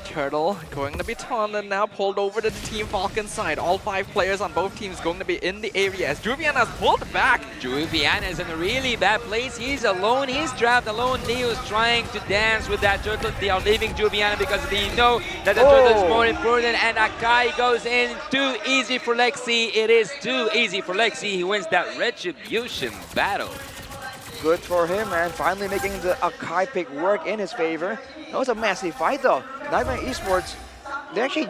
Turtle going to be taunted now, pulled over to the Team Falcon side. All 5 players on both teams going to be in the area as Juviana's pulled back. Juviana is in a really bad place. He's alone. He's trapped alone. Leo's trying to dance with that turtle. They are leaving Juviana because they know that the turtle is more important. And Akai goes in. Too easy for Lexi. It is too easy for Lexi. He wins that Retribution battle. Good for him, man. Finally making the Akai pick work in his favor. That was a massive fight, though. Nightmare Esports they actually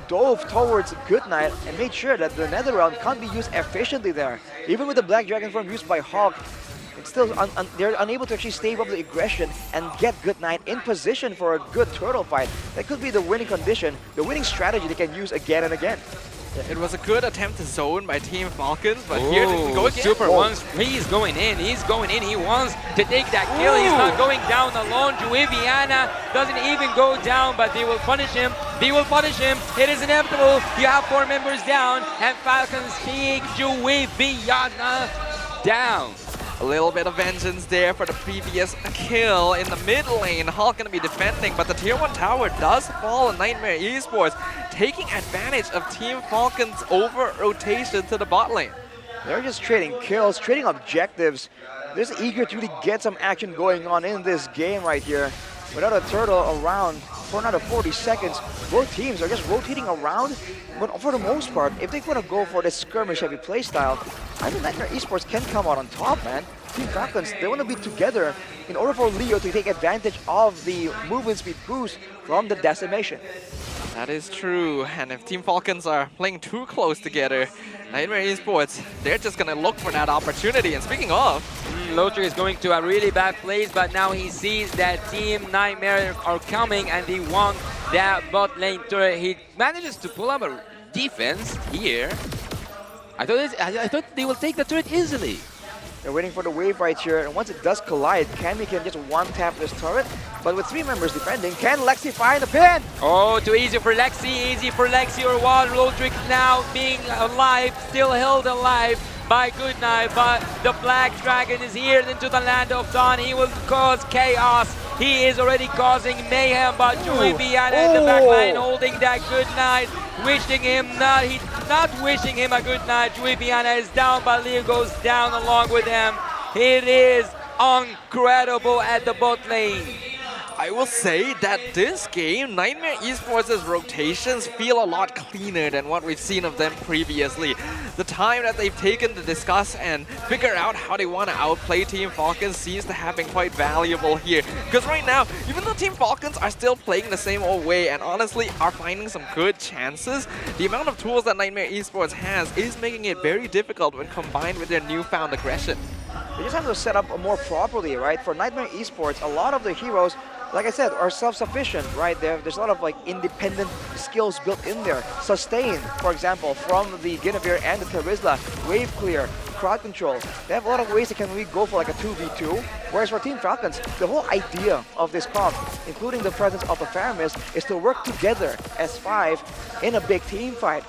dove towards Goodnight and made sure that the Nether Realm can't be used efficiently there. Even with the Black Dragon form used by Hawk, it's still they're unable to actually stave up the aggression and get Goodnight in position for a good turtle fight. That could be the winning condition, the winning strategy they can use again and again. It was a good attempt to zone by Team Falcons, but here they go again. Super wants, he's going in, he wants to take that kill, he's not going down alone. Juiviana doesn't even go down, but they will punish him, it is inevitable. You have 4 members down, and Falcons take Juiviana down. A little bit of vengeance there for the previous kill in the mid lane. Hulk gonna be defending, but the tier 1 tower does fall on Nightmare Esports, taking advantage of Team Falcon's over rotation to the bot lane. They're just trading kills, trading objectives. They're just eager to really get some action going on in this game right here. Without a turtle around for another 40 seconds, both teams are just rotating around. But for the most part, if they want to go for this skirmish-heavy playstyle, I think Nightmare Esports can come out on top, man. Team Falcons, they want to be together in order for Leo to take advantage of the movement speed boost from the decimation. That is true, and if Team Falcons are playing too close together, Nightmare Esports, they're just gonna look for that opportunity. And speaking of, Lotric is going to a really bad place, but now he sees that Team Nightmare are coming and they want that bot lane turret. He manages to pull up a defense here. I thought they will take the turret easily. They're waiting for the wave right here, and once it does collide, Cammy can just one-tap this turret. But with 3 members defending, can Lexi find the pin? Oh, too easy for Lexi or what? Lotric now being alive, still held alive by Goodnight, but the Black Dragon is here into the land of Dawn. He will cause chaos. He is already causing mayhem, but Juiviana in the back line holding that Goodnight, wishing him not wishing him a good night. Juiviana is down, but Leo goes down along with him. It is incredible at the bot lane. I will say that this game, Nightmare Esports' rotations feel a lot cleaner than what we've seen of them previously. The time that they've taken to discuss and figure out how they want to outplay Team Falcons seems to have been quite valuable here. Because right now, even though Team Falcons are still playing the same old way and honestly are finding some good chances, the amount of tools that Nightmare Esports has is making it very difficult when combined with their newfound aggression. They just have to set up more properly, right? For Nightmare Esports, a lot of the heroes, like I said, are self-sufficient, right? There's a lot of like independent skills built in there. Sustain, for example, from the Guinevere and the Terizla, wave clear, crowd control. They have a lot of ways they can really go for like a 2v2. Whereas for Team Falcons, the whole idea of this comp, including the presence of the Faramis, is to work together as 5 in a big team fight.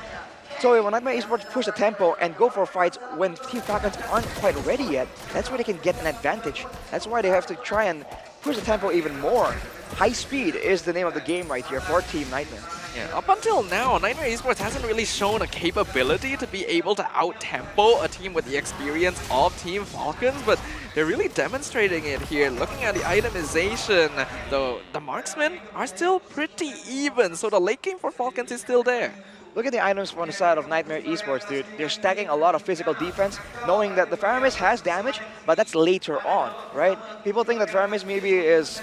So when Nightmare Esports push the tempo and go for fights when Team Falcons aren't quite ready yet, that's where they can get an advantage. That's why they have to try and push the tempo even more. High speed is the name of the game right here for Team Nightmare. Yeah, up until now, Nightmare Esports hasn't really shown a capability to be able to out-tempo a team with the experience of Team Falcons, but they're really demonstrating it here. Looking at the itemization, the marksmen are still pretty even, so the late game for Falcons is still there. Look at the items from the side of Nightmare Esports, dude. They're stacking a lot of physical defense, knowing that the Faramis has damage, but that's later on, right? People think that Faramis maybe is,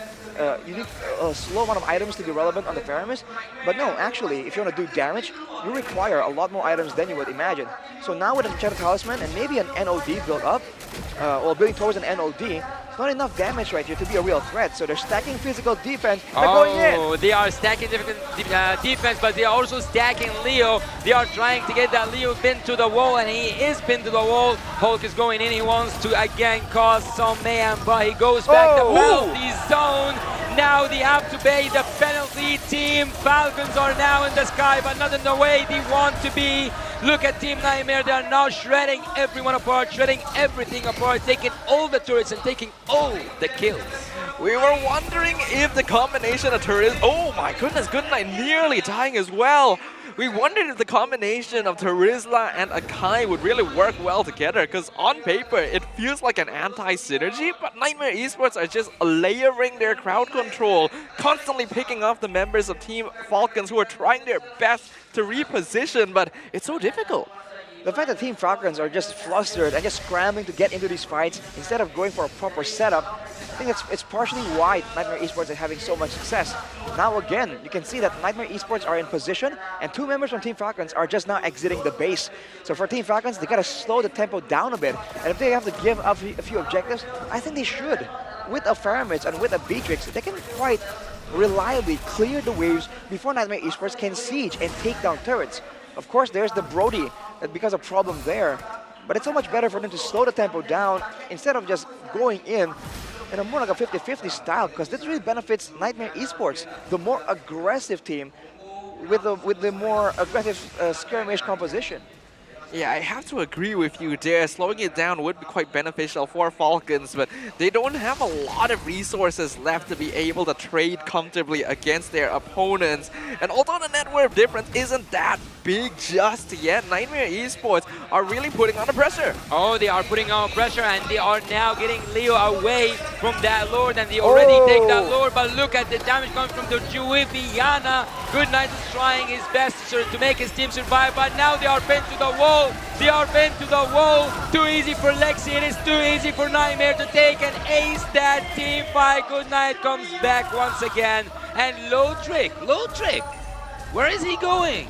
you need a slow amount of items to be relevant on the Faramis, but no, actually, if you want to do damage, you require a lot more items than you would imagine. So now with an Enchanted Talisman and maybe an NOD build up, or building towards an NOD, not enough damage right here to be a real threat, so they're stacking physical defense. They're going in. They are stacking defense, but they are also stacking Leo. They are trying to get that Leo pinned to the wall, and he is pinned to the wall. Hulk is going in. He wants to again cause some mayhem, but he goes back to penalty zone. Now they have to pay the penalty. Team Falcons are now in the sky, but not in the way they want to be. Look at Team Nightmare. They are now shredding everyone apart, shredding everything apart, taking all the turrets and taking all the kills. We were wondering if the combination of turrets... Oh my goodness, Goodnight nearly dying as well. We wondered if the combination of Terizla and Akai would really work well together, because on paper it feels like an anti-synergy, but Nightmare Esports are just layering their crowd control, constantly picking off the members of Team Falcons who are trying their best to reposition, but it's so difficult. The fact that Team Falcons are just flustered and just scrambling to get into these fights instead of going for a proper setup, think it's partially why Nightmare Esports is having so much success. Now again, you can see that Nightmare Esports are in position, and 2 members from Team Falcons are just now exiting the base. So for Team Falcons, they gotta slow the tempo down a bit, and if they have to give up a few objectives, I think they should. With a Pharamids and with a Beatrix, they can quite reliably clear the waves before Nightmare Esports can siege and take down turrets. Of course, there's the Brody that becomes a problem there, but it's so much better for them to slow the tempo down instead of just going in a more like a 50-50 style, because this really benefits Nightmare Esports, the more aggressive team with the more aggressive skirmish composition. Yeah, I have to agree with you there. Slowing it down would be quite beneficial for Falcons, but they don't have a lot of resources left to be able to trade comfortably against their opponents. And although the net worth difference isn't that big just yet, Nightmare Esports are really putting on the pressure. Oh, they are putting on pressure, and they are now getting Leo away from that Lord, and they already take that Lord, but look at the damage coming from the Juiviana. Good Knight is trying his best to make his team survive, but now they are pinned to the wall. They are pinned to the wall. Too easy for Lexi. It is too easy for Nightmare to take and ace that team fight. Good Knight comes back once again. And Low Trick, where is he going?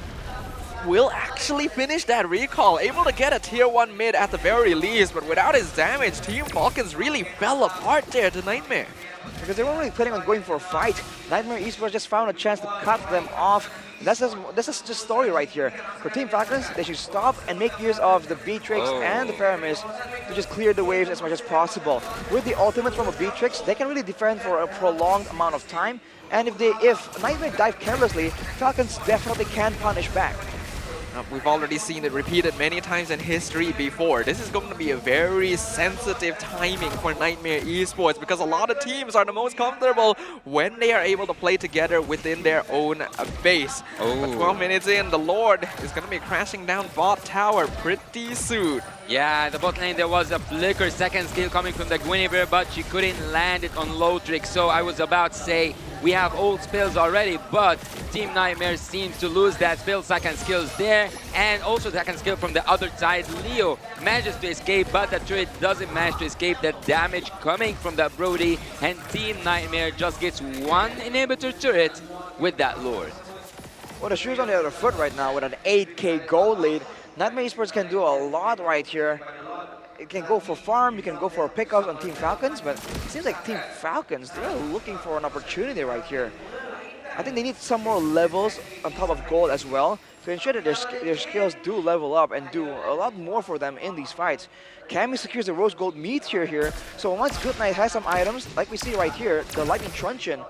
Will actually finish that recall, able to get a tier 1 mid at the very least, but without his damage, Team Falcons really fell apart there to Nightmare. Because they weren't really planning on going for a fight. Nightmare Esports just found a chance to cut them off. This is just story right here. For Team Falcons, they should stop and make use of the Beatrix and the Pyramids to just clear the waves as much as possible. With the ultimate from a Beatrix, they can really defend for a prolonged amount of time. And if Nightmare dive carelessly, Falcons definitely can punish back. We've already seen it repeated many times in history before. This is going to be a very sensitive timing for Nightmare Esports, because a lot of teams are the most comfortable when they are able to play together within their own base. But 12 minutes in, the Lord is going to be crashing down bot tower pretty soon. Yeah, the bot lane, there was a flicker second skill coming from the Guinevere, but she couldn't land it on Low Trick. So I was about to say, we have old spells already, but Team Nightmare seems to lose that spell second skills there, and also second skill from the other side. Leo manages to escape, but the turret doesn't manage to escape the damage coming from that Brody, and Team Nightmare just gets one inhibitor turret with that Lord. Well, the shoe's on the other foot right now with an 8k gold lead. Nightmare Esports can do a lot right here. It can go for farm, you can go for pickups on Team Falcons, but it seems like Team Falcons, they're looking for an opportunity right here. I think they need some more levels on top of gold as well to ensure that their skills do level up and do a lot more for them in these fights. Cammy secures the Rose Gold Meteor here, so once Good Knight has some items, like we see right here, the Lightning Truncheon,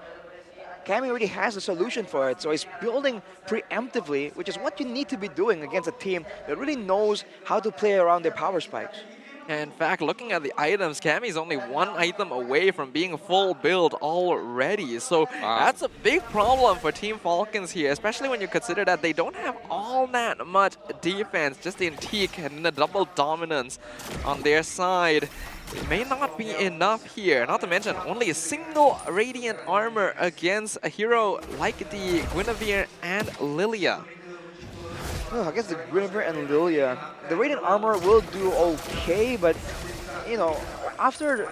Cammy already has a solution for it, so he's building preemptively, which is what you need to be doing against a team that really knows how to play around their power spikes. In fact, looking at the items, Cammy's only one item away from being full build already. So that's a big problem for Team Falcons here, especially when you consider that they don't have all that much defense, just in Teak and the double dominance on their side. It may not be enough here, not to mention only a single Radiant armor against a hero like the Guinevere and Lilia. Oh, I guess the Guinevere and Lilia, the Radiant armor will do okay, but you know, after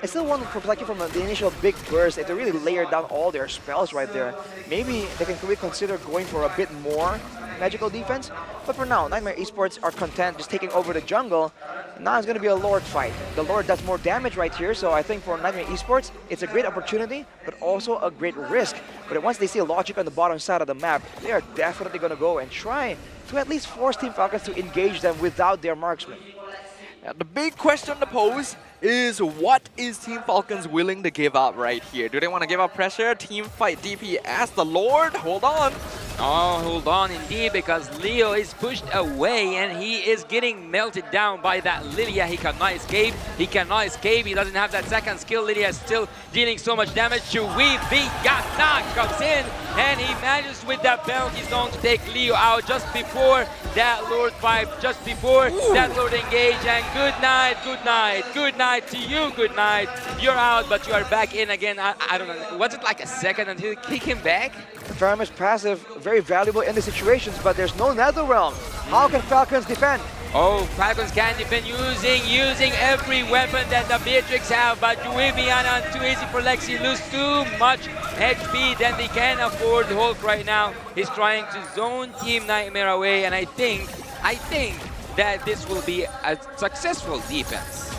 I still want to protect you from the initial big burst. If they really layer down all their spells right there, maybe they can really consider going for a bit more magical defense. But for now, Nightmare Esports are content just taking over the jungle. Now it's going to be a Lord fight. The Lord does more damage right here, so I think for Nightmare Esports, it's a great opportunity, but also a great risk. But once they see Logic on the bottom side of the map, they are definitely going to go and try to at least force Team Falcons to engage them without their marksman. The big question to pose is, what is Team Falcons willing to give up right here? Do they want to give up pressure? Team fight DPS, the Lord, hold on. Oh, hold on indeed, because Leo is pushed away and he is getting melted down by that Lilia. He cannot escape. He cannot escape. He doesn't have that second skill. Lilia is still dealing so much damage. Juiviana comes in and he manages with that penalty zone to take Leo out just before that Lord fight, just before that Lord engage. And good night, good night, good night to you, good night. You're out, but you are back in again. I don't know. Was it like a second until he came back? Pharamids passive, very valuable in the situations, but there's no Nether Realm. How can Falcons defend? Oh, Falcons can defend using every weapon that the Beatrix have, but Viviana too easy for Lexi, lose too much HP than they can afford. Hulk right now is trying to zone Team Nightmare away, and I think that this will be a successful defense.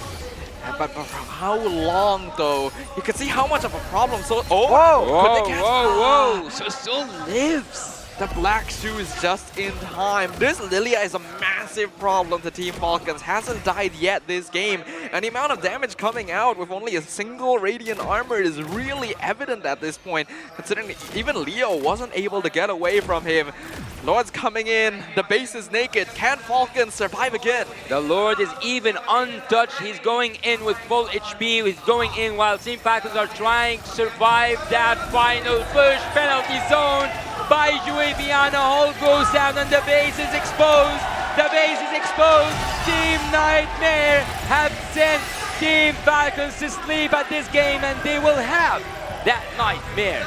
But for how long though? You can see how much of a problem. So whoa! So lives. The black shoe is just in time. This Lilia is a massive problem to Team Falcons. Hasn't died yet this game. And the amount of damage coming out with only a single Radiant armor is really evident at this point, considering even Leo wasn't able to get away from him. Lord's coming in. The base is naked. Can Falcons survive again? The Lord is even untouched. He's going in with full HP. He's going in while Team Falcons are trying to survive that final push. Penalty zone by Viviana. Hole goes down and the base is exposed. The base is exposed. Team Nightmare have sent Team Falcons to sleep at this game, and they will have that nightmare.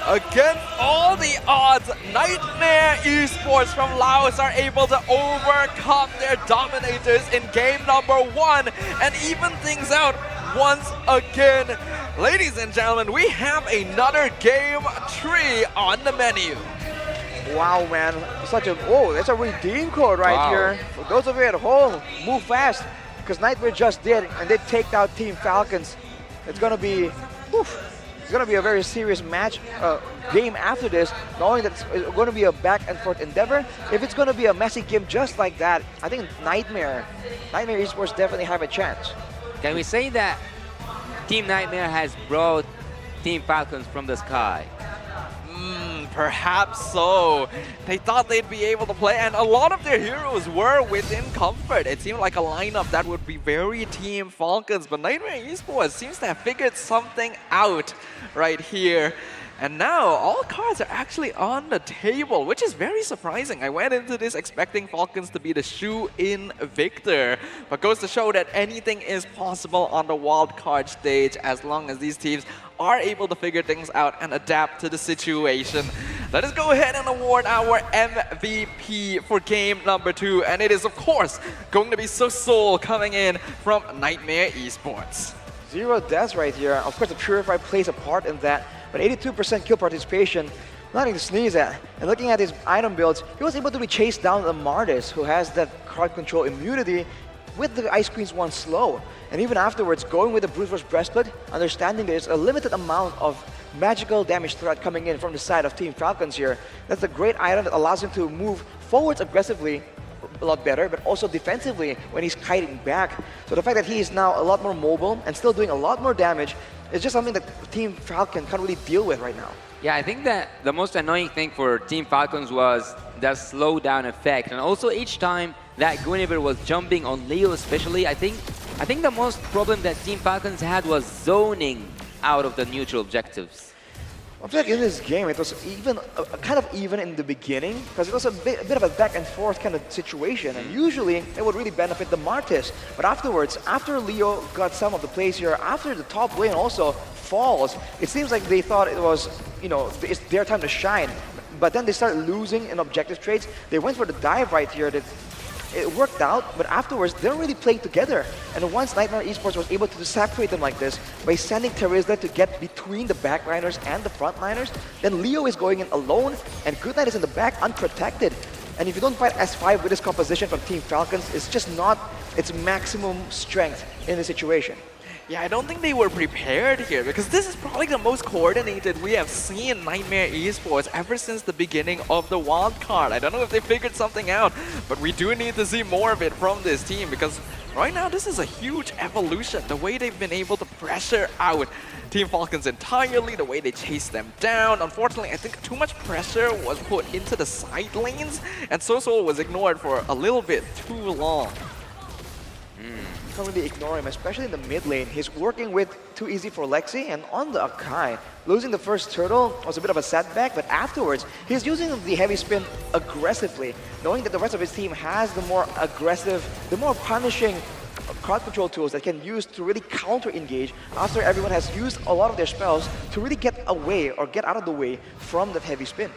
Against all the odds, Nightmare Esports from Laos are able to overcome their dominators in game number 1 and even things out once again. Ladies and gentlemen, we have another game 3 on the menu. Wow, man. That's a redeem code right here. For those of you at home, move fast, because Nightmare just did, and they take out Team Falcons. It's gonna be, it's gonna be a very serious match, game after this, knowing that it's gonna be a back and forth endeavor. If it's gonna be a messy game just like that, I think Nightmare Esports definitely have a chance. Can we say that Team Nightmare has brought Team Falcons from the sky? Perhaps so. They thought they'd be able to play, and a lot of their heroes were within comfort. It seemed like a lineup that would be very Team Falcons, but Nightmare Esports seems to have figured something out right here. And now all cards are actually on the table, which is very surprising. I went into this expecting Falcons to be the shoe-in victor, but goes to show that anything is possible on the wildcard stage as long as these teams are able to figure things out and adapt to the situation. Let us go ahead and award our MVP for game number 2, and it is of course going to be Soul coming in from Nightmare Esports. 0 deaths right here. Of course, the Purify plays a part in that, but 82% kill participation, nothing to sneeze at. And looking at his item builds, he was able to be chased down the Martis, who has that card control immunity with the Ice Queen's one slow. And even afterwards, going with the Brute Force Breastplate, understanding there's a limited amount of magical damage threat coming in from the side of Team Falcons here. That's a great item that allows him to move forwards aggressively a lot better, but also defensively when he's kiting back. So the fact that he is now a lot more mobile and still doing a lot more damage is just something that Team Falcon can't really deal with right now. Yeah, I think that the most annoying thing for Team Falcons was the slowdown effect, and also each time that Guinevere was jumping on Leo especially, I think the most problem that Team Falcons had was zoning out of the neutral objectives. I feel like in this game it was even kind of even in the beginning, because it was a bit of a back and forth kind of situation, and usually it would really benefit the Martis. But afterwards, after Leo got some of the plays here, after the top lane also falls, it seems like they thought it was, it's their time to shine. But then they started losing in objective trades. They went for the dive right here. It worked out, but afterwards, they're really playing together. And once Nightmare Esports was able to separate them like this, by sending Terizla to get between the backliners and the frontliners, then Leo is going in alone, and Goodnight is in the back unprotected. And if you don't fight S5 with this composition from Team Falcons, it's just not its maximum strength in the situation. Yeah, I don't think they were prepared here, because this is probably the most coordinated we have seen Nightmare Esports ever since the beginning of the wildcard. I don't know if they figured something out, but we do need to see more of it from this team, because right now this is a huge evolution. The way they've been able to pressure out Team Falcons entirely, the way they chase them down. Unfortunately, I think too much pressure was put into the side lanes, and Soul was ignored for a little bit too long. Can't really ignore him, especially in the mid lane. He's working with Too Easy for Lexi, and on the Akai, losing the first turtle was a bit of a setback, but afterwards, he's using the heavy spin aggressively, knowing that the rest of his team has the more aggressive, the more punishing card control tools that can use to really counter-engage after everyone has used a lot of their spells to really get away or get out of the way from that heavy spin.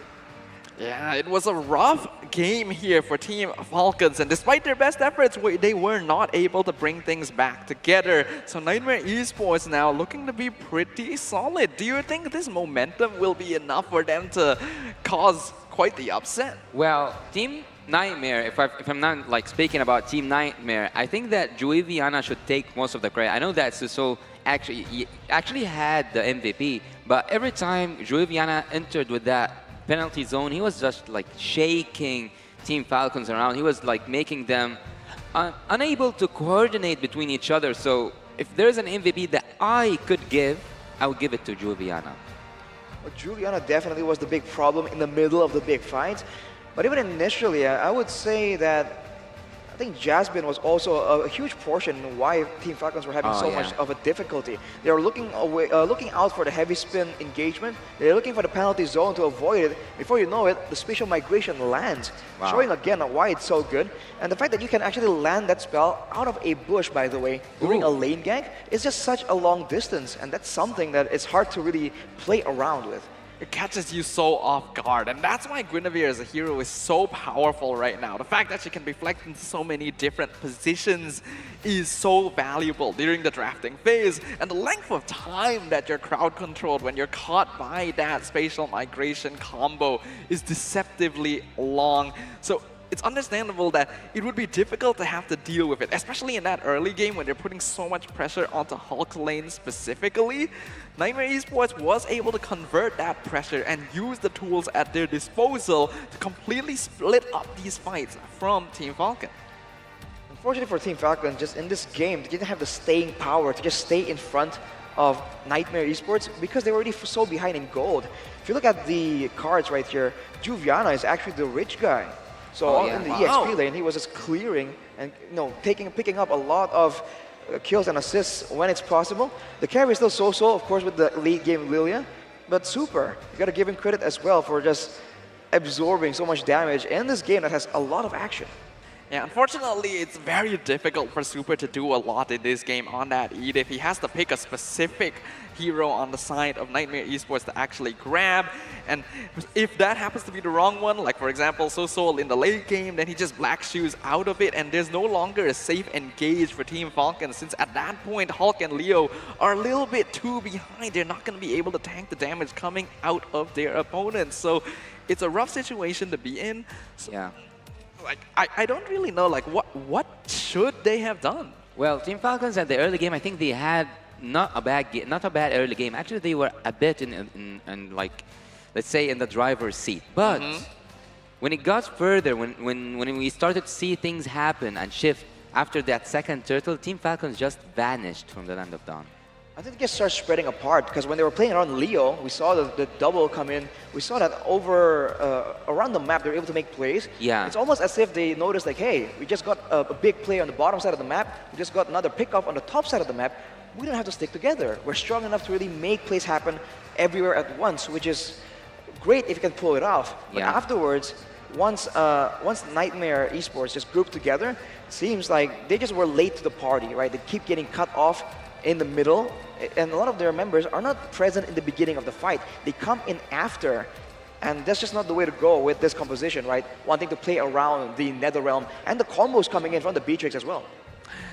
Yeah, it was a rough game here for Team Falcons, and despite their best efforts, they were not able to bring things back together. So Nightmare Esports now looking to be pretty solid. Do you think this momentum will be enough for them to cause quite the upset? Well, Team Nightmare, if I'm not like speaking about Team Nightmare, I think that Joey Viana should take most of the credit. I know that Suso actually had the MVP, but every time Joey Viana entered with that penalty zone, he was just like shaking Team Falcons around. He was like making them unable to coordinate between each other. So if there's an MVP that I could give, I would give it to Juliana. Well, Juliana definitely was the big problem in the middle of the big fights. But even initially, I would say that I think Jasmine was also a huge portion in why Team Falcons were having so much of a difficulty. They were looking out for the heavy spin engagement. They're looking for the penalty zone to avoid it. Before you know it, the spatial migration lands, showing again why it's so good. And the fact that you can actually land that spell out of a bush, by the way, during a lane gank, is just such a long distance. And that's something that it's hard to really play around with. It catches you so off guard, and that's why Guinevere as a hero is so powerful right now. The fact that she can reflect into so many different positions is so valuable during the drafting phase, and the length of time that you're crowd controlled when you're caught by that spatial migration combo is deceptively long. So it's understandable that it would be difficult to have to deal with it, especially in that early game when they're putting so much pressure onto Hulk lane specifically. Nightmare Esports was able to convert that pressure and use the tools at their disposal to completely split up these fights from Team Falcon. Unfortunately for Team Falcon, just in this game, they didn't have the staying power to just stay in front of Nightmare Esports because they were already so behind in gold. If you look at the cards right here, Juviana is actually the rich guy. So in the EXP lane, he was just clearing and picking up a lot of kills and assists when it's possible. The carry is still so-so, of course, with the late game Lilia, but Super, you gotta give him credit as well for just absorbing so much damage in this game that has a lot of action. Yeah, unfortunately, it's very difficult for Super to do a lot in this game on that Edith. He has to pick a specific hero on the side of Nightmare Esports to actually grab. And if that happens to be the wrong one, like for example, Soul in the late game, then he just black shoes out of it, and there's no longer a safe engage for Team Falcon, since at that point, Hulk and Leo are a little bit too behind. They're not going to be able to tank the damage coming out of their opponents. So it's a rough situation to be in. So, yeah. Like, I don't really know, like, what should they have done? Well, Team Falcons at the early game, I think they had not a bad early game. Actually, they were a bit in like, let's say in the driver's seat. But when it got further, when we started to see things happen and shift after that second turtle, Team Falcons just vanished from the Land of Dawn. I think they just started spreading apart because when they were playing around Leo, we saw the double come in. We saw that around the map, they were able to make plays. Yeah. It's almost as if they noticed like, hey, we just got a big play on the bottom side of the map. We just got another pickup on the top side of the map. We don't have to stick together. We're strong enough to really make plays happen everywhere at once, which is great if you can pull it off. But afterwards, once Nightmare Esports just grouped together, it seems like they just were late to the party, right? They keep getting cut off in the middle, and a lot of their members are not present in the beginning of the fight. They come in after, and that's just not the way to go with this composition, right? Wanting to play around the Netherrealm and the combos coming in from the Beatrix as well.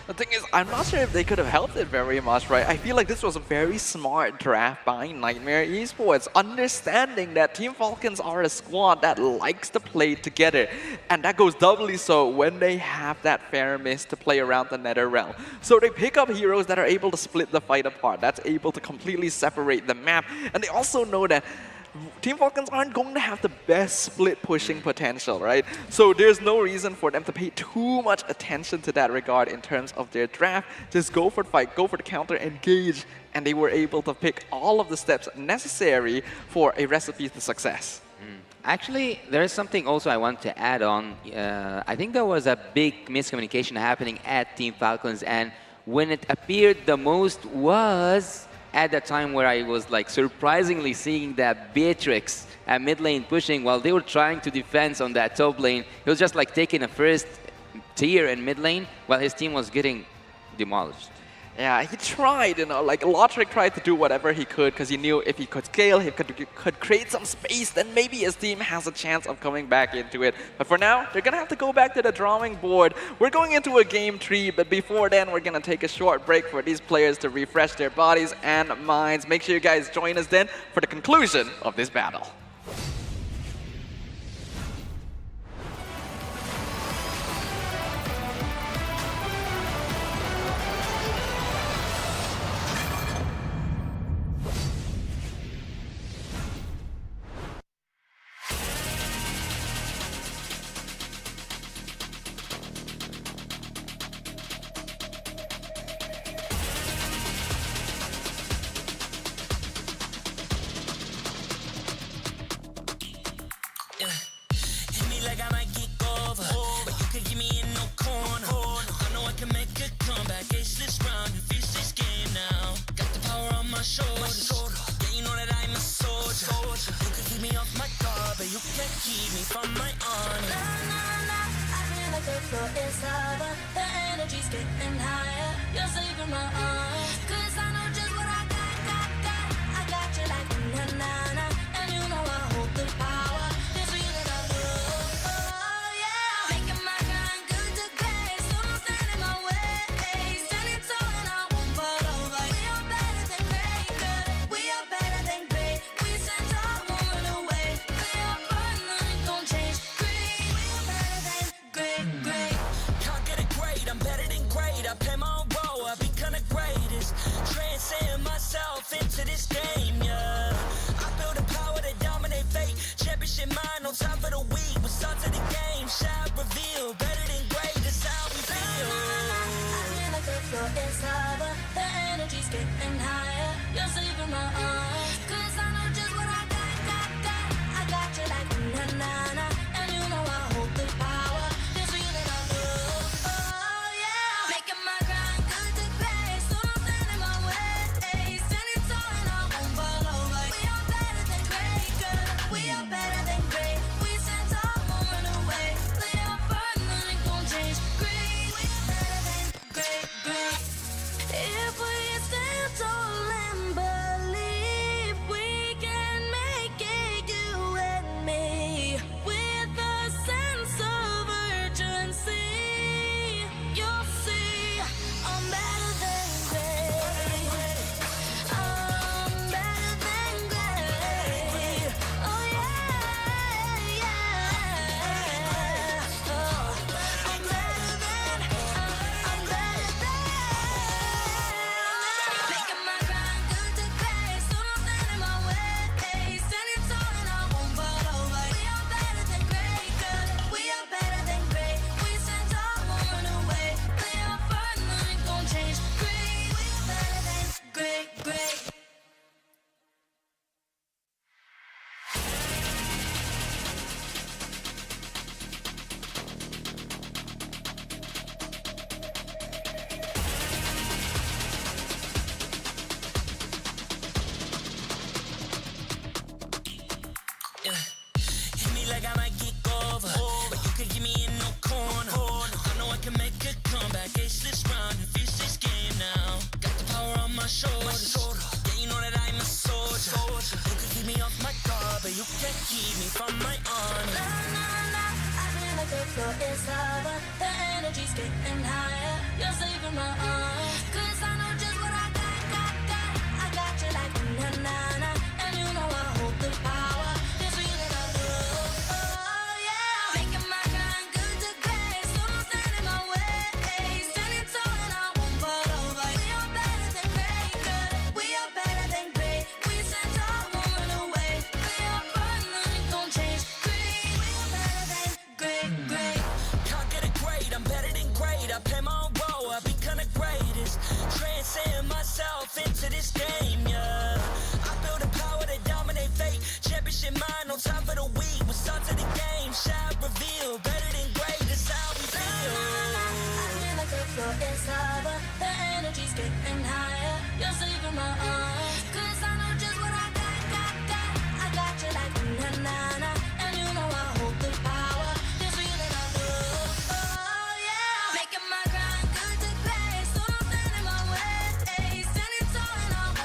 The thing is, I'm not sure if they could have helped it very much, right? I feel like this was a very smart draft by Nightmare Esports, understanding that Team Falcons are a squad that likes to play together. And that goes doubly so when they have that fair miss to play around the Netherrealm. So they pick up heroes that are able to split the fight apart, that's able to completely separate the map. And they also know that Team Falcons aren't going to have the best split pushing potential, right? So there's no reason for them to pay too much attention to that regard in terms of their draft. Just go for the fight, go for the counter, engage, and they were able to pick all of the steps necessary for a recipe to success. Actually, there is something also I want to add on. I think there was a big miscommunication happening at Team Falcons, and when it appeared the most was at the time where I was like surprisingly seeing that Beatrix at mid lane pushing while they were trying to defend on that top lane. He was just like taking a first tier in mid lane while his team was getting demolished. Yeah, he tried, like Lotric tried to do whatever he could because he knew if he could scale, he could create some space, then maybe his team has a chance of coming back into it. But for now, they're gonna have to go back to the drawing board. We're going into a game 3, but before then, we're gonna take a short break for these players to refresh their bodies and minds. Make sure you guys join us then for the conclusion of this battle. Hit me like I might get over, but you can give me in no corner. I know I can make a comeback, ace this round and finish this game now. Got the power on my shoulders, yeah, you know that I'm a soldier. You can keep me off my guard, but you can't keep me from my honor. I feel like the floor is lava, the energy's getting higher. You're saving my arms, 'cause I know just what I got. I got you like na-na-na, and you know I hold the power. This feeling I love, oh yeah. Making my grind good to great, so don't stand in my way. Standing tall and I won't fall over. We are better than great, good. We are better than great. We stand tall, won't run away. We are fun, nothing gon' change. Great, we are better than great. Can't get it great, I'm better than great. I play my own role, I become the greatest. Transcend myself into this game, yeah. I build a power to dominate fate. Championship mind, no time for the weak. We start to the game, shout, reveal. Better than great, that's how we feel. I feel like the floor is lava, the energy's getting higher. You're saving my arms, 'cause I know just what I got. I got you like na-na-na, and you know I hold the power. This feeling I love, oh yeah. Making my grind good to great, so don't stand in my way. Standing tall and I won't fall over. We are better than great, good. We are better than great. We stand tall, won't run away. We are fun, nothing gon' change. Great, we are better than great. If we stand tall and believe we can make it, you and me, with a sense of urgency, you'll see I'm better than great. I'm better than great. Oh yeah. Oh, I'm better than. Making my grind good to great, so don't stand in my way. Standing tall and I won't fall over. We are better than great, good. We are better than great. We stand tall, won't run away. We are fun, nothing gon' change. Great, we are better than great. Hit me like I might get over, but you can give me in no corner. I know I can make a comeback, ace this round and finish this game now. Got the power on my shoulders, yeah, you know that I'm a soldier. You can keep me off my guard, but you can't keep me from my honor. I feel like the floor is lava, the energy's getting higher. You're saving my arms, 'cause I